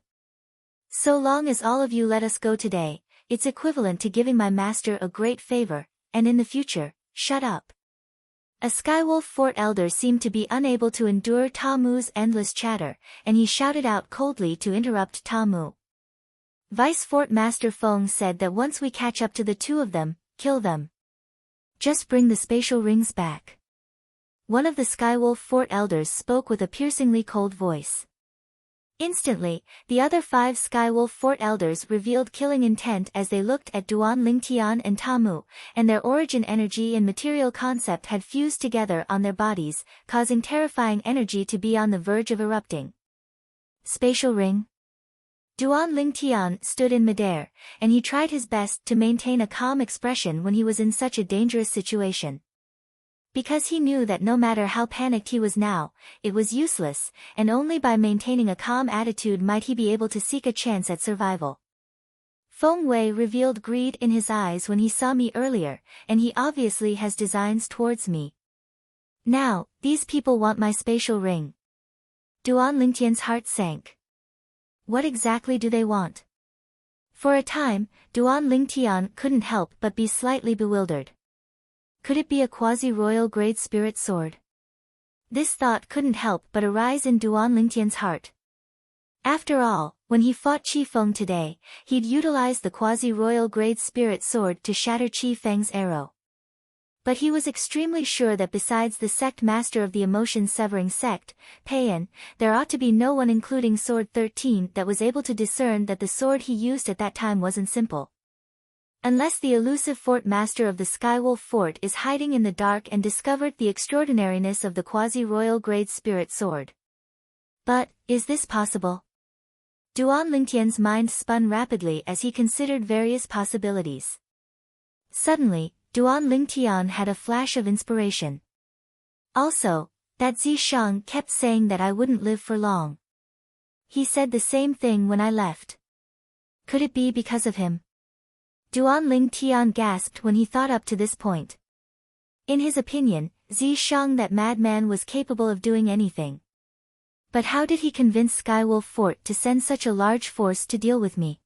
Speaker 1: So long as all of you let us go today, it's equivalent to giving my master a great favor, and in the future, shut up. A Skywolf Fort elder seemed to be unable to endure Ta Mu's endless chatter, and he shouted out coldly to interrupt Ta Mu. Vice Fort Master Feng said that once we catch up to the two of them, kill them. Just bring the spatial rings back. One of the Skywolf Fort elders spoke with a piercingly cold voice. Instantly, the other 5 Skywolf Fort elders revealed killing intent as they looked at Duan Lingtian and Ta Mu, and their origin energy and material concept had fused together on their bodies, causing terrifying energy to be on the verge of erupting. Spatial ring? Duan Lingtian stood in midair, and he tried his best to maintain a calm expression when he was in such a dangerous situation. Because he knew that no matter how panicked he was now, it was useless, and only by maintaining a calm attitude might he be able to seek a chance at survival. Feng Wei revealed greed in his eyes when he saw me earlier, and he obviously has designs towards me. Now, these people want my spatial ring. Duan Lingtian's heart sank. What exactly do they want? For a time, Duan Lingtian couldn't help but be slightly bewildered. Could it be a quasi-royal grade spirit sword? This thought couldn't help but arise in Duan Lingtian's heart. After all, when he fought Qi Feng today, he'd utilized the quasi-royal grade spirit sword to shatter Qi Feng's arrow. But he was extremely sure that besides the sect master of the emotion-severing sect, Peian, there ought to be no one including Sword 13 that was able to discern that the sword he used at that time wasn't simple. Unless the elusive fort master of the Skywolf Fort is hiding in the dark and discovered the extraordinariness of the quasi-royal grade spirit sword. But, is this possible? Duan Lingtian's mind spun rapidly as he considered various possibilities. Suddenly, Duan Lingtian had a flash of inspiration. Also, that Zishang kept saying that I wouldn't live for long. He said the same thing when I left. Could it be because of him? Duan Lingtian gasped when he thought up to this point. In his opinion, Zishang, that madman, was capable of doing anything. But how did he convince Skywolf Fort to send such a large force to deal with me?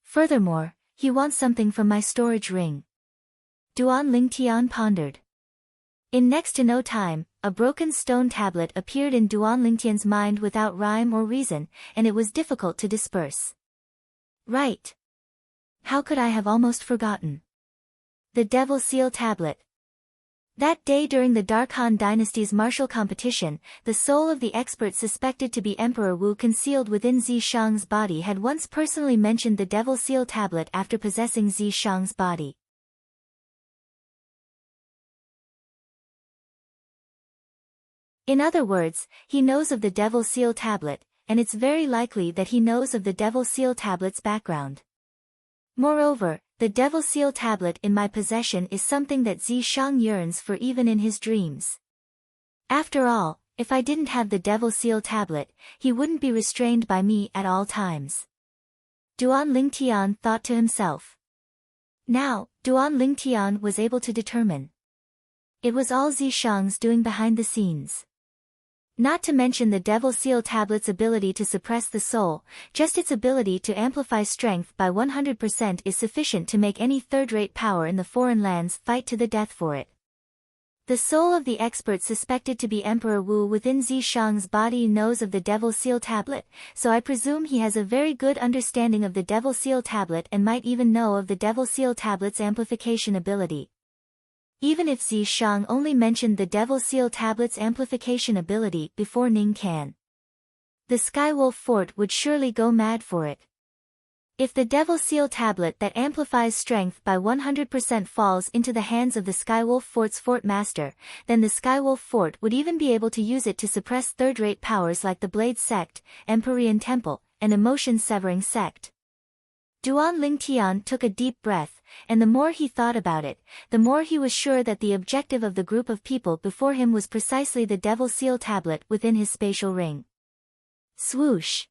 Speaker 1: Furthermore, he wants something from my storage ring. Duan Lingtian pondered. In next to no time, a broken stone tablet appeared in Duan Lingtian's mind without rhyme or reason, and it was difficult to disperse. Right. How could I have almost forgotten? The Devil Seal Tablet. That day during the Dark Han dynasty's martial competition, the soul of the expert suspected to be Emperor Wu concealed within Zishang's body had once personally mentioned the Devil Seal tablet after possessing Zishang's body. In other words, he knows of the Devil Seal tablet, and it's very likely that he knows of the Devil Seal tablet's background. Moreover, the Devil Seal tablet in my possession is something that Zishang yearns for even in his dreams. After all, if I didn't have the Devil Seal tablet, he wouldn't be restrained by me at all times. Duan Lingtian thought to himself. Now, Duan Lingtian was able to determine. It was all Zishang's doing behind the scenes. Not to mention the Devil Seal tablet's ability to suppress the soul, just its ability to amplify strength by 100% is sufficient to make any third-rate power in the foreign lands fight to the death for it. The soul of the expert suspected to be Emperor Wu within Zishang's body knows of the Devil Seal tablet, so I presume he has a very good understanding of the Devil Seal tablet and might even know of the Devil Seal tablet's amplification ability. Even if Zishang only mentioned the Devil Seal tablet's amplification ability before Ning Can, the Skywolf Fort would surely go mad for it. If the Devil Seal tablet that amplifies strength by 100% falls into the hands of the Skywolf Fort's Fort Master, then the Skywolf Fort would even be able to use it to suppress third-rate powers like the Blade Sect, Empyrean Temple, and Emotion-Severing Sect. Duan Lingtian took a deep breath, and the more he thought about it, the more he was sure that the objective of the group of people before him was precisely the Devil Seal tablet within his spatial ring. Swoosh!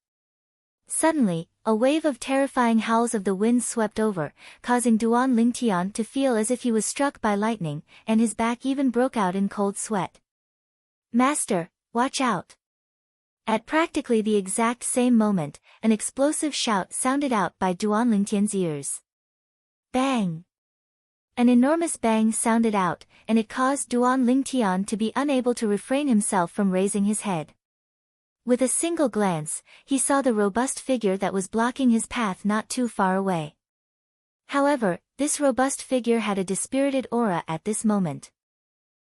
Speaker 1: Suddenly, a wave of terrifying howls of the wind swept over, causing Duan Lingtian to feel as if he was struck by lightning, and his back even broke out in cold sweat. Master, watch out! At practically the exact same moment, an explosive shout sounded out by Duan Lingtian's ears. Bang! An enormous bang sounded out, and it caused Duan Lingtian to be unable to refrain himself from raising his head. With a single glance, he saw the robust figure that was blocking his path not too far away. However, this robust figure had a dispirited aura at this moment.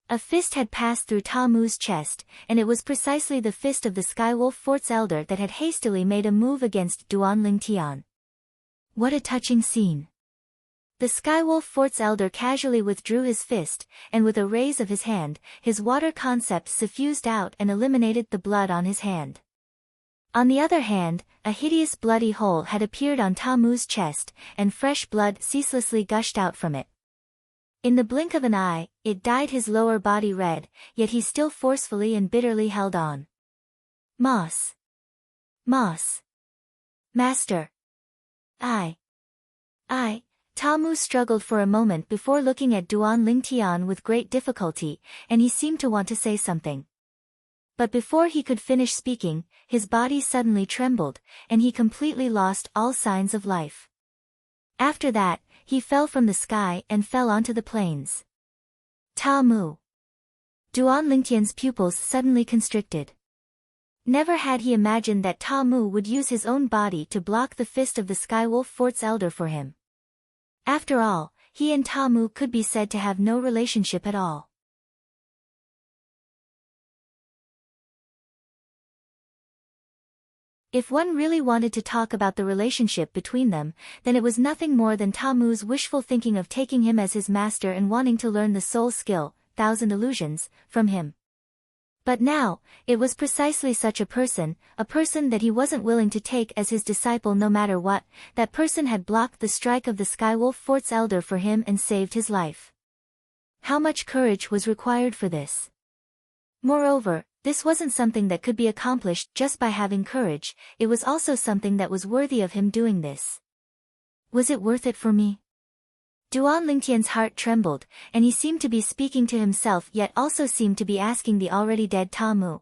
Speaker 1: A fist had passed through Ta Mu's chest, and it was precisely the fist of the Skywolf Fort's elder that had hastily made a move against Duan Lingtian. What a touching scene! The Skywolf Fort's elder casually withdrew his fist, and with a raise of his hand, his water concept suffused out and eliminated the blood on his hand. On the other hand, a hideous bloody hole had appeared on Ta Mu's chest, and fresh blood ceaselessly gushed out from it. In the blink of an eye, it dyed his lower body red, yet he still forcefully and bitterly held on. Moss! Moss! Master! Ta Mu struggled for a moment before looking at Duan Lingtian with great difficulty, and he seemed to want to say something. But before he could finish speaking, his body suddenly trembled, and he completely lost all signs of life. After that, he fell from the sky and fell onto the plains. Ta Mu! Duan Lingtian's pupils suddenly constricted. Never had he imagined that Ta Mu would use his own body to block the fist of the Skywolf Fort's elder for him. After all, he and Ta Mu could be said to have no relationship at all. If one really wanted to talk about the relationship between them, then it was nothing more than Ta Mu's wishful thinking of taking him as his master and wanting to learn the soul skill, Thousand Illusions, from him. But now, it was precisely such a person that he wasn't willing to take as his disciple no matter what. That person had blocked the strike of the Skywolf Fort's elder for him and saved his life. How much courage was required for this? Moreover, this wasn't something that could be accomplished just by having courage, it was also something that was worthy of him doing this. Was it worth it for me? Duan Lingtian's heart trembled, and he seemed to be speaking to himself yet also seemed to be asking the already dead Ta Mu.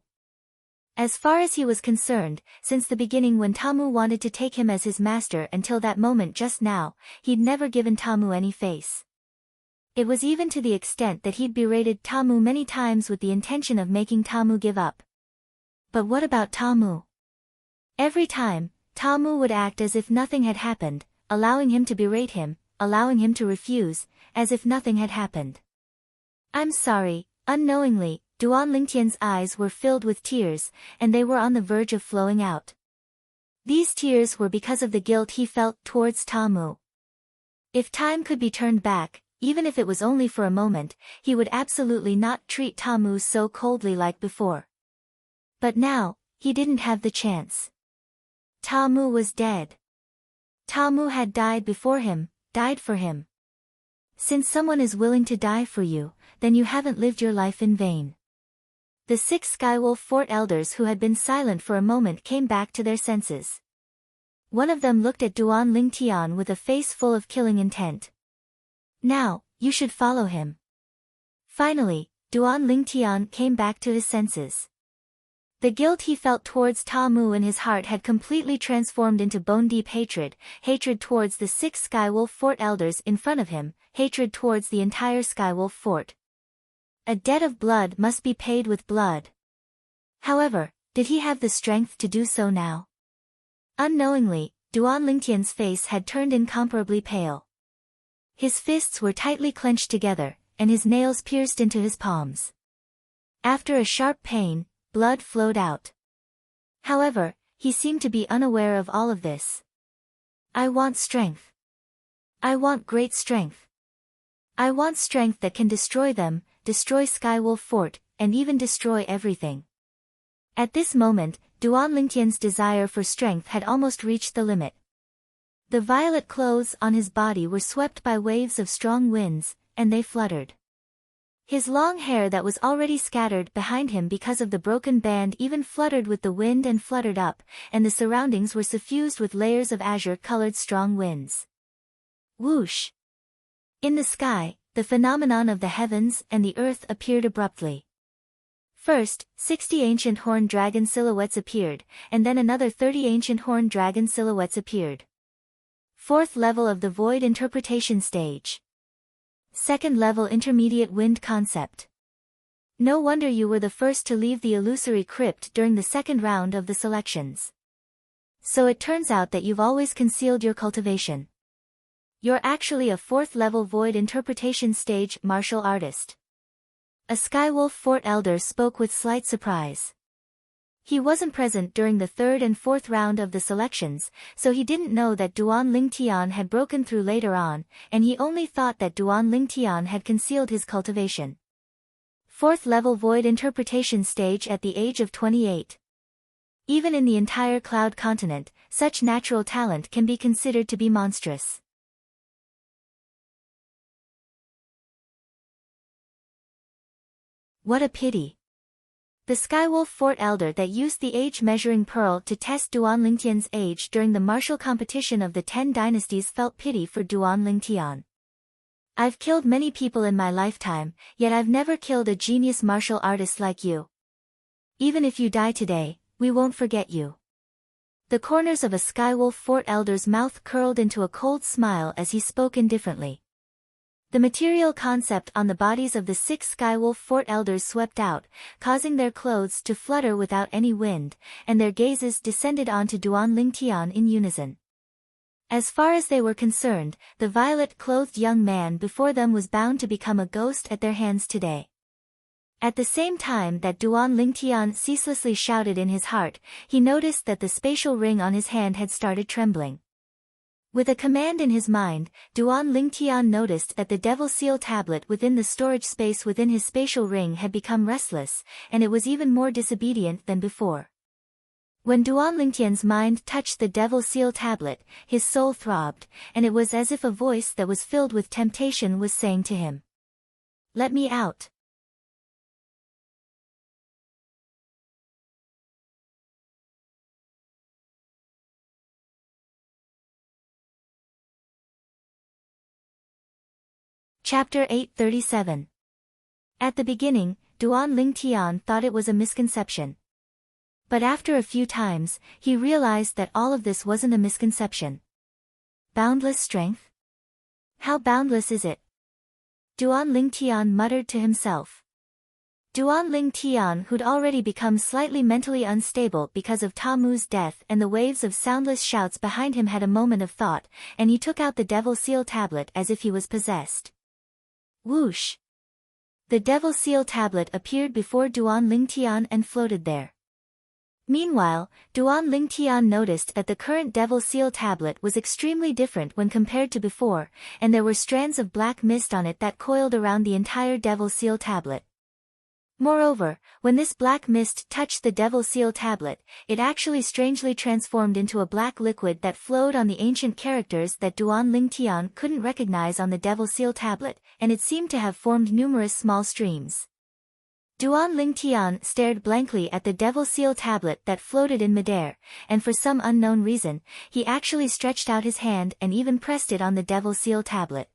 Speaker 1: As far as he was concerned, since the beginning when Ta Mu wanted to take him as his master until that moment just now, he'd never given Ta Mu any face. It was even to the extent that he'd berated Ta Mu many times with the intention of making Ta Mu give up. But what about Ta Mu? Every time, Ta Mu would act as if nothing had happened, allowing him to berate him, allowing him to refuse, as if nothing had happened. I'm sorry. Unknowingly, Duan Lingtian's eyes were filled with tears, and they were on the verge of flowing out. These tears were because of the guilt he felt towards Ta Mu. If time could be turned back, even if it was only for a moment, he would absolutely not treat Ta Mu so coldly like before. But now, he didn't have the chance. Ta Mu was dead. Ta Mu had died before him, died for him. Since someone is willing to die for you, then you haven't lived your life in vain. The 6 Skywolf Fort elders who had been silent for a moment came back to their senses. One of them looked at Duan Lingtian with a face full of killing intent. Now, you should follow him. Finally, Duan Lingtian came back to his senses. The guilt he felt towards Ta Mu in his heart had completely transformed into bone-deep hatred, hatred towards the 6 Skywolf Fort elders in front of him, hatred towards the entire Skywolf Fort. A debt of blood must be paid with blood. However, did he have the strength to do so now? Unknowingly, Duan Lingtian's face had turned incomparably pale. His fists were tightly clenched together, and his nails pierced into his palms. After a sharp pain, blood flowed out. However, he seemed to be unaware of all of this. I want strength. I want great strength. I want strength that can destroy them, destroy Skywolf Fort, and even destroy everything. At this moment, Duan Lingtian's desire for strength had almost reached the limit. The violet clothes on his body were swept by waves of strong winds, and they fluttered. His long hair that was already scattered behind him because of the broken band even fluttered with the wind and fluttered up, and the surroundings were suffused with layers of azure-colored strong winds. Whoosh! In the sky, the phenomenon of the heavens and the earth appeared abruptly. First, 60 ancient horned dragon silhouettes appeared, and then another 30 ancient horned dragon silhouettes appeared. 4th level of the void interpretation stage. 2nd level intermediate wind concept. No wonder you were the first to leave the illusory crypt during the 2nd round of the selections. So it turns out that you've always concealed your cultivation. You're actually a 4th level void interpretation stage martial artist. A Skywolf Fort elder spoke with slight surprise. He wasn't present during the 3rd and 4th round of the selections, so he didn't know that Duan Lingtian had broken through later on, and he only thought that Duan Lingtian had concealed his cultivation. 4th level void interpretation stage at the age of 28. Even in the entire Cloud continent, such natural talent can be considered to be monstrous. What a pity. The Skywolf Fort elder that used the age-measuring pearl to test Duan Lingtian's age during the martial competition of the 10 dynasties felt pity for Duan Lingtian. I've killed many people in my lifetime, yet I've never killed a genius martial artist like you. Even if you die today, we won't forget you. The corners of a Skywolf Fort elder's mouth curled into a cold smile as he spoke indifferently. The material concept on the bodies of the 6 Skywolf Fort elders swept out, causing their clothes to flutter without any wind, and their gazes descended onto Duan Lingtian in unison. As far as they were concerned, the violet-clothed young man before them was bound to become a ghost at their hands today. At the same time that Duan Lingtian ceaselessly shouted in his heart, he noticed that the spatial ring on his hand had started trembling. With a command in his mind, Duan Lingtian noticed that the Devil Seal tablet within the storage space within his spatial ring had become restless, and it was even more disobedient than before. When Duan Lingtian's mind touched the Devil Seal tablet, his soul throbbed, and it was as if a voice that was filled with temptation was saying to him, "Let me out." Chapter 837. At the beginning, Duan Lingtian thought it was a misconception. But after a few times, he realized that all of this wasn't a misconception. Boundless strength? How boundless is it? Duan Lingtian muttered to himself. Duan Lingtian, who'd already become slightly mentally unstable because of Ta Mu's death and the waves of soundless shouts behind him, had a moment of thought, and he took out the Devil Seal tablet as if he was possessed. Whoosh! The Devil Seal tablet appeared before Duan Lingtian and floated there. Meanwhile, Duan Lingtian noticed that the current Devil Seal tablet was extremely different when compared to before, and there were strands of black mist on it that coiled around the entire Devil Seal tablet. Moreover, when this black mist touched the Devil Seal tablet, it actually strangely transformed into a black liquid that flowed on the ancient characters that Duan Lingtian couldn't recognize on the Devil Seal tablet, and it seemed to have formed numerous small streams. Duan Lingtian stared blankly at the Devil Seal tablet that floated in midair, and for some unknown reason, he actually stretched out his hand and even pressed it on the Devil Seal tablet.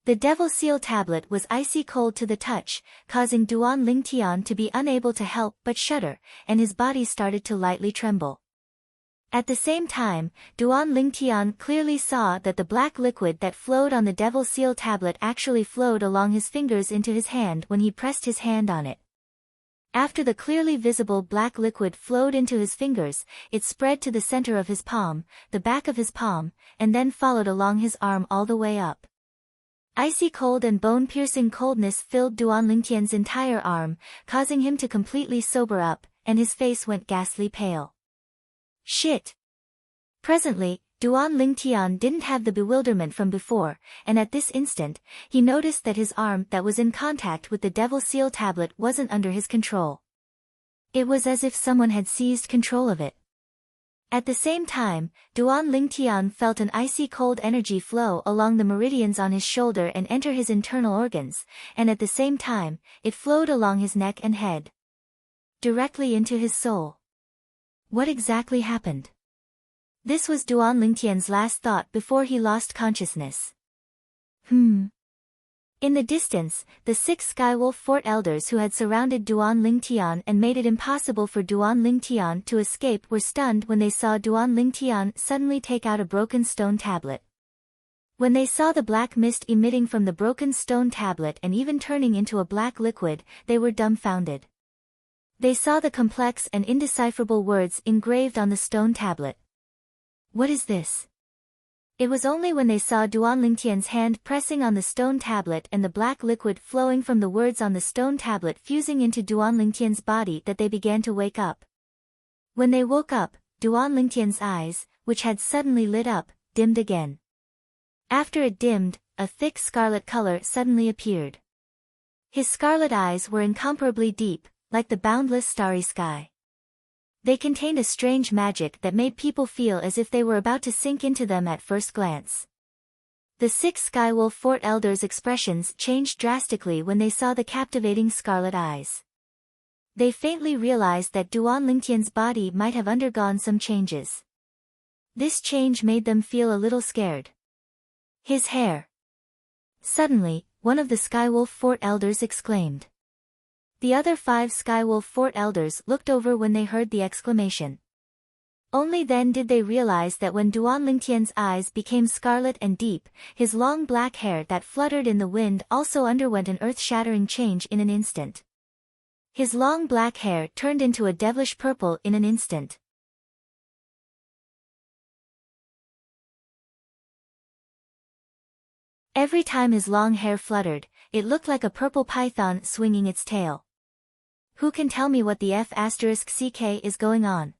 Speaker 1: The Devil Seal tablet was icy cold to the touch, causing Duan Lingtian to be unable to help but shudder, and his body started to lightly tremble. At the same time, Duan Lingtian clearly saw that the black liquid that flowed on the Devil Seal tablet actually flowed along his fingers into his hand when he pressed his hand on it. After the clearly visible black liquid flowed into his fingers, it spread to the center of his palm, the back of his palm, and then followed along his arm all the way up. Icy cold and bone-piercing coldness filled Duan Lingtian's entire arm, causing him to completely sober up, and his face went ghastly pale. Shit! Presently, Duan Lingtian didn't have the bewilderment from before, and at this instant, he noticed that his arm that was in contact with the Devil Seal tablet wasn't under his control. It was as if someone had seized control of it. At the same time, Duan Lingtian felt an icy cold energy flow along the meridians on his shoulder and enter his internal organs, and at the same time, it flowed along his neck and head. Directly into his soul. What exactly happened? This was Duan Lingtian's last thought before he lost consciousness. In the distance, the 6 Skywolf Fort elders who had surrounded Duan Lingtian and made it impossible for Duan Lingtian to escape were stunned when they saw Duan Lingtian suddenly take out a broken stone tablet. When they saw the black mist emitting from the broken stone tablet and even turning into a black liquid, they were dumbfounded. They saw the complex and indecipherable words engraved on the stone tablet. What is this? It was only when they saw Duan Lingtian's hand pressing on the stone tablet and the black liquid flowing from the words on the stone tablet fusing into Duan Lingtian's body that they began to wake up. When they woke up, Duan Lingtian's eyes, which had suddenly lit up, dimmed again. After it dimmed, a thick scarlet color suddenly appeared. His scarlet eyes were incomparably deep, like the boundless starry sky. They contained a strange magic that made people feel as if they were about to sink into them at first glance. The 6 Skywolf Fort elders' expressions changed drastically when they saw the captivating scarlet eyes. They faintly realized that Duan Lingtian's body might have undergone some changes. This change made them feel a little scared. His hair. Suddenly, one of the Skywolf Fort elders exclaimed. The other 5 Skywolf Fort elders looked over when they heard the exclamation. Only then did they realize that when Duan Lingtian's eyes became scarlet and deep, his long black hair that fluttered in the wind also underwent an earth-shattering change in an instant. His long black hair turned into a devilish purple in an instant. Every time his long hair fluttered, it looked like a purple python swinging its tail. Who can tell me what the F***ck is going on?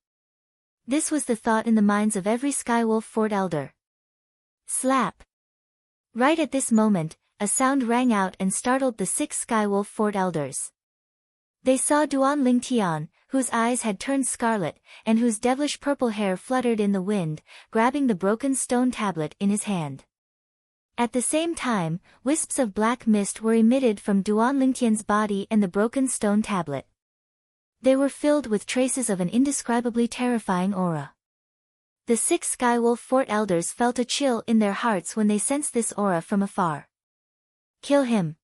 Speaker 1: This was the thought in the minds of every Skywolf Fort elder. Slap! Right at this moment, a sound rang out and startled the 6 Skywolf Fort elders. They saw Duan Lingtian, whose eyes had turned scarlet, and whose devilish purple hair fluttered in the wind, grabbing the broken stone tablet in his hand. At the same time, wisps of black mist were emitted from Duan Lingtian's body and the broken stone tablet. They were filled with traces of an indescribably terrifying aura. The 6 Skywolf Fort elders felt a chill in their hearts when they sensed this aura from afar. Kill him!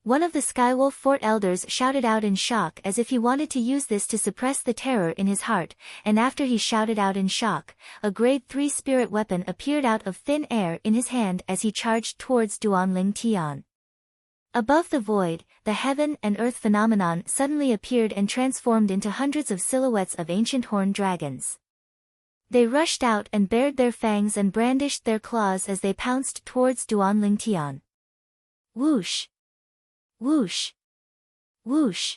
Speaker 1: One of the Skywolf Fort elders shouted out in shock as if he wanted to use this to suppress the terror in his heart, and after he shouted out in shock, a grade 3 spirit weapon appeared out of thin air in his hand as he charged towards Duan Lingtian. Above the void, the heaven and earth phenomenon suddenly appeared and transformed into hundreds of silhouettes of ancient horned dragons. They rushed out and bared their fangs and brandished their claws as they pounced towards Duan Lingtian. Whoosh! Whoosh! Whoosh!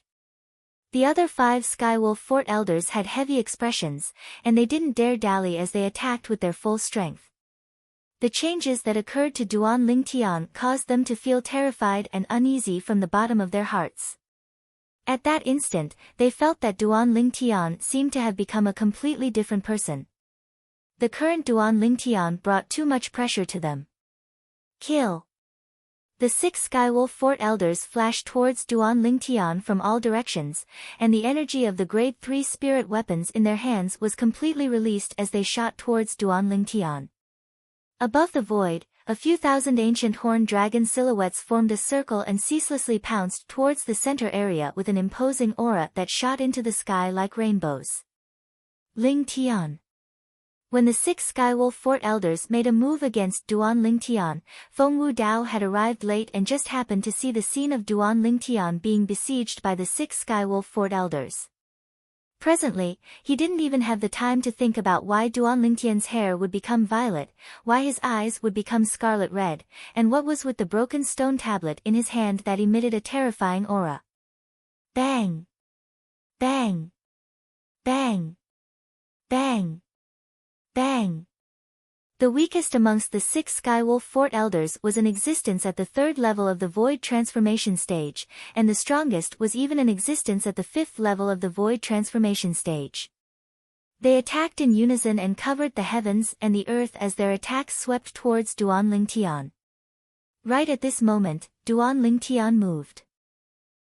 Speaker 1: The other 5 Skywolf Fort elders had heavy expressions, and they didn't dare dally as they attacked with their full strength. The changes that occurred to Duan Lingtian caused them to feel terrified and uneasy from the bottom of their hearts. At that instant, they felt that Duan Lingtian seemed to have become a completely different person. The current Duan Lingtian brought too much pressure to them. Kill! The 6 Skywolf Fort elders flashed towards Duan Lingtian from all directions, and the energy of the Grade 3 spirit weapons in their hands was completely released as they shot towards Duan Lingtian. Above the void, a few thousand ancient horned dragon silhouettes formed a circle and ceaselessly pounced towards the center area with an imposing aura that shot into the sky like rainbows. Lingtian. When the 6 Skywolf Fort elders made a move against Duan Lingtian, Feng Wudao had arrived late and just happened to see the scene of Duan Lingtian being besieged by the 6 Skywolf Fort elders. Presently, he didn't even have the time to think about why Duan Lingtian's hair would become violet, why his eyes would become scarlet red, and what was with the broken stone tablet in his hand that emitted a terrifying aura. Bang! Bang! Bang! Bang! Bang! The weakest amongst the 6 Skywolf Fort elders was in existence at the 3rd level of the Void Transformation stage, and the strongest was even in existence at the 5th level of the Void Transformation stage. They attacked in unison and covered the heavens and the earth as their attacks swept towards Duan Lingtian. Right at this moment, Duan Lingtian moved.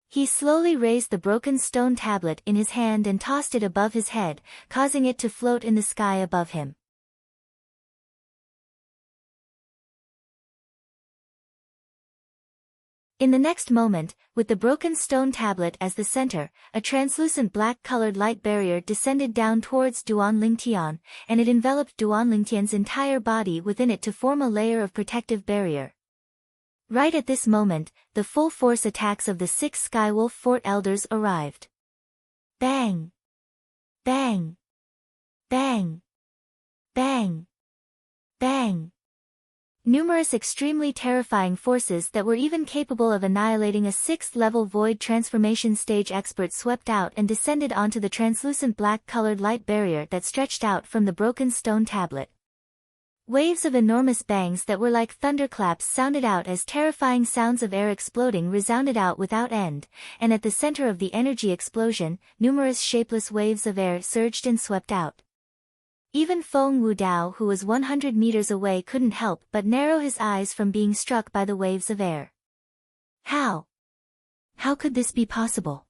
Speaker 1: He slowly raised the broken stone tablet in his hand and tossed it above his head, causing it to float in the sky above him. In the next moment, with the broken stone tablet as the center, a translucent black-colored light barrier descended down towards Duan Lingtian, and it enveloped Duan Lingtian's entire body within it to form a layer of protective barrier. Right at this moment, the full force attacks of the 6 Skywolf Fort elders arrived. Bang! Bang! Bang! Bang! Bang! Numerous extremely terrifying forces that were even capable of annihilating a 6th-level Void Transformation stage expert swept out and descended onto the translucent black-colored light barrier that stretched out from the broken stone tablet. Waves of enormous bangs that were like thunderclaps sounded out as terrifying sounds of air exploding resounded out without end, and at the center of the energy explosion, numerous shapeless waves of air surged and swept out. Even Feng Wudao, who was 100 meters away, couldn't help but narrow his eyes from being struck by the waves of air. How? How could this be possible?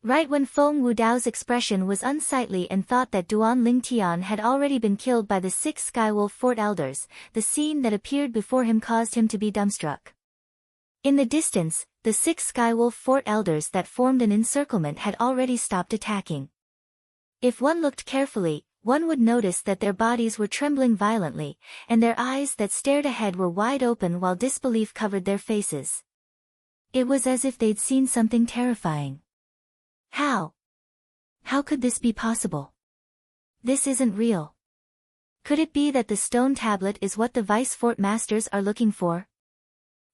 Speaker 1: Right when Feng Wudao's expression was unsightly and thought that Duan Lingtian had already been killed by the 6 Skywolf Fort elders, the scene that appeared before him caused him to be dumbstruck. In the distance, the 6 Skywolf Fort elders that formed an encirclement had already stopped attacking. If one looked carefully, one would notice that their bodies were trembling violently, and their eyes that stared ahead were wide open while disbelief covered their faces. It was as if they'd seen something terrifying. How? How could this be possible? This isn't real. Could it be that the stone tablet is what the Vice Fort Masters are looking for?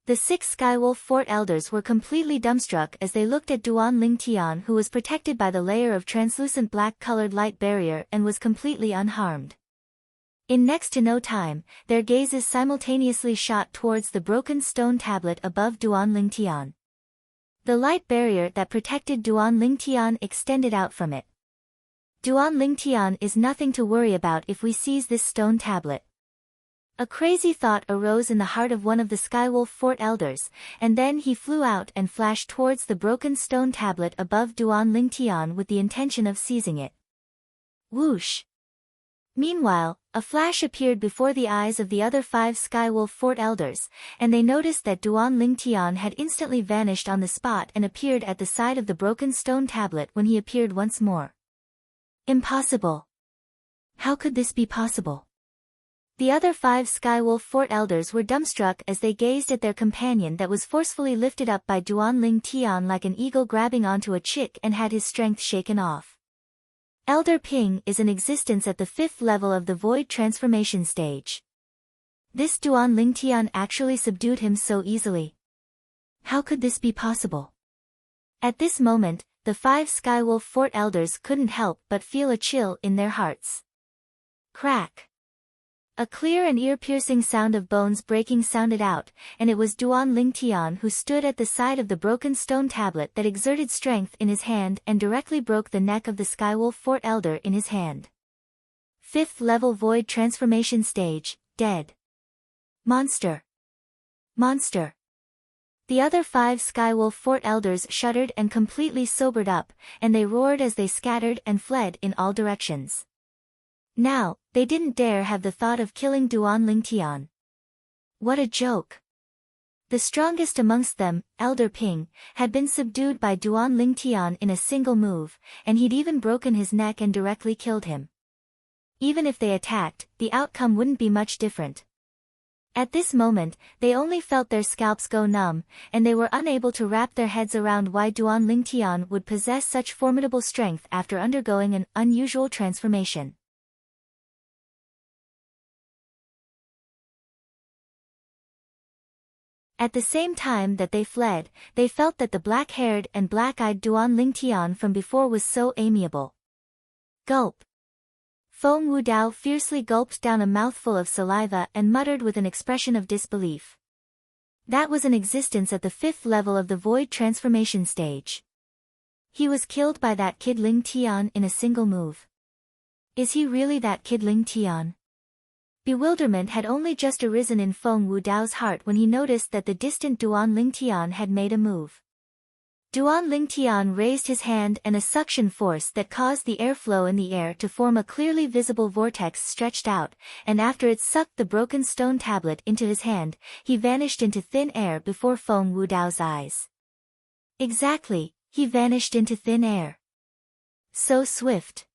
Speaker 1: The 6 Skywolf Fort elders were completely dumbstruck as they looked at Duan Lingtian, who was protected by the layer of translucent black-colored light barrier and was completely unharmed. In next to no time, their gazes simultaneously shot towards the broken stone tablet above Duan Lingtian. The light barrier that protected Duan Lingtian extended out from it. Duan Lingtian is nothing to worry about if we seize this stone tablet. A crazy thought arose in the heart of one of the Skywolf Fort elders, and then he flew out and flashed towards the broken stone tablet above Duan Lingtian with the intention of seizing it. Whoosh! Meanwhile, a flash appeared before the eyes of the other 5 Skywolf Fort elders, and they noticed that Duan Lingtian had instantly vanished on the spot and appeared at the side of the broken stone tablet when he appeared once more. Impossible! How could this be possible? The other 5 Skywolf Fort elders were dumbstruck as they gazed at their companion that was forcefully lifted up by Duan Lingtian like an eagle grabbing onto a chick and had his strength shaken off. Elder Ping is in existence at the 5th level of the Void Transformation stage. This Duan Lingtian actually subdued him so easily. How could this be possible? At this moment, the 5 Skywolf Fort elders couldn't help but feel a chill in their hearts. Crack! A clear and ear-piercing sound of bones breaking sounded out, and it was Duan Lingtian who stood at the side of the broken stone tablet that exerted strength in his hand and directly broke the neck of the Skywolf Fort elder in his hand. 5th level Void Transformation Stage, dead. Monster! Monster! The other 5 Skywolf Fort elders shuddered and completely sobered up, and they roared as they scattered and fled in all directions. Now, they didn't dare have the thought of killing Duan Lingtian. What a joke! The strongest amongst them, Elder Ping, had been subdued by Duan Lingtian in a single move, and he'd even broken his neck and directly killed him. Even if they attacked, the outcome wouldn't be much different. At this moment, they only felt their scalps go numb, and they were unable to wrap their heads around why Duan Lingtian would possess such formidable strength after undergoing an unusual transformation. At the same time that they fled, they felt that the black-haired and black-eyed Duan Lingtian from before was so amiable. Gulp! Feng Wudao fiercely gulped down a mouthful of saliva and muttered with an expression of disbelief. That was an existence at the 5th level of the Void Transformation Stage. He was killed by that kid Lingtian in a single move. Is he really that kid Lingtian? Bewilderment had only just arisen in Feng Wudao's heart when he noticed that the distant Duan Lingtian had made a move. Duan Lingtian raised his hand and a suction force that caused the airflow in the air to form a clearly visible vortex stretched out, and after it sucked the broken stone tablet into his hand, he vanished into thin air before Feng Wudao's eyes. Exactly, he vanished into thin air. So swift.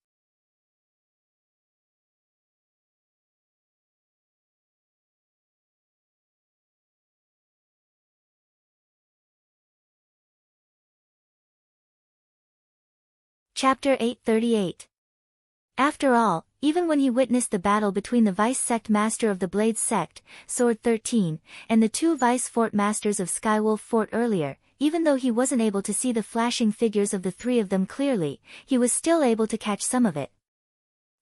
Speaker 1: Chapter 838. After all, even when he witnessed the battle between the vice-sect master of the Blades sect, Sword 13, and the 2 vice-fort masters of Skywolf Fort earlier, even though he wasn't able to see the flashing figures of the 3 of them clearly, he was still able to catch some of it.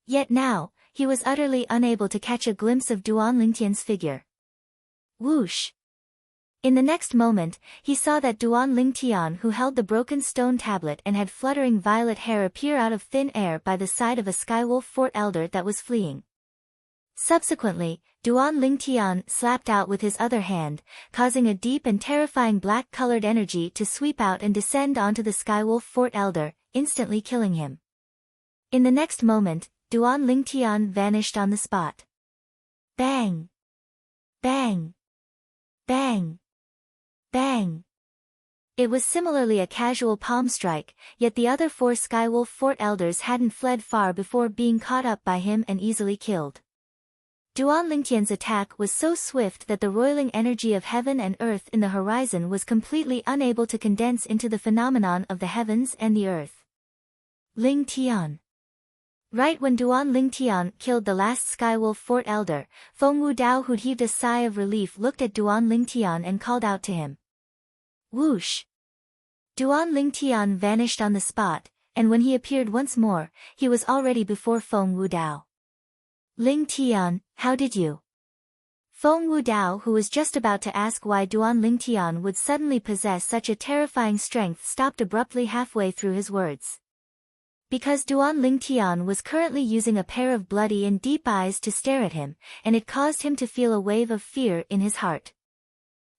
Speaker 1: Yet now, he was utterly unable to catch a glimpse of Duan Lingtian's figure. Whoosh! In the next moment, he saw that Duan Lingtian who held the broken stone tablet and had fluttering violet hair appear out of thin air by the side of a Skywolf Fort elder that was fleeing. Subsequently, Duan Lingtian slapped out with his other hand, causing a deep and terrifying black-colored energy to sweep out and descend onto the Skywolf Fort elder, instantly killing him. In the next moment, Duan Lingtian vanished on the spot. Bang! Bang! Bang! Bang! It was similarly a casual palm strike, yet the other 4 Skywolf Fort elders hadn't fled far before being caught up by him and easily killed. Duan Lingtian's attack was so swift that the roiling energy of heaven and earth in the horizon was completely unable to condense into the phenomenon of the heavens and the earth. Lingtian. Right when Duan Lingtian killed the last Skywolf Fort elder, Feng Wudao who heaved a sigh of relief looked at Duan Lingtian and called out to him. Whoosh! Duan Lingtian vanished on the spot, and when he appeared once more, he was already before Feng Wudao. Lingtian, how did you? Feng Wudao who was just about to ask why Duan Lingtian would suddenly possess such a terrifying strength stopped abruptly halfway through his words. Because Duan Lingtian was currently using a pair of bloody and deep eyes to stare at him, and it caused him to feel a wave of fear in his heart.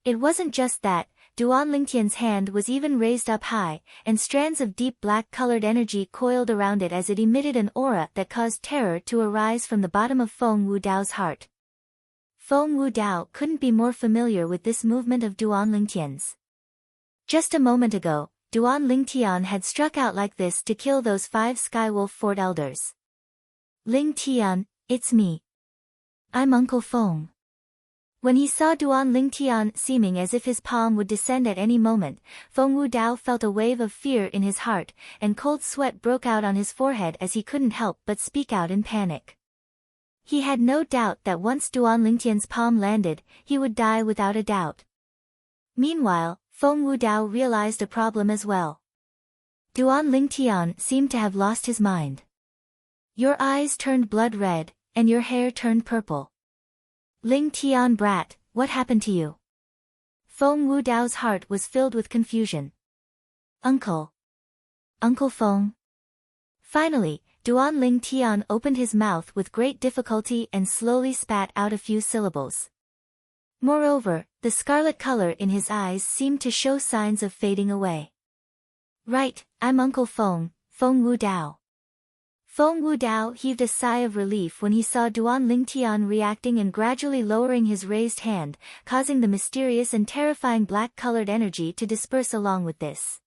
Speaker 1: It wasn't just that, Duan Lingtian's hand was even raised up high, and strands of deep black-colored energy coiled around it as it emitted an aura that caused terror to arise from the bottom of Feng Wudao's heart. Feng Wudao couldn't be more familiar with this movement of Duan Lingtian's. Just a moment ago, Duan Lingtian had struck out like this to kill those 5 Skywolf Fort elders. Lingtian, it's me. I'm Uncle Feng. When he saw Duan Lingtian seeming as if his palm would descend at any moment, Feng Wudao felt a wave of fear in his heart, and cold sweat broke out on his forehead as he couldn't help but speak out in panic. He had no doubt that once Duan Lingtian's palm landed, he would die without a doubt. Meanwhile, Feng Wudao realized a problem as well. Duan Lingtian seemed to have lost his mind. Your eyes turned blood red, and your hair turned purple. Lingtian brat, what happened to you? Feng Wudao's heart was filled with confusion. Uncle. Uncle Feng. Finally, Duan Lingtian opened his mouth with great difficulty and slowly spat out a few syllables. Moreover, the scarlet color in his eyes seemed to show signs of fading away. Right, I'm Uncle Feng, Feng Wudao. Feng Wudao heaved a sigh of relief when he saw Duan Lingtian reacting and gradually lowering his raised hand, causing the mysterious and terrifying black-colored energy to disperse along with this.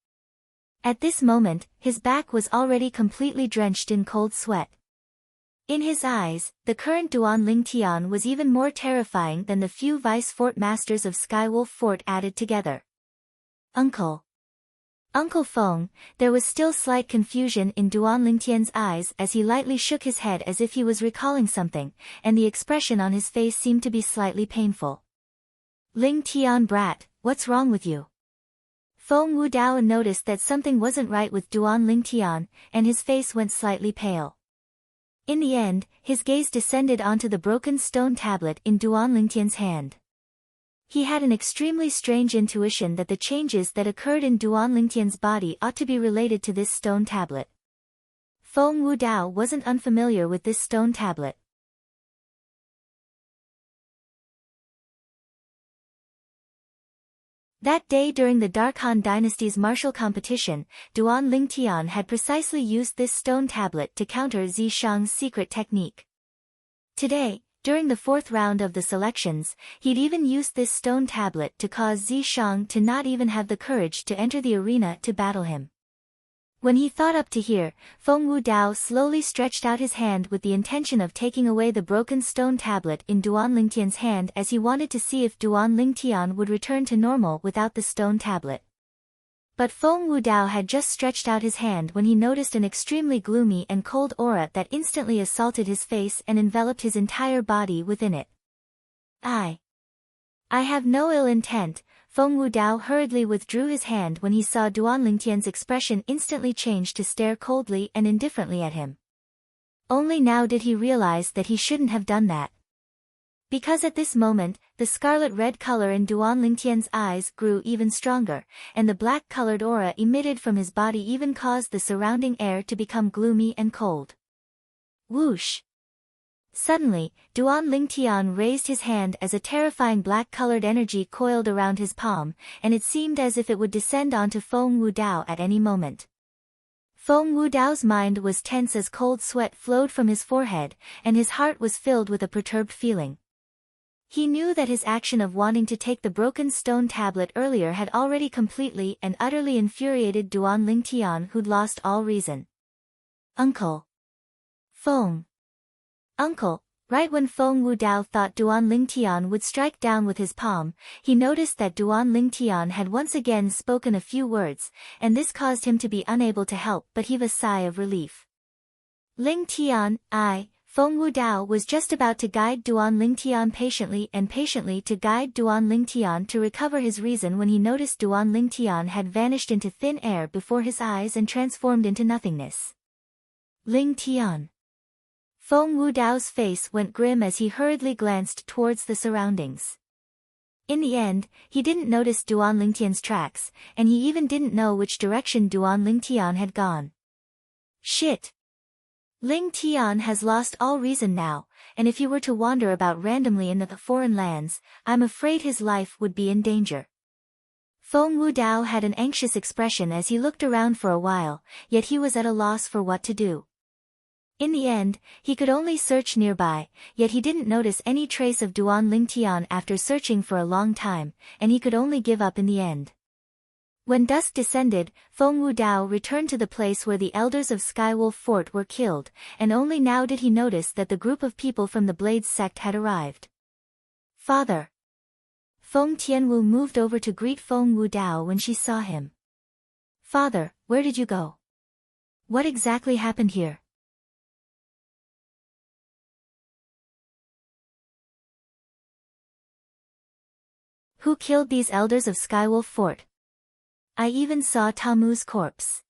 Speaker 1: At this moment, his back was already completely drenched in cold sweat. In his eyes, the current Duan Lingtian was even more terrifying than the few vice fort masters of Skywolf Fort added together. Uncle. Uncle Feng, there was still slight confusion in Duan Lingtian's eyes as he lightly shook his head as if he was recalling something, and the expression on his face seemed to be slightly painful. Lingtian brat, what's wrong with you? Feng Wudao noticed that something wasn't right with Duan Lingtian, and his face went slightly pale. In the end, his gaze descended onto the broken stone tablet in Duan Lingtian's hand. He had an extremely strange intuition that the changes that occurred in Duan Lingtian's body ought to be related to this stone tablet. Feng Wudao wasn't unfamiliar with this stone tablet. That day during the Dark Han Dynasty's martial competition, Duan Lingtian had precisely used this stone tablet to counter Zishang's secret technique. Today, during the fourth round of the selections, he'd even used this stone tablet to cause Zishang to not even have the courage to enter the arena to battle him. When he thought up to here, Feng Wudao slowly stretched out his hand with the intention of taking away the broken stone tablet in Duan Lingtian's hand as he wanted to see if Duan Lingtian would return to normal without the stone tablet. But Feng Wudao had just stretched out his hand when he noticed an extremely gloomy and cold aura that instantly assaulted his face and enveloped his entire body within it. I have no ill intent. Feng Wudao hurriedly withdrew his hand when he saw Duan Lingtian's expression instantly change to stare coldly and indifferently at him. Only now did he realize that he shouldn't have done that. Because at this moment, the scarlet-red color in Duan Lingtian's eyes grew even stronger, and the black-colored aura emitted from his body even caused the surrounding air to become gloomy and cold. Whoosh! Suddenly, Duan Lingtian raised his hand as a terrifying black-colored energy coiled around his palm, and it seemed as if it would descend onto Feng Wudao at any moment. Feng Wudao's mind was tense as cold sweat flowed from his forehead, and his heart was filled with a perturbed feeling. He knew that his action of wanting to take the broken stone tablet earlier had already completely and utterly infuriated Duan Lingtian, who'd lost all reason. Uncle. Feng. Uncle. Right when Feng Wudao thought Duan Lingtian would strike down with his palm, he noticed that Duan Lingtian had once again spoken a few words, and this caused him to be unable to help but heave a sigh of relief. Lingtian, Feng Wudao was just about to guide Duan Lingtian patiently to guide Duan Lingtian to recover his reason when he noticed Duan Lingtian had vanished into thin air before his eyes and transformed into nothingness. Lingtian. Feng Wudao's face went grim as he hurriedly glanced towards the surroundings. In the end, he didn't notice Duan Lingtian's tracks, and he even didn't know which direction Duan Lingtian had gone. Shit! Lingtian has lost all reason now, and if he were to wander about randomly in the foreign lands, I'm afraid his life would be in danger. Feng Wudao had an anxious expression as he looked around for a while, yet he was at a loss for what to do. In the end, he could only search nearby, yet he didn't notice any trace of Duan Lingtian after searching for a long time, and he could only give up in the end. When dusk descended, Feng Wudao returned to the place where the elders of Skywolf Fort were killed, and only now did he notice that the group of people from the Blades sect had arrived. Father. Feng Tianwu moved over to greet Feng Wudao when she saw him. Father, where did you go? What exactly happened here? Who killed these elders of Skywolf Fort? I even saw Tamu's corpse.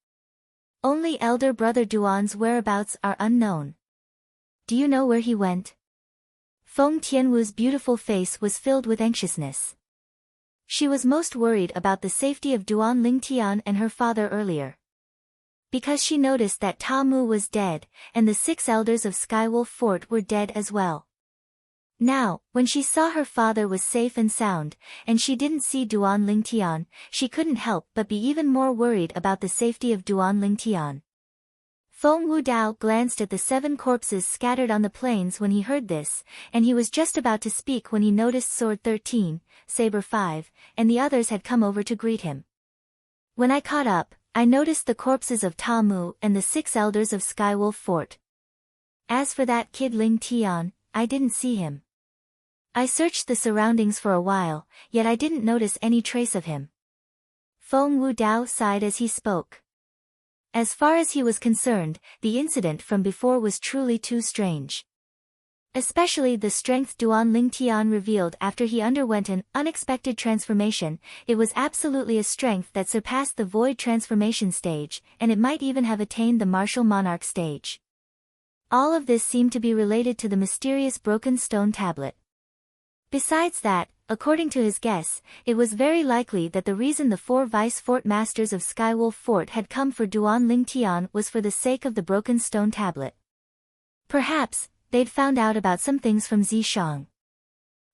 Speaker 1: Only elder brother Duan's whereabouts are unknown. Do you know where he went? Feng Tianwu's beautiful face was filled with anxiousness. She was most worried about the safety of Duan Lingtian and her father earlier. Because she noticed that Tamu was dead, and the 6 elders of Skywolf Fort were dead as well. Now, when she saw her father was safe and sound, and she didn't see Duan Lingtian, she couldn't help but be even more worried about the safety of Duan Lingtian. Feng Wudao glanced at the 7 corpses scattered on the plains when he heard this, and he was just about to speak when he noticed Sword 13, Saber 5, and the others had come over to greet him. When I caught up, I noticed the corpses of Tamu and the 6 elders of Skywolf Fort. As for that kid Ling Tian, I didn't see him. I searched the surroundings for a while, yet I didn't notice any trace of him. Feng Wudao sighed as he spoke. As far as he was concerned, the incident from before was truly too strange. Especially the strength Duan Lingtian revealed after he underwent an unexpected transformation. It was absolutely a strength that surpassed the void transformation stage, and it might even have attained the martial monarch stage. All of this seemed to be related to the mysterious broken stone tablet. Besides that, according to his guess, it was very likely that the reason the 4 vice-fort masters of Skywolf Fort had come for Duan Lingtian was for the sake of the broken stone tablet. Perhaps, they'd found out about some things from Zishang.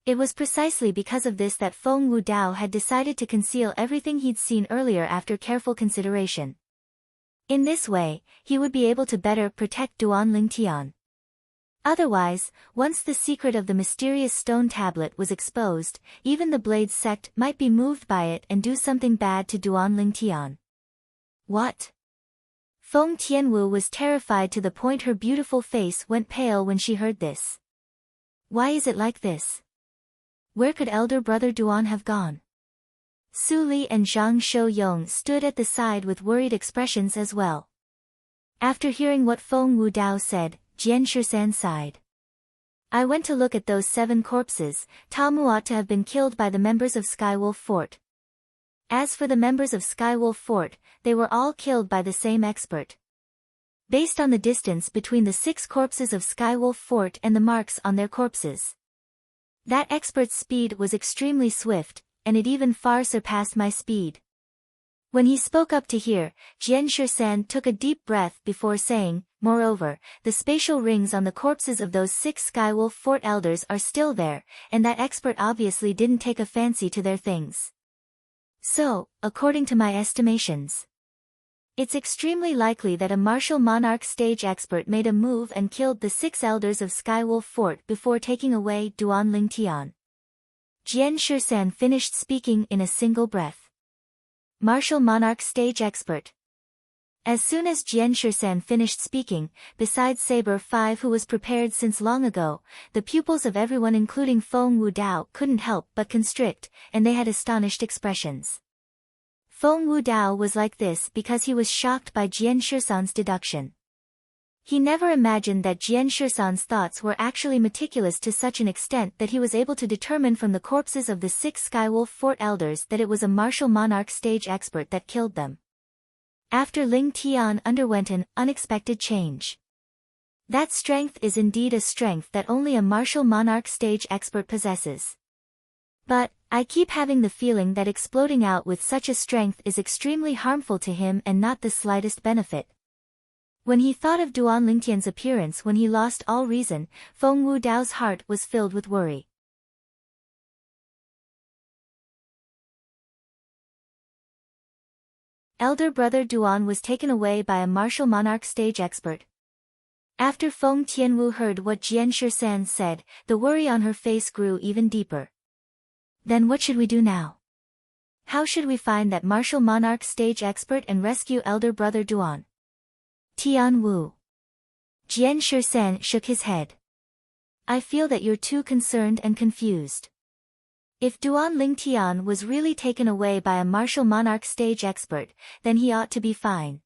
Speaker 1: It was precisely because of this that Feng Wudao had decided to conceal everything he'd seen earlier after careful consideration. In this way, he would be able to better protect Duan Lingtian. Otherwise, once the secret of the mysterious stone tablet was exposed, even the Blade sect might be moved by it and do something bad to Duan Lingtian. What? Feng Tianwu was terrified to the point her beautiful face went pale when she heard this. Why is it like this? Where could elder brother Duan have gone? Su Li and Zhang Shouyong stood at the side with worried expressions as well. After hearing what Feng Wudao said, Jian Shisan sighed. I went to look at those 7 corpses. Tamu ought to have been killed by the members of Skywolf Fort. As for the members of Skywolf Fort, they were all killed by the same expert. Based on the distance between the 6 corpses of Skywolf Fort and the marks on their corpses. That expert's speed was extremely swift, and it even far surpassed my speed. When he spoke up to hear, Jian Shisan took a deep breath before saying, moreover, the spatial rings on the corpses of those 6 Skywolf Fort elders are still there, and that expert obviously didn't take a fancy to their things. So, according to my estimations, it's extremely likely that a martial monarch stage expert made a move and killed the 6 elders of Skywolf Fort before taking away Duan Lingtian. Jian Shisan finished speaking in a single breath. Martial monarch stage expert. As soon as Jian Shisan finished speaking, besides Saber 5 who was prepared since long ago, the pupils of everyone including Feng Wudao couldn't help but constrict, and they had astonished expressions. Feng Wudao was like this because he was shocked by Jian Shisan's deduction. He never imagined that Jian Shisan's thoughts were actually meticulous to such an extent that he was able to determine from the corpses of the 6 Skywolf Fort elders that it was a martial monarch stage expert that killed them. After Ling Tian underwent an unexpected change. That strength is indeed a strength that only a martial monarch stage expert possesses. But, I keep having the feeling that exploding out with such a strength is extremely harmful to him and not the slightest benefit. When he thought of Duan Lingtian's appearance when he lost all reason, Feng Wudao's heart was filled with worry. Elder brother Duan was taken away by a martial monarch stage expert. After Feng Tianwu heard what Jian Shisan said, the worry on her face grew even deeper. Then what should we do now? How should we find that martial monarch stage expert and rescue elder brother Duan? Tian Wu. Jian Shisan shook his head. I feel that you're too concerned and confused. If Duan Lingtian was really taken away by a martial monarch stage expert, then he ought to be fine.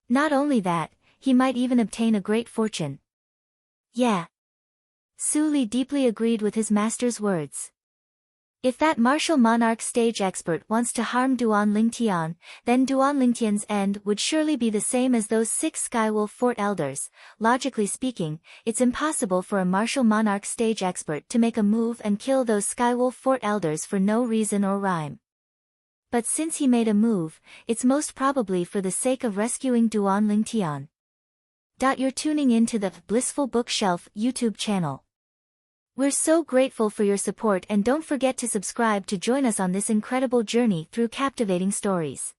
Speaker 1: Not only that, he might even obtain a great fortune. Yeah. Su Li deeply agreed with his master's words. If that martial monarch stage expert wants to harm Duan Lingtian, then Duan Lingtian's end would surely be the same as those 6 Skywolf Fort elders. Logically speaking, it's impossible for a martial monarch stage expert to make a move and kill those Skywolf Fort elders for no reason or rhyme. But since he made a move, it's most probably for the sake of rescuing Duan Lingtian. You're tuning in to the Blissful Bookshelf YouTube channel. We're so grateful for your support, and don't forget to subscribe to join us on this incredible journey through captivating stories.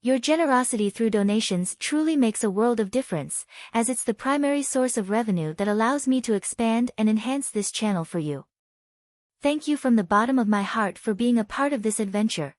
Speaker 1: Your generosity through donations truly makes a world of difference, as it's the primary source of revenue that allows me to expand and enhance this channel for you. Thank you from the bottom of my heart for being a part of this adventure.